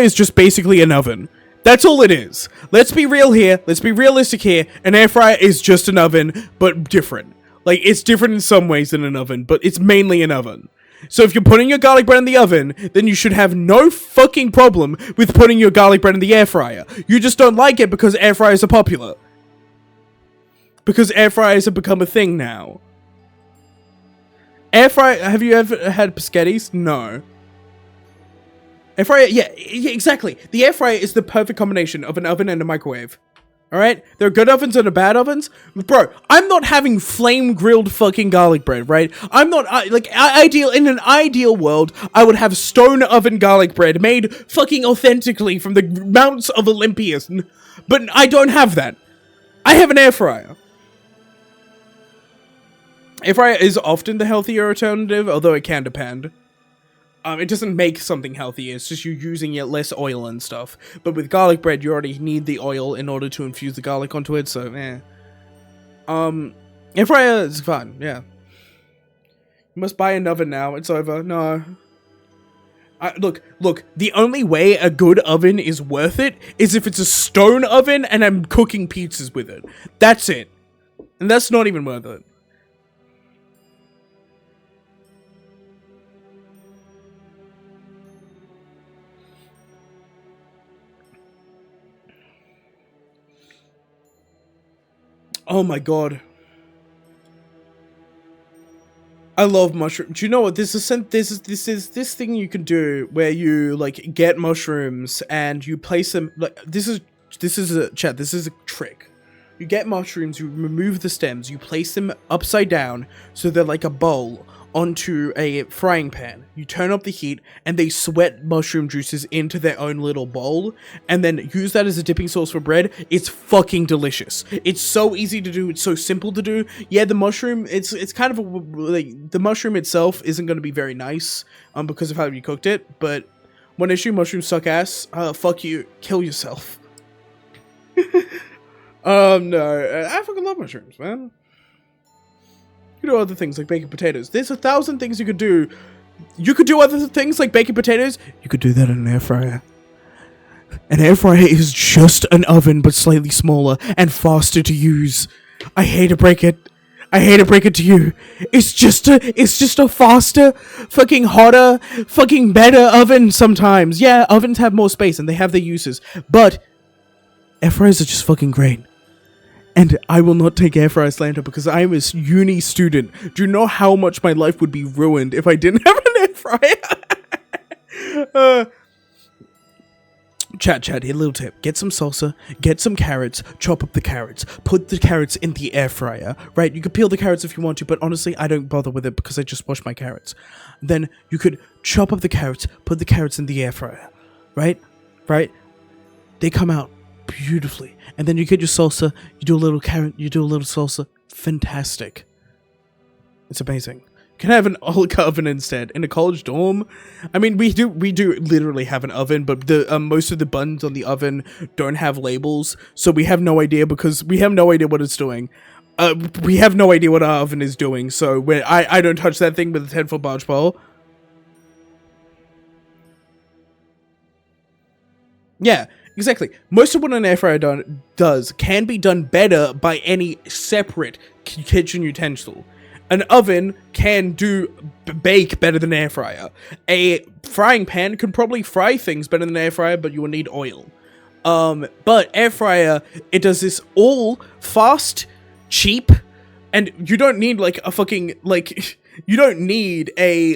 is just basically an oven. That's all it is. Let's be real here. Let's be realistic here. An air fryer is just an oven, but different. Like, it's different in some ways than an oven, but it's mainly an oven. So if you're putting your garlic bread in the oven, then you should have no fucking problem with putting your garlic bread in the air fryer. You just don't like it because air fryers are popular. Because air fryers have become a thing now. Air fryer, have you ever had spaghettis? No. Air fryer, yeah, exactly. The air fryer is the perfect combination of an oven and a microwave. Alright? There are good ovens and bad ovens. Bro, I'm not having flame grilled fucking garlic bread, right? I'm not, in an ideal world, I would have stone oven garlic bread made fucking authentically from the mountains of Olympus. But I don't have that. I have an air fryer. Air fryer is often the healthier alternative, although it can depend. It doesn't make something healthy, it's just you using less oil and stuff. But with garlic bread, you already need the oil in order to infuse the garlic onto it, so air fryer is fun, yeah. You must buy an oven now, it's over, no. Look, the only way a good oven is worth it is if it's a stone oven and I'm cooking pizzas with it. That's it. And that's not even worth it. Oh my god. I love mushrooms. Do you know what this is? This thing you can do where you like get mushrooms and you place them like this is a trick. You get mushrooms, you remove the stems, you place them upside down so they're like a bowl onto a frying pan. You turn up the heat and they sweat mushroom juices into their own little bowl and then use that as a dipping sauce for bread. It's fucking delicious. It's so easy to do. It's so simple to do. Yeah, the mushroom, it's kind of like the mushroom itself isn't going to be very nice because of how you cooked it, but one issue, mushrooms suck ass. Fuck you. Kill yourself. No. I fucking love mushrooms, man. You can do other things like baking potatoes. There's 1,000 things you could do. You could do other things like baking potatoes. You could do that in an air fryer. An air fryer is just an oven, but slightly smaller and faster to use. I hate to break it. I hate to break it to you. It's just a faster, fucking hotter, fucking better oven sometimes. Yeah, ovens have more space and they have their uses, but air fryers are just fucking great. And I will not take air fryer slander because I am a uni student. Do you know how much my life would be ruined if I didn't have an air fryer? Chat, here, little tip. Get some salsa, get some carrots, chop up the carrots, put the carrots in the air fryer, right? You could peel the carrots if you want to, but honestly, I don't bother with it because I just wash my carrots. Then you could chop up the carrots, put the carrots in the air fryer. right? They come out beautifully. And then you get your salsa, you do a little carrot, you do a little salsa. Fantastic. It's amazing. You can have an oven instead in a college dorm. I mean, we do literally have an oven, but the most of the buns on the oven don't have labels, so we have no idea because we have no idea what it's doing. We have no idea what our oven is doing, so I don't touch that thing with a 10-foot barge pole. Yeah, exactly. Most of what an air fryer does can be done better by any separate kitchen utensil. An oven can bake better than an air fryer. A frying pan can probably fry things better than an air fryer, but you will need oil. But air fryer, it does this all fast, cheap, and you don't need like a fucking, like, you don't need a,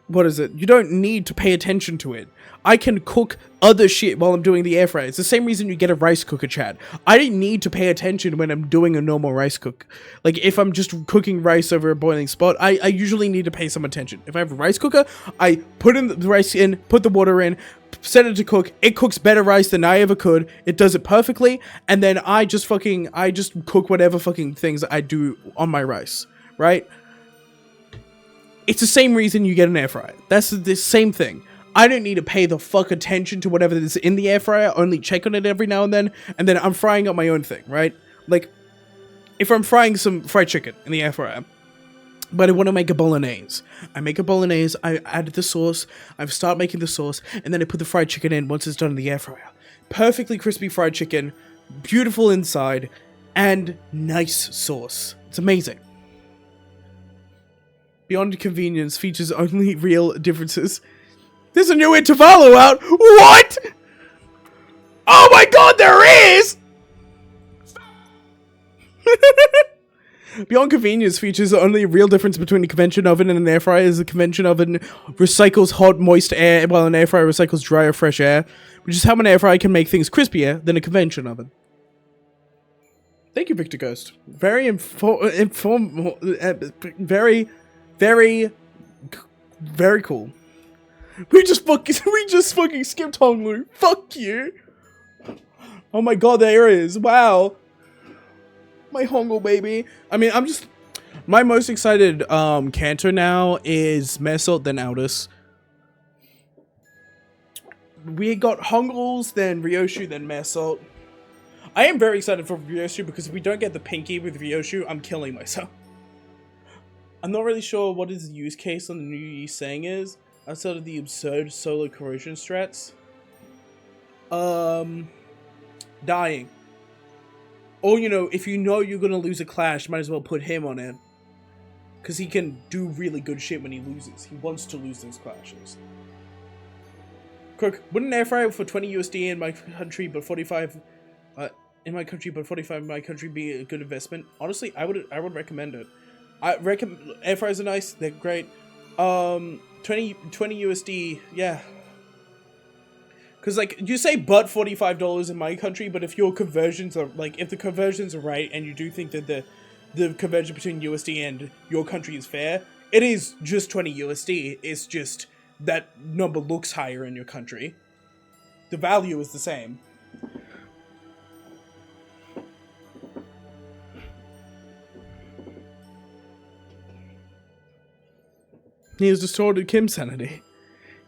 what is it? You don't need to pay attention to it. I can cook other shit while I'm doing the air fryer. It's the same reason you get a rice cooker, Chad. I didn't need to pay attention when I'm doing a normal rice cook. Like, if I'm just cooking rice over a boiling spot, I usually need to pay some attention. If I have a rice cooker, I put in the rice in, put the water in, set it to cook. It cooks better rice than I ever could. It does it perfectly. And then I just cook whatever fucking things I do on my rice, right? It's the same reason you get an air fryer. That's the same thing. I don't need to pay the fuck attention to whatever is in the air fryer, only check on it every now and then I'm frying up my own thing, right? Like, if I'm frying some fried chicken in the air fryer, but I want to make a bolognese. I make a bolognese, I add the sauce, I start making the sauce, and then I put the fried chicken in once it's done in the air fryer. Perfectly crispy fried chicken, beautiful inside, and nice sauce. It's amazing. Beyond convenience, features only real differences. There's a new Intervallo out. What? Oh my god, there is! Beyond convenience features the only real difference between a convention oven and an air fryer is the convention oven recycles hot, moist air, while an air fryer recycles dry or fresh air, which is how an air fryer can make things crispier than a convention oven. Thank you, Victor Ghost. Very very cool. We just fucking skipped Honglu. Fuck you. Oh my god, there is. Wow. My Honglu baby. I mean, my most excited canter now is Mesalt, then Aldous. We got Honglu's, then Ryoshu, then Mesalt. I am very excited for Ryoshu because if we don't get the pinky with Ryoshu, I'm killing myself. I'm not really sure what his use case on the new Yi Sang is, outside of the absurd solo corrosion strats. Dying. Or, you know, if you know you're gonna lose a clash, might as well put him on it. Because he can do really good shit when he loses. He wants to lose those clashes. Crook, wouldn't an air fryer for 20 USD in my country, but 45 in my country, but 45 in my country be a good investment? Honestly, I would recommend it. Air fryers are nice, they're great. 20 USD, yeah. Because, like, you say but $45 in my country, but if your conversions are, like, if the conversions are right, and you do think that the conversion between USD and your country is fair, it is just 20 USD, it's just that number looks higher in your country. The value is the same. He has distorted Kim's sanity.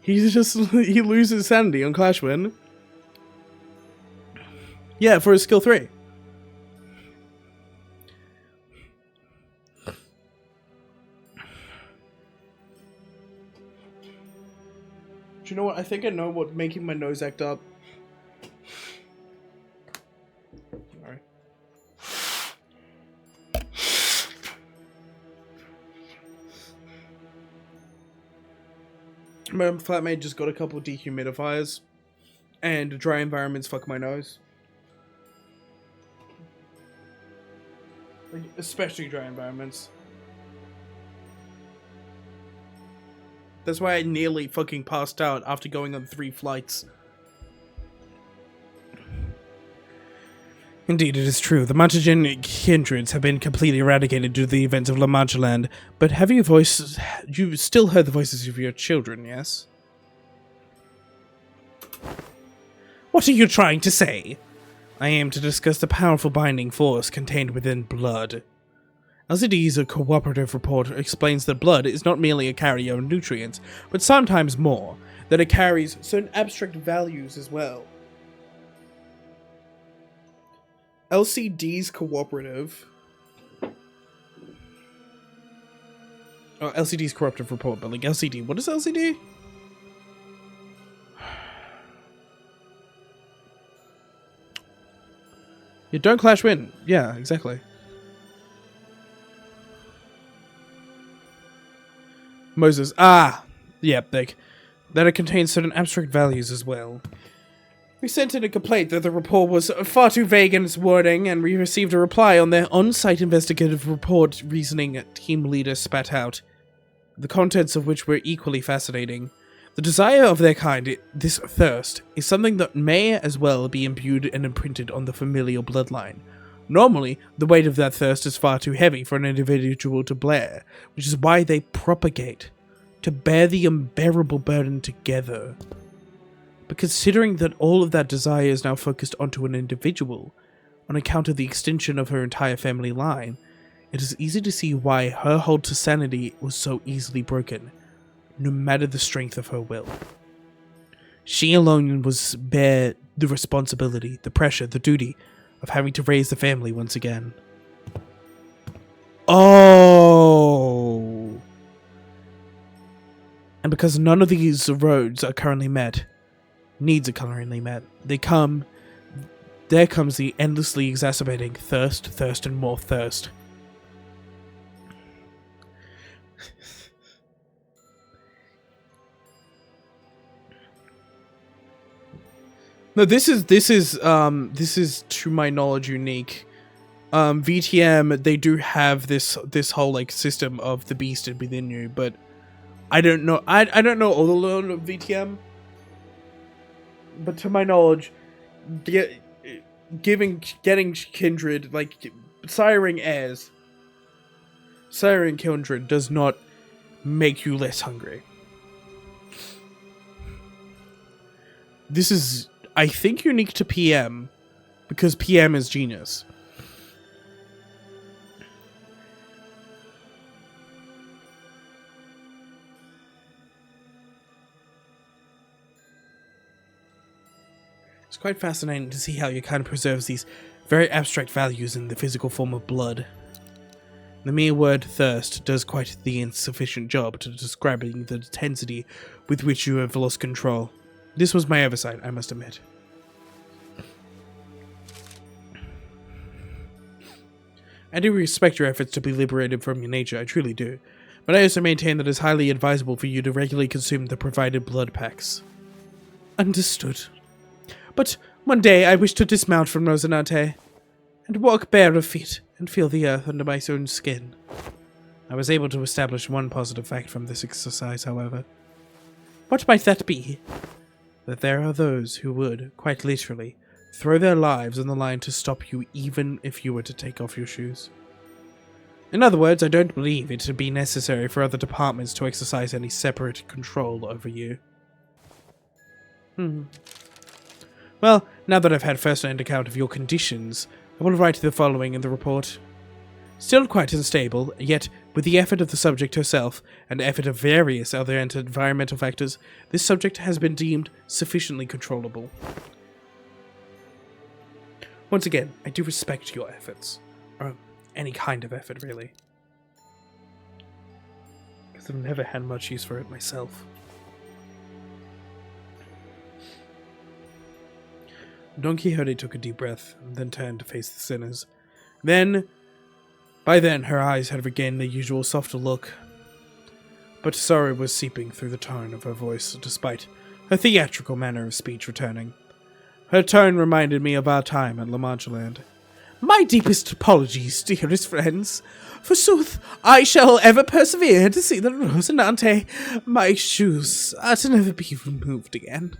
He loses sanity on Clash Win. Yeah, for his skill 3. Do you know what? I think I know what making my nose act up. Sorry. My flatmate just got a couple of dehumidifiers, and dry environments fuck my nose. Like, especially dry environments. That's why I nearly fucking passed out after going on 3 flights. Indeed, it is true. The mutagenic kindreds have been completely eradicated due to the events of La Mancha Land, but you still heard the voices of your children, yes? What are you trying to say? I aim to discuss the powerful binding force contained within blood. LCD's cooperative report explains that blood is not merely a carrier of nutrients, but sometimes more, that it carries certain abstract values as well. LCD's cooperative... Oh, LCD's cooperative report, but like LCD. What is LCD? Yeah, don't clash win. Yeah, exactly. Moses. Ah! Yep, that it contains certain abstract values as well. We sent in a complaint that the report was far too vague in its wording, and we received a reply on their on-site investigative report reasoning team leader spat out, the contents of which were equally fascinating. The desire of their kind, this thirst, is something that may as well be imbued and imprinted on the familial bloodline. Normally, the weight of that thirst is far too heavy for an individual to bear, which is why they propagate, to bear the unbearable burden together. But considering that all of that desire is now focused onto an individual, on account of the extension of her entire family line, it is easy to see why her hold to sanity was so easily broken, no matter the strength of her will. She alone was bear the responsibility, the pressure, the duty of having to raise the family once again. Oh! And because none of these roads are currently met, needs are currently met, there comes the endlessly exacerbating thirst, and more thirst. No, this is to my knowledge unique. VTM, they do have this whole like system of the beast within you, but I don't know. I don't know all the lore of VTM, but to my knowledge, getting kindred, like siring heirs, siring kindred does not make you less hungry. This is, I think, unique to PM, because PM is genius. It's quite fascinating to see how you kind of preserves these very abstract values in the physical form of blood. The mere word thirst does quite the insufficient job to describing the intensity with which you have lost control. This was my oversight, I must admit. I do respect your efforts to be liberated from your nature, I truly do. But I also maintain that it is highly advisable for you to regularly consume the provided blood packs. Understood. But one day I wish to dismount from Rosinante, and walk bare of feet, and feel the earth under my own skin. I was able to establish one positive fact from this exercise, however. What might that be? That there are those who would, quite literally, throw their lives on the line to stop you even if you were to take off your shoes. In other words, I don't believe it to be necessary for other departments to exercise any separate control over you. Well, now that I've had first-hand account of your conditions, I will write the following in the report. Still quite unstable, yet with the effort of the subject herself and effort of various other environmental factors, this subject has been deemed sufficiently controllable. Once again, I do respect your efforts. Or any kind of effort, really. Because I've never had much use for it myself. Don Quixote took a deep breath, and then turned to face the sinners. By then, her eyes had regained their usual softer look. But sorrow was seeping through the tone of her voice, despite her theatrical manner of speech returning. Her tone reminded me of our time at La Mancha Land. My deepest apologies, dearest friends. Forsooth, I shall ever persevere to see that Rosinante, my shoes, are to never be removed again.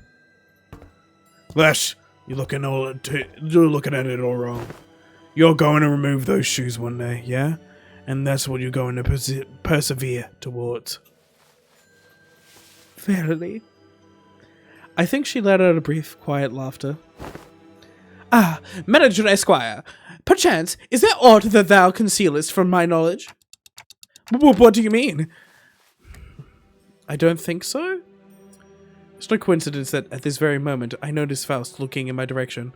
Flesh, you're looking at it all wrong. You're going to remove those shoes one day, yeah? And that's what you're going to persevere towards. Verily. I think she let out a brief, quiet laughter. Ah, Manager Esquire, perchance, is there aught that thou concealest from my knowledge? What do you mean? I don't think so. It's no coincidence that at this very moment I noticed Faust looking in my direction.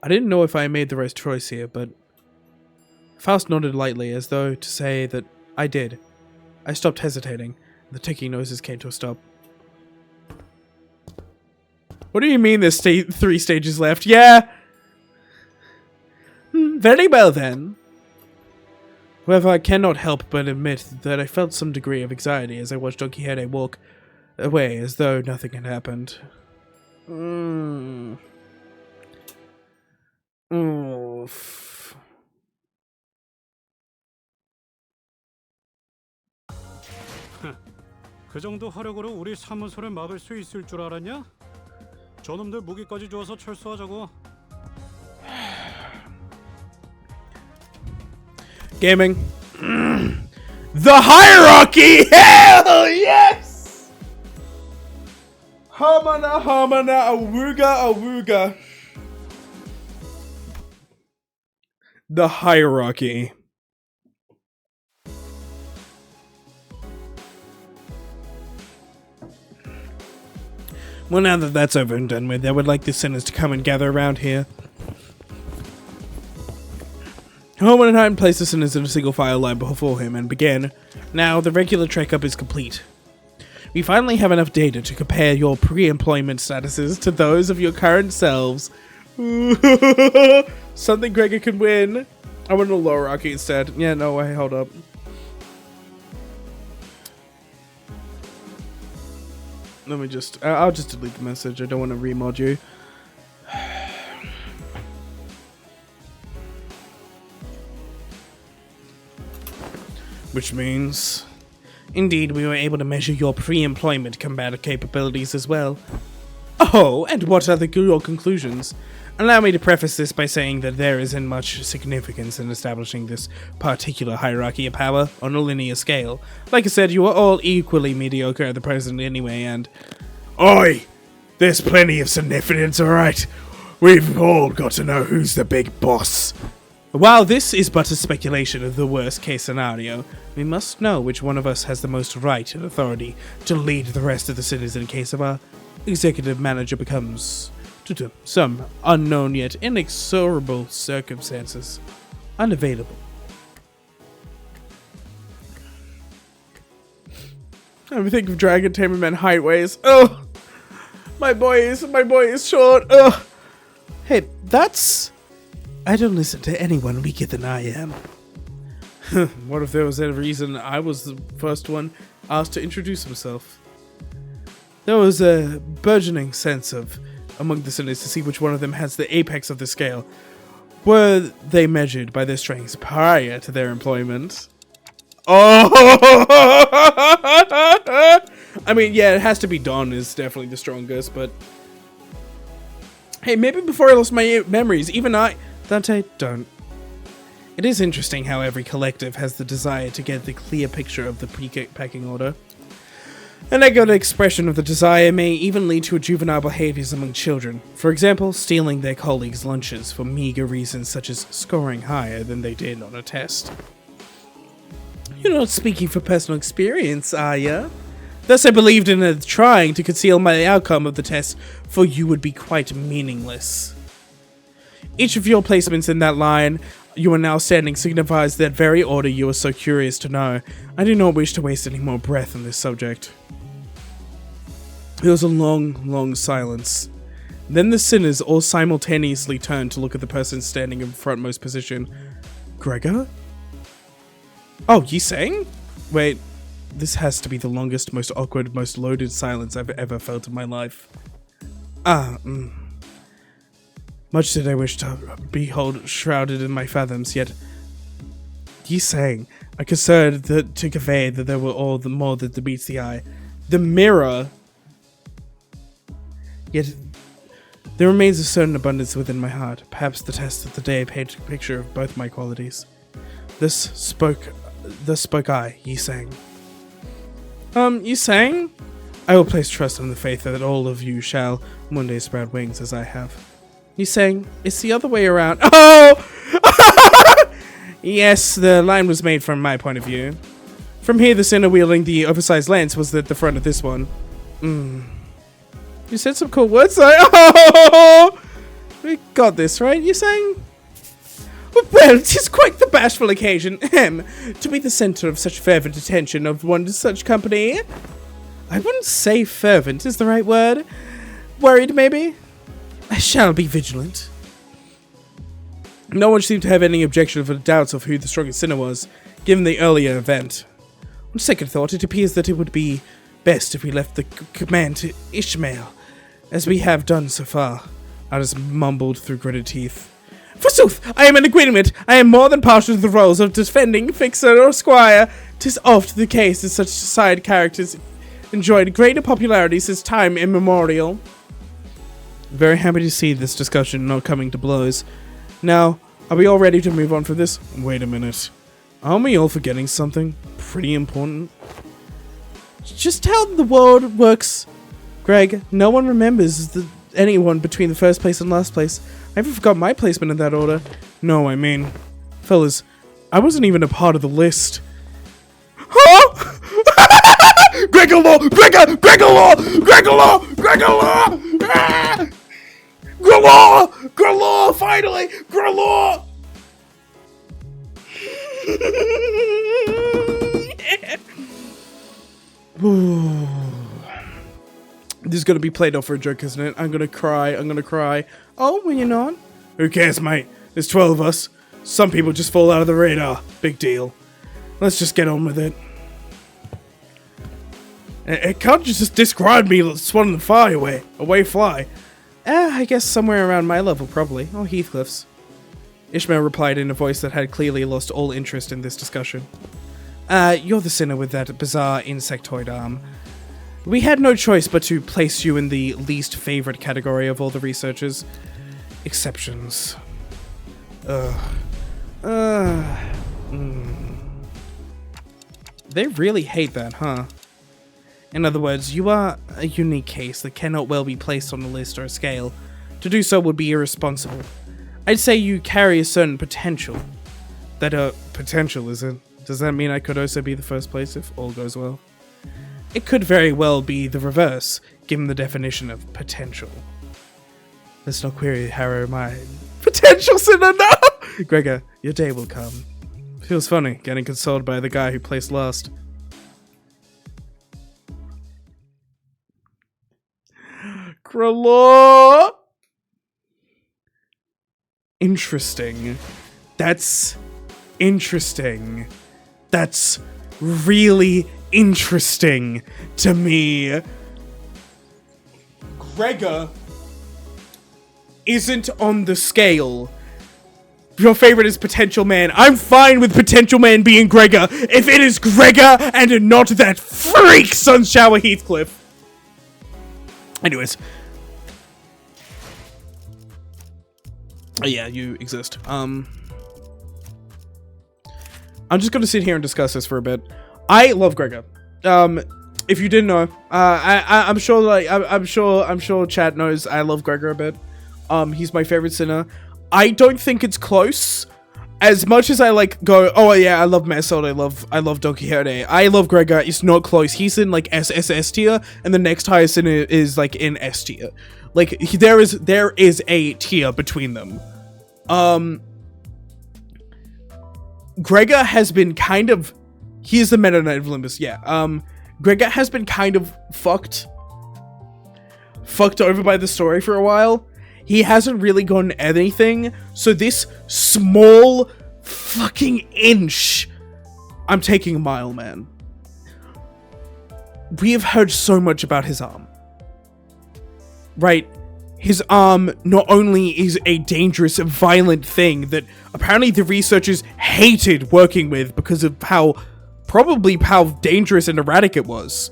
I didn't know if I made the right choice here, but Faust nodded lightly as though to say that I did. I stopped hesitating. The ticking noises came to a stop. What do you mean there's 3 stages left? Yeah! Very well then. However, I cannot help but admit that I felt some degree of anxiety as I watched Don Quixote walk away as though nothing had happened. Oof. 그 정도 화력으로 우리 사무소를 막을 수 있을 줄 알았냐? 저놈들 무기까지 주어서 철수하자고. Gaming. The hierarchy! Hell yes! Hamana, hamana, awooga, awooga. The hierarchy. Well, now that that's over and done with, I would like the sinners to come and gather around here. Hohenheim placed the sinners in a single file line before him and began. Now, the regular trek-up is complete. We finally have enough data to compare your pre-employment statuses to those of your current selves. Something Gregor can win. I want a lower hierarchy instead. Yeah, no way, hold up. Let me just, I'll just delete the message. I don't want to remod you. Which means, indeed, we were able to measure your pre-employment combative capabilities as well. Oh, and what are your conclusions? Allow me to preface this by saying that there isn't much significance in establishing this particular hierarchy of power on a linear scale. Like I said, you are all equally mediocre at the present anyway, and... Oi! There's plenty of significance, alright? We've all got to know who's the big boss. While this is but a speculation of the worst case scenario, we must know which one of us has the most right and authority to lead the rest of the cities in case of our executive manager becomes... due to some unknown yet inexorable circumstances, unavailable. I think of Dragon Tamer Man Highways. Oh, my boy is short. Oh, hey, that's. I don't listen to anyone weaker than I am. What if there was a reason I was the first one asked to introduce himself? There was a burgeoning sense of among the sinners to see which one of them has the apex of the scale. Were they measured by their strengths prior to their employment? Oh! I mean, yeah, it has to be Don is definitely the strongest, but... Hey, maybe before I lost my memories, even I... Dante, don't. It is interesting how every collective has the desire to get the clear picture of the pre-packing order. An echoed expression of the desire may even lead to juvenile behaviors among children. For example, stealing their colleagues' lunches for meager reasons such as scoring higher than they did on a test. You're not speaking for personal experience, are ya? Thus I believed in trying to conceal my outcome of the test, for you would be quite meaningless. Each of your placements in that line you are now standing signifies that very order you are so curious to know. I do not wish to waste any more breath on this subject. There was a long, long silence. Then the sinners all simultaneously turned to look at the person standing in frontmost position. Gregor? Oh, you saying? Wait, this has to be the longest, most awkward, most loaded silence I've ever felt in my life. Much did I wish to behold shrouded in my fathoms, yet... Ye saying, I considered to convey that there were all the more that meets the eye. The mirror... Yet, there remains a certain abundance within my heart. Perhaps the test of the day painted a picture of both my qualities. Thus spoke I, Yi sang. Yi sang? I will place trust in the faith that all of you shall one day sprout wings as I have. He's saying, it's the other way around. Oh! Yes, the line was made from my point of view. From here, the sinner wielding the oversized lance was at the front of this one. You said some cool words there. Oh! We got this, right? You saying? Well, 'tis quite the bashful occasion, to be the center of such fervent attention of one to such company. I wouldn't say fervent is the right word. Worried, maybe? I shall be vigilant. No one seemed to have any objection or doubts of who the strongest sinner was, given the earlier event. On second thought, it appears that it would be best if we left the command to Ishmael, as we have done so far. I just mumbled through gritted teeth. Forsooth, I am in agreement. I am more than partial to the roles of defending, fixer, or squire. 'Tis oft the case that such side characters enjoyed greater popularity since time immemorial. Very happy to see this discussion not coming to blows. Now, are we all ready to move on from this? Wait a minute. Aren't we all forgetting something pretty important? Just how the world works, Greg. No one remembers anyone between the first place and last place. I even forgot my placement in that order. No, I mean, fellas, I wasn't even a part of the list. Huh? Gregor! Ah! Grelor! Finally! Grelor! This is gonna be played off for a joke, isn't it? I'm gonna cry. Oh, well, you're not? Who cares, mate? There's 12 of us. Some people just fall out of the radar. Big deal. Let's just get on with it. It can't just describe me like swanning the fly away fly. I guess somewhere around my level, probably. Or Heathcliff's. Ishmael replied in a voice that had clearly lost all interest in this discussion. You're the sinner with that bizarre insectoid arm. We had no choice but to place you in the least favorite category of all the researchers. Exceptions. They really hate that, huh? In other words, you are a unique case that cannot well be placed on a list or a scale. To do so would be irresponsible. I'd say you carry a certain potential. That, potential, is it? Does that mean I could also be the first place if all goes well? It could very well be the reverse, given the definition of potential. Let's not query harrow my potential sinner, no! Gregor, your day will come. Feels funny, getting consoled by the guy who placed last. Grelor! Interesting. That's interesting. That's really interesting to me. Gregor isn't on the scale. Your favorite is Potential Man. I'm fine with Potential Man being Gregor if it is Gregor and not that freak Sunshower Heathcliff. Anyways. Yeah, you exist. I'm just gonna sit here and discuss this for a bit. I love Gregor. If you didn't know, I'm sure, like, I'm sure chat knows I love Gregor a bit. He's my favorite sinner. I don't think it's close. As much as I like go, oh yeah, I love Mesol, I love Don Quixote. I love Gregor. It's not close. He's in like SSS tier, and the next highest sinner is like in S tier. Like there is a tier between them. Gregor has been kind of, he is the Meta Knight of Limbus, yeah. Gregor has been kind of fucked over by the story for a while. He hasn't really gotten anything, so this small fucking inch, I'm taking a mile, man. We have heard so much about his arm. Right? His arm not only is a dangerous, violent thing that apparently the researchers hated working with because of probably how dangerous and erratic it was.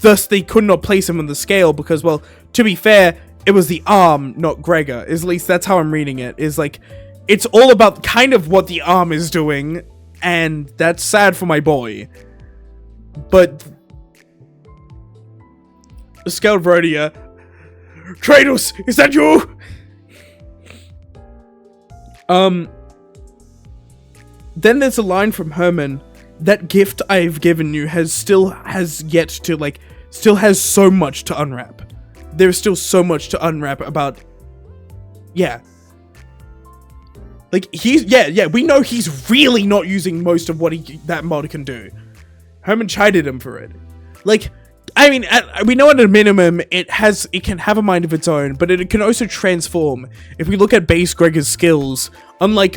Thus, they could not place him on the scale because, well, to be fair, it was the arm, not Gregor. At least that's how I'm reading it. Is like, it's all about kind of what the arm is doing, and that's sad for my boy. But scaled Rhodia. Kratos, is that you? Then there's a line from Herman. That gift I've given you still has so much to unwrap. There's still so much to unwrap about. Yeah. Like, we know he's really not using most of what that mod can do. Herman chided him for it. Like, I mean, we know at a minimum it can have a mind of its own, but it can also transform. If we look at base Gregor's skills, unlike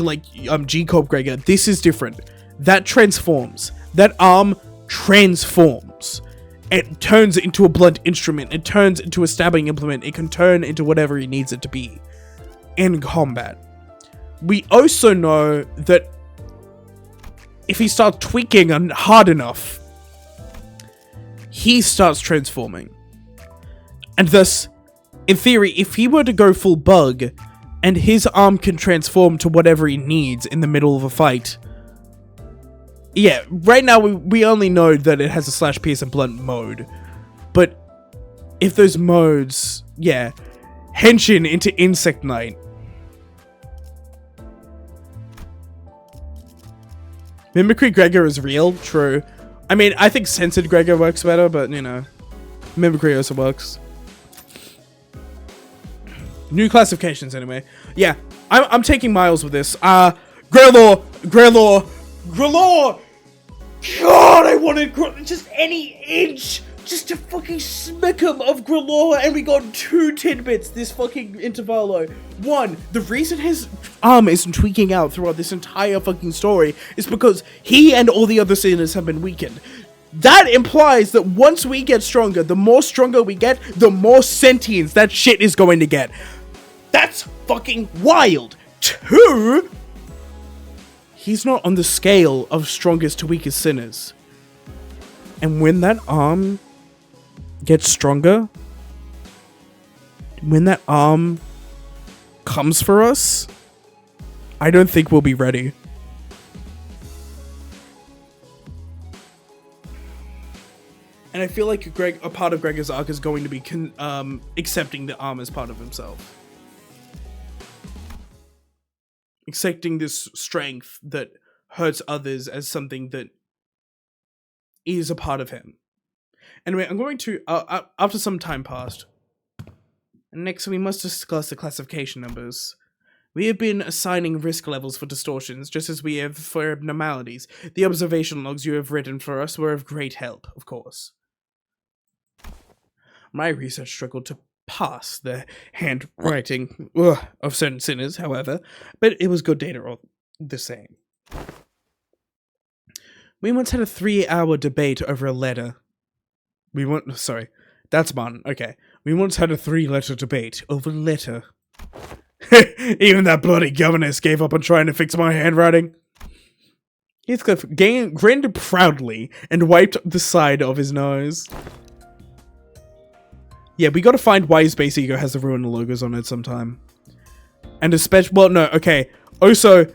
G-Corp Gregor, this is different. That transforms. That arm transforms. It turns into a blunt instrument. It turns into a stabbing implement. It can turn into whatever he needs it to be in combat. We also know that if he starts tweaking hard enough, he starts transforming. And thus, in theory, if he were to go full bug, and his arm can transform to whatever he needs in the middle of a fight. Yeah, right now we only know that it has a slash pierce and blunt mode. But if those modes, yeah, henshin into Insect Knight. Mimicry Gregor is real, true. I mean, I think Censored Gregor works better, but, you know, Mimicry also works. New classifications, anyway. Yeah, I'm taking miles with this. Greylor! God, I wanted just any inch just to fucking smack him of Grelor, and we got 2 tidbits this fucking Intervallo. 1, the reason his arm isn't tweaking out throughout this entire fucking story is because he and all the other sinners have been weakened. That implies that once we get stronger, the more stronger we get, the more sentience that shit is going to get. That's fucking wild. 2, he's not on the scale of strongest to weakest sinners. And when that arm gets stronger, when that arm comes for us, I don't think we'll be ready. And I feel like a part of Gregor's arc is going to be accepting the arm as part of himself. Accepting this strength that hurts others as something that is a part of him. Anyway, I'm going to, after some time passed, next we must discuss the classification numbers. We have been assigning risk levels for distortions, just as we have for abnormalities. The observation logs you have written for us were of great help, of course. My research struggled to pass the handwriting of certain sinners, however, but it was good data all the same. We once had a 3-hour debate over a letter. Sorry, that's Martin, okay. We once had a 3-letter debate over a letter. Even that bloody governess gave up on trying to fix my handwriting. Heathcliff grinned proudly and wiped the side of his nose. Yeah, we gotta find why his base ego has the Ruiner logos on it sometime. And especially, well, no, okay. Also,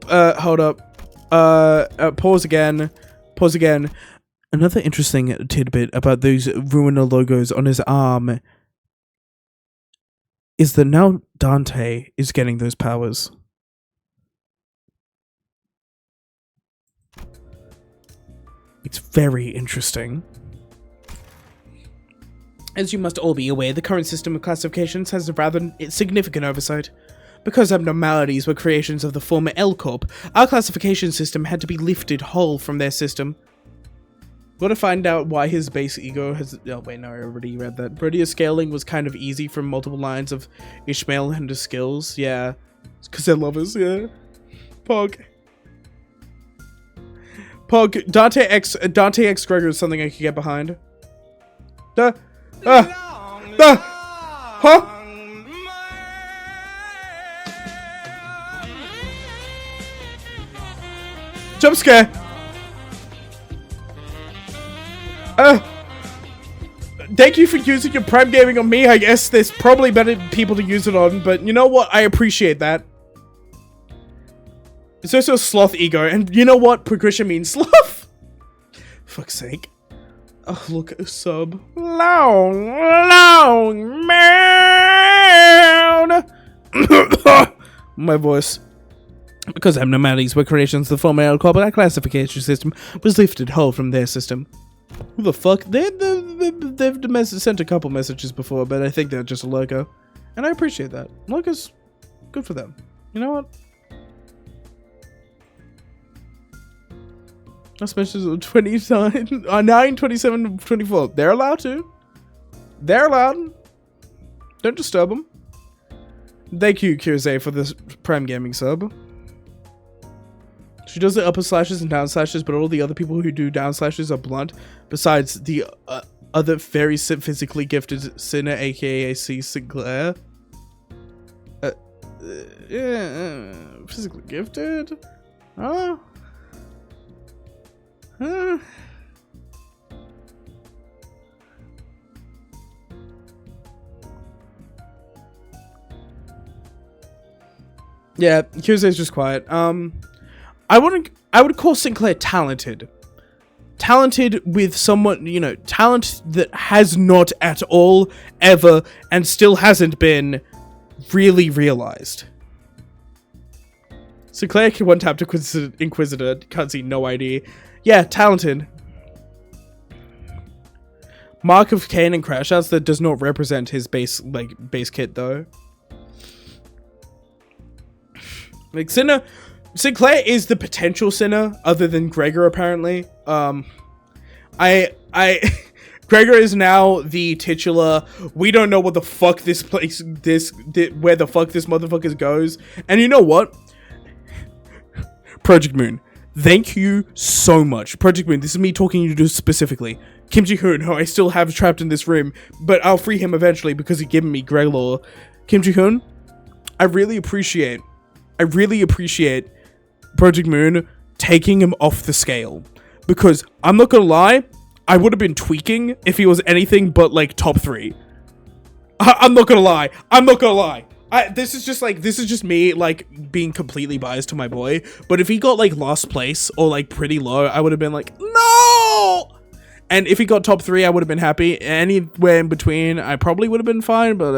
hold up. Pause again. Another interesting tidbit about those Ruiner logos on his arm is that now Dante is getting those powers. It's very interesting. As you must all be aware, the current system of classifications has a rather significant oversight. Because abnormalities were creations of the former L-Corp, our classification system had to be lifted whole from their system. Gotta find out why his base ego has... Oh wait, no, I already read that. Rhodia's scaling was kind of easy from multiple lines of Ishmael and his skills. Yeah. It's because they're lovers, yeah. Pog, Dante X Gregor is something I could get behind. Huh? Jump scare. Thank you for using your Prime Gaming on me. I guess there's probably better people to use it on, but you know what? I appreciate that. It's also a sloth ego, and you know what? Progression means sloth. Fuck's sake. Oh, look at the sub. Long man. My voice. Because abnormalities were creations of the former L corporate classification system was lifted whole from their system. Who the fuck? They've sent a couple messages before, but I think they're just a logo. And I appreciate that. Logos, good for them. You know what? Last message of 29, 9, 27, 24. They're allowed to. They're allowed. Don't disturb them. Thank you, Kirze, for this Prime Gaming sub. She does the upper slashes and down slashes, but all the other people who do down slashes are blunt. Besides the other very physically gifted sinner, aka C. Sinclair. Physically gifted? Huh? Huh? Yeah, Kirse's just quiet. I would call Sinclair talented. Talented with someone, you know, talent that has not at all, ever, and still hasn't been really realized. Sinclair can one tap to Inquisitor, can't see no ID. Yeah, talented. Mark of Cain and Crash Outs that does not represent his base kit though. Like Sinclair is the potential sinner, other than Gregor apparently. Gregor is now the titular. We don't know what the fuck this place, where the fuck this motherfucker goes. And you know what? Project Moon, thank you so much. Project Moon, this is me talking to you specifically. Kim Ji-hoon, who I still have trapped in this room, but I'll free him eventually because he's given me Grey Law. Kim Ji-hoon, I really appreciate Project Moon taking him off the scale. Because, I'm not gonna lie, I would have been tweaking if he was anything but, like, top 3. I'm not gonna lie. This is just me, like, being completely biased to my boy. But if he got, like, last place or, like, pretty low, I would have been like, no! And if he got top 3, I would have been happy. Anywhere in between, I probably would have been fine, but,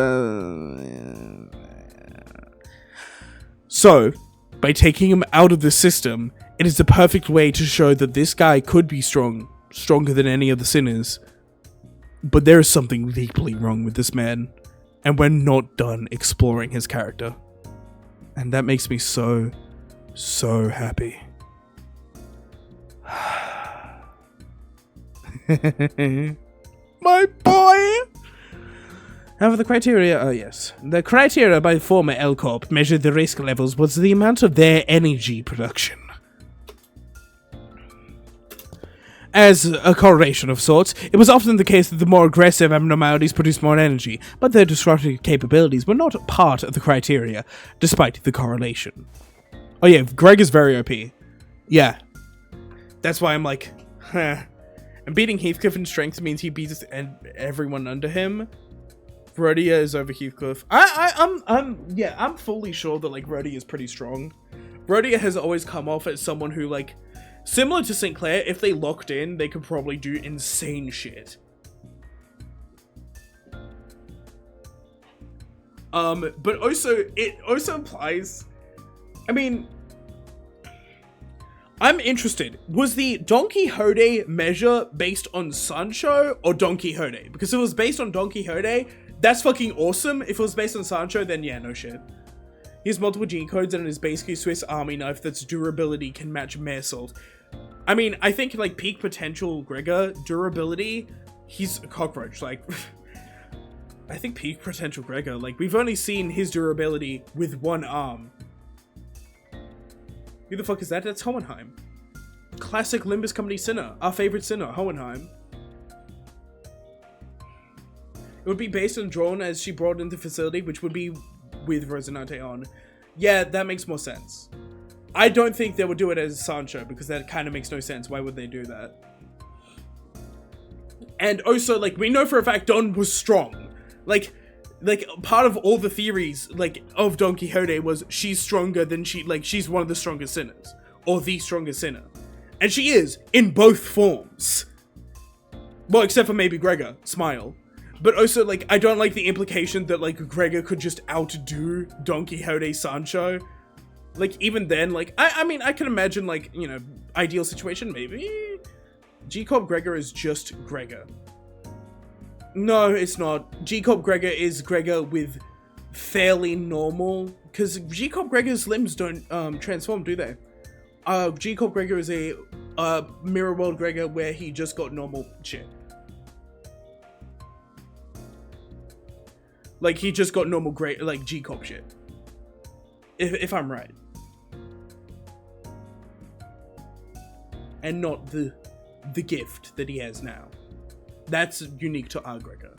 So, by taking him out of the system, it is the perfect way to show that this guy could be stronger than any of the sinners. But there is something deeply wrong with this man, and we're not done exploring his character. And that makes me so, so happy. My boy! However, the criteria, oh yes. The criteria by former L Corp measured the risk levels was the amount of their energy production. As a correlation of sorts, it was often the case that the more aggressive abnormalities produced more energy, but their destructive capabilities were not part of the criteria, despite the correlation. Oh yeah, Greg is very OP. Yeah. That's why I'm like, huh. And beating Heathcliff in strength means he beats everyone under him. Rhodia is over Heathcliff. I'm fully sure that, like, Rhodia is pretty strong. Rhodia has always come off as someone who, like, similar to Sinclair, if they locked in, they could probably do insane shit. But also, it also implies, I mean, I'm interested. Was the Don Quixote measure based on Sancho or Don Quixote? Because if it was based on Don Quixote, that's fucking awesome. If it was based on Sancho, then yeah, no shit. He has multiple gene codes and is basically a Swiss Army knife that's durability can match Mare Salt. I mean, I think, like, peak potential Gregor, durability, he's a cockroach, like, I think peak potential Gregor, like, we've only seen his durability with one arm. Who the fuck is that? That's Hohenheim. Classic Limbus Company sinner, our favorite sinner, Hohenheim. It would be based on Drawn as she brought into the facility, which would be with Rosinante on. Yeah, that makes more sense. I don't think they would do it as Sancho, because that kind of makes no sense. Why would they do that? And also, like, we know for a fact Don was strong. Like, part of all the theories, like, of Don Quixote was she's stronger than she's one of the strongest sinners. Or the strongest sinner. And she is, in both forms. Well, except for maybe Gregor. Smile. But also, like, I don't like the implication that, like, Gregor could just outdo Don Quixote Sancho. Like, even then, like, I mean, I can imagine, like, you know, ideal situation, maybe. G-Corp Gregor is just Gregor. No, it's not. G-Corp Gregor is Gregor with fairly normal, because G-Corp Gregor's limbs don't transform, do they? G-Corp Gregor is a Mirror World Gregor where he just got normal shit. Like, he just got normal like, G-Corp shit. If I'm right. And not the gift that he has now. That's unique to our Gregor.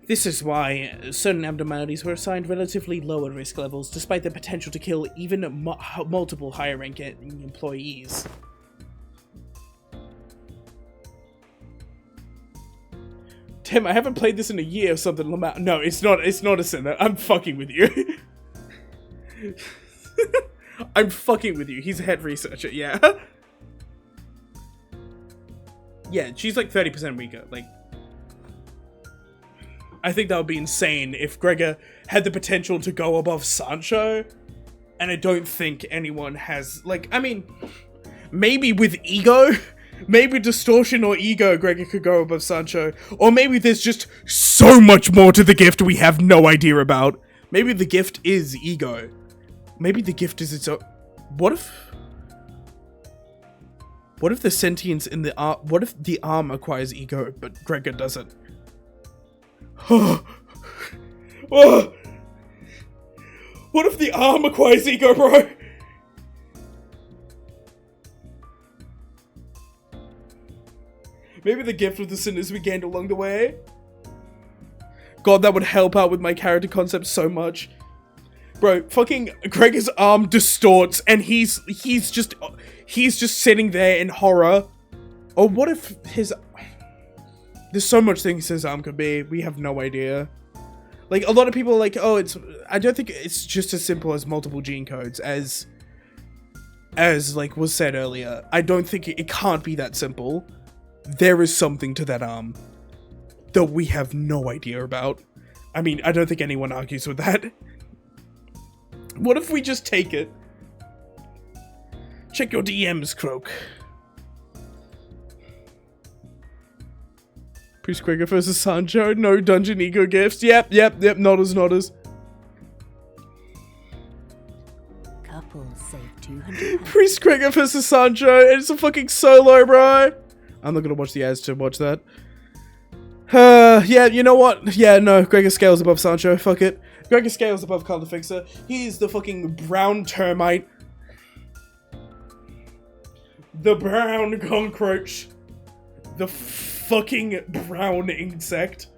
This is why certain abnormalities were assigned relatively lower risk levels, despite the potential to kill even multiple higher ranking employees. Tim, I haven't played this in a year or something. No, it's not a sinner. I'm fucking with you. I'm fucking with you. He's a head researcher, yeah. Yeah, she's like 30% weaker. Like, I think that would be insane if Gregor had the potential to go above Sancho. And I don't think anyone has, like, I mean, maybe with ego, maybe distortion or ego, Gregor could go above Sancho. Or maybe there's just so much more to the gift we have no idea about. Maybe the gift is ego. Maybe the gift is its own. What if the sentience in the arm, what if the arm acquires ego, but Gregor doesn't? Oh. What if the arm acquires ego, bro? Maybe the gift of the sinners we gained along the way? God, that would help out with my character concept so much. Bro, fucking Gregor's arm distorts and he's just sitting there in horror. Or what if his... There's so much things his arm could be. We have no idea. Like, a lot of people are like, oh, I don't think it's just as simple as multiple gene codes as like was said earlier. I don't think it can't be that simple. There is something to that arm that we have no idea about. I mean, I don't think anyone argues with that. What if we just take it? Check your DMs, Croak. Priest Gregor versus Sancho. No dungeon ego gifts. Yep. Nodders. Couple save 200. Priest Gregor versus Sancho. And it's a fucking solo, bro. I'm not gonna watch the ads to watch that. Yeah, you know what? Yeah, no. Gregor scales above Sancho. Fuck it. Gregor scales above Carl the Fixer. He's the fucking brown termite. The brown cockroach. The fucking brown insect.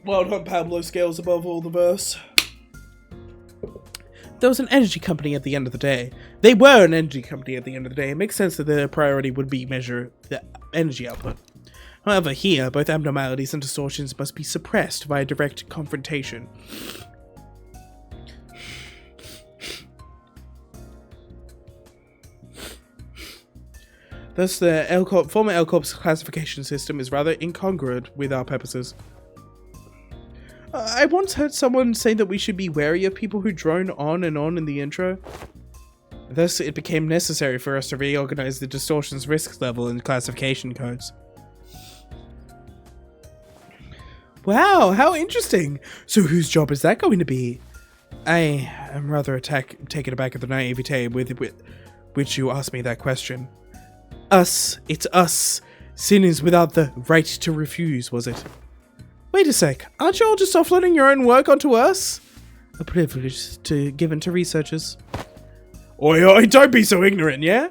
Wild Hunt Pablo scales above all the verse. There was an energy company at the end of the day. They were an energy company at the end of the day. It makes sense that their priority would be measure the energy output. However, here, both abnormalities and distortions must be suppressed via direct confrontation. Thus, the former L-Corp's classification system is rather incongruent with our purposes. I once heard someone say that we should be wary of people who drone on and on in the intro. Thus, it became necessary for us to reorganize the distortion's risk level and classification codes. Wow, how interesting! So whose job is that going to be? I am rather taken aback at the naivete with which you asked me that question. Us. It's us. Sinners without the right to refuse, was it? Wait a sec. Aren't you all just offloading your own work onto us? A privilege given to researchers. Oi, don't be so ignorant, yeah?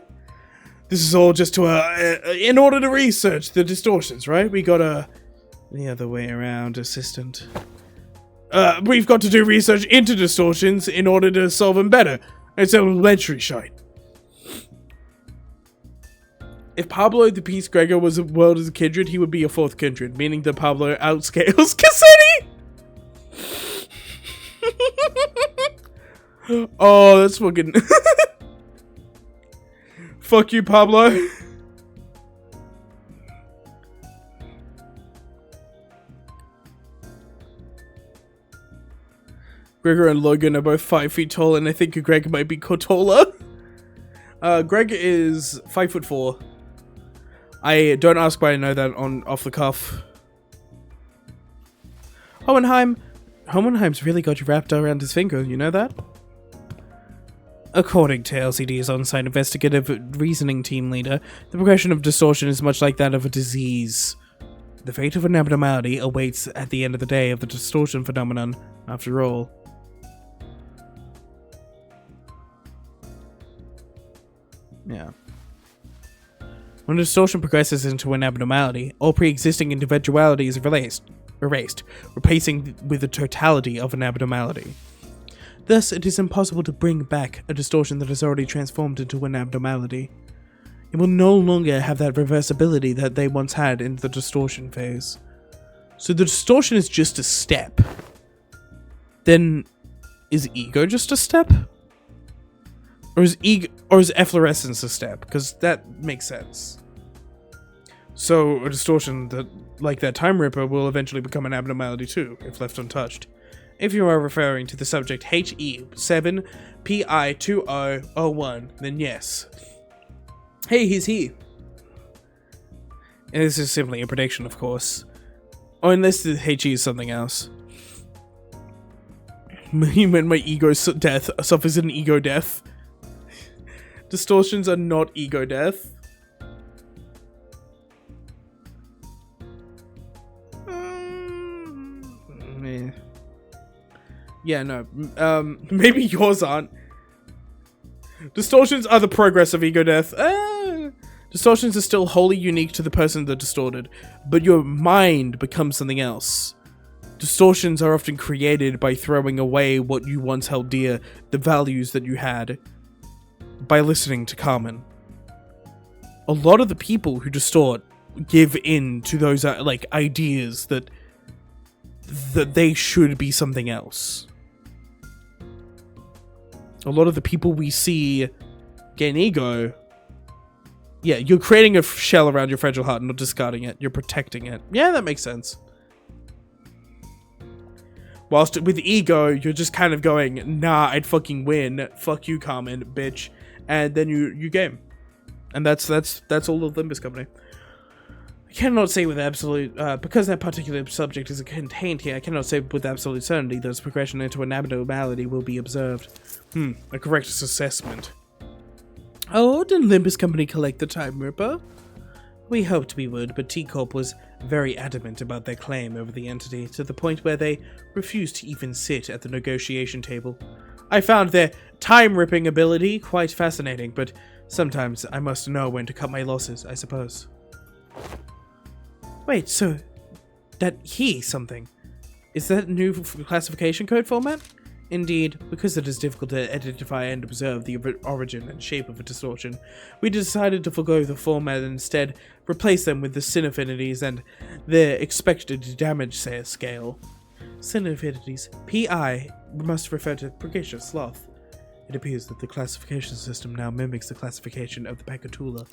This is all just to, in order to research the distortions, right? We got the other way around, assistant. We've got to do research into distortions in order to solve them better. It's elementary shite. If Pablo the Peace Gregor was a world as a kindred, he would be a fourth kindred, meaning that Pablo outscales Cassetti! Oh, that's fucking... Fuck you, Pablo. Gregor and Logan are both 5 feet tall, and I think Greg might be taller. Greg is 5'4". I don't ask why I know that off the cuff. Hohenheim's really got you wrapped around his finger, you know that? According to LCD's on-site investigative reasoning team leader, the progression of distortion is much like that of a disease. The fate of an abnormality awaits at the end of the day of the distortion phenomenon, after all. Yeah. When distortion progresses into an abnormality, all pre-existing individuality is erased, replacing with the totality of an abnormality. Thus, it is impossible to bring back a distortion that has already transformed into an abnormality. It will no longer have that reversibility that they once had in the distortion phase. So the distortion is just a step. Then, is ego just a step? Or is efflorescence a step? Because that makes sense. So a distortion that, like that Time Ripper, will eventually become an abnormality too, if left untouched. If you are referring to the subject HE7PI2001, then yes. Hey, he's here. And this is simply a prediction, of course. Or unless the HE is something else. You meant my ego death suffers an ego death. Distortions are not ego death. Yeah, no. Maybe yours aren't. Distortions are the progress of ego death. Distortions are still wholly unique to the person that distorted, but your mind becomes something else. Distortions are often created by throwing away what you once held dear, the values that you had, by listening to Carmen. A lot of the people who distort give in to those like ideas that they should be something else. A lot of the people we see gain ego, yeah, you're creating a shell around your fragile heart and not discarding it. You're protecting it. Yeah, that makes sense. Whilst with ego, you're just kind of going, nah, I'd fucking win. Fuck you, Carmen, bitch. And then you game. And that's all of Limbus Company. I cannot say with absolute, because that particular subject is contained here, I cannot say with absolute certainty that its progression into an abnormality will be observed. A correct assessment. Oh, did Limbus Company collect the Time Ripper? We hoped we would, but T-Corp was very adamant about their claim over the entity, to the point where they refused to even sit at the negotiation table. I found their time-ripping ability quite fascinating, but sometimes I must know when to cut my losses, I suppose. Wait, so that something. Is that a new classification code format? Indeed, because it is difficult to identify and observe the origin and shape of a distortion, we decided to forego the format and instead replace them with the sin affinities and their expected damage scale. Sin affinities, PI, must refer to Precocious Sloth. It appears that the classification system now mimics the classification of the Pacatula.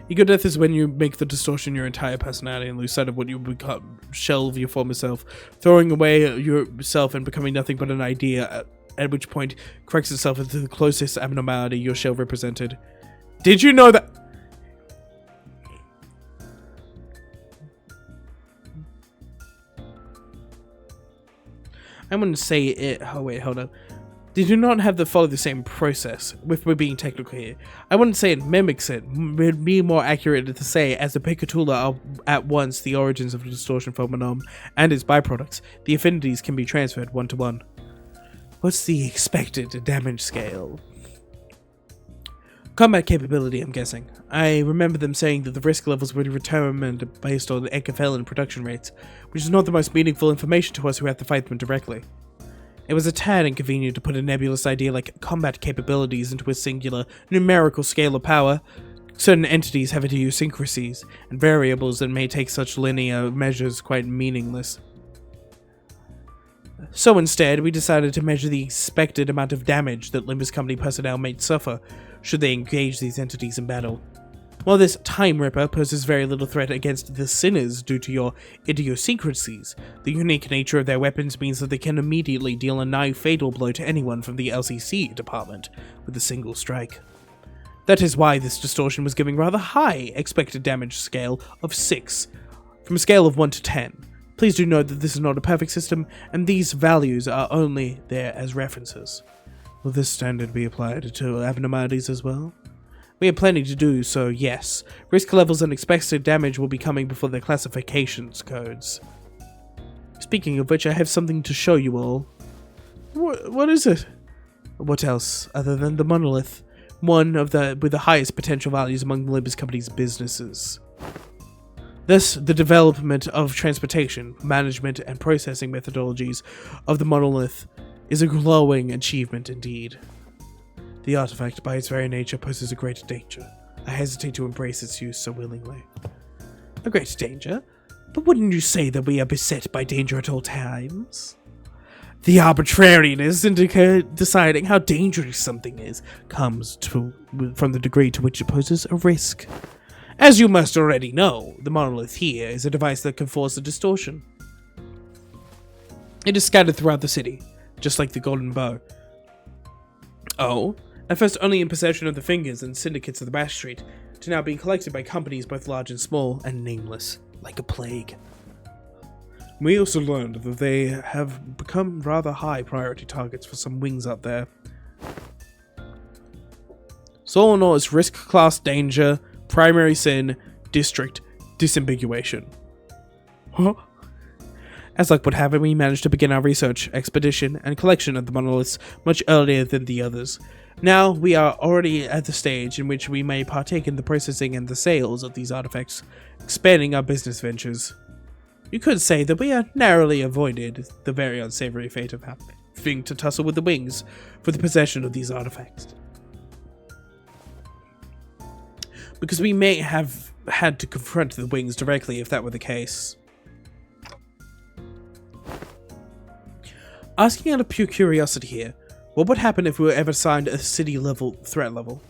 Ego death is when you make the distortion your entire personality and lose sight of what you become, shell of your former self, throwing away yourself and becoming nothing but an idea, at which point corrects itself into the closest abnormality your shell represented. Did you know that? I wouldn't say it. Oh wait, hold on. They do not have to follow the same process, if we're being technical here. I wouldn't say it mimics it. It would be more accurate to say, as the Picatula are at once the origins of the distortion phenomenon and its byproducts, the affinities can be transferred one-to-one. What's the expected damage scale? Combat capability, I'm guessing. I remember them saying that the risk levels were determined based on Ekaphelin production rates, which is not the most meaningful information to us who have to fight them directly. It was a tad inconvenient to put a nebulous idea like combat capabilities into a singular, numerical scale of power. Certain entities have idiosyncrasies, and variables that may take such linear measures quite meaningless. So instead, we decided to measure the expected amount of damage that Limbus Company personnel may suffer should they engage these entities in battle. While this Time Ripper poses very little threat against the Sinners due to your idiosyncrasies, the unique nature of their weapons means that they can immediately deal a nigh fatal blow to anyone from the LCC department with a single strike. That is why this distortion was giving rather high expected damage scale of 6, from a scale of 1 to 10. Please do note that this is not a perfect system, and these values are only there as references. Will this standard be applied to abnormalities as well? We are planning to do so, yes. Risk levels and expected damage will be coming before the classifications codes. Speaking of which, I have something to show you all. What is it? What else, other than the monolith? One of the with the highest potential values among the Limbus Company's businesses. Thus, the development of transportation, management, and processing methodologies of the monolith is a glowing achievement indeed. The artifact, by its very nature, poses a great danger. I hesitate to embrace its use so willingly. A great danger? But wouldn't you say that we are beset by danger at all times? The arbitrariness in deciding how dangerous something is comes from the degree to which it poses a risk. As you must already know, the monolith here is a device that can force a distortion. It is scattered throughout the city, just like the golden bow. Oh? At first only in possession of the fingers and syndicates of the Bash Street, to now being collected by companies both large and small, and nameless, like a plague. We also learned that they have become rather high priority targets for some wings up there. So all in all, it's risk, class, danger, primary sin, district, disambiguation. Huh? As luck would have it, we managed to begin our research, expedition, and collection of the monoliths much earlier than the others. Now, we are already at the stage in which we may partake in the processing and the sales of these artifacts, expanding our business ventures. You could say that we have narrowly avoided the very unsavory fate of having to tussle with the wings for the possession of these artifacts. Because we may have had to confront the wings directly if that were the case. Asking out of pure curiosity here, what would happen if we were ever assigned a city level threat level?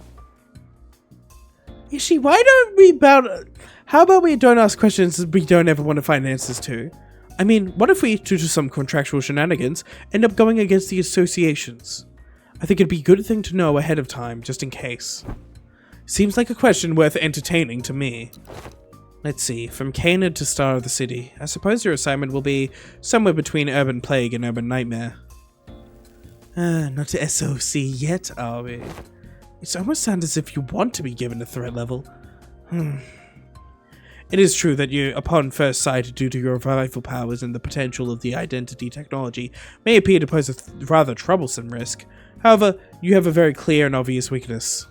Ishi, how about we don't ask questions we don't ever want to find answers to? I mean, what if we, due to some contractual shenanigans, end up going against the associations? I think it'd be a good thing to know ahead of time, just in case. Seems like a question worth entertaining to me. Let's see, from Canaan to Star of the City, I suppose your assignment will be somewhere between Urban Plague and Urban Nightmare. Not to SOC yet, are we? It almost sounds as if you want to be given a threat level. It is true that you, upon first sight, due to your revival powers and the potential of the identity technology, may appear to pose a rather troublesome risk. However, you have a very clear and obvious weakness.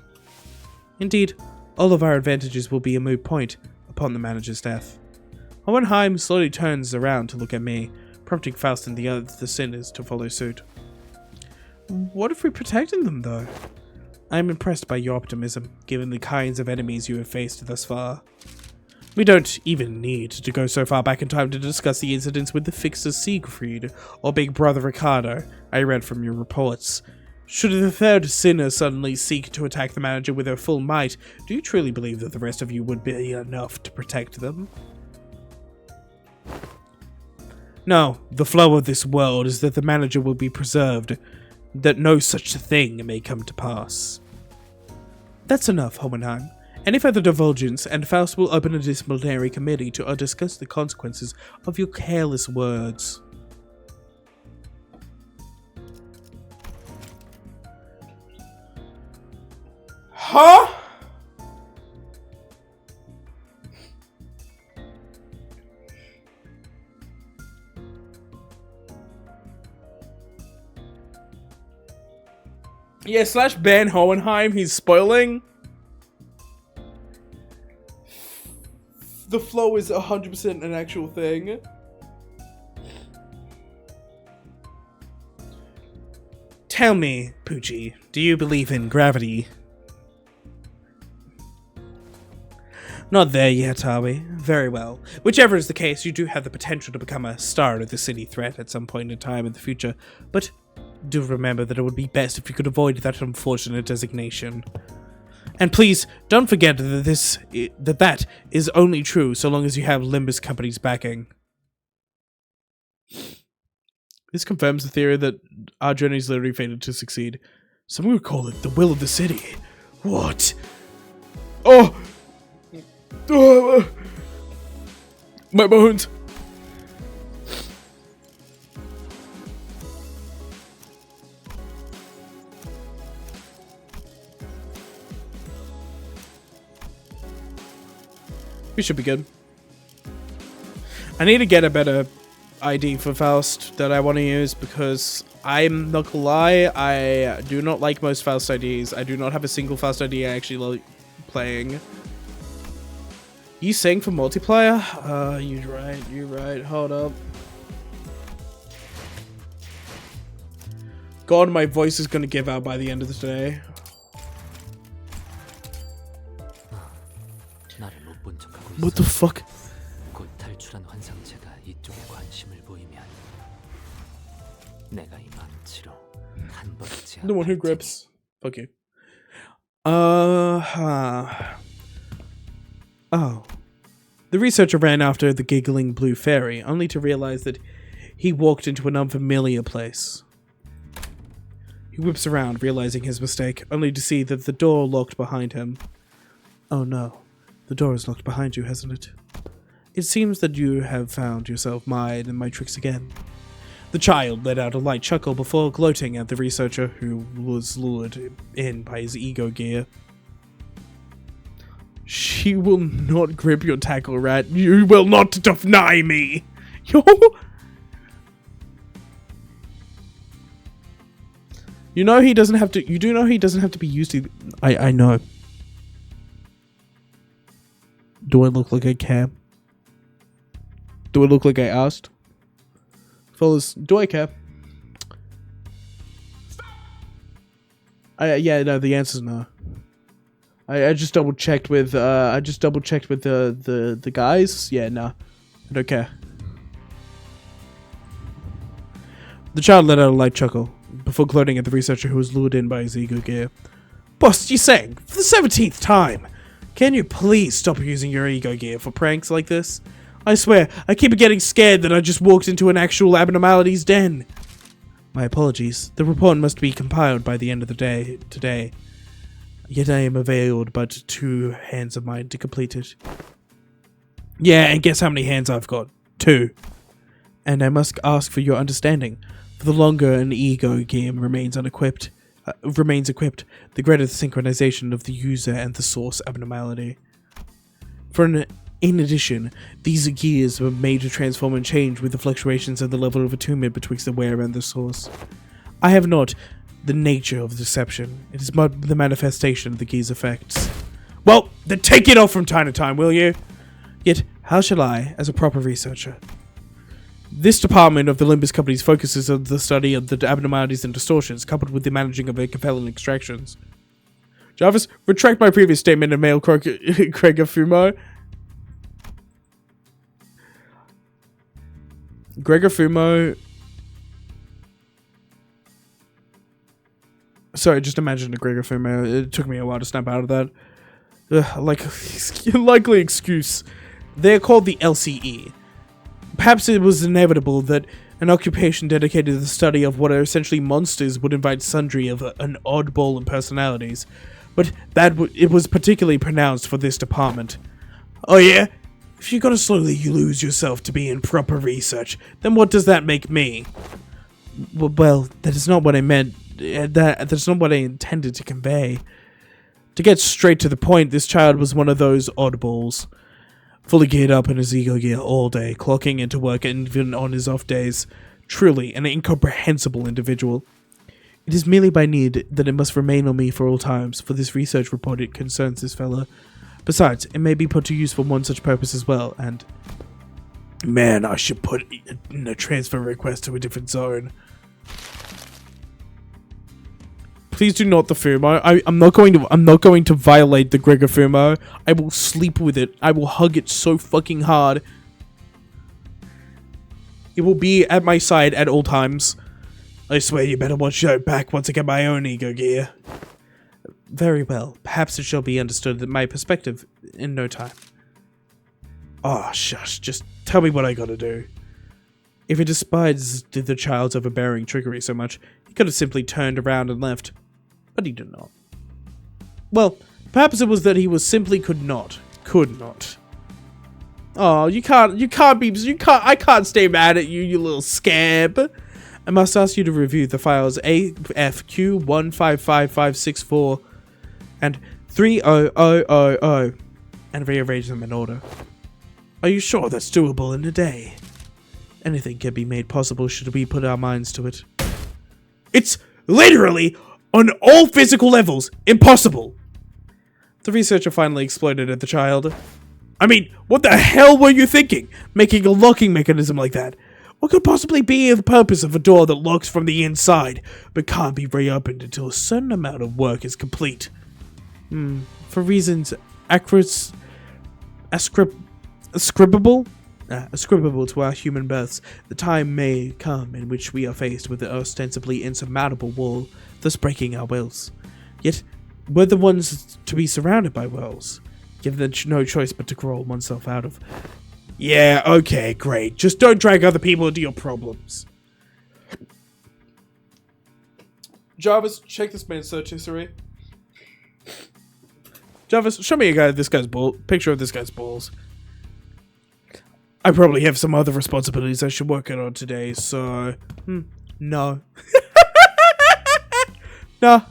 Indeed, all of our advantages will be a moot point upon the manager's death. Hohenheim slowly turns around to look at me, prompting Faust and the sinners to follow suit. What if we protected them, though? I am impressed by your optimism, given the kinds of enemies you have faced thus far. We don't even need to go so far back in time to discuss the incidents with the fixer Siegfried or Big Brother Ricardo, I read from your reports. Should the third sinner suddenly seek to attack the manager with her full might, do you truly believe that the rest of you would be enough to protect them? No, the flow of this world is that the manager will be preserved, that no such thing may come to pass. That's enough, Hohenheim. Any further divulgence, and Faust will open a disciplinary committee to discuss the consequences of your careless words. Huh? Yeah, slash ban Hohenheim, he's spoiling. The flow is 100% an actual thing. Tell me, Poochie, do you believe in gravity? Not there yet, are we? Very well. Whichever is the case, you do have the potential to become a star of the city threat at some point in time in the future, but do remember that it would be best if you could avoid that unfortunate designation. And please, don't forget that that is only true so long as you have Limbus Company's backing. This confirms the theory that our journey is literally fated to succeed. Some would call it the will of the city. What? Oh! My bones! We should be good. I need to get a better ID for Faust that I want to use because I'm not gonna lie, I do not like most Faust IDs. I do not have a single Faust ID I actually like playing. You saying for multiplayer? You're right, hold up. God, my voice is gonna give out by the end of the day. What the fuck? 곧 탈출한 환상체가 이쪽에 관심을 보이면 내가 이 망치로 한 번에 The one who grips. Fuck you. Oh. The researcher ran after the giggling blue fairy, only to realize that he walked into an unfamiliar place. He whips around, realizing his mistake, only to see that the door locked behind him. Oh no. The door is locked behind you, hasn't it? It seems that you have found yourself mired in my tricks again. The child let out a light chuckle before gloating at the researcher who was lured in by his ego gear. She will not grip your tackle, rat. You will not deny me. Yo. You know he doesn't have to. You do know he doesn't have to be used to. I know. Do I look like I care? Do I look like I asked? Fellas, do I care? Yeah, no, the answer's no. I just double checked with the guys. Yeah, no. I don't care. The child let out a light chuckle before gloating at the researcher who was lured in by his ego gear. Boss, you sang for the 17th time. Can you please stop using your ego gear for pranks like this? I swear, I keep getting scared that I just walked into an actual abnormalities den. My apologies. The report must be compiled by the end of the day today. Yet I am availed but 2 hands of mine to complete it. Yeah, and guess how many hands I've got? 2. And I must ask for your understanding. For the longer an ego gear remains equipped, the greater the synchronization of the user and the source abnormality. In addition, these gears were made to transform and change with the fluctuations of the level of attunement betwixt the wearer and the source. I have not the nature of deception. It is but the manifestation of the gear's effects. Well, then take it off from time to time, will you? Yet, how shall I, as a proper researcher? This department of the Limbus Company's focuses on the study of the abnormalities and distortions, coupled with the managing of compelling extractions. Jarvis, retract my previous statement and mail Gregor Fumo. Gregor Fumo. Sorry, just imagine a Gregor Fumo. It took me a while to snap out of that. Likely excuse. They're called the LCE. Perhaps it was inevitable that an occupation dedicated to the study of what are essentially monsters would invite sundry of an oddball in personalities, but it was particularly pronounced for this department. Oh yeah? If you gotta slowly lose yourself to be in proper research, then what does that make me? Well, that is not what I meant. That's not what I intended to convey. To get straight to the point, this child was one of those oddballs. Fully geared up in his ego gear all day, clocking into work and even on his off days. Truly an incomprehensible individual. It is merely by need that it must remain on me for all times, for this research report it concerns this fella. Besides, it may be put to use for one such purpose as well, and... Man, I should put in a transfer request to a different zone. Please do not the Fumo. I'm not going to violate the Gregor Fumo. I will sleep with it. I will hug it so fucking hard. It will be at my side at all times. I swear you better watch your back once I get my own ego gear. Very well. Perhaps it shall be understood that my perspective in no time. Oh, shush. Just tell me what I gotta do. If he despised the child's overbearing trickery so much, he could have simply turned around and left. But he did not. Well, perhaps it was that he was simply could not. Oh, I can't stay mad at you, you little scab. I must ask you to review the files AFQ155564 and 30000 and rearrange them in order. Are you sure that's doable in a day? Anything can be made possible should we put our minds to it. It's literally, on all physical levels, impossible! The researcher finally exploded at the child. I mean, what the hell were you thinking? Making a locking mechanism like that? What could possibly be the purpose of a door that locks from the inside, but can't be reopened until a certain amount of work is complete? For reasons ascribable to our human births, the time may come in which we are faced with the ostensibly insurmountable wall, thus breaking our wills. Yet, we're the ones to be surrounded by walls, given no choice but to crawl oneself out of. Yeah, okay, great. Just don't drag other people into your problems. Jarvis, check this man's search history. Jarvis, show me picture of this guy's balls. I probably have some other responsibilities I should work on today, so... no. No.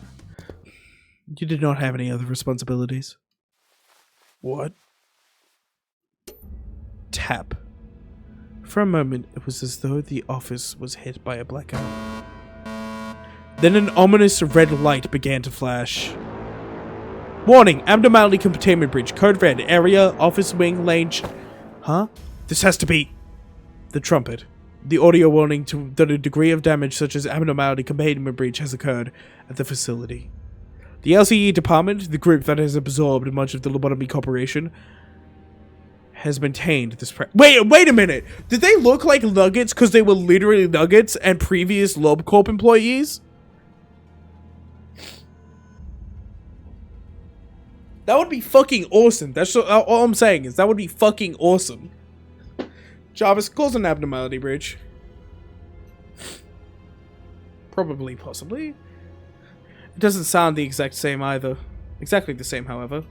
You did not have any other responsibilities. What? Tap. For a moment, it was as though the office was hit by a blackout. Then an ominous red light began to flash. Warning! Abnormality containment breach. Code red. Area, office wing, lane... Huh? This has to be... The trumpet. The audio warning to that a degree of damage such as abnormality containment breach has occurred at the facility. The LCE department, the group that has absorbed much of the lobotomy corporation, has maintained this Wait a minute! Did they look like Nuggets because they were literally Nuggets and previous LobCorp employees? That would be fucking awesome. That's all I'm saying is that would be fucking awesome. Jarvis, cause an abnormality breach. Probably, possibly. It doesn't sound the exact same either. Exactly the same, however.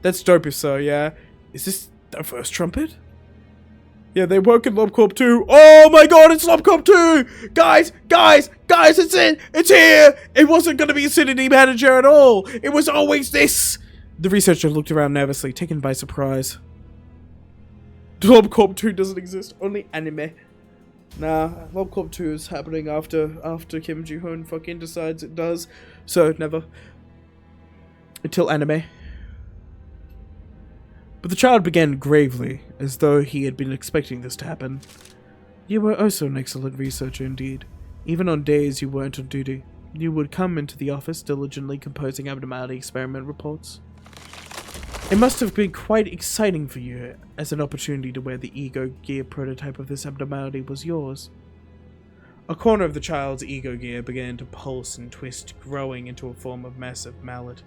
That's dope if so, yeah. Is this the first trumpet? Yeah, they work in LobCorp 2. Oh my god, it's LobCorp 2! Guys, it's it! It's here! It wasn't gonna be a city manager at all! It was always this! The researcher looked around nervously, taken by surprise. LobCorp 2 doesn't exist, only anime. Nah, LobCorp 2 is happening after Kim Ji-hoon fucking decides it does. So, never. Until anime. But the child began gravely, as though he had been expecting this to happen. You were also an excellent researcher indeed. Even on days you weren't on duty, you would come into the office diligently composing abnormality experiment reports. It must have been quite exciting for you, as an opportunity to wear the ego gear prototype of this abnormality was yours. A corner of the child's ego gear began to pulse and twist, growing into a form of massive mallet.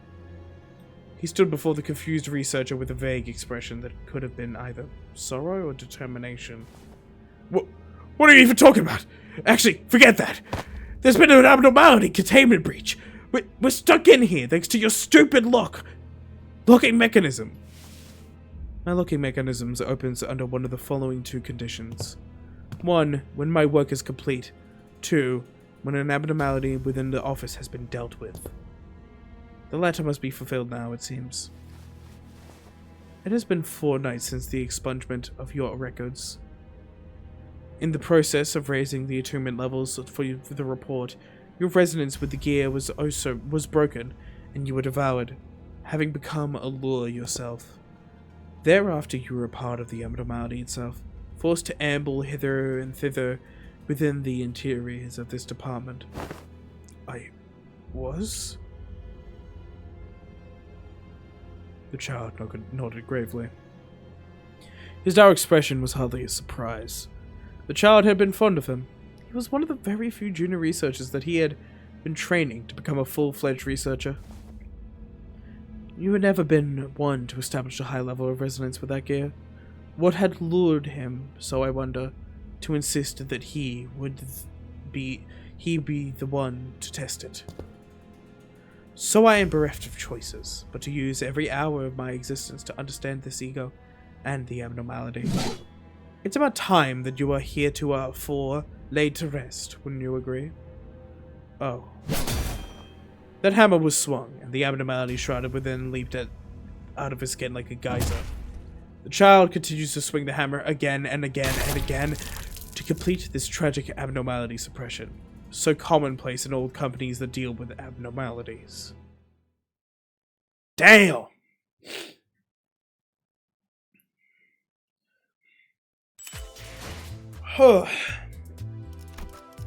He stood before the confused researcher with a vague expression that could have been either sorrow or determination. What are you even talking about? Actually, forget that! There's been an abnormality containment breach! We're stuck in here thanks to your stupid locking mechanism. My locking mechanism opens under one of the following two conditions. 1. When my work is complete. 2. When an abnormality within the office has been dealt with. The latter must be fulfilled now, it seems. It has been 4 nights since the expungement of your records. In the process of raising the attunement levels for the report, your resonance with the gear was broken, and you were devoured, having become a lure yourself. Thereafter you were a part of the abnormality itself, forced to amble hither and thither within the interiors of this department. was? The child nodded gravely. His dour expression was hardly a surprise. The child had been fond of him. He was one of the very few junior researchers that he had been training to become a full-fledged researcher. You had never been one to establish a high level of resonance with that gear. What had lured him, so I wonder, to insist that he be the one to test it? So I am bereft of choices, but to use every hour of my existence to understand this ego and the abnormality. It's about time that you are here to laid to rest, wouldn't you agree? Oh. That hammer was swung, and the abnormality shrouded within leaped out of his skin like a geyser. The child continues to swing the hammer again and again and again to complete this tragic abnormality suppression, so commonplace in old companies that deal with abnormalities. Damn! Huh.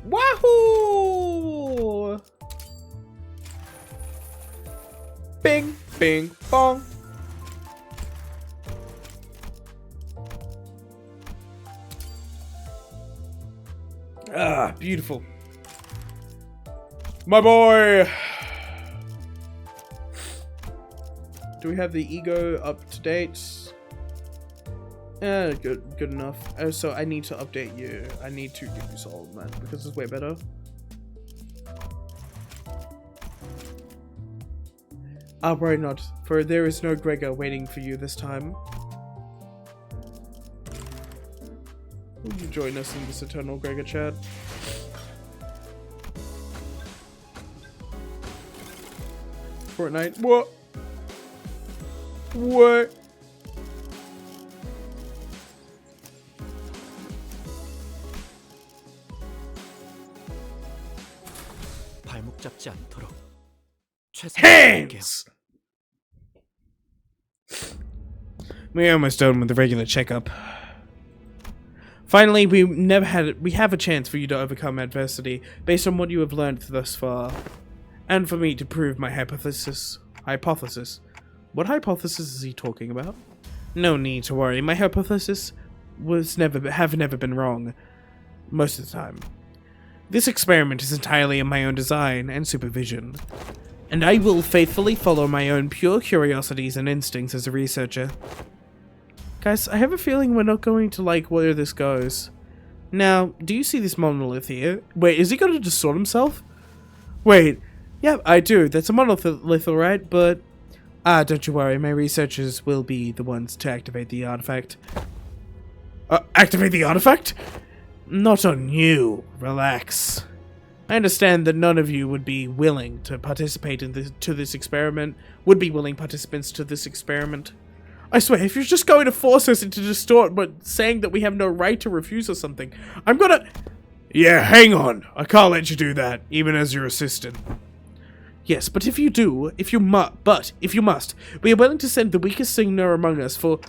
Wahoo! Bing, bing, bong. Ah, beautiful. My boy! Do we have the ego up to date? Good enough. Oh, so I need to update you. I need to give you all of that because it's way better. I'll worry not, for there is no Gregor waiting for you this time. Would you join us in this eternal Gregor chat? Fortnite. What? What? 발목 잡지 않도록 최선을 다할게요. Hands! We're almost done with the regular checkup. Finally, we have a chance for you to overcome adversity based on what you have learned thus far, and for me to prove my hypothesis. What hypothesis is he talking about? No need to worry. My hypothesis have never been wrong. Most of the time. This experiment is entirely in my own design and supervision, and I will faithfully follow my own pure curiosities and instincts as a researcher. Guys, I have a feeling we're not going to like where this goes. Now, do you see this monolith here? Wait, is he going to distort himself? Wait, yeah, I do. That's a monolith, alright, but... don't you worry, my researchers will be the ones to activate the artifact. Activate the artifact? Not on you. Relax. I understand that none of you would be willing to participate in this experiment. Would be willing participants to this experiment. I swear, if you're just going to force us into distort, but saying that we have no right to refuse or something, I'm gonna... Yeah, hang on. I can't let you do that, even as your assistant. Yes, but if you do, if you must, we are willing to send the weakest singer among us for...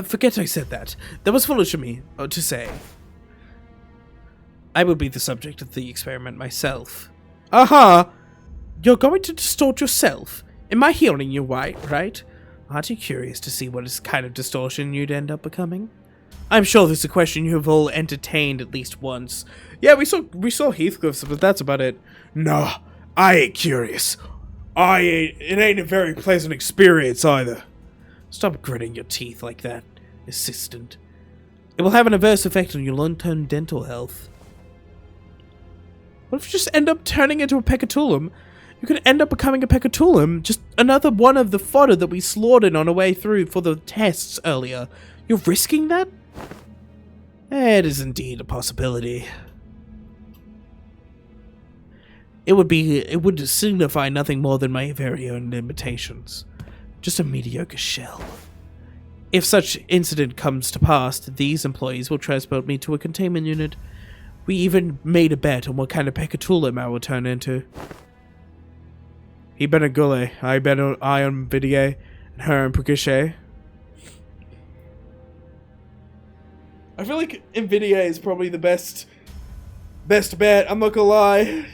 forget I said that. That was foolish of me to say. I will be the subject of the experiment myself. Aha! You're going to distort yourself? Am I hearing you right? Aren't you curious to see what kind of distortion you'd end up becoming? I'm sure this is a question you have all entertained at least once. Yeah, we saw Heathcliff's, but that's about it. Nah, I ain't curious. It ain't a very pleasant experience either. Stop gritting your teeth like that, assistant. It will have an adverse effect on your long-term dental health. What if you just end up turning into a Pecatulum? You could end up becoming a Pecatulum, just another one of the fodder that we slaughtered on our way through for the tests earlier. You're risking that? It is indeed a possibility. It would signify nothing more than my very own limitations. Just a mediocre shell. If such incident comes to pass, these employees will transport me to a containment unit. We even made a bet on what kind of Pecatulum I will turn into. He been a gully, I bet I on Vidier, and her on Prikishay. I feel like Nvidia is probably the best bet, I'm not gonna lie.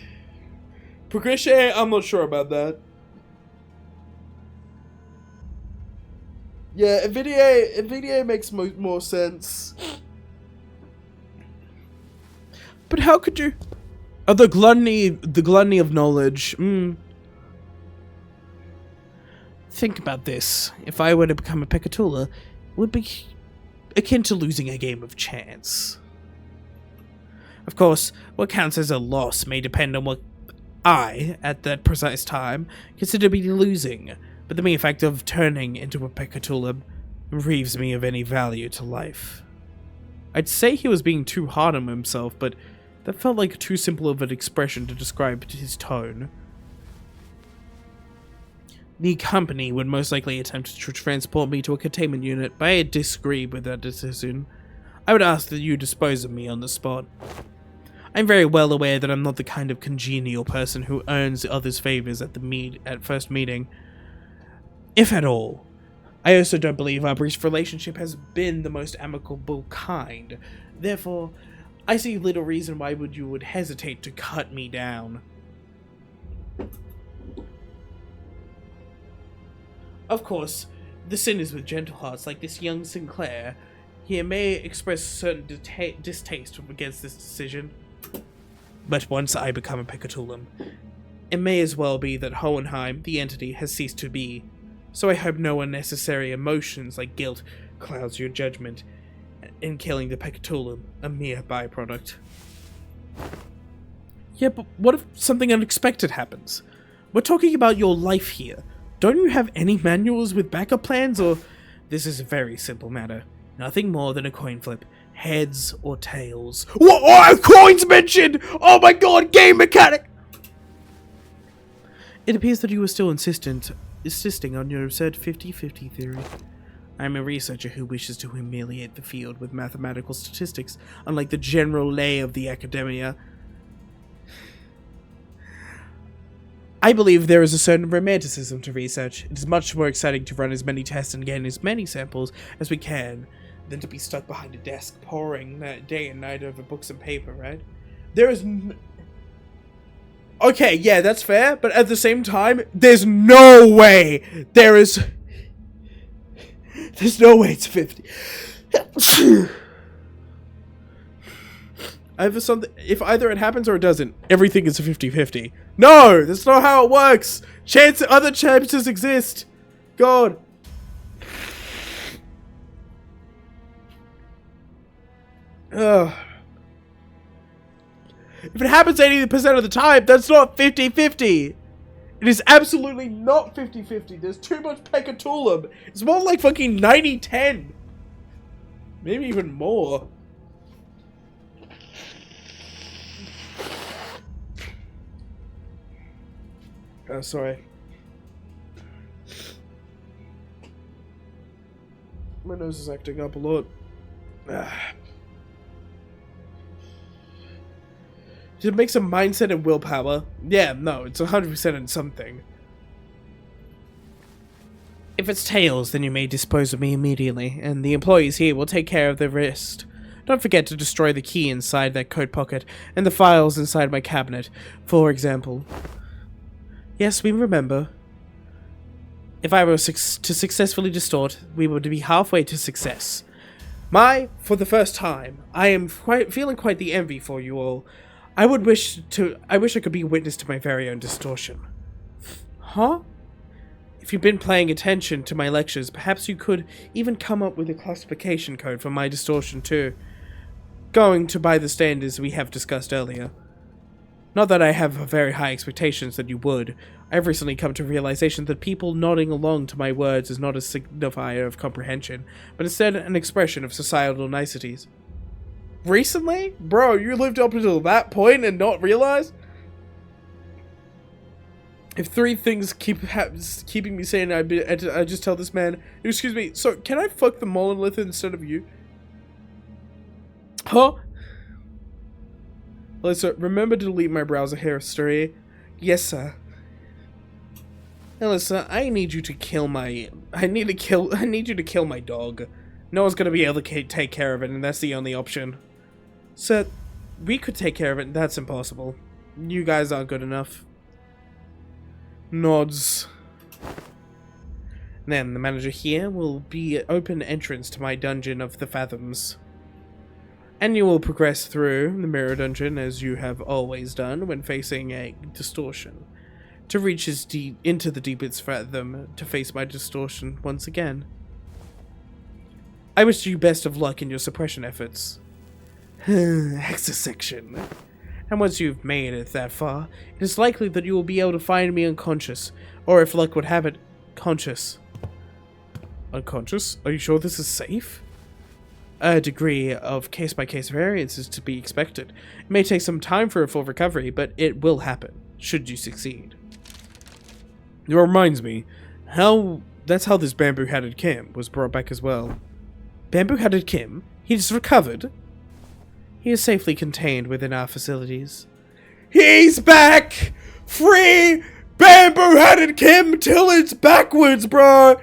Progression, I'm not sure about that. Yeah, NVIDIA makes more sense. But how could you? Oh, the gluttony of knowledge. Think about this. If I were to become a Pekatula, it would be akin to losing a game of chance. Of course, what counts as a loss may depend on what I, at that precise time, consider to be losing, but the mere fact of turning into a Pekatula reaves me of any value to life. I'd say he was being too hard on himself, but that felt like too simple of an expression to describe his tone. The company would most likely attempt to transport me to a containment unit, but I disagree with that decision. I would ask that you dispose of me on the spot. I'm very well aware that I'm not the kind of congenial person who earns others' favors at first meeting, if at all. I also don't believe our brief relationship has been the most amicable kind. Therefore, I see little reason why you would hesitate to cut me down. Of course, the sin is with gentle hearts like this young Sinclair. He may express certain distaste against this decision. But once I become a Pekatulum, it may as well be that Hohenheim, the entity, has ceased to be. So I hope no unnecessary emotions like guilt clouds your judgment in killing the Pekatulum, a mere byproduct. Yeah, but what if something unexpected happens? We're talking about your life here. Don't you have any manuals with backup plans, or... This is a very simple matter. Nothing more than a coin flip. Heads or tails. What? Oh, coins mentioned! Oh my god, game mechanic! It appears that you are still insisting on your absurd 50-50 theory. I am a researcher who wishes to humiliate the field with mathematical statistics, unlike the general lay of the academia. I believe there is a certain romanticism to research. It is much more exciting to run as many tests and gain as many samples as we can than to be stuck behind a desk poring day and night over books and paper, right? There is... Okay, yeah, that's fair, but at the same time, there's no way there's no way it's 50. If either it happens or it doesn't, everything is a 50-50. No, that's not how it works. Other chances exist. God. Ugh. If it happens 80% of the time, that's not 50-50. It is absolutely not 50-50. There's too much Pekatulum. It's more like fucking 90-10. Maybe even more. Oh, sorry. My nose is acting up a lot. Did it make some mindset and willpower? Yeah, no, it's 100% in something. If it's tails, then you may dispose of me immediately, and the employees here will take care of the rest. Don't forget to destroy the key inside that coat pocket, and the files inside my cabinet, for example. Yes, we remember. If I were to successfully distort, we would be halfway to success. For the first time, I am feeling quite the envy for you all. I wish I could be witness to my very own distortion. Huh? If you've been paying attention to my lectures, perhaps you could even come up with a classification code for my distortion too. Going to by the standards we have discussed earlier. Not that I have very high expectations that you would. I've recently come to realization that people nodding along to my words is not a signifier of comprehension, but instead an expression of societal niceties. Recently? Bro, you lived up until that point and not realize? If three things keeping me sane, I just tell this man, excuse me, so can I fuck the monolith instead of you? Huh? Alyssa, remember to delete my browser history. Yes, sir. Alyssa, I need you to kill my... I need you to kill my dog. No one's gonna be able to take care of it, and that's the only option. Sir, we could take care of it, that's impossible. You guys aren't good enough. Nods. Then the manager here will be open entrance to my dungeon of the Fathoms. And you will progress through the mirror dungeon as you have always done when facing a distortion, to reach into the deepest fathom to face my distortion once again. I wish you best of luck in your suppression efforts. Exit section. And once you've made it that far, it is likely that you will be able to find me unconscious, or if luck would have it, conscious. Unconscious? Are you sure this is safe? A degree of case-by-case variance is to be expected. It may take some time for a full recovery, but it will happen, should you succeed. It reminds me, that's how this bamboo-hatted Kim was brought back as well. Bamboo-hatted Kim? He just recovered? He is safely contained within our facilities. He's back! Free bamboo-hatted Kim till it's backwards, bro!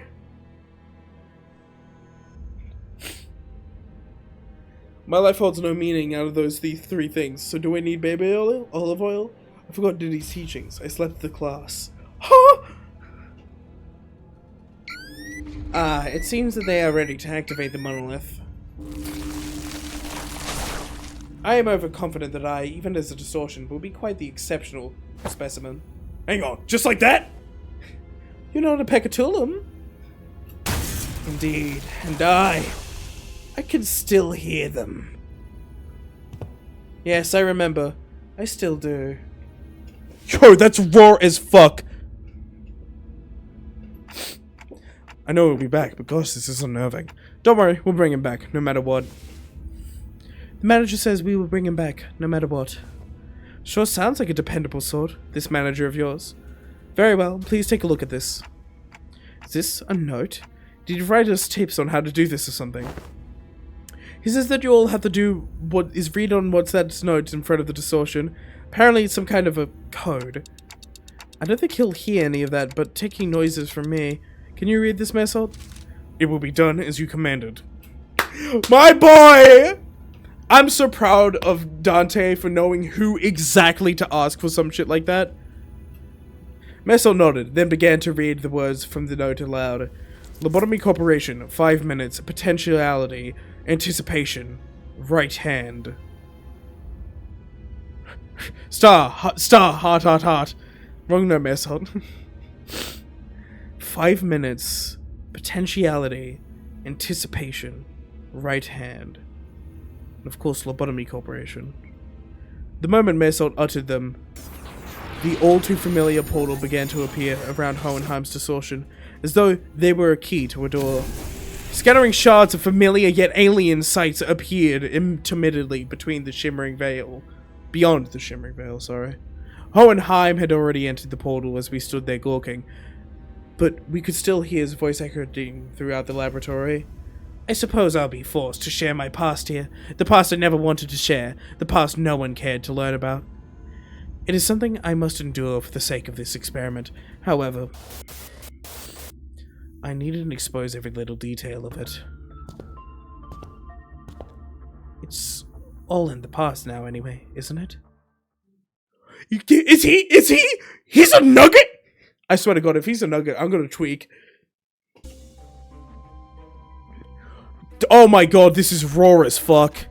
My life holds no meaning out of those three things, so do I need baby oil? Olive oil? I forgot Diddy's teachings. I slept the class. Huh? It seems that they are ready to activate the monolith. I am overconfident that I, even as a distortion, will be quite the exceptional specimen. Hang on, just like that? You're not a peccatulum. Indeed, and I can still hear them. Yes, I remember. I still do. Yo, that's raw as fuck. I know he'll be back, but gosh, this is unnerving. Don't worry, we'll bring him back, no matter what. The manager says we will bring him back, no matter what. Sure sounds like a dependable sort, this manager of yours. Very well, please take a look at this. Is this a note? Did you write us tips on how to do this or something? He says that you all have to do what is read on what's that note in front of the distortion. Apparently it's some kind of a code. I don't think he'll hear any of that, but taking noises from me. Can you read this, Mesalt? It will be done as you commanded. My boy! I'm so proud of Dante for knowing who exactly to ask for some shit like that. Mesalt nodded, then began to read the words from the note aloud. Lobotomy Corporation, 5 minutes, potentiality, anticipation, right hand. Star, heart, heart. Wrong note, Mesalt. 5 minutes, potentiality, anticipation, right hand. And of course, Lobotomy Corporation. The moment Mesalt uttered them, the all-too-familiar portal began to appear around Hohenheim's distortion, as though they were a key to a door. Scattering shards of familiar yet alien sights appeared intermittently between the shimmering veil. Beyond the shimmering veil, sorry. Hohenheim had already entered the portal as we stood there gawking, but we could still hear his voice echoing throughout the laboratory. I suppose I'll be forced to share my past here. The past I never wanted to share. The past no one cared to learn about. It is something I must endure for the sake of this experiment. However, I needed to expose every little detail of it. It's all in the past now anyway, isn't it? Is he? He's a nugget? I swear to God, if he's a nugget, I'm gonna tweak. Oh my God, this is raw as fuck.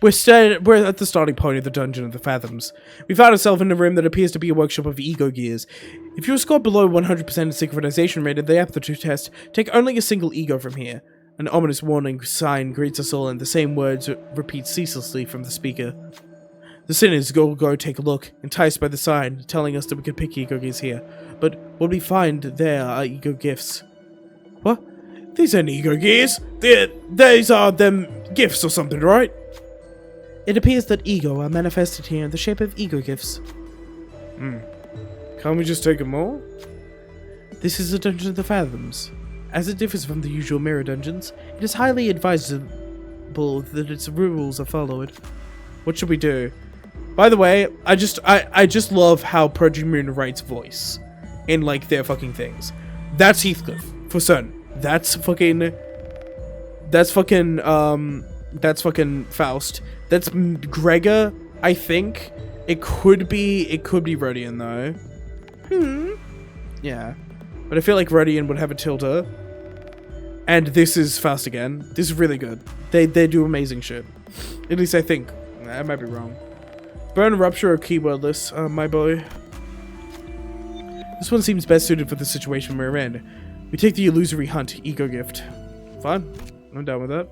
We're at the starting point of the Dungeon of the Fathoms. We found ourselves in a room that appears to be a workshop of ego gears. If you score below 100% synchronization rate in the aptitude test, take only a single ego from here. An ominous warning sign greets us all, and the same words repeat ceaselessly from the speaker. The sinners go take a look, enticed by the sign, telling us that we could pick ego gears here. But what we find there are ego gifts. What? These aren't ego gears. These are them gifts or something, right? It appears that ego are manifested here in the shape of ego gifts. Can't we just take them all? This is a Dungeon of the Fathoms. As it differs from the usual mirror dungeons, it is highly advisable that its rules are followed. What should we do? By the way, I just love how Project Moon writes voice in like their fucking things. That's Heathcliff for certain. That's fucking Faust. That's Gregor I think it could be Rodion though. Yeah. But I feel like Rodion would have a tilde. And this is fast again. This is really good. They do amazing shit. At least I think. I might be wrong. Burn and Rupture are keywordless, my boy. This one seems best suited for the situation we're in. We take the illusory hunt, ego gift. Fine. I'm down with that.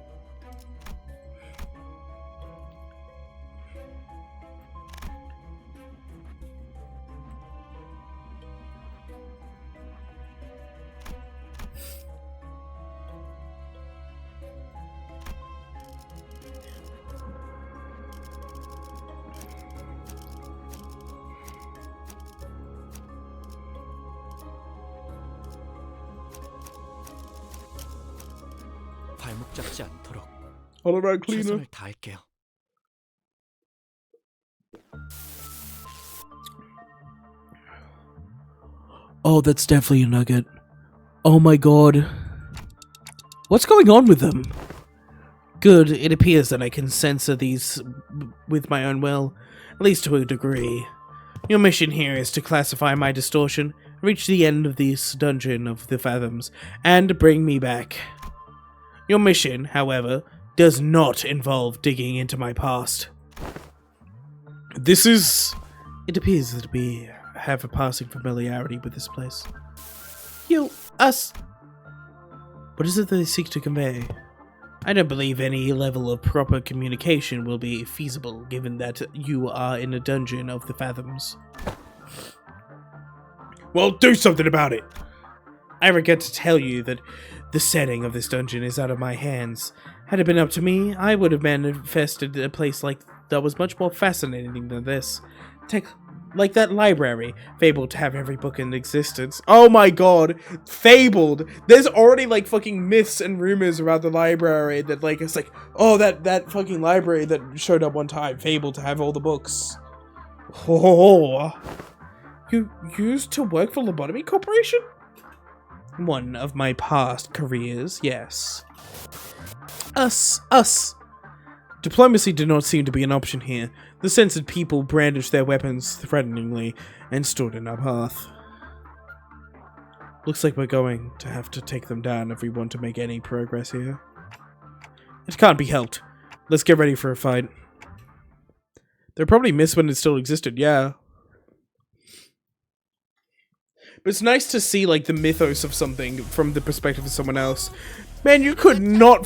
발목 잡지 않도록 All around cleaner. 최선을 다할게요. Oh, that's definitely a nugget. Oh my god. What's going on with them? Good, it appears that I can censor these with my own will, at least to a degree. Your mission here is to classify my distortion, reach the end of this dungeon of the Fathoms, and bring me back. Your mission, however, does not involve digging into my past. It appears that we have a passing familiarity with this place. You, us. What is it that they seek to convey? I don't believe any level of proper communication will be feasible, given that you are in a dungeon of the Fathoms. Well, do something about it! I regret to tell you that the setting of this dungeon is out of my hands. Had it been up to me, I would have manifested a place like that was much more fascinating than this. Like that library, fabled to have every book in existence. Oh my god, fabled! There's already like fucking myths and rumors about the library that like, it's like, oh, that fucking library that showed up one time, fabled to have all the books. Oh, you used to work for Lobotomy Corporation? One of my past careers, yes. Us. Diplomacy did not seem to be an option here. The censored people brandished their weapons threateningly and stood in our path. Looks like we're going to have to take them down if we want to make any progress here. It can't be helped. Let's get ready for a fight. They probably missed when it still existed, yeah. But it's nice to see, like, the mythos of something from the perspective of someone else. Man, you could not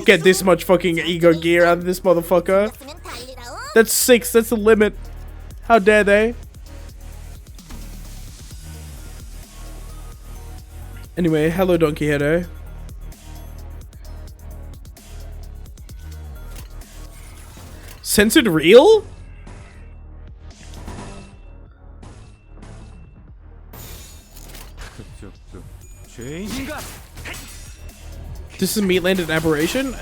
get this much fucking ego gear out of this motherfucker. That's 6, that's the limit. How dare they? Anyway, hello Donkey Header. Censored real? This is Meatland an aberration?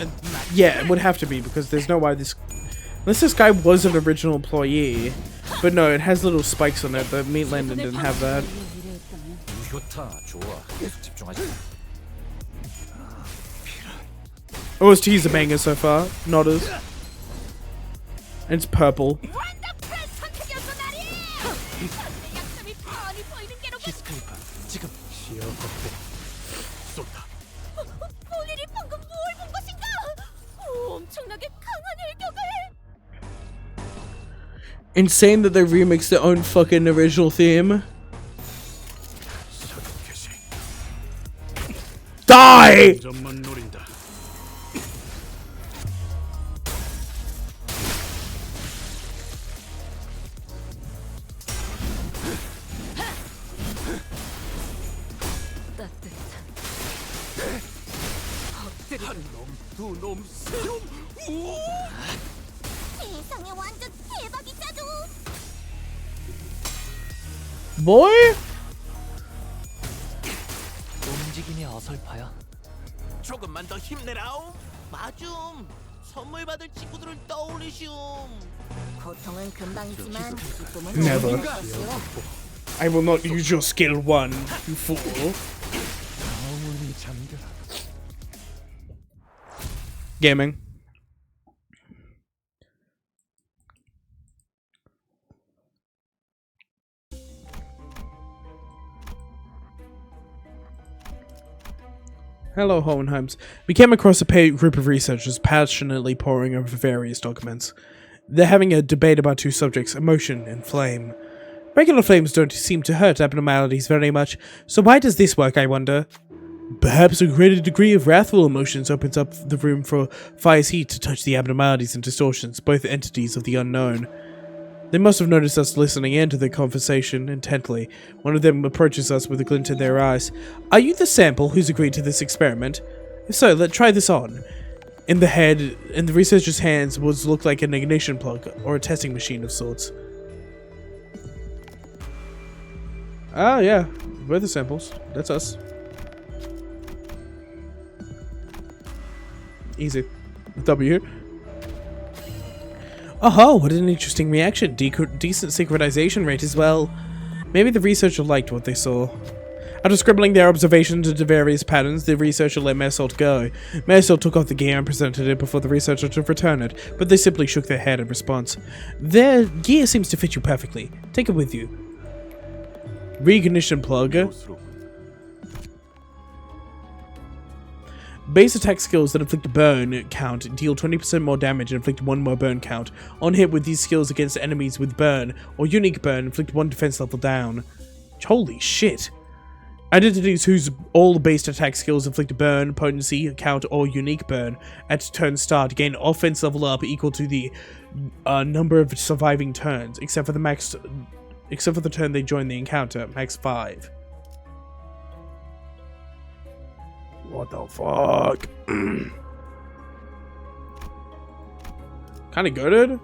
Yeah, it would have to be, because there's no way this... Unless this guy was an original employee. But no, it has little spikes on it, but Meatland didn't have that. OST's a banger so far, not as. And it's purple. Insane that they remixed their own fucking original theme. Die! Boy? 움직임이 어설퍼요. 조금만 더 힘내라오. 마좀 선물 받을 친구들을 떠올리시오. 고통은 금방이지만 기쁨은 Never. 오래갈 것이오. I will not use your skill 1, you fool. Gaming. Hello, Hohenheims. We came across a group of researchers passionately poring over various documents. They're having a debate about two subjects, emotion and flame. Regular flames don't seem to hurt abnormalities very much, so why does this work, I wonder? Perhaps a greater degree of wrathful emotions opens up the room for fire's heat to touch the abnormalities and distortions, both entities of the unknown. They must have noticed us listening in to the conversation intently. One of them approaches us with a glint in their eyes. Are you the sample who's agreed to this experiment? If so, let's try this on. In the researcher's hands was looked like an ignition plug, or a testing machine of sorts. Ah, yeah. We're the samples. That's us. Easy. W. Oh, what an interesting reaction. Decent synchronization rate as well. Maybe the researcher liked what they saw. After scribbling their observations into various patterns, the researcher let Marisol go. Marisol took off the gear and presented it before the researcher to return it, but they simply shook their head in response. Their gear seems to fit you perfectly. Take it with you. Reignition plug. Base attack skills that inflict a burn count deal 20% more damage and inflict 1 more burn count. On hit with these skills against enemies with burn or unique burn, inflict 1 defense level down. Holy shit. Identities whose all base attack skills inflict a burn, potency, count, or unique burn at turn start gain offense level up equal to the number of surviving turns, except for the turn they join the encounter, max 5. What the fuck? Kinda goated?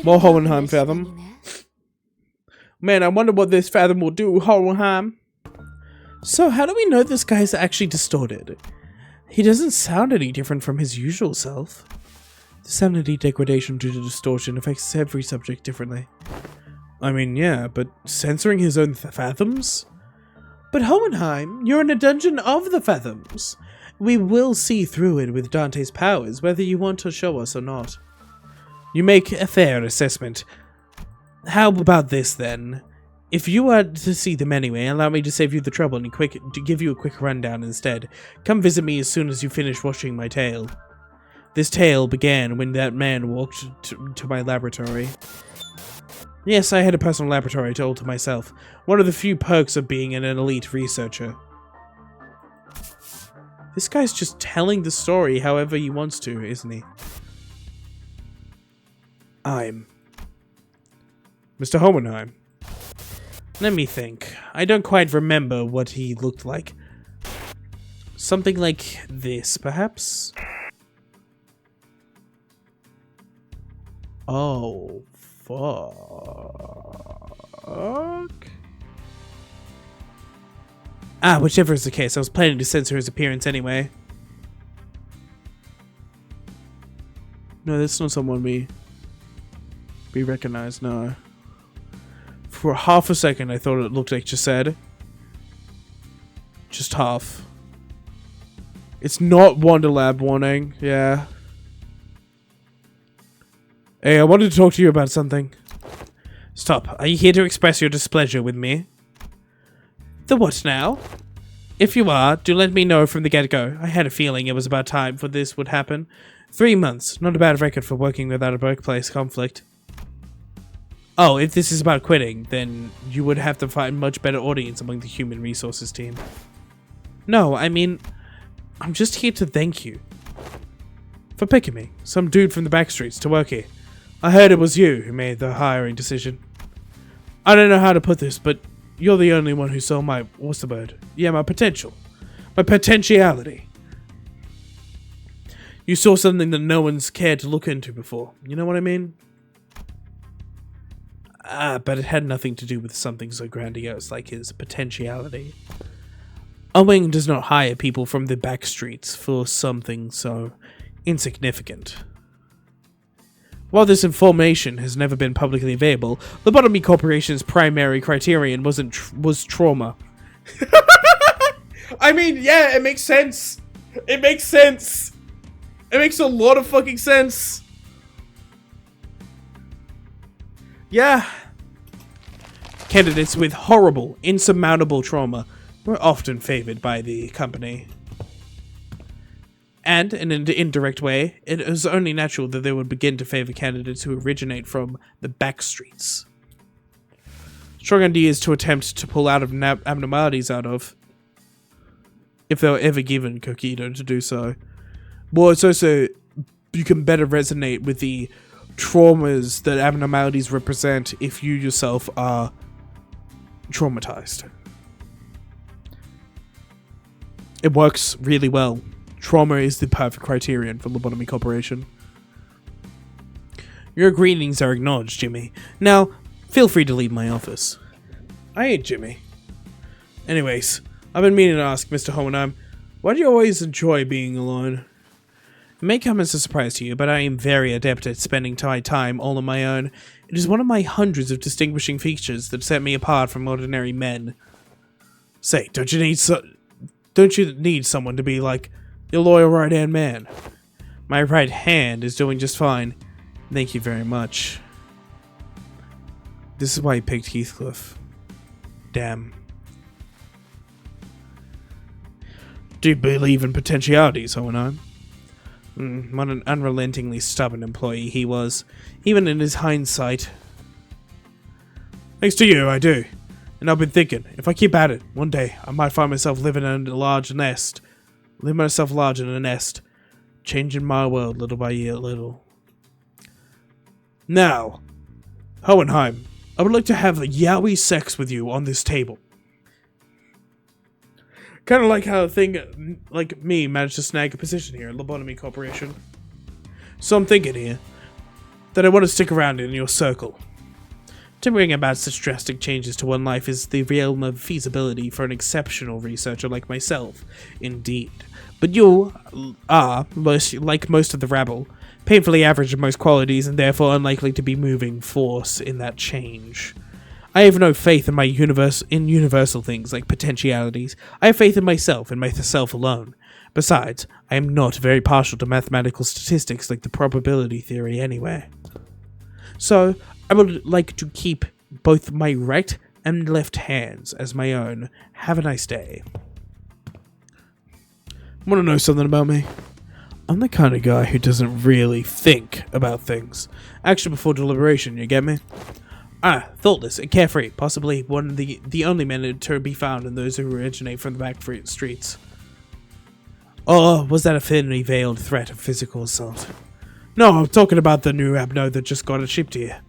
More Hohenheim Fathom. Man, I wonder what this Fathom will do, Hohenheim. So, how do we know this guy is actually distorted? He doesn't sound any different from his usual self. The sanity degradation due to distortion affects every subject differently. I mean, yeah, but censoring his own Fathoms? But Hohenheim, you're in a dungeon of the Fathoms. We will see through it with Dante's powers, whether you want to show us or not. You make a fair assessment. How about this, then? If you are to see them anyway, allow me to save you the trouble and to give you a quick rundown instead. Come visit me as soon as you finish washing my tail. This tale began when that man walked to my laboratory. Yes, I had a personal laboratory all to myself. One of the few perks of being an elite researcher. This guy's just telling the story however he wants to, isn't he? I'm Mr. Hohenheim. Let me think. I don't quite remember what he looked like. Something like this, perhaps? Oh, fuck. Ah, whichever is the case, I was planning to censor his appearance anyway. No, that's not someone we recognize, no. For half a second, I thought it looked like Chesed. Just half. It's not Wonderlab warning, yeah. Hey, I wanted to talk to you about something. Stop. Are you here to express your displeasure with me? The what now? If you are, do let me know from the get-go. I had a feeling it was about time for this would happen. 3 months. Not a bad record for working without a workplace conflict. Oh, if this is about quitting, then you would have to find much better audience among the human resources team. No, I mean, I'm just here to thank you. For picking me, some dude from the back streets, to work here. I heard it was you who made the hiring decision. I don't know how to put this, but you're the only one who saw my, what's the word? Yeah, my potential. My potentiality. You saw something that no one's cared to look into before. You know what I mean? Ah, but it had nothing to do with something so grandiose like his potentiality. A wing does not hire people from the back streets for something so insignificant. While this information has never been publicly available, Lobotomy Corporation's primary criterion was trauma. I mean, yeah, it makes sense. It makes sense. It makes a lot of fucking sense. Yeah. Candidates with horrible, insurmountable trauma. were often favored by the company. And, in an indirect way, it is only natural that they would begin to favor candidates who originate from the back streets. Strong ideas to attempt to pull out of abnormalities out of, if they were ever given Coquito to do so. Well, it's also, you can better resonate with the traumas that abnormalities represent if you yourself are traumatized. It works really well. Trauma is the perfect criterion for Lobotomy Corporation. Your greetings are acknowledged, Jimmy. Now, feel free to leave my office. I ain't Jimmy. Anyways, I've been meaning to ask Mr. Hohenheim, why do you always enjoy being alone? It may come as a surprise to you, but I am very adept at spending my time all on my own. It is one of my hundreds of distinguishing features that set me apart from ordinary men. Say, don't you need someone to be like your loyal right-hand man? My right hand is doing just fine. Thank you very much. This is why he picked Heathcliff. Damn. Do you believe in potentialities, Hohenheim? What an unrelentingly stubborn employee he was, even in his hindsight. Thanks to you, I do. And I've been thinking, if I keep at it, one day I might find myself living in a large nest. Live myself large in a nest. Changing my world little by little. Now, Hohenheim, I would like to have a yaoi sex with you on this table. Kind of like how a thing like me managed to snag a position here at Lobotomy Corporation. So I'm thinking here that I want to stick around in your circle. To bring about such drastic changes to one life is the realm of feasibility for an exceptional researcher like myself, indeed. But you are, like most of the rabble, painfully average in most qualities and therefore unlikely to be moving force in that change. I have no faith in my universal things like potentialities. I have faith in myself and myself alone. Besides, I am not very partial to mathematical statistics like the probability theory anyway. So, I would like to keep both my right and left hands as my own. Have a nice day. Want to know something about me? I'm the kind of guy who doesn't really think about things. Action before deliberation, you get me? Thoughtless and carefree, possibly one of the only men to be found in those who originate from the back streets. Or was that a thinly veiled threat of physical assault? No, I'm talking about the new Abno that just got shipped here.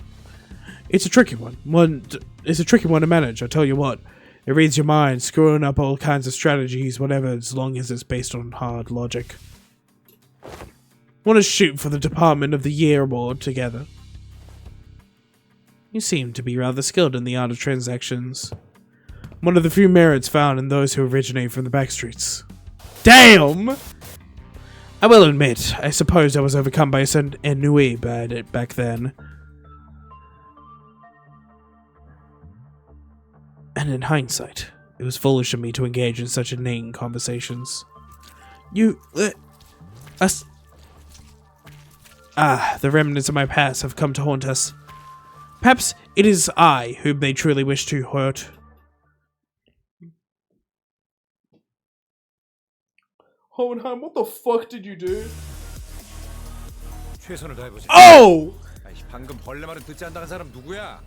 It's a tricky one. It's a tricky one to manage, I tell you what. It reads your mind, screwing up all kinds of strategies, whatever, as long as it's based on hard logic. Want to shoot for the Department of the Year award together? You seem to be rather skilled in the art of transactions. One of the few merits found in those who originate from the backstreets. Damn! I will admit, I suppose I was overcome by a certain ennui back then. And in hindsight, it was foolish of me to engage in such inane conversations. The remnants of my past have come to haunt us. Perhaps it is I whom they truly wish to hurt. Hohenheim, what the fuck did you do? 최선을 다해보자. Oh! 아이씨, 방금 벌레 말은 듣지 않다는 사람 누구야?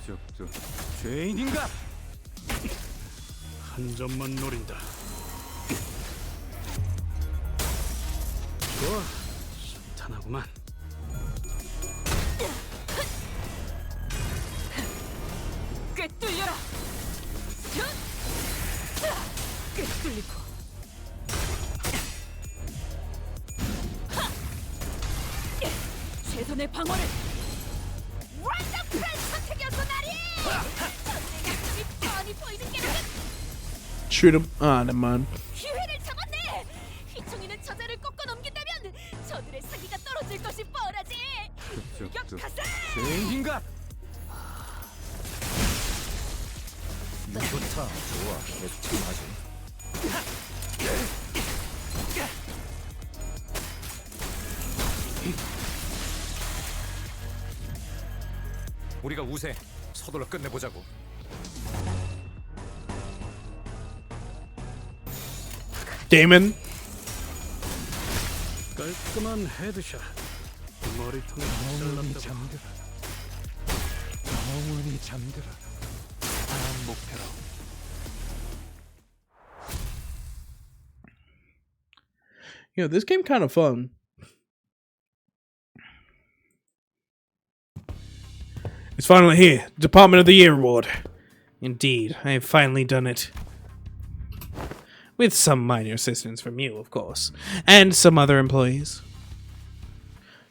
저 죄인인가? 한 점만 노린다. 좋아, 산탄하구만. 꿰뚫려라. 꿰뚫리고. 최선의 방어를. 완벽한 선택이었어, 나리. 전쟁이 뻔히 보이는 게로는. Shoot him. Ah, never mind. 기회를 잡았네. 휘청이는 저자를 꺾어 넘긴다면 저들의 사기가 떨어질 것이 뻔하지. 저 죄인인가? 좋다. 좋아. 계속 참하지. 우리가 우세. 서둘러 끝내보자고. Damon. 깔끔한 헤드샷. 머리통에 영원히 잘랐다고. 잠들어. 영원히 잠들어. 다음 목표로. You know, this game kind of fun. It's finally here. Department of the Year award. Indeed, I have finally done it. With some minor assistance from you, of course. And some other employees.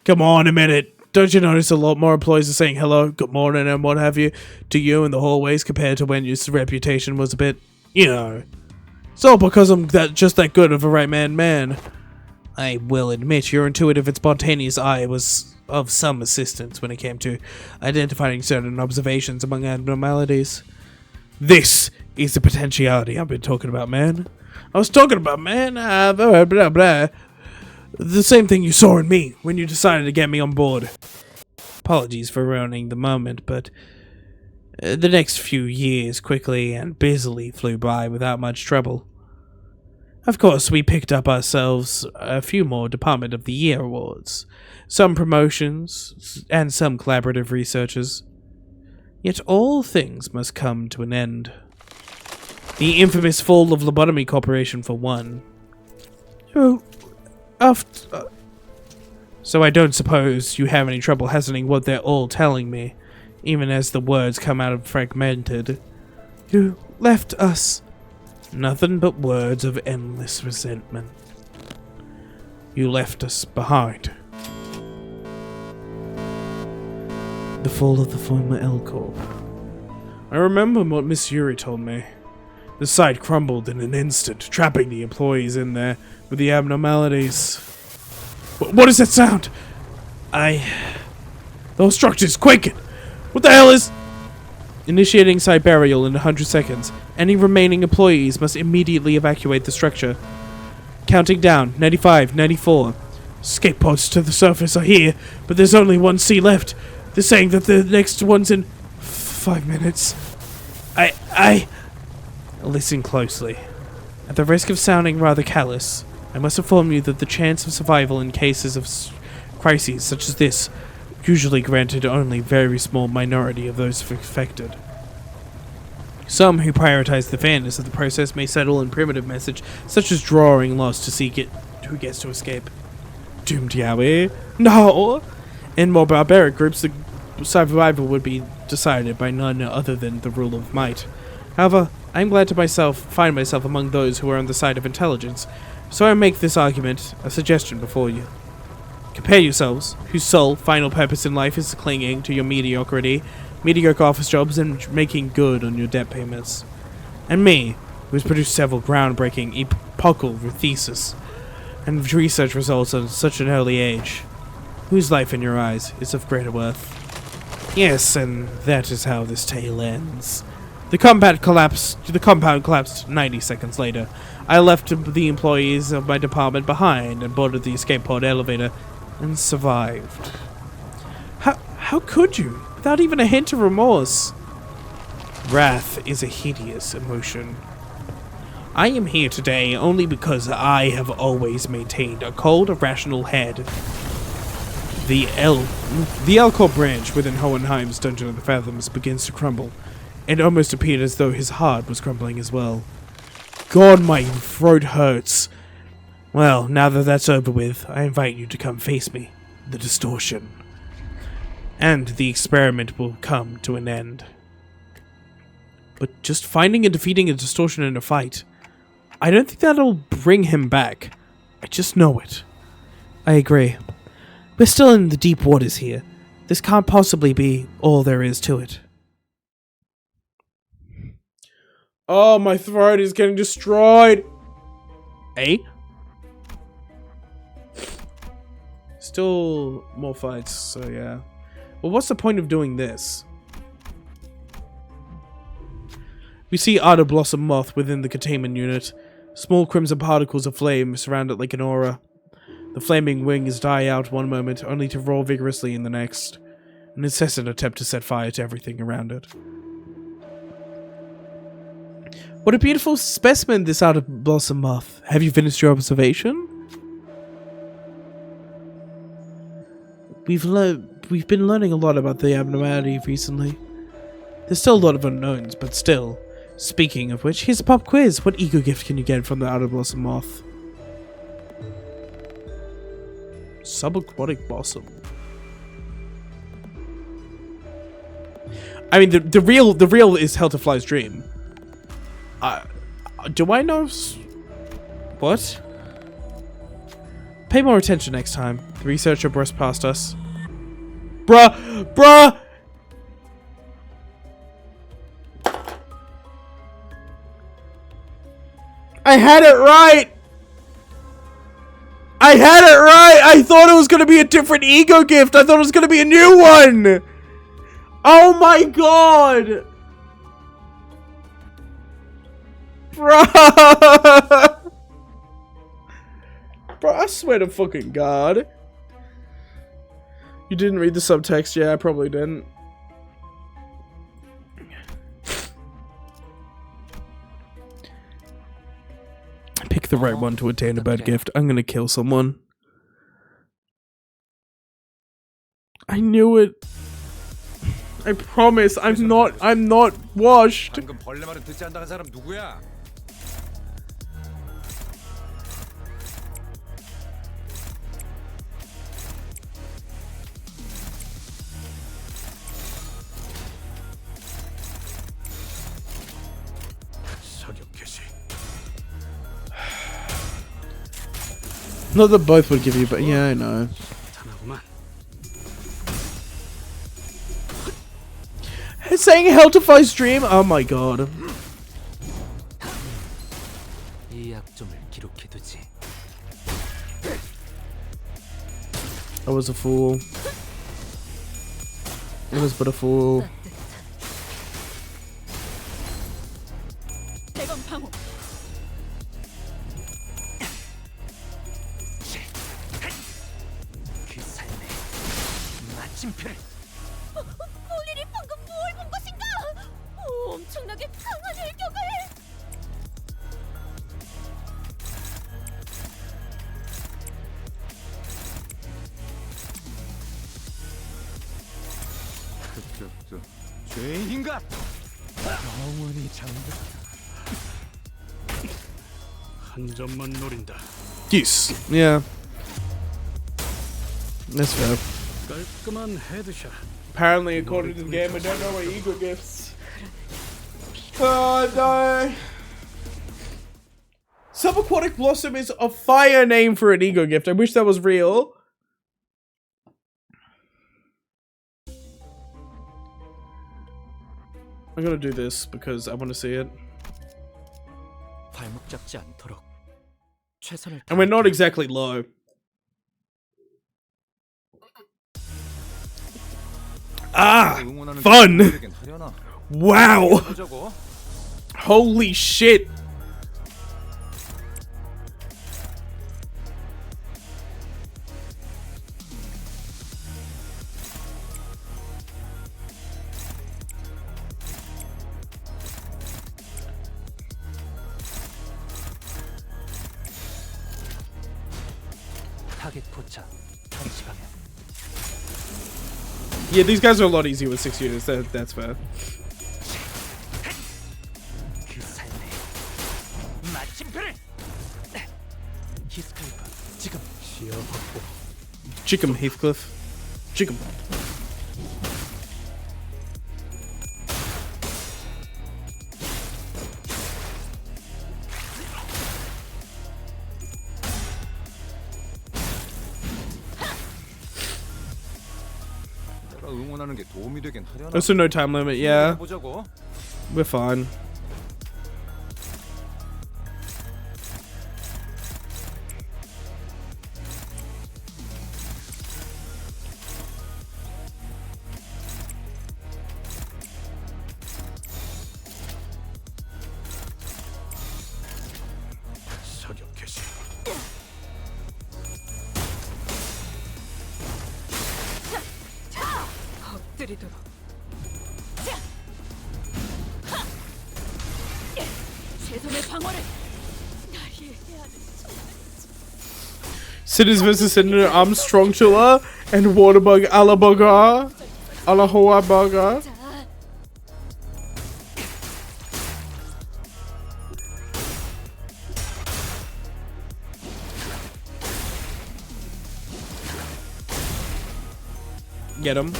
Come on a minute. Don't you notice a lot more employees are saying hello, good morning, and what have you to you in the hallways compared to when your reputation was a bit, you know. It's all because I'm just that good of a right-man man. I will admit your intuitive and spontaneous eye was of some assistance when it came to identifying certain observations among abnormalities. This is the potentiality I've been talking about, man. I was talking about, man, blah, blah, blah. The same thing you saw in me when you decided to get me on board. Apologies for ruining the moment, but the next few years quickly and busily flew by without much trouble. Of course, we picked up ourselves a few more Department of the Year awards, some promotions, and some collaborative researches. Yet all things must come to an end. The infamous fall of Lobotomy Corporation, for one. So I don't suppose you have any trouble hastening what they're all telling me, even as the words come out fragmented. You left us. Nothing but words of endless resentment. You left us behind. The fall of the former L Corp. I remember what Miss Yuri told me. The site crumbled in an instant, trapping the employees in there with the abnormalities. What is that sound? Those structures quaking! What the hell is... Initiating site burial in 100 seconds. Any remaining employees must immediately evacuate the structure. Counting down. 95, 94. Escape pods to the surface are here, but there's only one C left. They're saying that the next one's in 5 minutes. Listen closely. At the risk of sounding rather callous, I must inform you that the chance of survival in cases of crises such as this usually granted only very small minority of those affected. Some who prioritize the fairness of the process may settle in primitive message, such as drawing lots to see who gets to escape. Doomed Yowie? No! In more barbaric groups, the survival would be decided by none other than the rule of might. However, I am glad to find myself among those who are on the side of intelligence, so I make this argument a suggestion before you. Compare yourselves, whose sole, final purpose in life is clinging to your mediocrity, mediocre office jobs, and making good on your debt payments. And me, who has produced several groundbreaking, epochal theses and research results at such an early age. Whose life in your eyes is of greater worth? Yes, and that is how this tale ends. The compound collapsed 90 seconds later. I left the employees of my department behind and boarded the escape pod elevator and survived. How could you? Without even a hint of remorse. Wrath is a hideous emotion. I am here today only because I have always maintained a cold, irrational head. The L Corp branch within Hohenheim's Dungeon of the Fathoms begins to crumble. It almost appeared as though his heart was crumbling as well. God, my throat hurts. Well, now that that's over with, I invite you to come face me. The distortion. And the experiment will come to an end. But just finding and defeating a distortion in a fight, I don't think that'll bring him back. I just know it. I agree. We're still in the deep waters here. This can't possibly be all there is to it. Oh, my throat is getting destroyed. Eh? Still more fights, so yeah. Well, what's the point of doing this? We see Ada Blossom Moth within the containment unit. Small crimson particles of flame surround it like an aura. The flaming wings die out one moment, only to roar vigorously in the next. An incessant attempt to set fire to everything around it. What a beautiful specimen, this outer blossom moth. Have you finished your observation? We've been learning a lot about the abnormality recently. There's still a lot of unknowns, but still. Speaking of which, here's a pop quiz. What ego gift can you get from the outer blossom moth? Subaquatic blossom. I mean, the real is Helterfly's dream. Do I know? What? Pay more attention next time. The researcher brushed past us. Bruh! I had it right! I thought it was gonna be a different ego gift! I thought it was gonna be a new one! Oh my god! Bruh! Bro, I swear to fucking God. You didn't read the subtext? Yeah, I probably didn't. Pick the right one to attain a bad gift. I'm gonna kill someone. I knew it. I promise, I'm not washed. 방금 벌레 말은 듣지 않다는 사람 누구야? Not that both would give you, but yeah, I know. Saying Helterfly's dream? Oh my god. 이 약점을 기록해두지. I was a fool. I was but a fool. 대검 방어. 그 삶의 마침표를. 폴린이 방금 뭘 본 것인가? 엄청나게 강한 일격을. 죄인인가? 영원히 잠들어. 한 점만 노린다. Yes. Yeah. That's fair. 깔끔한 헤드샷. Apparently, according to the game, I don't know what ego gifts. Oh no. Subaquatic Blossom is a fire name for an ego gift. I wish that was real. I'm gonna do this because I want to see it. 발목 잡지 않도록 최선을 And we're not exactly low. Ah! Fun! Wow! Holy shit! 타겟 포착. 정시 방향. Yeah, these guys are a lot easier with 6 units. That's fair. 그 삶의 마침표를. 히스칼프 지금 시야 확보. Chickum, Heathcliff. Chickum. 응원하는 게 도움이 되긴 하려나? Also no time limit, yeah. 보자고. We're fine. 사격 개시. 엎드리도록. 최선의 방어를 나의 해야 하는 Sinners vs. Sinner, Armstrongula, and Waterbug Alabaga. Alahoabaga. Get him.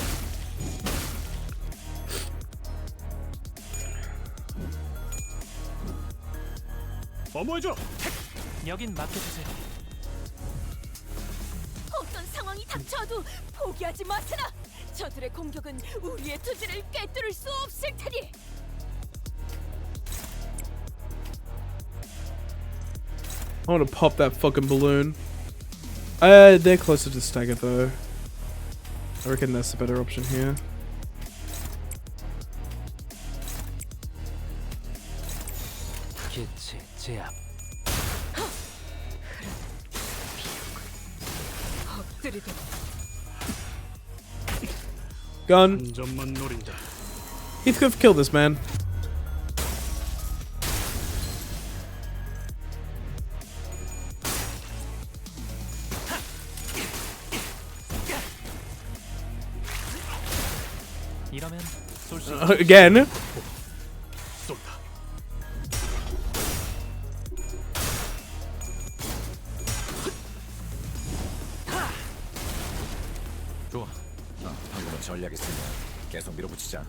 어머해줘. 여긴 맡겨주세요. 어떤 상황이 닥쳐도 포기하지 마세라. 저들의 공격은 우리의 투지를 꿰뚫을 수 없을 테니. I want to pop that fucking balloon. They're closer to stagger though. I reckon that's a better option here. 개체 제압. 엎드리도록. Gun. 한 점만 노린다. Heathcliff, kill this man. 이러면 쏠수 Again. 쏜다. 좋아. 방금은 전략이 쓰냐. 계속 밀어붙이자.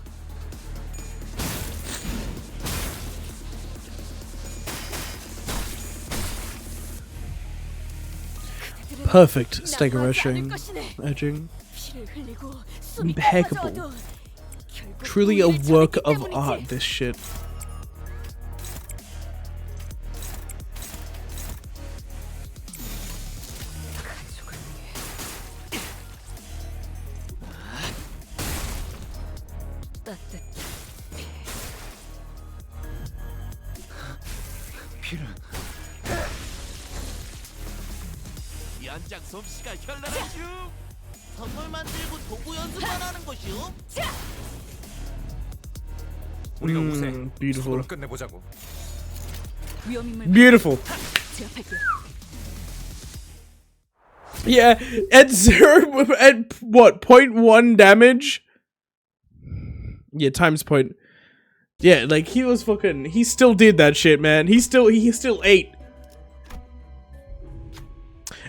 Perfect stagger edging. 피를 흘리고 숨이 Impeccable. 떨어져도 결국 Truly a 우리를 work 잡았기 of 때문이지. art, this shit. 따뜻. 연장 솜씨가 현란하죠. 선물 만들고 도구 연습만 하는 것이요. 우리가 우세. beautiful. 수고를 끝내보자고. 위험인물 Beautiful. 제압할게. Yeah, at what, 0.1 damage? Yeah, times point. Yeah, like he was fucking, he still did that shit, man. He still ate.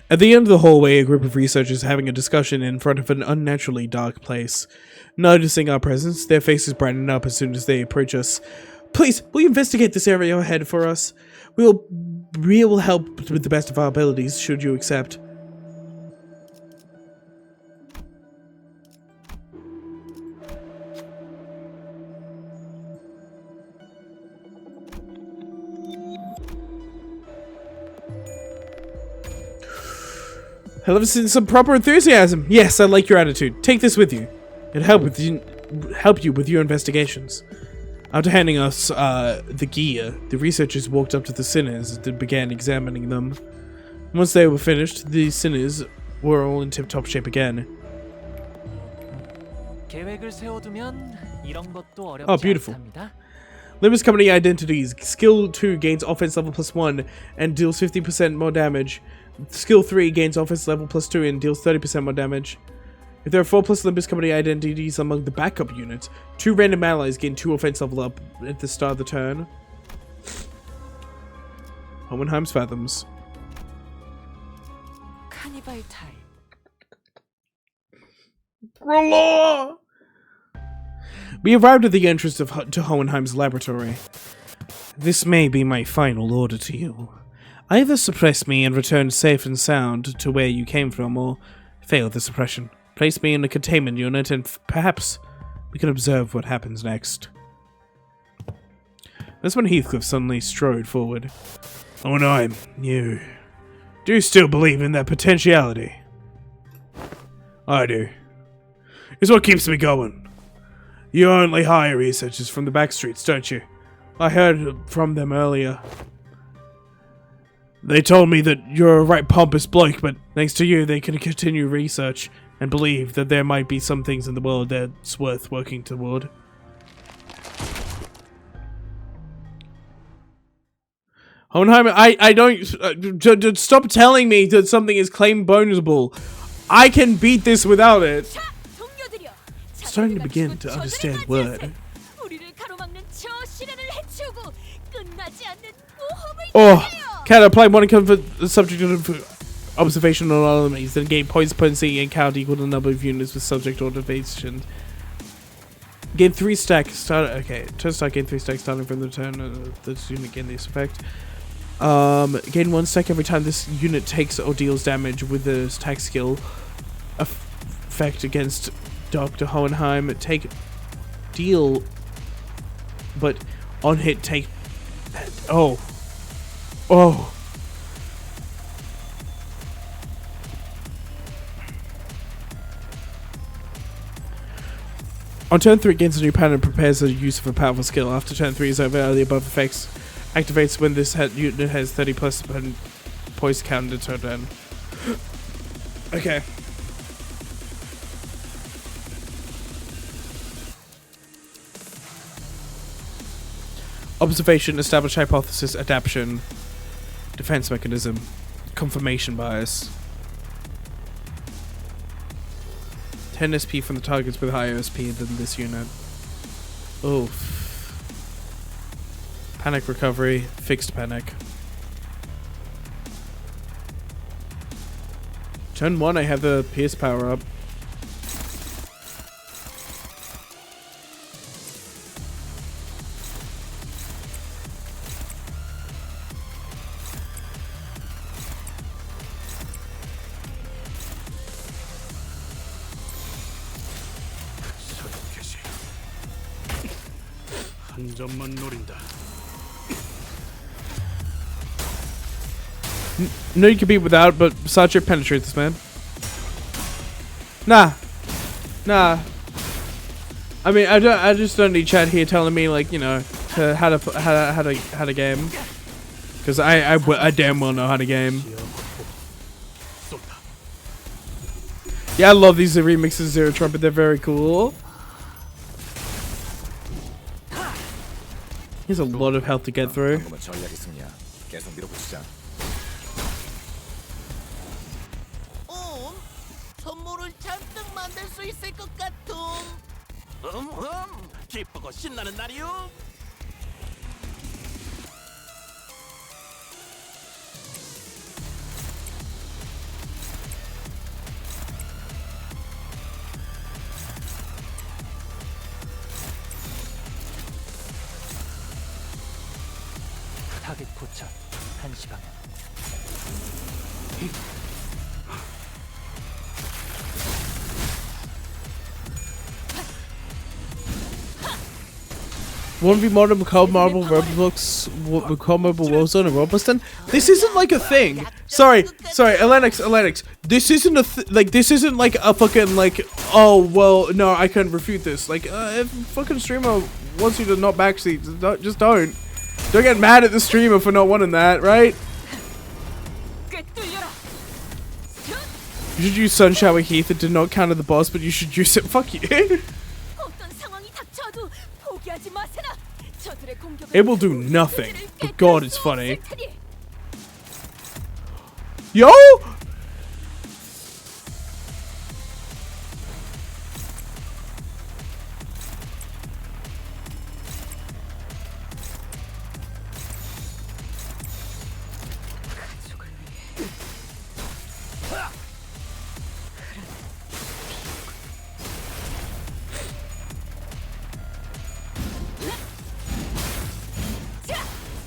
At the end of the hallway, a group of researchers having a discussion in front of an unnaturally dark place. Noticing our presence, their faces brighten up as soon as they approach us. Please, will you investigate this area ahead for us? We will help with the best of our abilities, should you accept. I love seeing some proper enthusiasm. Yes, I like your attitude. Take this with you. It'll help you with your investigations. After handing us the gear, the researchers walked up to the sinners and began examining them. Once they were finished, the sinners were all in tip-top shape again. 계획을 세워두면 이런 것도 어렵지 Oh, beautiful. 않답니다. Limbus Company Identities. Skill 2 gains offense level +1 and deals 50% more damage. Skill 3 gains offense level +2 and deals 30% more damage. If there are 4+ Limbus Company identities among the backup units, 2 random allies gain 2 offense level up at the start of the turn. Hohenheim's Fathoms. 카니발 타임. R'hllor! We arrived at the entrance to Hohenheim's laboratory. This may be my final order to you. Either suppress me and return safe and sound to where you came from, or fail the suppression. Place me in a containment unit and perhaps we can observe what happens next. That's when Heathcliff suddenly strode forward. Hohenheim, you do still believe in that potentiality? I do. It's what keeps me going. You only hire researchers from the back streets, don't you? I heard from them earlier. They told me that you're a right pompous bloke, but thanks to you, they can continue research. and believe that there might be some things in the world that's worth working toward. Hohenheim, I don't stop telling me that something is claim bonusable. I can beat this without it. 자, 동료들이여. Starting to begin to understand word. 우리를 가로막는 저 시련을 해치우고 끝나지 않는 모험을 Oh, 이뤄내요. can apply one comfort subject of observation on all enemies, then gain points potency and count equal to the number of units with subject observation. Gain 3 stacks. Start. Okay, turn start. Gain 3 stacks starting from the turn of this unit. Gain this effect. Gain 1 stack every time this unit takes or deals damage with the attack skill effect against Dr. Hohenheim. Take deal, but on hit take. Oh. Oh. On turn 3, gains a new pattern and prepares the use of a powerful skill. After turn 3 is over, the above effects activates when this unit has 30 plus points counted to turn. Okay. Observation, establish hypothesis, adaptation, defense mechanism, confirmation bias. 10 SP from the targets with higher SP than this unit. Oof. Panic recovery, fixed panic. Turn 1, I have the pierce power up. 한 점만 노린다. No, you can beat without, but Sartre penetrates this man. Nah. I mean, I just don't need chat here telling me, like, you know, how to game, because I damn well know how to game. Yeah, I love these remixes of Zero Trumpet. They're very cool. Here's a lot of health to get through. 선물을 잔뜩 만들 수 있을 것 같음. 기쁘고 신나는 날이요. 타겟 포착 1시 방향. One v modern Macau Marble Roblox Macau Mobile Warzone and Robuston. This isn't like a thing. Sorry, Elenix. This isn't this isn't like a fucking like, oh well no, I can refute this. Like if a fucking streamer wants you to not backseat, just don't. Don't get mad at the streamer for not wanting that, right? You should use Sun Shower Heath. It did not counter the boss, but you should use it. Fuck you. 어떤 상황이 닥쳐도 포기하지 마세나. 저들의 공격은 It will do nothing. But God, it's funny. 없을 테니. Yo!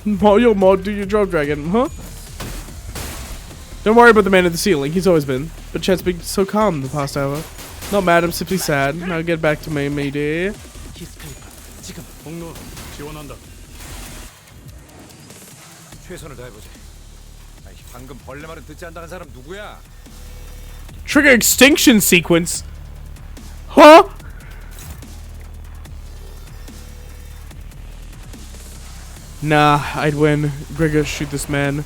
Mario mod, do your drop dragon, huh? Don't worry about the man at the ceiling, he's always been. But Chat's been so calm the past hour. Not mad, I'm simply sad. Now get back to me dear. 히스클리프 지금. 공로 지원한다. 최선을 다해보지. 아이, 방금 벌레 말은 듣지 않다는 사람 누구야? Trigger extinction sequence? Huh? Nah, I'd win. Gregor, shoot this man.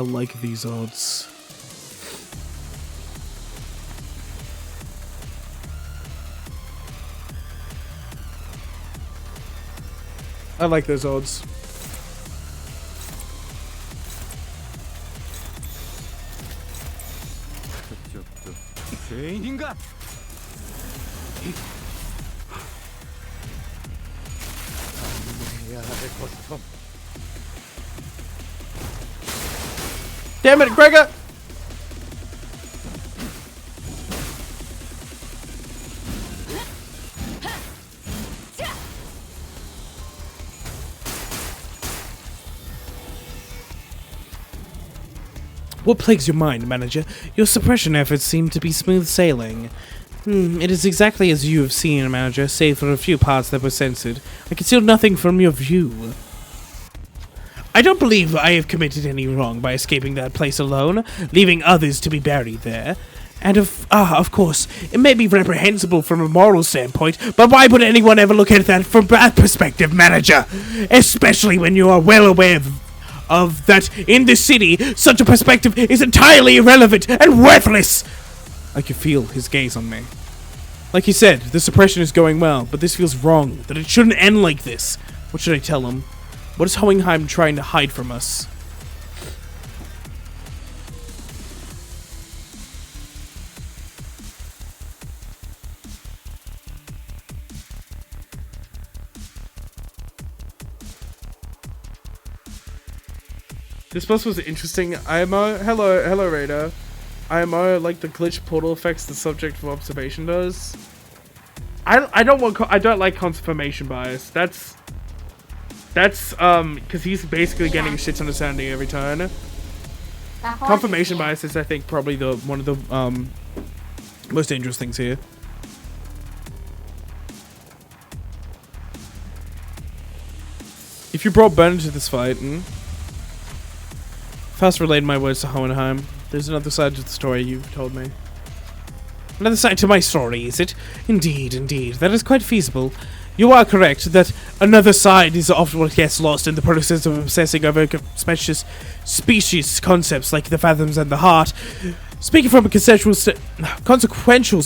like these odds. I like those odds. 그쪽도 죄인인가? Damn it, Gregor! What plagues your mind, manager? Your suppression efforts seem to be smooth sailing. It is exactly as you have seen, manager, save for a few parts that were censored. I concealed nothing from your view. I don't believe I have committed any wrong by escaping that place alone, leaving others to be buried there. And of course, it may be reprehensible from a moral standpoint, but why would anyone ever look at that from that perspective, manager? Especially when you are well aware of that in this city, such a perspective is entirely irrelevant and worthless! I could feel his gaze on me. Like he said, the suppression is going well, but this feels wrong, that it shouldn't end like this. What should I tell him? What is Hohenheim trying to hide from us? This post was interesting. IMO, hello Raider. IMO, like the glitch portal effects the subject of observation does. I don't like confirmation bias. That's because he's basically getting a shit ton of sounding every turn. Confirmation bias is, I think, probably one of the most dangerous things here. If you brought Ben into this fight, Fast relayed my words to Hohenheim. There's another side to the story you've told me. Another side to my story, is it? Indeed, indeed. That is quite feasible. You are correct that another side is often what gets lost in the process of obsessing over species concepts like the fathoms and the heart. Speaking from a consequential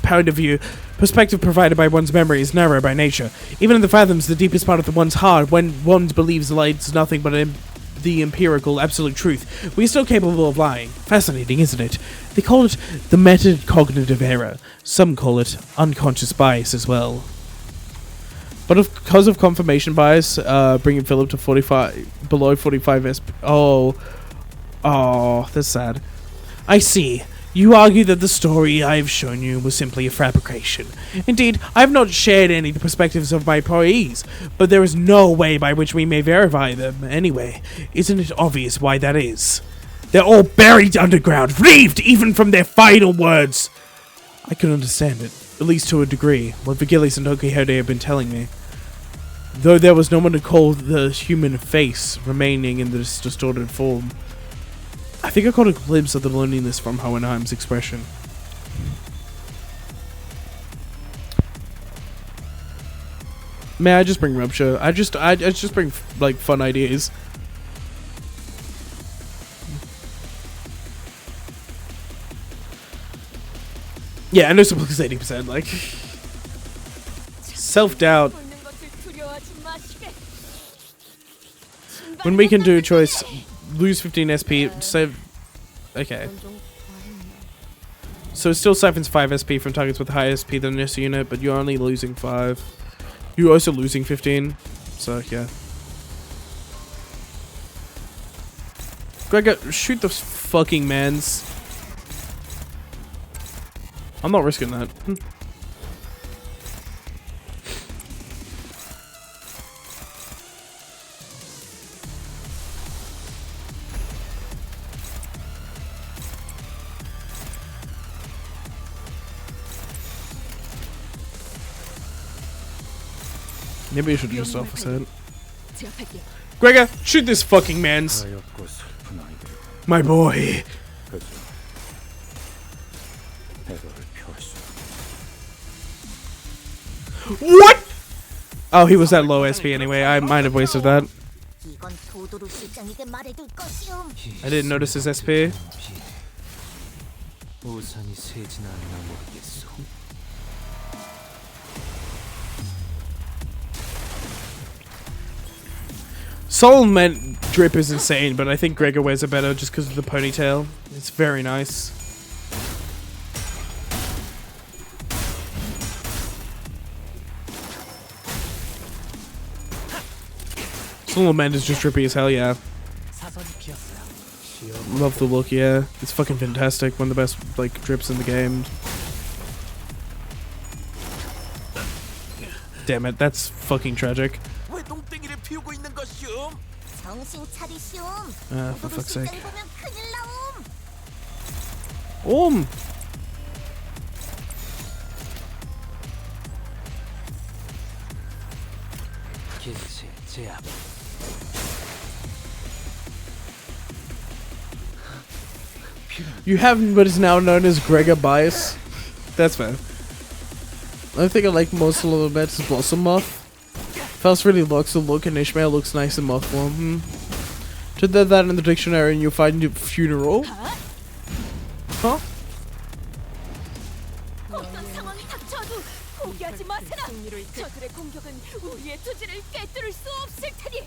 point of view, perspective provided by one's memory is narrow by nature. Even in the fathoms, the deepest part of one's heart, when one believes lies nothing but the empirical absolute truth, we are still capable of lying. Fascinating, isn't it? They call it the metacognitive error. Some call it unconscious bias as well. But because of confirmation bias, bringing Philip to 45, below 45 SP. Oh, that's sad. I see. You argue that the story I have shown you was simply a fabrication. Indeed, I have not shared any of the perspectives of my employees, but there is no way by which we may verify them anyway. Isn't it obvious why that is? They're all buried underground, reaved even from their final words. I can understand it, at least to a degree, what Vigilis and Okihode have been telling me. Though there was no one to call the human face remaining in this distorted form. I think I caught a glimpse of the loneliness from Hohenheim's expression. May I just bring rupture? I just bring like fun ideas. Yeah, I know Simplica's 80%, like self-doubt. When we can do a choice, lose 15 SP, save. Okay. So it still siphons 5 SP from targets with higher SP than this unit, but you're only losing 5. You're also losing 15. So yeah. Gregor, shoot those fucking mans. I'm not risking that. Maybe I should just office it. Gregor, shoot this fucking mans. My boy. What? Oh, he was at low SP anyway. I might have wasted that. 오도로 실장에게 말해둘 것이오. I didn't notice his SP. 우산이 새지나 않나 모르겠소. Solomon drip is insane, but I think Gregor wears it better just because of the ponytail. It's very nice. Solomon is just drippy as hell, yeah. Love the look, yeah. It's fucking fantastic. One of the best like drips in the game. Damn it, that's fucking tragic. 왜 똥땡이를 피우고 있는 것이오? 정신 차리시오. For 오도로 fuck's sake. 실장이 보면 큰일 나옴. 길체 제압. You have what is now known as Gregor bias. That's fair. I think I like most a little bit is Blossom Moth. Faust really looks the look and Ishmael looks nice in moth form. Put that in the dictionary and you'll find a funeral. Huh? 어떤 상황이 닥쳐도 포기하지 마세라. 저들의 공격은 우리의 투지를 꿰뚫을 수 없을 테니.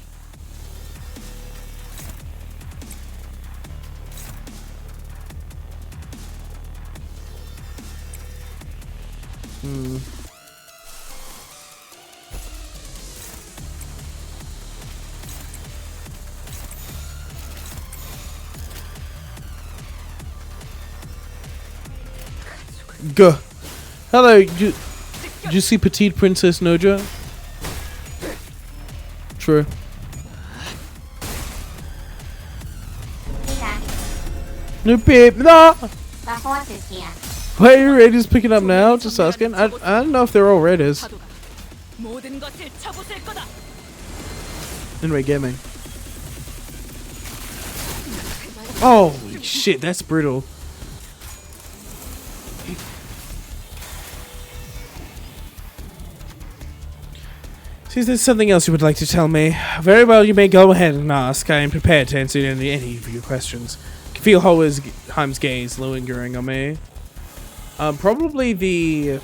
Go. Hello, did you see Petite Princess Noja? True. No babe, no! The horse is here. Why are your raiders picking up now? Just asking. I don't know if they're all raiders. 모든 것을 쳐부술 거다. Anyway, gaming. Oh shit, that's brutal. See, if there's something else you would like to tell me, very well, you may go ahead and ask. I am prepared to answer any of your questions. I can feel Hohenheim's gaze lingering on me. Probably the...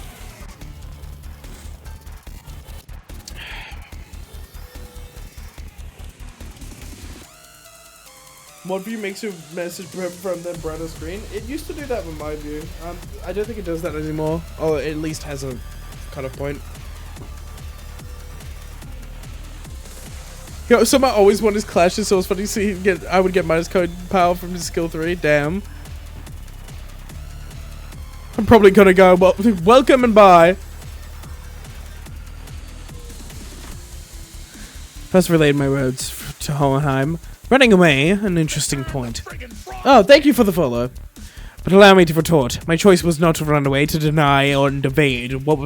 Mod view makes a message from them brighter screen. It used to do that with my view. I don't think it does that anymore. Or at least has a cutoff point. Yo, someone always won his clashes, so it's funny to see him I would get minus code power from his skill 3. Damn. I'm probably gonna go, well, welcome and bye. First relayed my words to Hohenheim. Running away, an interesting point. Oh, thank you for the follow. But allow me to retort. My choice was not to run away, to deny or evade. What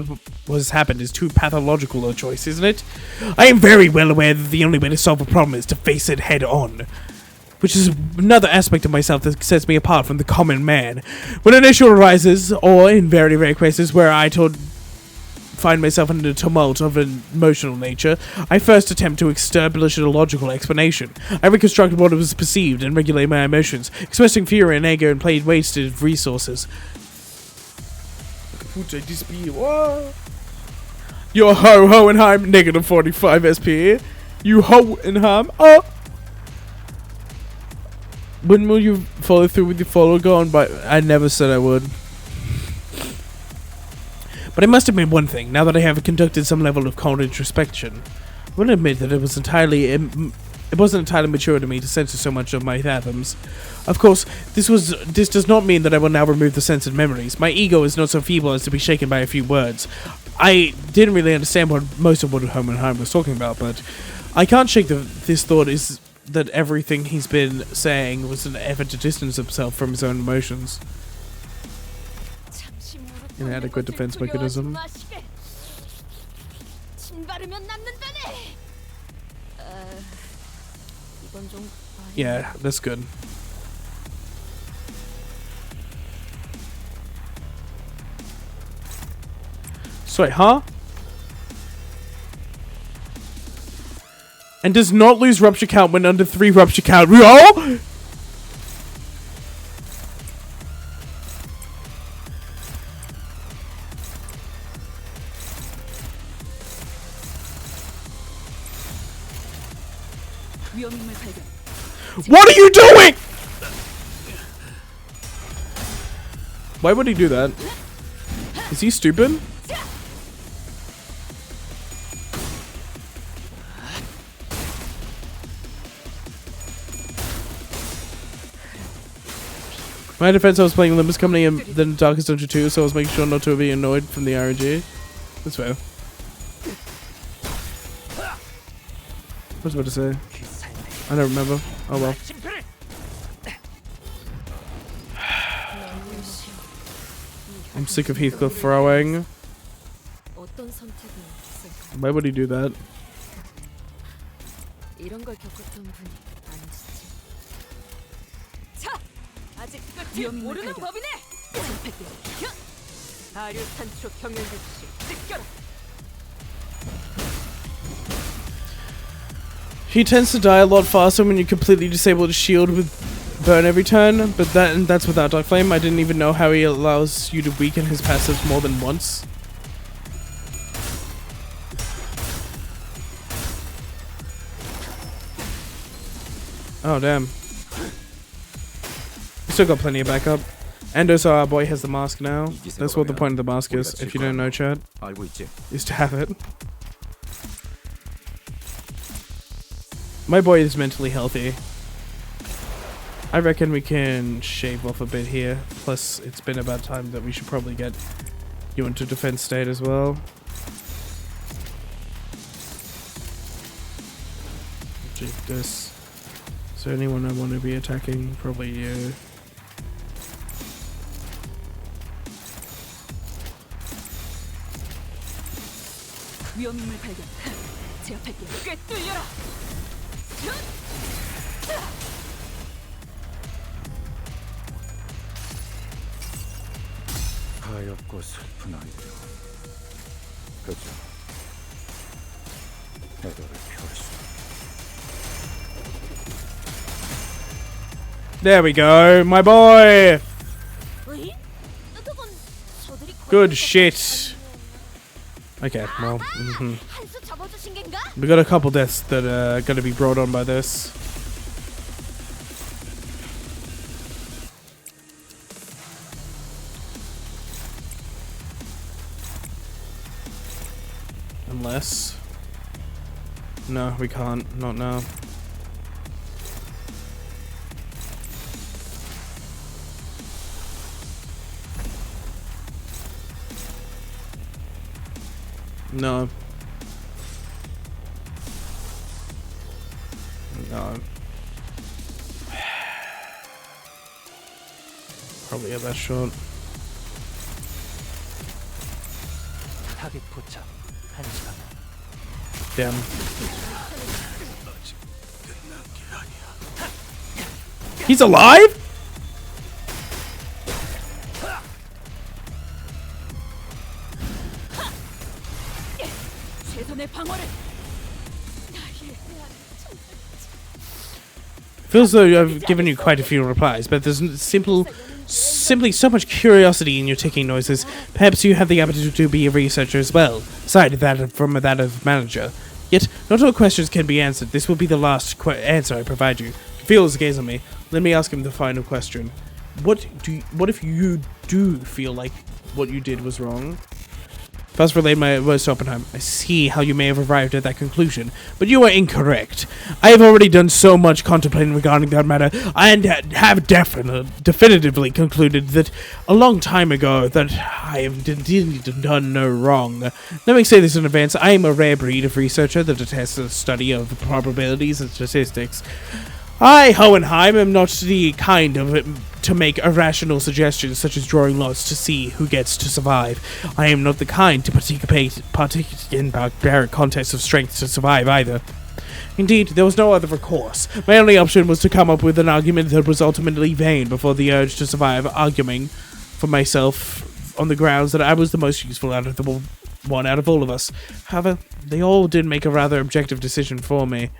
was happened is too pathological a choice, isn't it? I am very well aware that the only way to solve a problem is to face it head on. Which is another aspect of myself that sets me apart from the common man. When an issue arises, or in very rare cases where I find myself in a tumult of an emotional nature, I first attempt to establish a logical explanation. I reconstruct what was perceived and regulate my emotions, expressing fury and anger and played wasted resources. Your Hohenheim, negative 45 SP. You Hohenheim, oh! When will you follow through with your follow on? But I never said I would. But I must admit one thing, now that I have conducted some level of cold introspection. I will admit that it wasn't entirely mature to me to censor so much of my fathoms. Of course, this does not mean that I will now remove the censored memories. My ego is not so feeble as to be shaken by a few words. I didn't really understand most of what Hohenheim was talking about, but I can't shake this thought is that everything he's been saying was an effort to distance himself from his own emotions. Inadequate defense mechanism. Yeah, that's good. Sorry, huh? And does not lose rupture count when under 3 rupture count. Oh! 위험인물 발견. What are you doing? Why would he do that? Is he stupid? My defense, I was playing Limbussing Company and then Darkest Dungeon 2, so I was making sure not to be annoyed from the RNG. That's fair. What was I about to say? I don't remember. Oh well. I'm sick of Heathcliff throwing. 어떤 선택이 있을까? Why would he do that? 이런 걸 겪었던 분이 아니시지. 자, 아직 끝이 모르는 법이네. 아류 산초 경연주시 뜯겨라. He tends to die a lot faster when you completely disable his shield with burn every turn, but that's without Dark Flame. I didn't even know how he allows you to weaken his passives more than once. Oh damn. We still got plenty of backup. And also our boy has the mask now. That's what the point of the mask is, if you don't know, Chad. 알고 있지? Is to have it. My boy is mentally healthy. I reckon we can shave off a bit here. Plus, it's been about time that we should probably get you into defense state as well. Check this. Is there anyone I want to be attacking? Probably you. 위험인물 발견. 제압할게. 꿰뚫려라. 가엾고 슬픈 아이들. 그저 애도를 표했어. There we go, my boy. 으이? 그건 저들이 Good shit. Okay, well, 한수 접어주신 겐가? we got a couple deaths that are going to be brought on by this. Unless... No, we can't. Not now. No. No. Probably a best shot. 타겟 포착 1시간. Damn. He's alive? 최선의 방어를. Feels though I've given you quite a few replies, but there's simply so much curiosity in your ticking noises. Perhaps you have the aptitude to be a researcher as well, aside from that of manager. Yet, not all questions can be answered. This will be the last answer I provide you. Feels gaze on me. Let me ask him the final question. What if you do feel like what you did was wrong? First relayed my words to Oppenheim. I see how you may have arrived at that conclusion, but you are incorrect. I have already done so much contemplating regarding that matter, and have definitively concluded that a long time ago that I have done no wrong. Let me say this in advance. I am a rare breed of researcher that detests the study of probabilities and statistics. I, Hohenheim, am not the kind to make irrational suggestions such as drawing lots to see who gets to survive. I am not the kind to participate in barbaric contests of strength to survive either. Indeed, there was no other recourse. My only option was to come up with an argument that was ultimately vain before the urge to survive, arguing for myself on the grounds that I was the most useful out of the one out of all of us. However, they all did make a rather objective decision for me.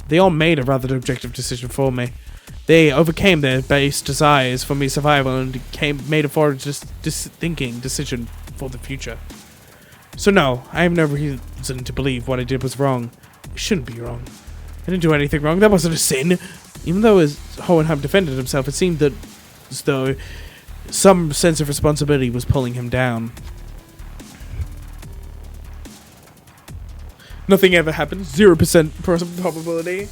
They all made a rather objective decision for me. They overcame their base desires for me survival and made a forward thinking decision for the future. So no, I have no reason to believe what I did was wrong. It shouldn't be wrong. I didn't do anything wrong. That wasn't a sin. Even though as Hohenheim defended himself, it seemed that as though some sense of responsibility was pulling him down. Nothing ever happened. 0% probability.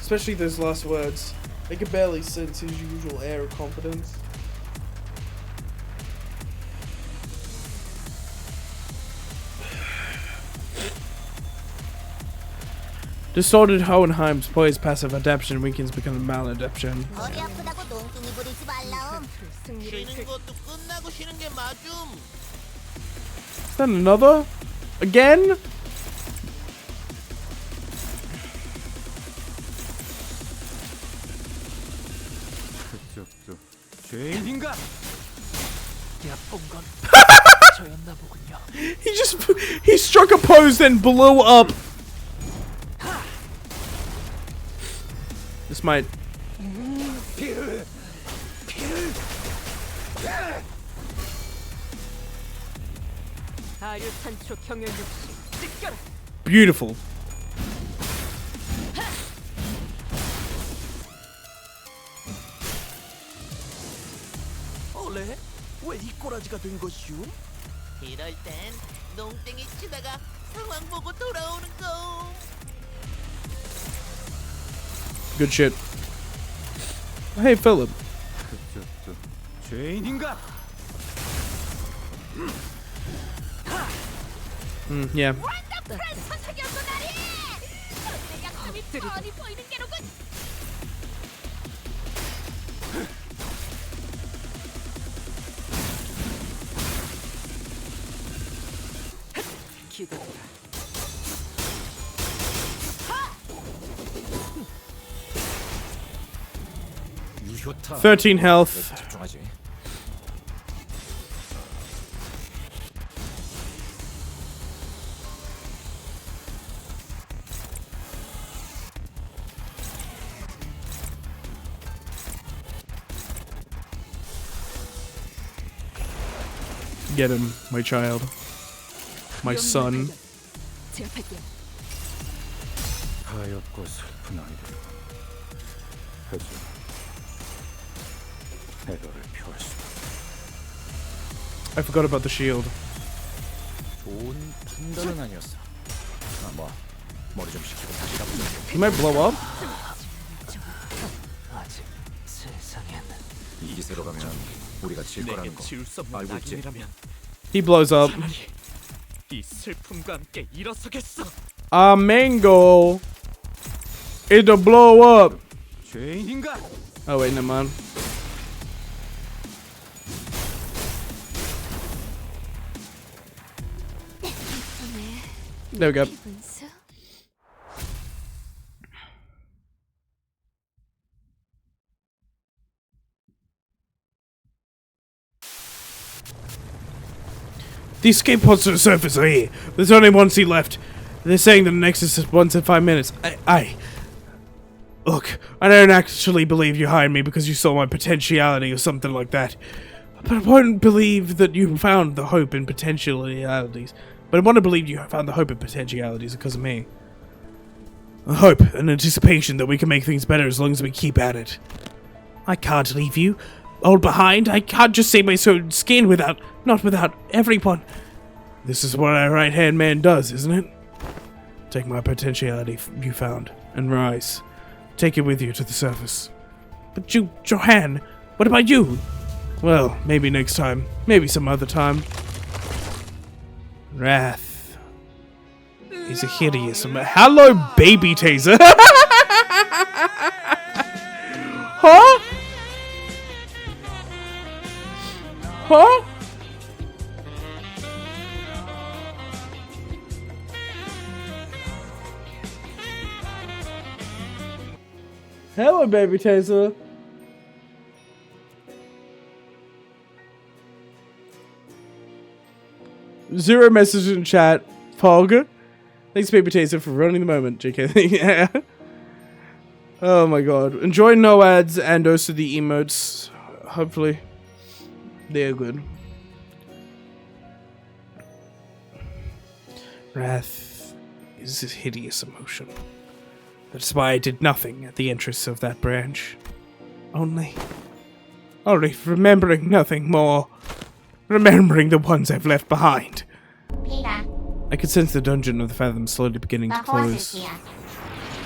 Especially those last words. I could barely sense his usual air of confidence. Distorted Hohenheim's poised passive adaptation weakens becoming maladaptation. 허리 아프다고 농뚱이 부리지 말라. 쉬는 것도 끝나고 쉬는 게 맞음. Is that another? Again? 그쪽도 죄인인가? 야뽕건 저였나 보군요. He struck a pose then blew up. This might. Beautiful. 원래 왜 이 꼬라지가 된 것이오? 이럴 땐 농땡이 치다가 상황 보고 돌아오는 거. Good shit. Hey, Philip. 그쪽도 죄인인가? Yeah. 기다려라. 13 health. 집중하지. Get him, my child. My son. 하얗고 슬픈 아이들. 하지만 에러를 표할 수. I forgot about the shield. 좋은 판단은 아니었어. 머리 좀 식히고 다시 가보자. He might blow up. 아직 세상엔 이 기세로 가면 우리가 질 거라는 거 알고 있지? He blows up. 이 슬픔과 함께 일어서겠어. Mango. It'll blow up. 죄인인가? Oh wait, never mind. There we go. The escape pods to the surface are here. There's only one seat left. They're saying that the next is once in 5 minutes. Look, I don't actually believe you hired me because you saw my potentiality or something like that. But I wouldn't believe that you found the hope in potentialities. But I want to believe you found the hope in potentialities because of me. A hope and anticipation that we can make things better as long as we keep at it. I can't leave you all behind. I can't just save my own skin not without everyone. This is what a right-hand man does, isn't it? Take my potentiality you found and rise. Take it with you to the surface. But Johann, what about you? Well, maybe next time. Maybe some other time. Wrath is a hideous... Hello, baby taser! Huh? Huh? Hello, baby taser. Zero message in chat. Pog. Thanks, Paper Taser, for running the moment, JK. Yeah. Oh my god. Enjoy no ads and also the emotes. Hopefully, they're good. Wrath is a hideous emotion. That's why I did nothing at the interests of that branch. Only remembering nothing more. Remembering the ones I've left behind. Peter, I could sense the dungeon of the Fathom slowly beginning the to horse close. is here.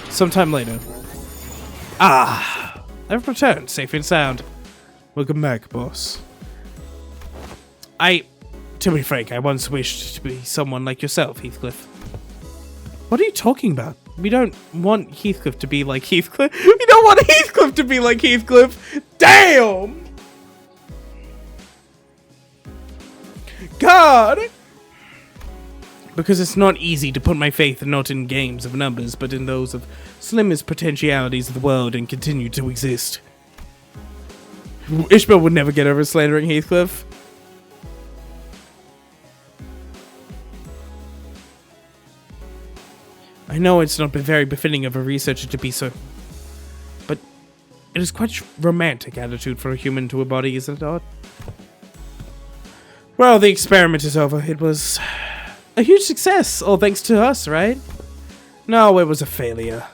Sometime later. Ah! I've returned, safe and sound. Welcome back, boss. To be frank, I once wished to be someone like yourself, Heathcliff. What are you talking about? We don't want Heathcliff to be like Heathcliff. We don't want Heathcliff to be like Heathcliff. Damn! God! Because it's not easy to put my faith not in games of numbers, but in those of slimmest potentialities of the world and continue to exist. Ishmael would never get over slandering Heathcliff. I know it's not been very befitting of a researcher to be so, but it is quite a romantic attitude for a human to embody, is it not? Well, the experiment is over. It was a huge success, all thanks to us, right? No, it was a failure.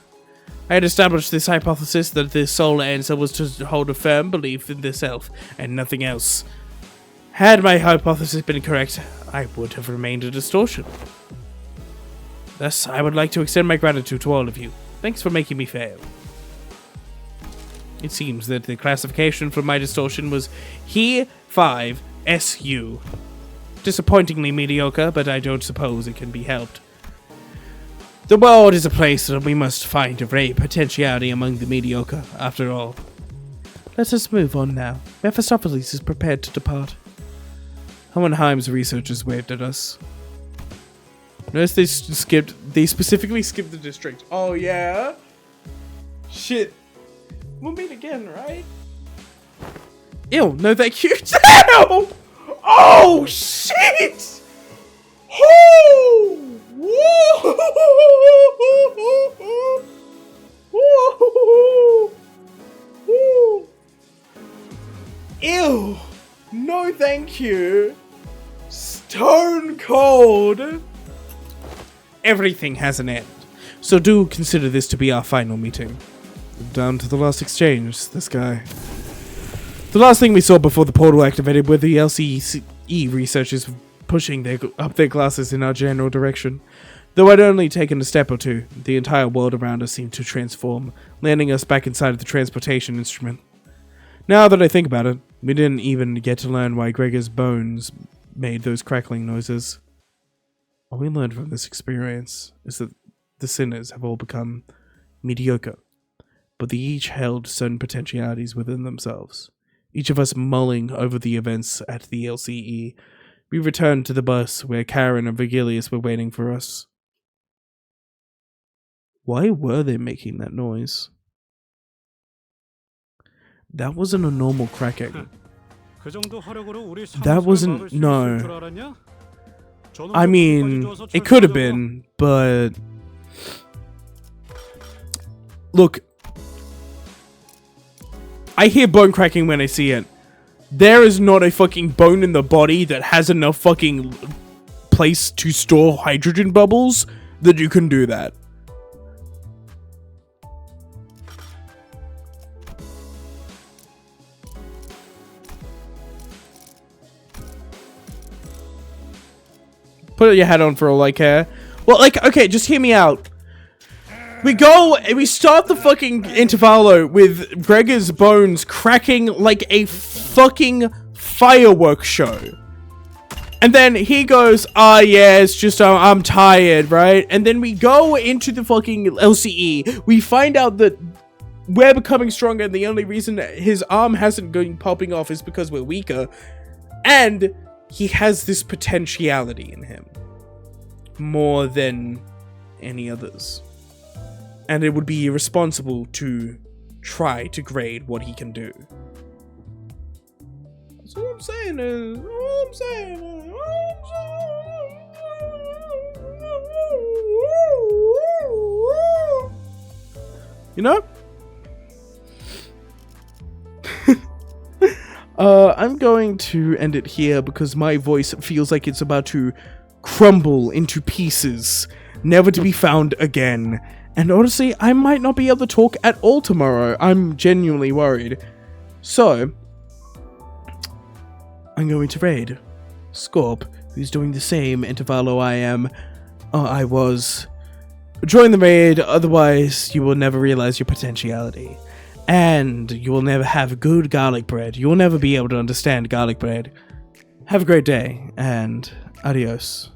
I had established this hypothesis that the sole answer was to hold a firm belief in the self and nothing else. Had my hypothesis been correct, I would have remained a distortion. Thus, I would like to extend my gratitude to all of you. Thanks for making me fail. It seems that the classification for my distortion was He5SU. Disappointingly mediocre, but I don't suppose it can be helped. The world is a place that we must find a ray potentiality among the mediocre, after all. Let us move on now. Mephistopheles is prepared to depart. Hohenheim's researchers waved at us. Notice they specifically skipped the district. Oh yeah? Shit. We'll meet again, right? Ew, no thank you. Damn! Oh shit! Oh! Whoa! Whoa! Ew! No thank you. Stone cold. Everything has an end, so do consider this to be our final meeting. Down to the last exchange, this guy. The last thing we saw before the portal activated were the LCE researchers pushing up their glasses in our general direction. Though I'd only taken a step or two, the entire world around us seemed to transform, landing us back inside of the transportation instrument. Now that I think about it, we didn't even get to learn why Gregor's bones made those crackling noises. All we learned from this experience is that the sinners have all become mediocre, but they each held certain potentialities within themselves. Each of us mulling over the events at the LCE, we returned to the bus where Karen and Vigilius were waiting for us. Why were they making that noise? That wasn't a normal cracking. That wasn't... no. I mean, it could have been, but... Look, I hear bone cracking when I see it. There is not a fucking bone in the body that has enough fucking place to store hydrogen bubbles that you can do that. Put your hat on for all I care. Well, like, okay, just hear me out. We go and we start the fucking intervallo with Gregor's bones cracking like a fucking fireworks show. And then he goes, yeah, it's just, I'm tired, right? And then we go into the fucking LCE. We find out that we're becoming stronger and the only reason his arm hasn't been popping off is because we're weaker. And he has this potentiality in him. More than any others. And it would be irresponsible to try to grade what he can do. That's all I'm saying is... You know? I'm going to end it here because my voice feels like it's about to crumble into pieces, never to be found again. And honestly, I might not be able to talk at all tomorrow. I'm genuinely worried. So, I'm going to raid Scorp, who's doing the same intervallo I was. Join the raid, otherwise you will never realize your potentiality. And you will never have good garlic bread. You will never be able to understand garlic bread. Have a great day, and adios.